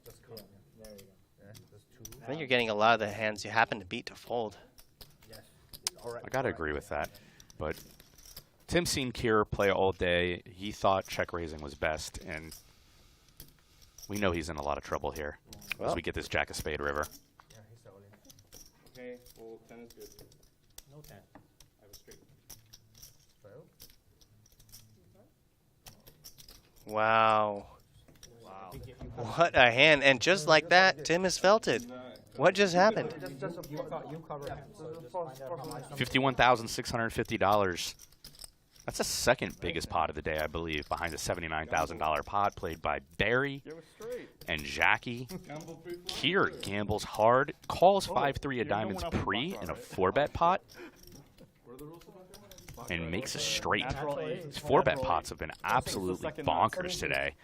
Just call. Yeah, there you go. Yeah, that's 2. I think you're getting a lot of the hands you happen to beat to fold. Yes. All right. I got to agree with that. But Tim's seen Kier play all day. He thought check raising was best, and we know he's in a lot of trouble here as we get this Jack of Spade river. Yeah, he's all in. Okay, well, 10 is good. No 10. I have a straight. 12. Wow. What a hand. And just like that, Tim has felted. What just happened? You cover him, so just find out how much. $51,650. That's the second biggest pot of the day, I believe, behind the $79,000 pot played by Barry and Jacky. Kier gambles hard, calls 5-3 of diamonds pre in a 4-bet pot, and makes a straight. These 4-bet pots have been absolutely bonkers today,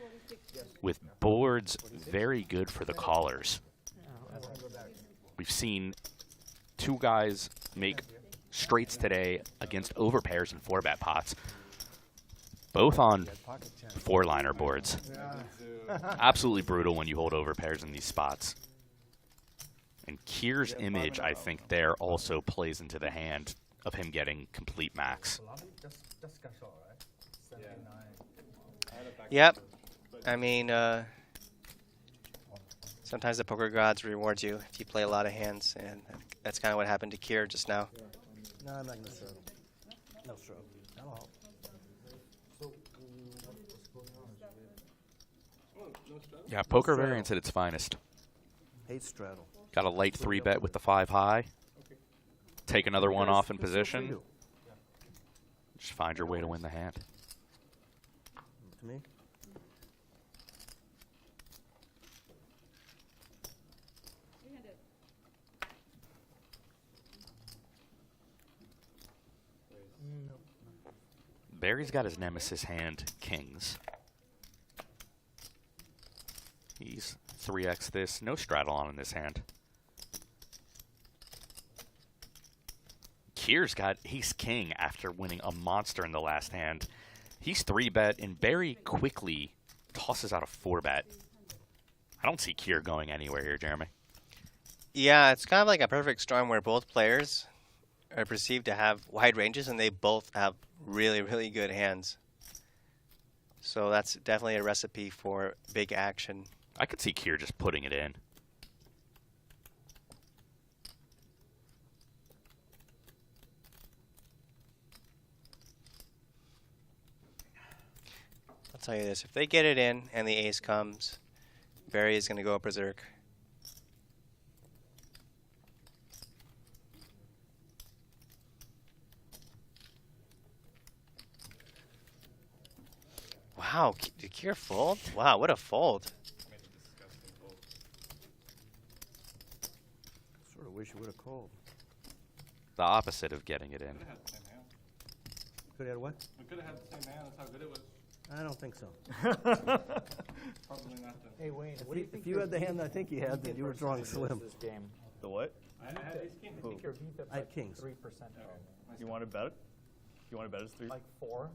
with boards very good for the callers. We've seen 2 guys make straights today against overpairs and 4-bet pots, both on 4-liner boards. Absolutely brutal when you hold overpairs in these spots. And Kier's image, I think, there also plays into the hand of him getting complete max. Yep. I mean, sometimes the poker gods reward you if you play a lot of hands, and that's kind of what happened to Kier just now. No, I'm not going to stroke. No stroke. That'll help. Yeah, poker variance at its finest. Hate straddle. Got a light 3-bet with the 5 high. Take another one off in position. Just find your way to win the hand. To me? Barry's got his nemesis hand, kings. He's 3x this. No straddle on in this hand. Kier's got ace-king after winning a monster in the last hand. He's 3-bet, and Barry quickly tosses out a 4-bet. I don't see Kier going anywhere here, Jeremy. Yeah, it's kind of like a perfect storm where both players are perceived to have wide ranges, and they both have really, really good hands. So that's definitely a recipe for big action. I could see Kier just putting it in. I'll tell you this, if they get it in and the ace comes, Barry is going to go berserk. Wow, did Kier fold? Wow, what a fold. Sort of wish you would have called. The opposite of getting it in. Could have had what? We could have had the same hand. That's how good it was. I don't think so. Probably not the. Hey Wayne, what do you think? If you had the hand I think you had, then you were drawing slim. This game. The what? I had ace king. I think your VPIP's I had like kings. 3%. You want to bet it? You want to bet it's 3? Like 4?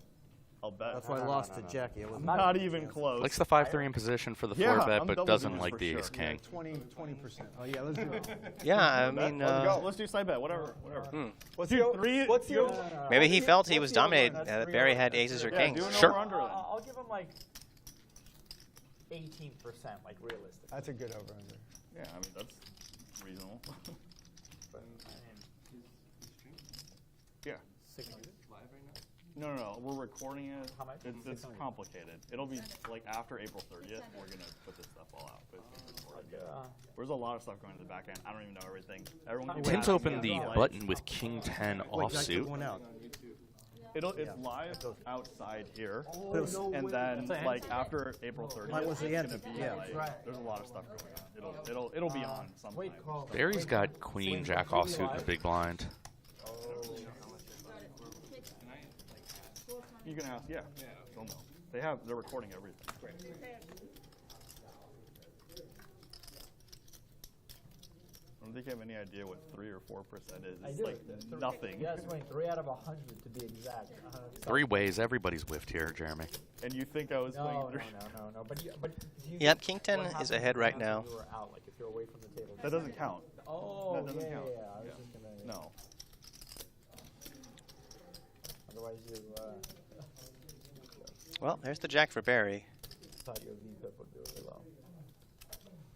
I'll bet. That's why I lost to Jackie. I'm not even close. Likes the 5-3 in position for the 4-bet, but doesn't like the ace king. 20%. Oh yeah, let's do it. Yeah, I mean, Let's go. Let's do side bet. Whatever. What's Dude, your, 3. what's your, maybe he felt he was your dominated. over? That Barry had aces or Yeah, kings. do an Sure. over-under then. I'll give him like 18%, like realistic. That's a good over-under. Yeah, I mean, that's reasonable. Yeah. 600. No. We're recording it. How much? It's complicated. It'll be like after April 30th. We're gonna put this stuff all out. But it's gonna be recorded. There's a lot of stuff going to the back end. I don't even know everything. Everyone. keeps Tim's asking opened me, the like, button with king 10 offsuit. One out. It's live outside here, Oh, and then like after April 30th, That was the it's end. gonna be Yeah. like there's a lot of stuff going on. It'll be on sometime. Barry's got queen jack offsuit in the big blind. You can ask, yeah. They'll know. They're recording everything. I don't think you have any idea what 3 or 4% is. I It's do. like nothing. Yes, Wayne, 3 out of 100 to be exact. 3 ways, everybody's whiffed here, Jeremy. And you think I was playing 3? No. But do you Yep, king 10 is ahead right now. You were out, like if you're away from the table. That doesn't count. Oh, that doesn't yeah. count. I was just gonna. No. Otherwise, you Well, there's the jack for Barry. thought your VPIP would do really well.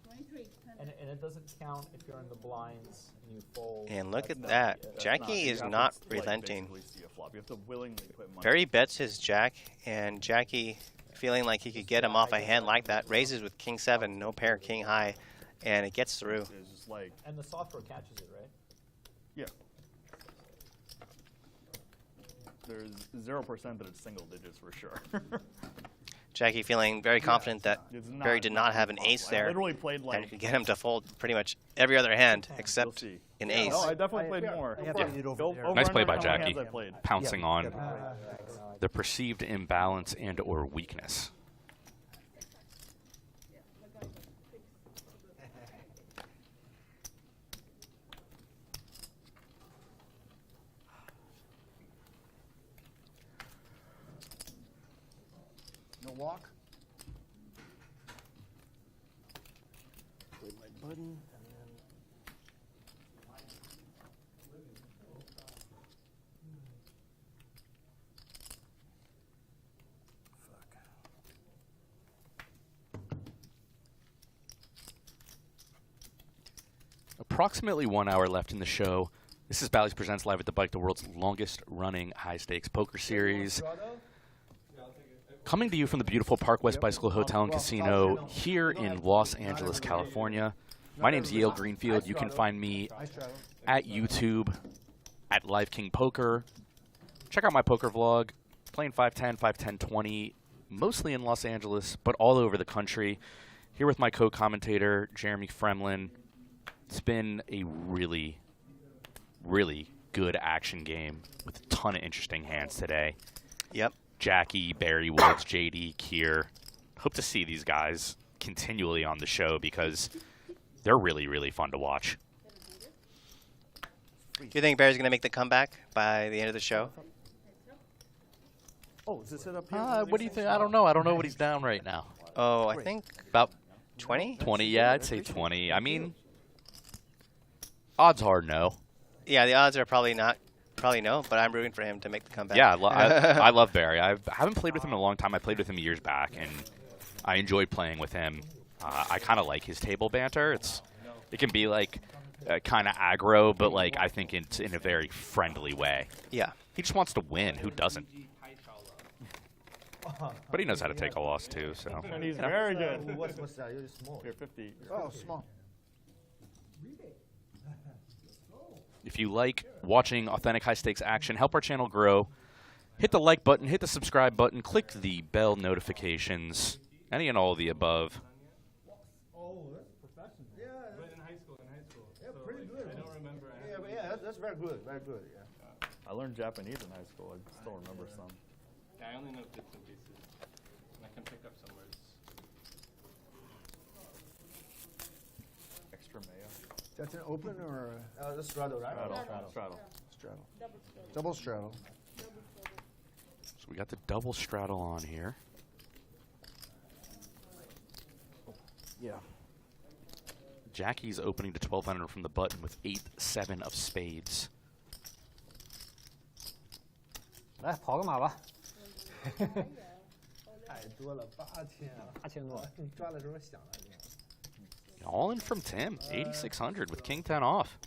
23. And it doesn't count if you're in the blinds and you fold. And look That's at not- that. yeah, that's Jackie You is have to, not like, relenting. basically see a flop. You have to willingly put money. Barry bets his jack, and Jackie, feeling like he could get him off a hand like that, raises with king 7, no pair, king high, and it gets through. It's just like, And the software catches it, right? yeah. There's 0% that it's single digits for sure. Jackie feeling very confident that It's Barry did not have an possible. ace I there, literally played and like. could get him to fold pretty much every other hand We'll except see. an Yeah, ace. no, I definitely played more. I have Yeah. to get over Go there. over Nice play under by how many Jackie, hands I played. pouncing Yeah, on yeah. the perceived imbalance and or weakness. No walk. Play my button, and then Approximately 1 hour left in the show. This is Bally's Presents Live at the Bike, the world's longest-running high-stakes poker series. Coming to you from the beautiful Park West Bicycle Hotel and Casino here in Los Angeles, California. My name's Yale Greenfield. You can find me at YouTube, at Live King Poker. Check out my poker vlog, playing 510, 510-20, mostly in Los Angeles, but all over the country. Here with my co-commentator, Jeremy Fremlin. It's been a really, really good action game with a ton of interesting hands today. Yep. Jacky, Barry Woods, JD, Kier. Hope to see these guys continually on the show because they're really, really fun to watch. Do you think Barry's going to make the comeback by the end of the show? oh, is this it up here? What do you think? I don't know. I don't know what he's down right now. Oh, I think About 20? 20, yeah, I'd say 20. I mean, odds are no. Yeah, the odds are probably no, but I'm rooting for him to make the comeback. Yeah, I love Barry. I haven't played with him in a long time. I played with him years back, and I enjoyed playing with him. I kind of like his table banter. It can be like kind of aggro, but like I think it's in a very friendly way. Yeah. He just wants to win. Who doesn't? But he knows how to take a loss too. So. And he's very good. What's that? You're small. You're 50. Oh, small. If you like watching authentic high-stakes action, help our channel grow. Hit the like button, hit the subscribe button, click the bell notifications, any and all of the above. Oh, that's professional. Yeah. But in high school. Yeah, pretty good. I don't remember. Yeah, but yeah, that's very good. Very good. Yeah. I learned Japanese in high school. I still remember some. I only know bits and pieces. can pick up somewhere. Extra mayo. That's an open or the straddle, right? Straddle. straddle? Double straddle. So we got the double straddle on here. Yeah. Jacky's opening to 1200 from the button with 8-7 of spades. 来跑个马吧。太多了，8000啊，8000多。你抓的时候想了。 All in from Tim, 8600 with king 10 off.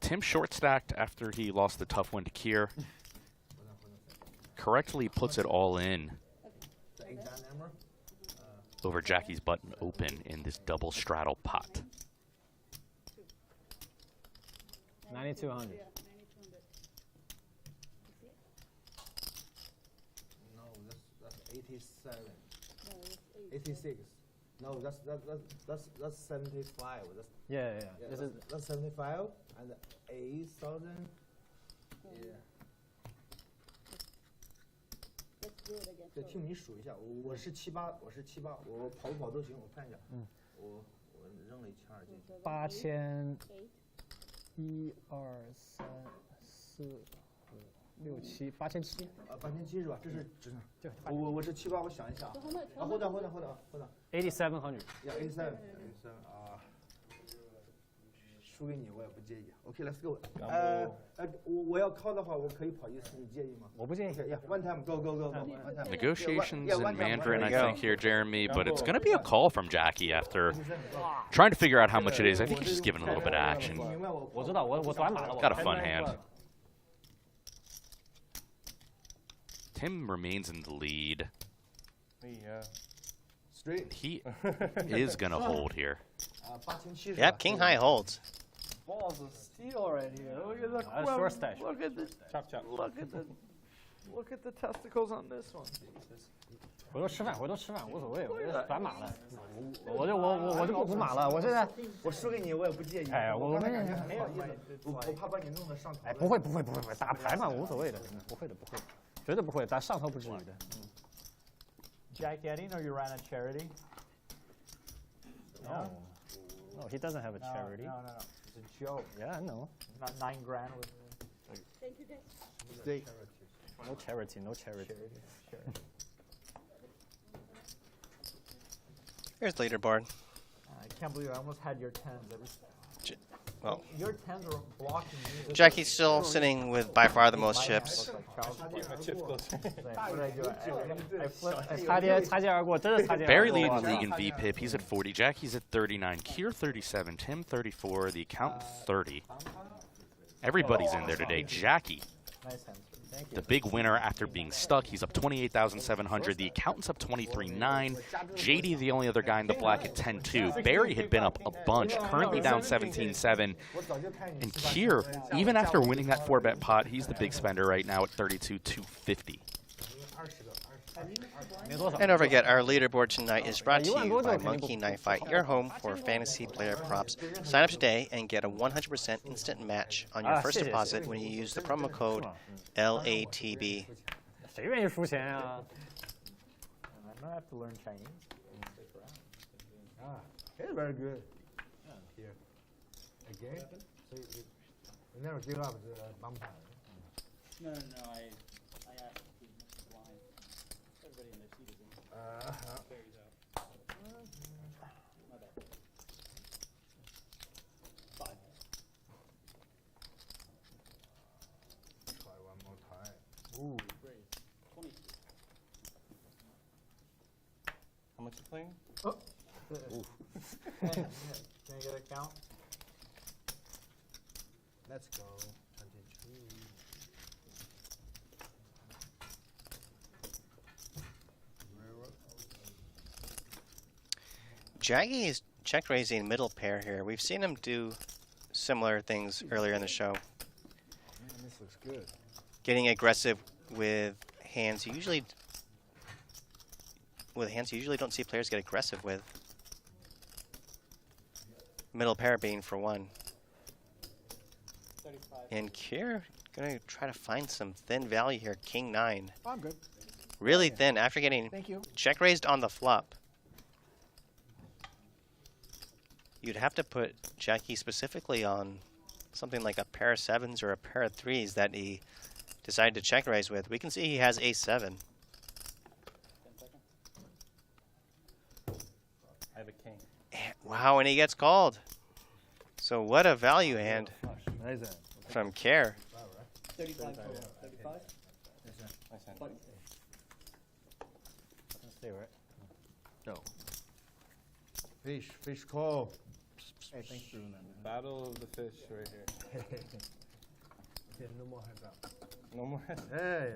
Tim short stacked after he lost the tough one to Kier. Correctly puts it all in over Jacky's button open in this double straddle pot. 9200. No, that's 87. 86. No, that's 75. That's 75 and 8,000. Yeah. 对，听你数一下，我是78，我跑不跑都行，我看一下。我扔了1200进去。8000，1、2、3、4、5、6、7，8700。8700是吧？这是值。我是78，我想一下啊。hold on。 8700. Yeah, 87 啊。输给你我也不介意。OK，let's go。我要call的话，我可以跑1次，你介意吗？我不介意。Yeah, one time, go. Negotiations in Mandarin, I think, here, Jeremy, but it's going to be a call from Jacky after trying to figure out how much it is. I think he's just giving a little bit of action. 我知道，我短码了。Got a fun hand. Tim remains in the lead. He is going to hold here. Yep, king high holds. Balls of steel right here. Look at the short stash. Look at the Look at the testicles on this one. 回头吃饭，无所谓，我就短码了，我就不补码了，我现在我输给你我也不介意。哎，我怕把你弄得上头。哎，不会，打牌嘛无所谓的，不会，绝对不会，打上头不至于的。Jacky, I didn't know you ran a charity. No, he doesn't have a charity. No. It's a joke. Yeah, I know. Not $9 grand with. Thank you, guys. No charity. Here's the leaderboard. I can't believe I almost had your 10s. Well, your 10s are blocking you. Jacky's still sitting with by far the most chips. Barry leading the league in VPIP. He's at 40. Jacky's at 39. Kier 37. Tim 34. The accountant 30. Everybody's in there today. Jacky, the big winner after being stuck. He's up 28,700. The accountant's up 23.9. JD, the only other guy in the black, at 10.2. Barry had been up a bunch, currently down 17.7. And Kier, even after winning that 4-bet pot, he's the big spender right now at 32,250. And don't forget, our leaderboard tonight is brought to you by Monkey Knife Fight, your home for fantasy player props. Sign up today and get a 100% instant match on your first deposit when you use the promo code LATB. 谁愿意输钱啊？ I might have to learn Chinese. It's very good. Here. Again? So you never give up the vampire. No, I asked if he must be blind. Everybody in their seat is in. Barry's out. My bad. 5. Try one more time. Ooh. 20. How much you playing? Oh. Can I get a count? Let's go. 22. Jacky is check raising middle pair here. We've seen him do similar things earlier in the show. Man, this looks good. Getting aggressive with hands you usually don't see players get aggressive with. Middle pair being for one. 35. And Kier gonna try to find some thin value here. King 9. I'm good. really thin after getting Thank you. check raised on the flop. You'd have to put Jacky specifically on something like a pair of sevens or a pair of threes that he decided to check raise with. We can see he has ace-7. I have a king. Wow, and he gets called. So what a value hand from Care. 35 total. 35? Stay right. No. Fish call. Hey, thanks for doing that, man. Battle of the fish right here. Yeah, no more heads up. No more. Hey,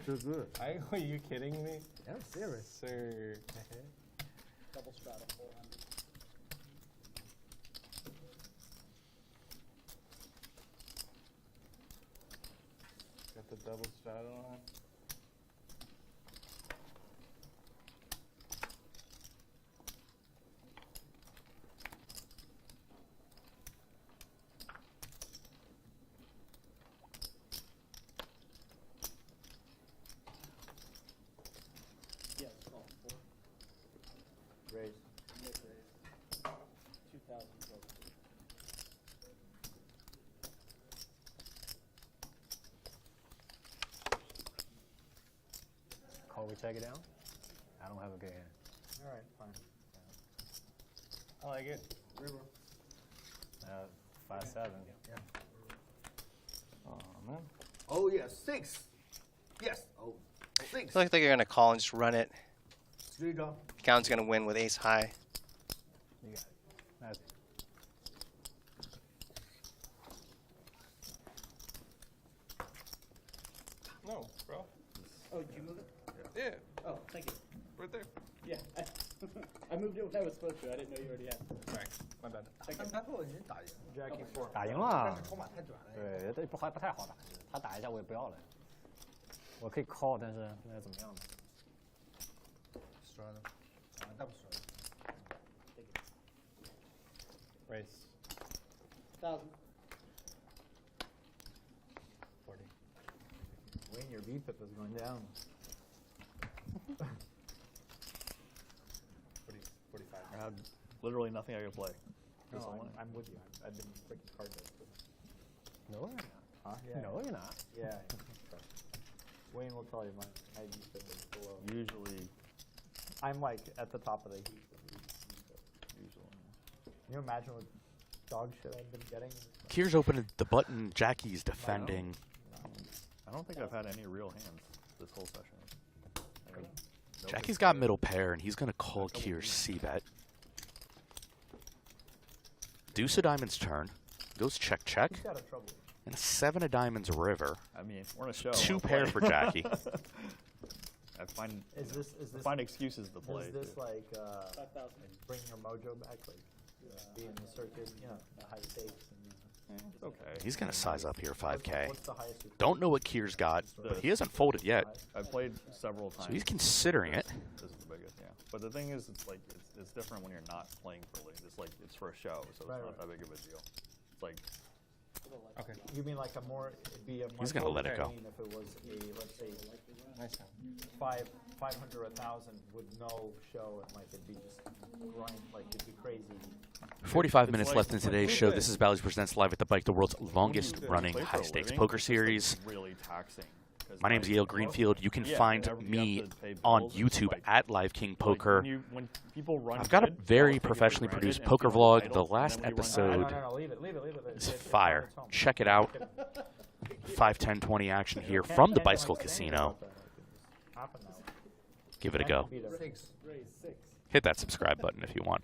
too good. Are you kidding me? Yeah, I'm serious. Sir. Double straddle 400. Got the double straddle on. Yes, call 4. Raise. Mid raise. 2,000 total. Call, we check it down? I don't have a good hand. All right, fine. I like it. River. 5-7. Yeah. Oh man. Oh yeah, 6. Yes. Oh, 6. It looks like you're going to call and just run it. 3 down. Count's going to win with ace-high. You got it. That's No, bro. Oh, did you move it? Yeah. Oh, thank you. Right there. Yeah, I moved it when I was supposed to. I didn't know you already had. Sorry. My bad. Thank you. Jackie 4. 打赢了，对，这不太好打，他打一下我也不要了，我可以 call， 但是那怎么样呢？ Straddle. Double straddle. Raise. 1,000. 40. Wayne, your VPIP is going down. 45. I have literally nothing I could play. No, I'm with you. I've been freaking card decks with him. No, you're not. Huh? Yeah. No, you're not. Yeah. Wayne will tell you my VPIP is below. Usually, I'm like at the top of the heap. usually. Can you imagine what dog shit I've been getting? Kier's opened the button. Jacky's defending. I don't think I've had any real hands this whole session. I mean, no Jacky's big got pair. middle pair, and he's going to call Kier's c-bet. Deuce of diamonds turn. Goes check, check. He's got a trouble. And a 7 of diamonds river. I mean, we're in a show. 2 I'll pair play. for Jacky. I find Is this I find excuses to play. Is this too. like 5,000. bring your mojo back, like be in the circuit, you know, the high stakes? And, It's okay. He's going to size up here 5K. what's the highest you Don't know what Kier's got, but he hasn't folded yet. I've played several times. So he's considering it. This is the biggest, yeah. But the thing is, it's like it's different when you're not playing for league. It's like it's for a show, so it's not that big of a deal. It's like Okay. You mean like a more? It'd be a He's gonna let it go. If it was a, let's say, Nice. 500 or 1,000 with no show, and like it'd be just grind, like it'd be crazy. 45 It's minutes like- left in it's like today's two show. things. This is Bally's Presents Live at the Bike, the world's when you longest play running for a high stakes living, poker it's just, like, series. really taxing. 'Cause, My name's like, Yale Greenfield. You can yeah, find whenever you me have to pay on bills, it's YouTube like- at Live King like, Poker. when people run I've got a good, very they'll take it for professionally granted produced and poker feel vlog. entitled, The last and then when you episode run No, leave it. is fire. Check it out. 5, 10, 20 action here from the Bicycle Casino. Give it a go. 6. Raise 6. Hit that subscribe button if you want.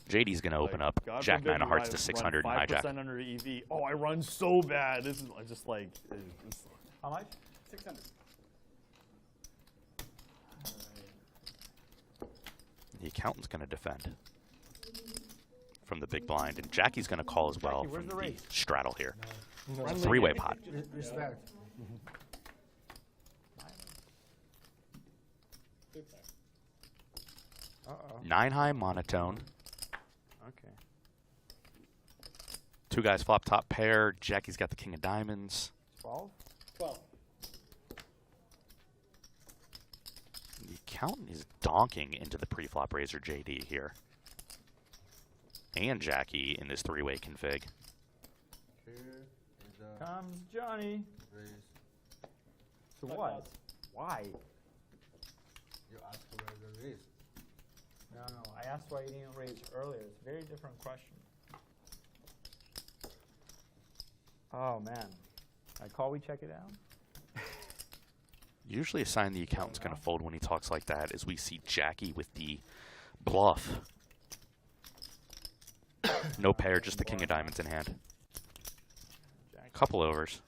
JD's going to open up God Jack forbid 9 of you Hearts run to 600 and 5% hijack. under EV. Oh, I run so bad. This is just like it's, How much? 600. The accountant's going to defend from the big blind, and Jackie's going to call as well Jackie, where's from the the raise? straddle here. No. 3-way pot. Respect. Good pair. 9 high monotone. Okay. 2 guys flop top pair. Jackie's got the king of diamonds. 12. 12. accountant is donking into the pre-flop raiser JD here. And Jacky in this three-way config. Comes Johnny. To what? Why? You asked for the raise. No, I asked why you didn't raise earlier. It's a very different question. Oh, man. I call, we check it out? Usually a sign the accountant's going to fold when he talks like that is we see Jacky with the bluff. No pair, just the king of diamonds in hand. Couple overs.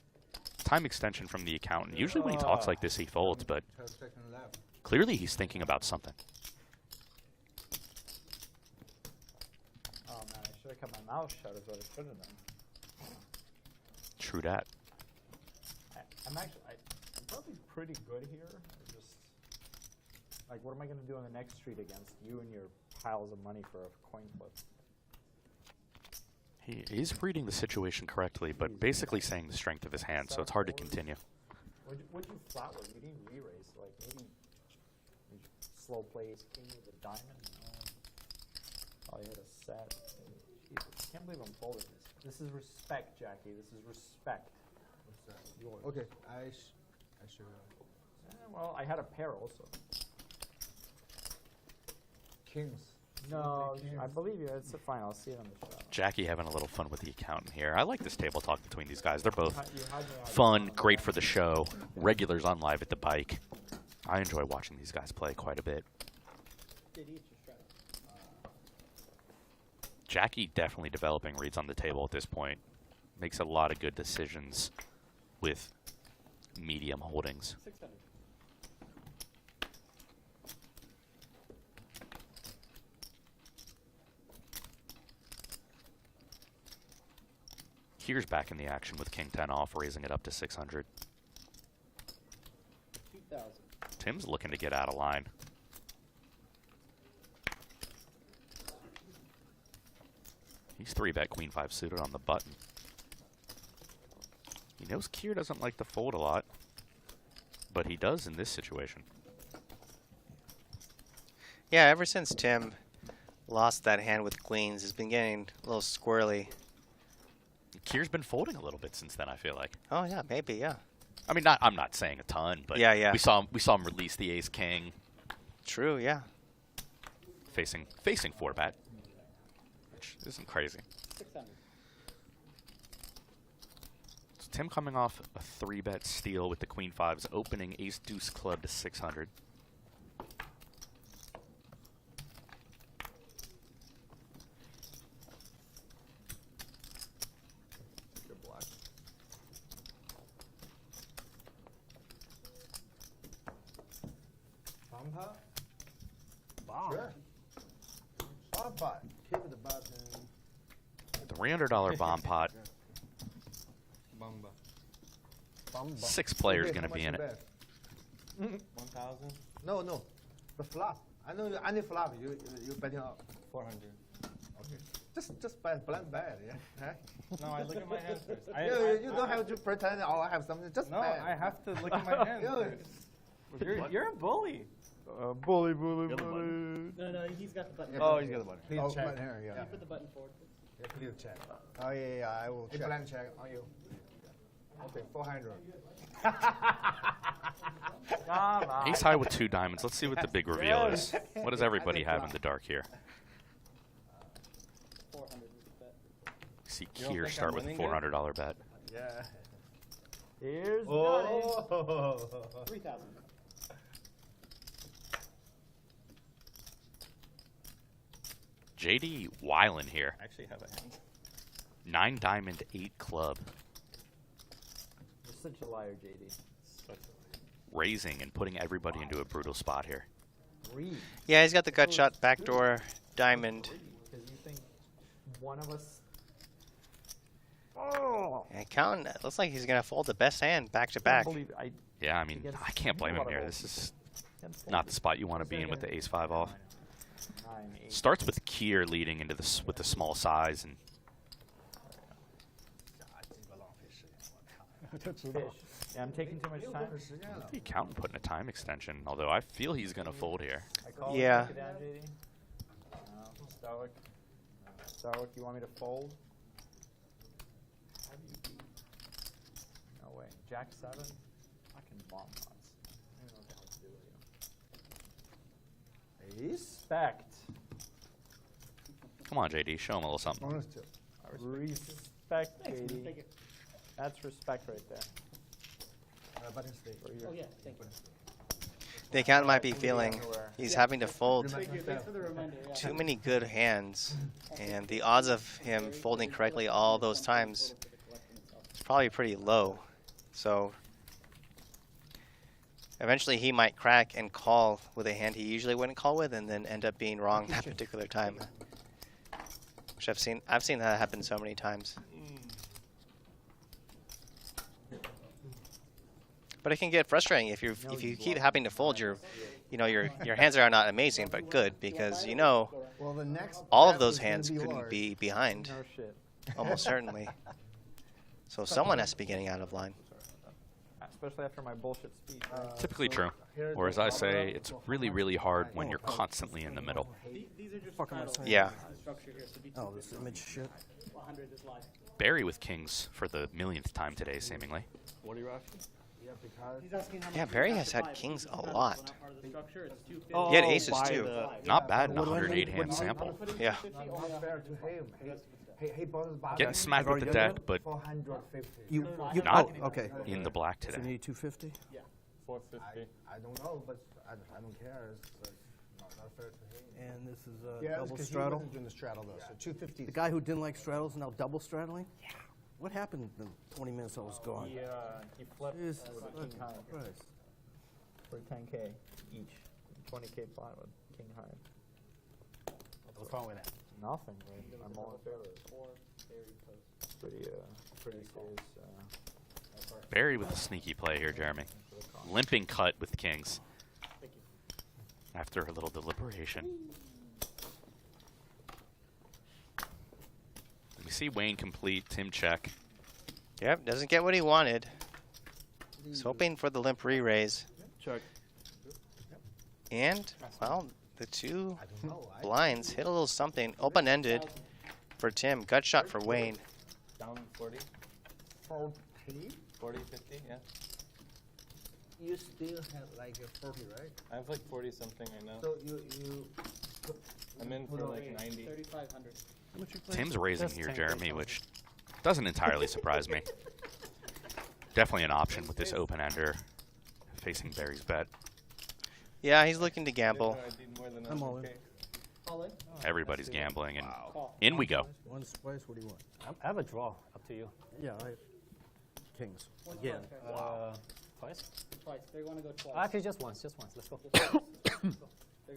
Time extension from the accountant. Usually when he talks like this, he folds, but clearly he's thinking about something. Oh, man, I should have kept my mouth shut is what I should have done. True that. I'm probably pretty good here. I just, like, what am I going to do on the next street against you and your piles of money for a coin flip? He is reading the situation correctly, but basically saying the strength of his hand, so it's hard to continue. What'd you flat with? You didn't re-raise. Like, maybe you slow plays king with a diamond? Oh, you had a set. Jesus, I can't believe I'm folding this. This is respect, Jacky. This is respect. What's that? Yours. Okay, I should. Well, I had a pair also. Kings. No, I believe you. It's fine. I'll see it on the show. Jacky having a little fun with the accountant here. I like this table talk between these guys. They're both fun, great for the show. Regulars on Live at the Bike. I enjoy watching these guys play quite a bit. Jacky definitely developing reads on the table at this point. Makes a lot of good decisions with medium holdings. 600. Here's back in the action with King 10 off, raising it up to 600. 2,000. Tim's looking to get out of line. He's 3-bet Queen 5 suited on the button. He knows Kier doesn't like to fold a lot, but he does in this situation. Yeah, ever since Tim lost that hand with queens, it's been getting a little squirrely. Kier's been folding a little bit since then, I feel like. Oh yeah, maybe, yeah. I mean, I'm not saying a ton, but yeah. we saw him release the ace king. True, yeah. Facing 4-bet, which isn't crazy. 600. So Tim coming off a 3-bet steal with the Queen 5s, opening ace deuce club to 600. Bomb. Sure. Bomb pot. Keep it the button. $300 bomb pot. Bamba. 6 players going to be in it. 1,000? No. The flop. I know any flop you betting up. 400. Okay. Just buy blank bad, yeah. No, I look at my hands first. You don't have to pretend I have something. Just no, bad. I have to look at my hands first. You're a bully. Bully. No, he's got the button. Oh, he's got the button. Please check. Button here, yeah. Can you put the button forward, please? Yeah, please check. Oh, yeah, I will check. Blank check on you. Okay, 400. Ace high with 2 diamonds. Let's see what the big reveal is. What does everybody have in the dark here? 400 is the bet. See Kier start with a $400 bet. Yeah. Here's 3,000. JD Weiland here. I actually have a hand. 9 diamond, 8 club. You're such a liar, JD. Raising and putting everybody into a brutal spot here. Yeah, he's got the gut shot, backdoor, diamond. Because you think one of us... And accountant, it looks like he's going to fold the best hand back to back. Yeah, I mean, I can't blame him here. This is not the spot you want to be in with the ace-5 off. Starts with Kier leading into this with the small size, and Yeah, I'm taking too much time. The accountant putting a time extension, although I feel he's going to fold here. Yeah. Stoic. Stoic, you want me to fold? No way. Jack 7? Fucking bomb pots. I don't know what the hell to do with you. Respect. Come on, JD, show him a little something. Respect, JD. That's respect right there. Oh, yeah, thank you. The accountant might be feeling he's having to fold Thanks for the reminder. Yeah. too many good hands, and the odds of him folding correctly all those times is probably pretty low. So eventually he might crack and call with a hand he usually wouldn't call with, and then end up being wrong that particular time. Which I've seen that happen so many times. But it can get frustrating if you keep having to fold your hands are not amazing but good, because well, the next all of those hands couldn't be behind, almost certainly. So someone has to be getting out of line. Especially after my bullshit speech. Typically true. Or as I say, it's really, really hard when you're constantly in the middle. These are just Yeah. structure here. So Oh, this image shit. 100 is live. Barry with kings for the millionth time today, seemingly. What are you asking? He's asking how Yeah, much Barry you has have had to kings buy. a lot. Not part of the structure. It's 250. He had aces too. Not bad in a 108-hand sample. Yeah. Not fair to him. He bought Getting smacked with the deck, but 450. You not okay. in the black So you today. need 250. Yeah. 450. I don't know, but I don't care. It's not fair to him. And this is Yeah, double because straddle. he wasn't doing the straddle though. So 250. The guy who didn't like straddles is now double straddling. Yeah. What happened in the 20 minutes I was gone? He flipped Jesus with a king fucking high Christ. for 10K each. 20K pot with king high. What's wrong with that? Nothing. I'm all in favor. Pretty serious. Barry with a sneaky play here, Jeremy. Limping cut with the kings. After a little deliberation. We see Wayne complete, Tim check. Yep, doesn't get what he wanted. He's hoping for the limp re-raise. Check. And, well, the two blinds hit a little something. Open-ended for Tim. Gut shot for Wayne. Down 40? 40, 50, yeah. You still have like a 40, right? I have like 40 something right now. So you I'm in for like 90. 3,500. Tim's raising Just here, 10K Jeremy, which doesn't entirely surprise me. Definitely an option with this open-ender facing Barry's bet. Yeah, he's looking to gamble. I need more than I'm all in. 100K. All in? Everybody's gambling, and in we go. Once, twice, what do you want? I have a draw. Up to you. Yeah, I kings. Again. Twice? Twice. They're going to go twice. Actually, just once. Just once. Let's go. They're going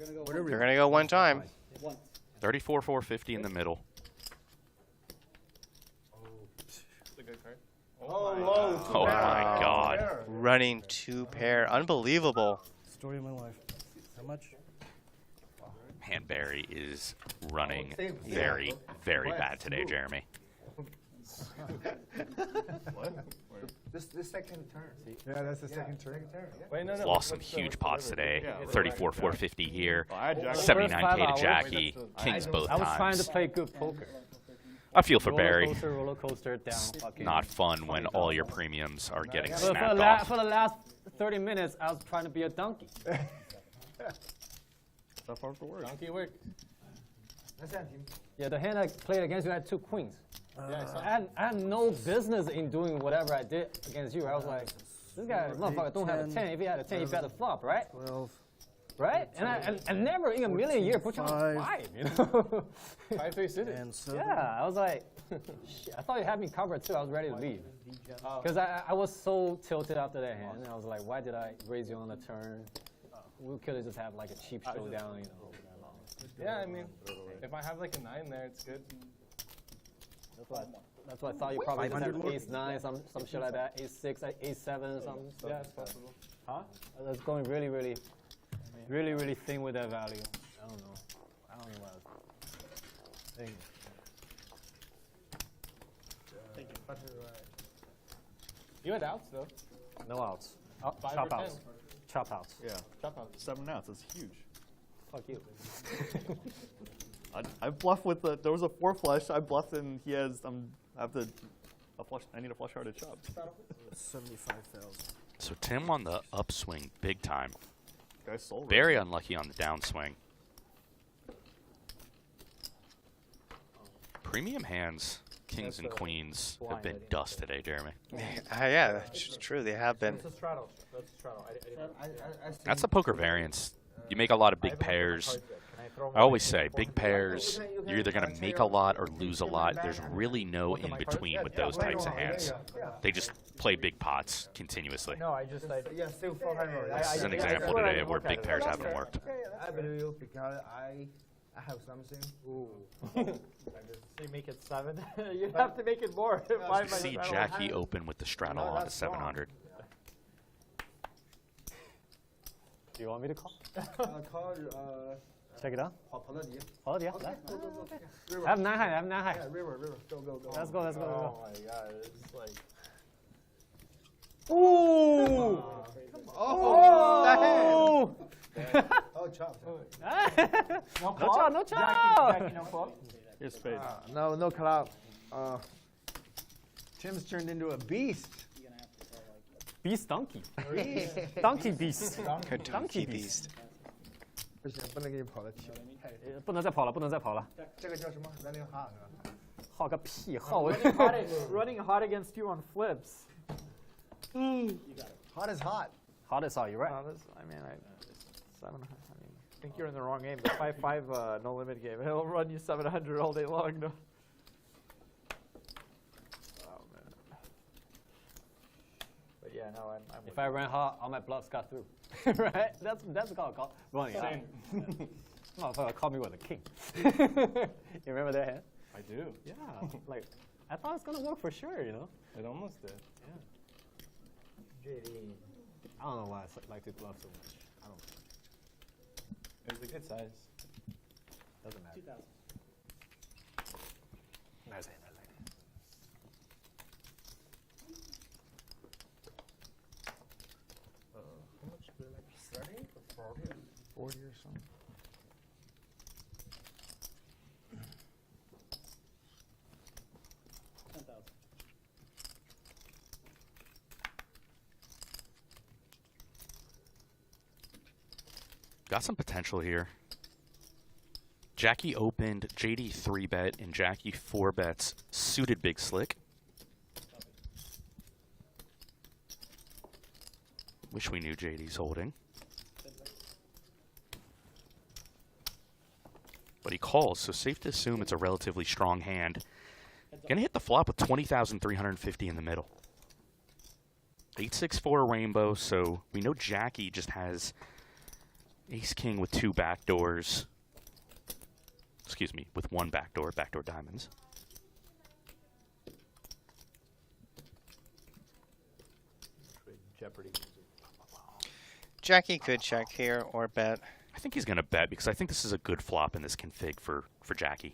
to go They're going to go one time. once. 34,450 in the middle. That's a good card. Oh my God. Running two pair. Unbelievable. Story of my life. How much? And Barry is running very, very bad today, Jeremy. What? This second turn. Yeah, that's the second turn. Wait, no. Lost some huge pots today. Yeah. 34,450 here. I had Jacky. 79K to Jackie. Kings both I was trying to times. play good poker. I feel for Barry. Roller coaster down. Fucking. Not fun when all your premiums are getting For snapped the off. last 30 minutes, I was trying to be a donkey. That's hard to work. Donkey work. Yeah, the hand I played against you had 2 queens. Yeah, I saw I had no business in doing whatever I did against you. I was like, this guy, motherfucker, don't have a 10. If he had a 10, he bet the flop, right? 12. Right? And I never in a million years put you on 5, you know? 5-3 suited. And 7. Yeah, I was like, shit, I thought you had me covered too. I was ready to leave. Because I was so tilted after that hand. And I was like, why did I raise you on the turn? We could have just had like a cheap showdown, you know. Yeah, I mean, if I have like a 9 there, it's good. That's why I thought you probably just 500 had more? ace 9, some shit like that, ace 6, ace 7, something. Yeah, it's possible. Huh? That's going really thin with that value. I don't know what I was thinking. Thank you. You had outs though. No outs. Oh, 5 chop or outs. 10. Chop outs. Yeah. Chop outs. 7 outs. That's huge. Fuck you. I bluffed with the. There was a 4 flush. I bluffed and he has. I have to. A flush. I need a flush hearted chop. 75,000. So Tim on the upswing big time. Guy's soul. Very unlucky on the downswing. Premium hands, kings and queens, have been dust today, Jeremy. Yeah, that's true. They have been. That's a straddle. That's a straddle. That's the poker variance. You make a lot of big pairs. I always say, big pairs, you're either going to make a lot or lose a lot. There's really no in between with those types of hands. They just play big pots continuously. No, I just. This is an example today of where big pairs haven't worked. I believe you because I have something. Ooh. So you make it 7. You have to make it more. You see Jacky open with the straddle on to 700. Do you want me to call? Call. Check it out. 跑到底。跑到底啊，来。I have 9 high. I have 9 high. Yeah, river. Go. Let's go. Oh my god, it's like. Ooh! Oh! Oh, chop. No chop. Jacky, no fault. Here's spade. No club. Tim's turned into a beast. Beast donkey. Beast. Donkey beast. Donkey beast. 不行，不能给你跑得起。不能再跑了，不能再跑了。这个叫什么 ？Running hot 是吧？耗个屁，耗 Running hot against you on flips. Hot is hot. Hot is hot. You're right. I mean, 700. I mean, I think you're in the wrong game. The 5-5 no limit game. He'll run you 700 all day long. No. Oh man. But yeah, no, I'm If I ran hot, all my bluffs got through. Right? That's called running hot. Motherfucker called me with a king. You remember that hand? I do. Yeah. Like, I thought it was gonna work for sure, you know? It almost did. Yeah. JD. I don't know why I like to bluff so much. I don't know. It was a good size. Doesn't matter. 2,000. Nice. How much? Like 30 or 40? 40 or something. Got some potential here. Jacky opened, JD 3-bet, and Jacky 4-bets suited Big Slick. Wish we knew JD's holding. But he calls, so safe to assume it's a relatively strong hand. Gonna hit the flop with 20,350 in the middle. 8-6-4 rainbow, so we know Jacky just has ace-king with 2 backdoors. Excuse me, with 1 backdoor diamonds. Jeopardy. Jacky could check here or bet. I think he's going to bet because I think this is a good flop in this config for Jacky.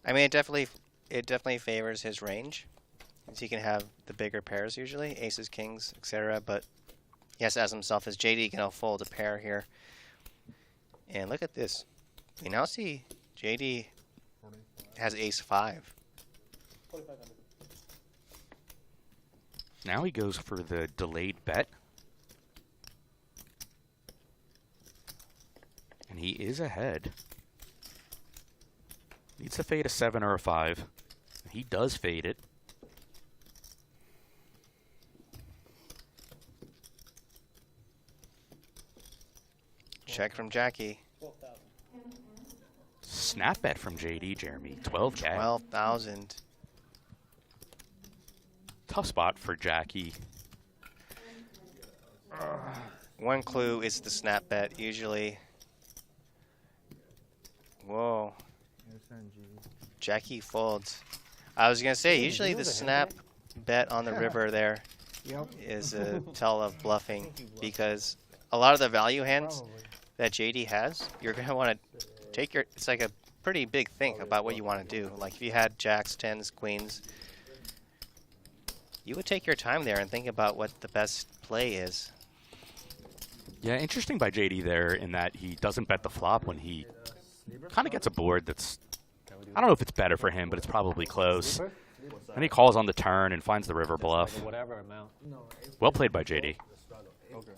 I mean, it definitely favors his range, because he can have the bigger pairs usually, aces, kings, etc. But he has to ask himself, is JD going to fold a pair here? And look at this. We now see JD has ace 5. 4,500. Now he goes for the delayed bet. And he is ahead. Needs to fade a 7 or a 5. He does fade it. Check from Jacky. 12,000. Snap bet from JD, Jeremy. 12K. 12,000. Tough spot for Jacky. One clue is the snap bet usually. Whoa. Jacky folds. I was going to say, usually the snap bet on the river there is a tell of bluffing, because a lot of the value hands that JD has, you're going to want to take your, it's like a pretty big think about what you want to do. Like if you had jacks, 10s, queens, You would take your time there and think about what the best play is. Yeah, interesting by JD there in that he doesn't bet the flop when he kind of gets a board that's, I don't know if it's better for him, but it's probably close. And he calls on the turn and finds the river bluff. Whatever amount. Well played by JD. Okay.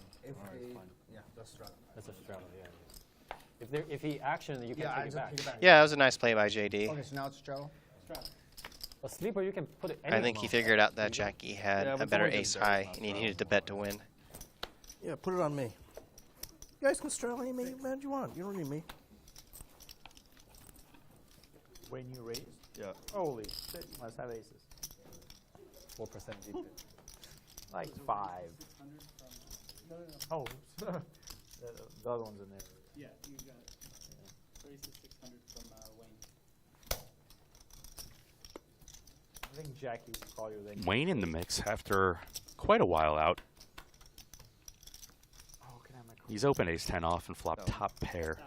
That's a straddle, yeah. If he action, you can take it back. Yeah, that was a nice play by JD. Okay, so now it's straddle. A sleeper, you can put it any I think he amount. figured out that Jacky had a better ace high, and he needed to bet to win. Yeah, put it on me. You guys can straddle any man you want. You don't need me. When you raise? Yeah. Holy shit, you must have aces. 4% GP. Like 5. Oh, the other one's in there. Yeah, you got raises 600 from Wayne. I think Jacky would call you then. Wayne in the mix after quite a while out. Oh, can I have my card? He's open ace-10 off and flop top pair.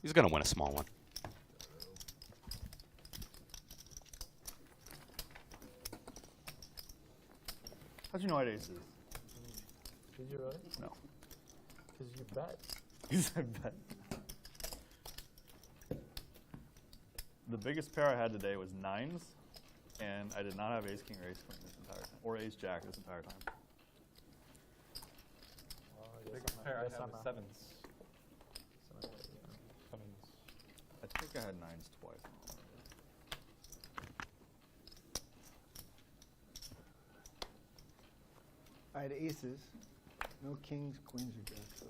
He's going to win a small one. How'd you know I had aces? Did you really? No. Because you bet. Because I bet. The biggest pair I had today was 9s, and I did not have ace king or ace queen this entire time, or ace jack this entire time. Biggest pair I have is 7s. I think I had 9s twice. I had aces, no kings, queens, or jacks.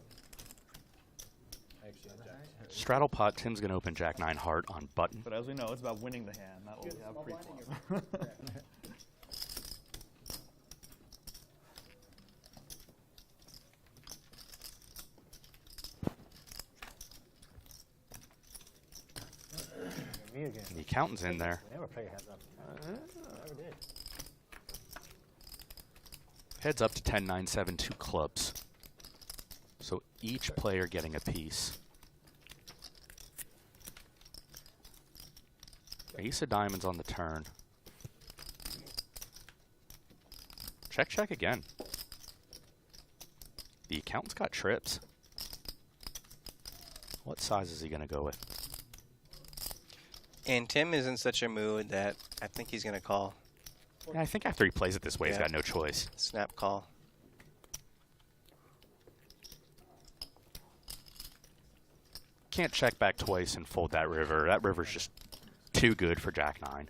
Straddle pot, Tim's going to open Jack 9 heart on button. But as we know, it's about winning the hand, not what we have pre-flop. Me again. The accountant's in there. We never play heads up. Never did. Heads up to 10, 9, 7, 2 clubs. So each player getting a piece. Ace of diamonds on the turn. Check, check again. The accountant's got trips. What size is he going to go with? And Tim is in such a mood that I think he's going to call. Yeah, I think after he plays it this way, he's got no choice. Snap call. Can't check back twice and fold that river. That river's just too good for Jack 9.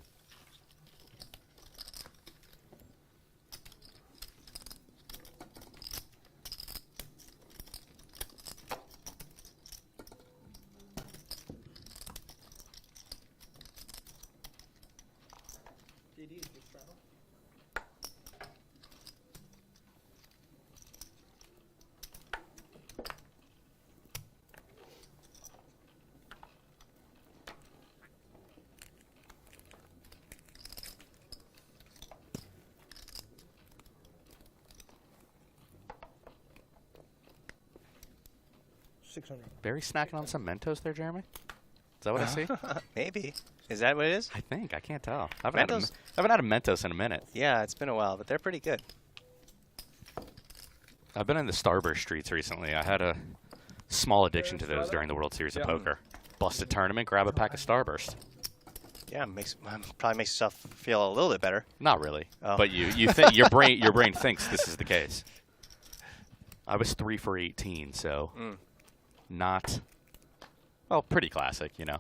Barry snacking on some Mentos there, Jeremy? Is that what I see? Maybe. Is that what it is? I think. I can't tell. I haven't had a Mentos in a minute. Yeah, it's been a while, but they're pretty good. I've been in the Starburst streets recently. I had a small addiction to those during the World Series of Poker. Bust a tournament, grab a pack of Starburst. Yeah, probably makes yourself feel a little bit better. Not really, oh. but you think your brain thinks this is the case. I was 3 for 18, so not, well, pretty classic, you know.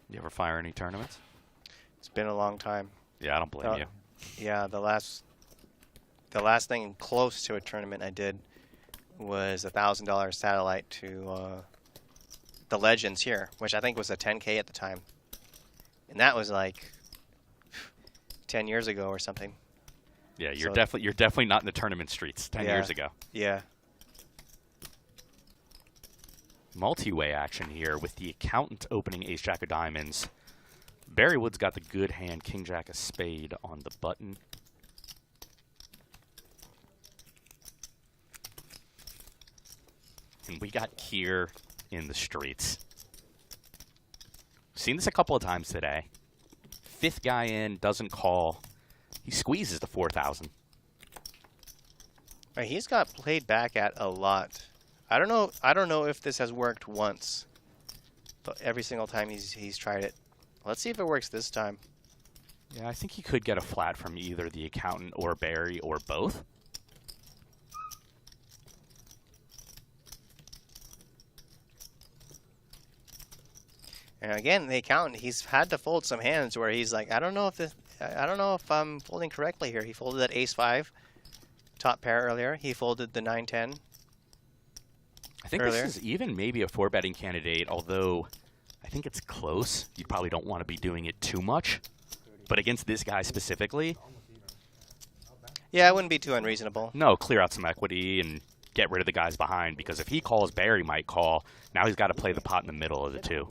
You ever fire any tournaments? It's been a long time. Yeah, I don't blame you. Yeah, the last thing close to a tournament I did was $1,000 satellite to the Legends here, which I think was a 10K at the time, and that was like 10 years ago or something. Yeah, you're definitely not in the tournament streets 10 years ago. Yeah. Multi-way action here with the accountant opening ace jack of diamonds. Barry Wood's got the good hand, king jack of spade on the button. And we got Kier in the streets. Seen this a couple of times today. Fifth guy in, doesn't call. He squeezes the 4,000. Right, he's got played back at a lot. I don't know if this has worked once, but every single time he's tried it. Let's see if it works this time. Yeah, I think he could get a flat from either the accountant or Barry or both. And again, the accountant, he's had to fold some hands where he's like, I don't know if I'm folding correctly here. He folded that ace-5 top pair earlier. He folded the 9-10. I think earlier. This is even maybe a 4-betting candidate, although I think it's close. You probably don't want to be doing it too much. But against this guy specifically, yeah, it wouldn't be too unreasonable. No, clear out some equity and get rid of the guys behind, because if he calls, Barry might call. Now he's got to play the pot in the middle of the two.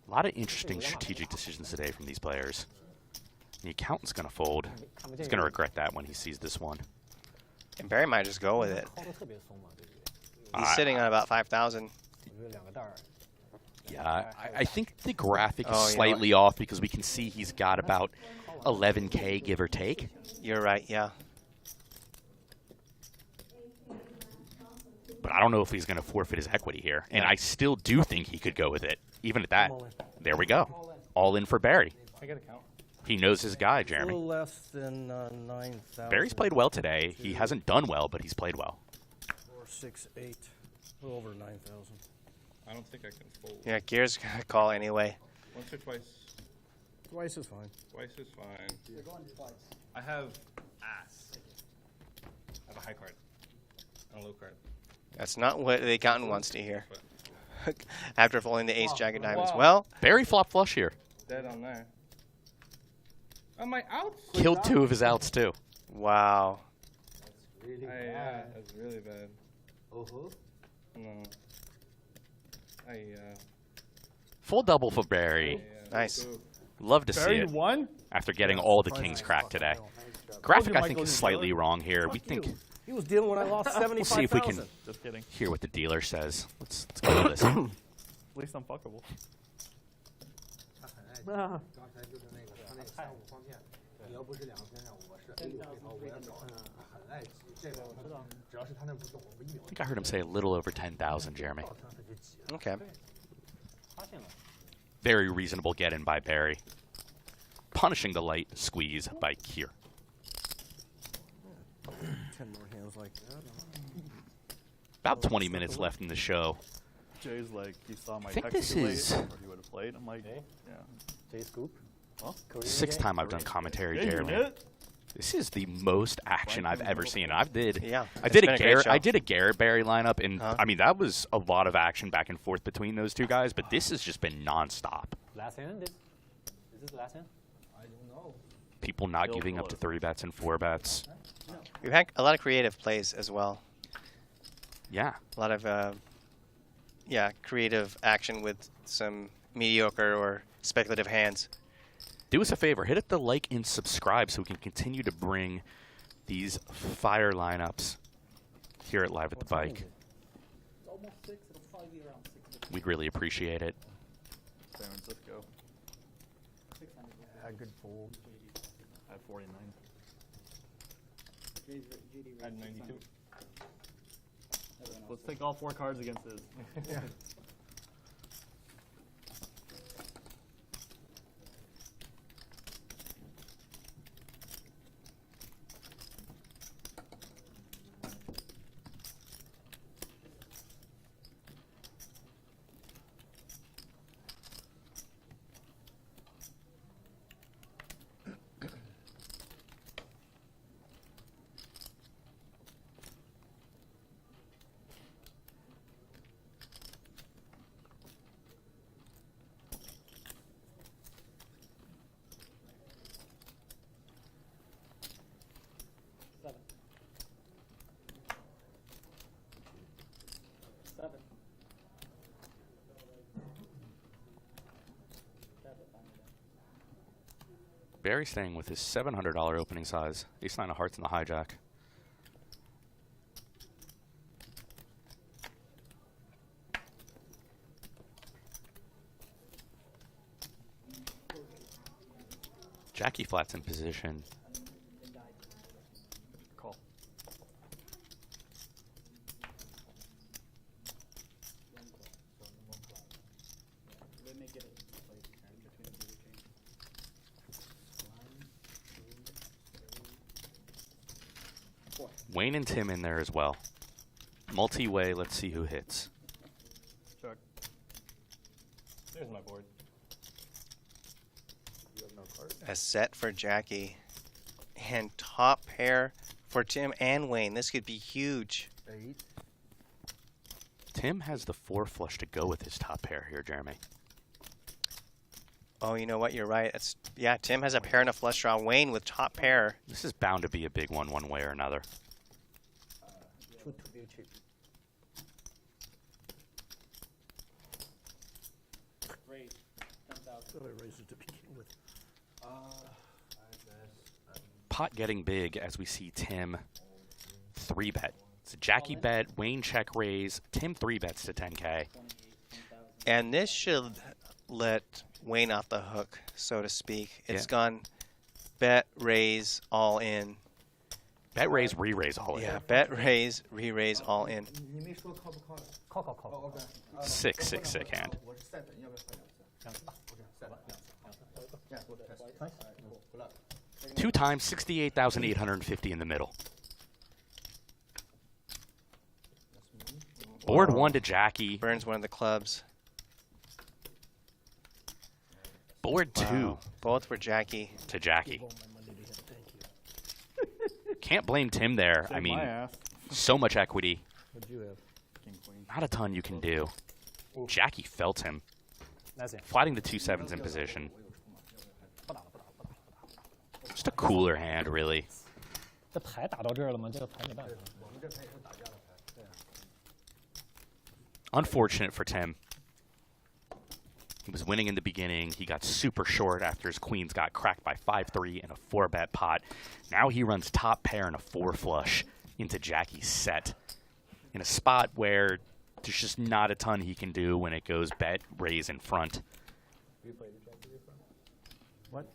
A lot of interesting strategic decisions today from these players. The accountant's going to fold. He's going to regret that when he sees this one. And Barry might just go with it. He's sitting on about 5,000. Yeah, I think the graphic is slightly off because we can see he's got about 11K, give or take. You're right, yeah. But I don't know if he's going to forfeit his equity here. And I still do think he could go with it, even at that. There we go. All in for Barry. I got a count. He knows his guy, Jeremy. A little less than 9,000. Barry's played well today. He hasn't done well, but he's played well. 4, 6, 8. A little over 9,000. I don't think I can fold. Yeah, Gear's going to call anyway. Once or twice. Twice is fine. Twice is fine. You're going twice. I have ass. I have a high card and a low card. That's not what the accountant wants to hear. After folding the ace, jack, and diamonds. Wow. Well, Barry flop flush here. Dead on there. On my outs? Killed 2 of his outs, too. Wow. That's really bad. That's really bad. No. Full double for Barry. Nice. Love to see Barry it. won? After getting all the kings cracked today. Graphic, I think, is slightly wrong here. We think. He was dealing when I lost 75,000. We'll see if we can Just kidding. hear what the dealer says. Let's go with this. At least I'm fuckable. I think I heard him say a little over 10,000, Jeremy. Okay. Very reasonable get-in by Barry. Punishing the light squeeze by Kier. 10 more hands like that. About 20 minutes left in the show. Jay's like, he saw my I think text this too late, is or he would have played. I'm like, yeah. Jay Scoop? Huh? 6th time I've done commentary, Yeah, you Jeremy. did? This is the most action I've ever seen. I did it's a been a great Garrett show. I did a Garrett Barry lineup, and I mean that was a lot of action back and forth between those two guys, but this has just been nonstop. Last hand? Is this the last hand? I don't know. People not giving up to 3 bets and 4 bets. We've had a lot of creative plays as well. Yeah. A lot of, creative action with some mediocre or speculative hands. Do us a favor, hit it the like and subscribe so we can continue to bring these fire lineups here at Live at the Bike. It's almost 6. It'll probably be around 6. We'd really appreciate it. San Francisco. 600. I had good fold. I had 49. I had 92. Let's take all 4 cards against his. Yeah. Barry staying with his $700 opening size. Ace-9 of hearts in the hijack. Jacky flats in position. Call. Wayne and Tim in there as well. Multi-way, let's see who hits. Check. There's my board. A set for Jacky. And top pair for Tim and Wayne. This could be huge. 8. Tim has the 4 flush to go with his top pair here, Jeremy. Oh, you know what? You're right. Yeah, Tim has a pair and a flush draw. Wayne with top pair. This is bound to be a big one way or another. Raise 10,000. To begin with. Pot getting big as we see Tim 3-bet. It's a Jacky bet, Wayne check raise, Tim 3-bets to 10K. And this should let Wayne off the hook, so to speak. It's gone bet, raise, all in. Bet, raise, re-raise, all in. Yeah, bet, raise, re-raise, all in. Call. 6-6 sick hand. 2 times, 68,850 in the middle. Board 1 to Jacky. Burns one of the clubs. Board 2. Both were Jacky. To Jacky. Can't blame Tim there. I mean, so much equity. What'd you have? King, queen. Not a ton you can do. Jacky felt him. That's it. Flatting the 2 sevens in position. Just a cooler hand, really. 这牌打到这儿了吗？这个牌没办法。 Unfortunate for Tim. He was winning in the beginning. He got super short after his queens got cracked by 5-3 and a 4-bet pot. Now he runs top pair and a 4 flush into Jacky's set in a spot where there's just not a ton he can do when it goes bet, raise in front. What?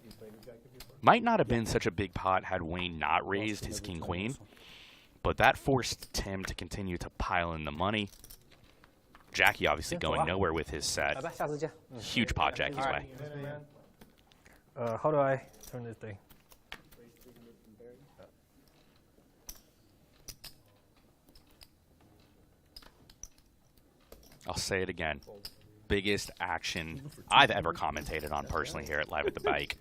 Might not have been such a big pot had Wayne not raised his king-queen, but that forced Tim to continue to pile in the money. Jacky obviously going nowhere with his set. Huge pot Jacky's way. How do I turn this thing? I'll say it again. Biggest action I've ever commentated on personally here at Live at the Bike.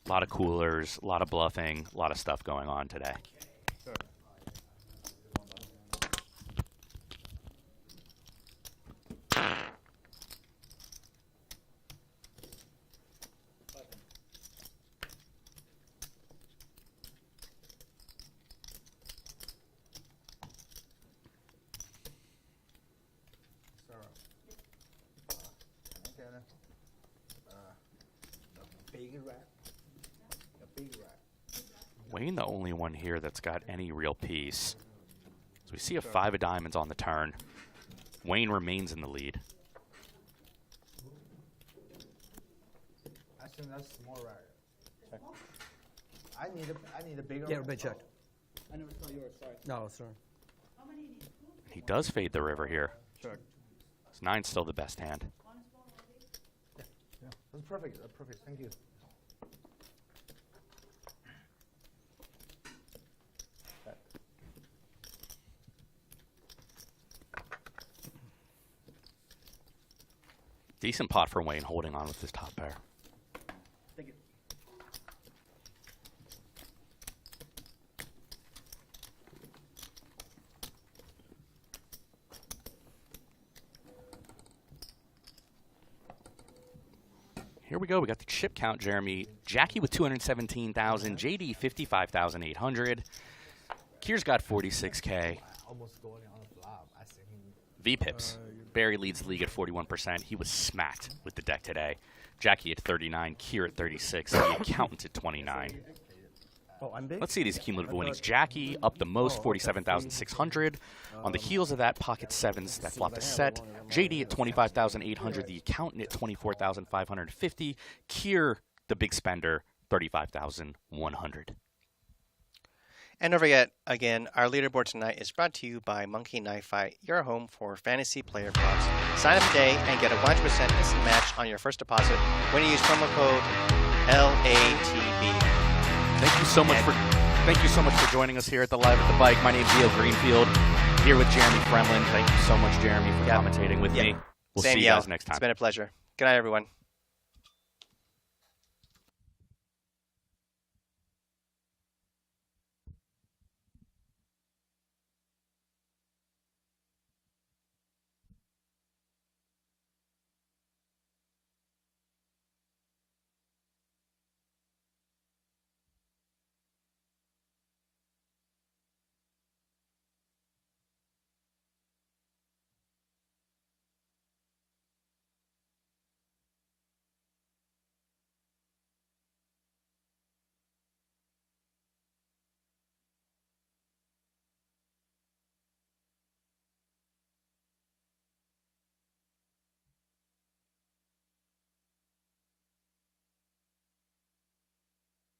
A lot of coolers, a lot of bluffing, a lot of stuff going on today. Wayne the only one here that's got any real piece. So we see a 5 of diamonds on the turn. Wayne remains in the lead. I think that's more right. I need a bigger. Yeah, everybody checked. I never saw yours, sorry. No, sorry. He does fade the river here. Check. Is 9 still the best hand? Yeah, that's perfect. That's perfect. Thank you. Decent pot for Wayne holding on with his top pair. Thank you. Here we go. We got the chip count, Jeremy. Jacky with 217,000. JD 55,800. Kier's got 46K. Almost going on a flop. I think. V-Pips. Barry leads the league at 41%. He was smacked with the deck today. Jacky at 39, Kier at 36, the accountant at 29. Oh, I'm big? Let's see these cumulative winnings. Jacky up the most, 47,600. On the heels of that, pocket sevens that flopped a set. JD at 25,800, the accountant at 24,550. Kier the big spender, 35,100. And don't forget, again, our leaderboard tonight is brought to you by Monkey Knife Fight, your home for fantasy player props. Sign up today and get a 100% instant match on your first deposit when you use promo code LATB. Thank you so much for joining us here at the Live at the Bike. My name's Leo Greenfield, here with Jeremy Fremlin. Thank you so much, Jeremy, for commentating with me. We'll see you guys next time. It's been a pleasure. Good night, everyone.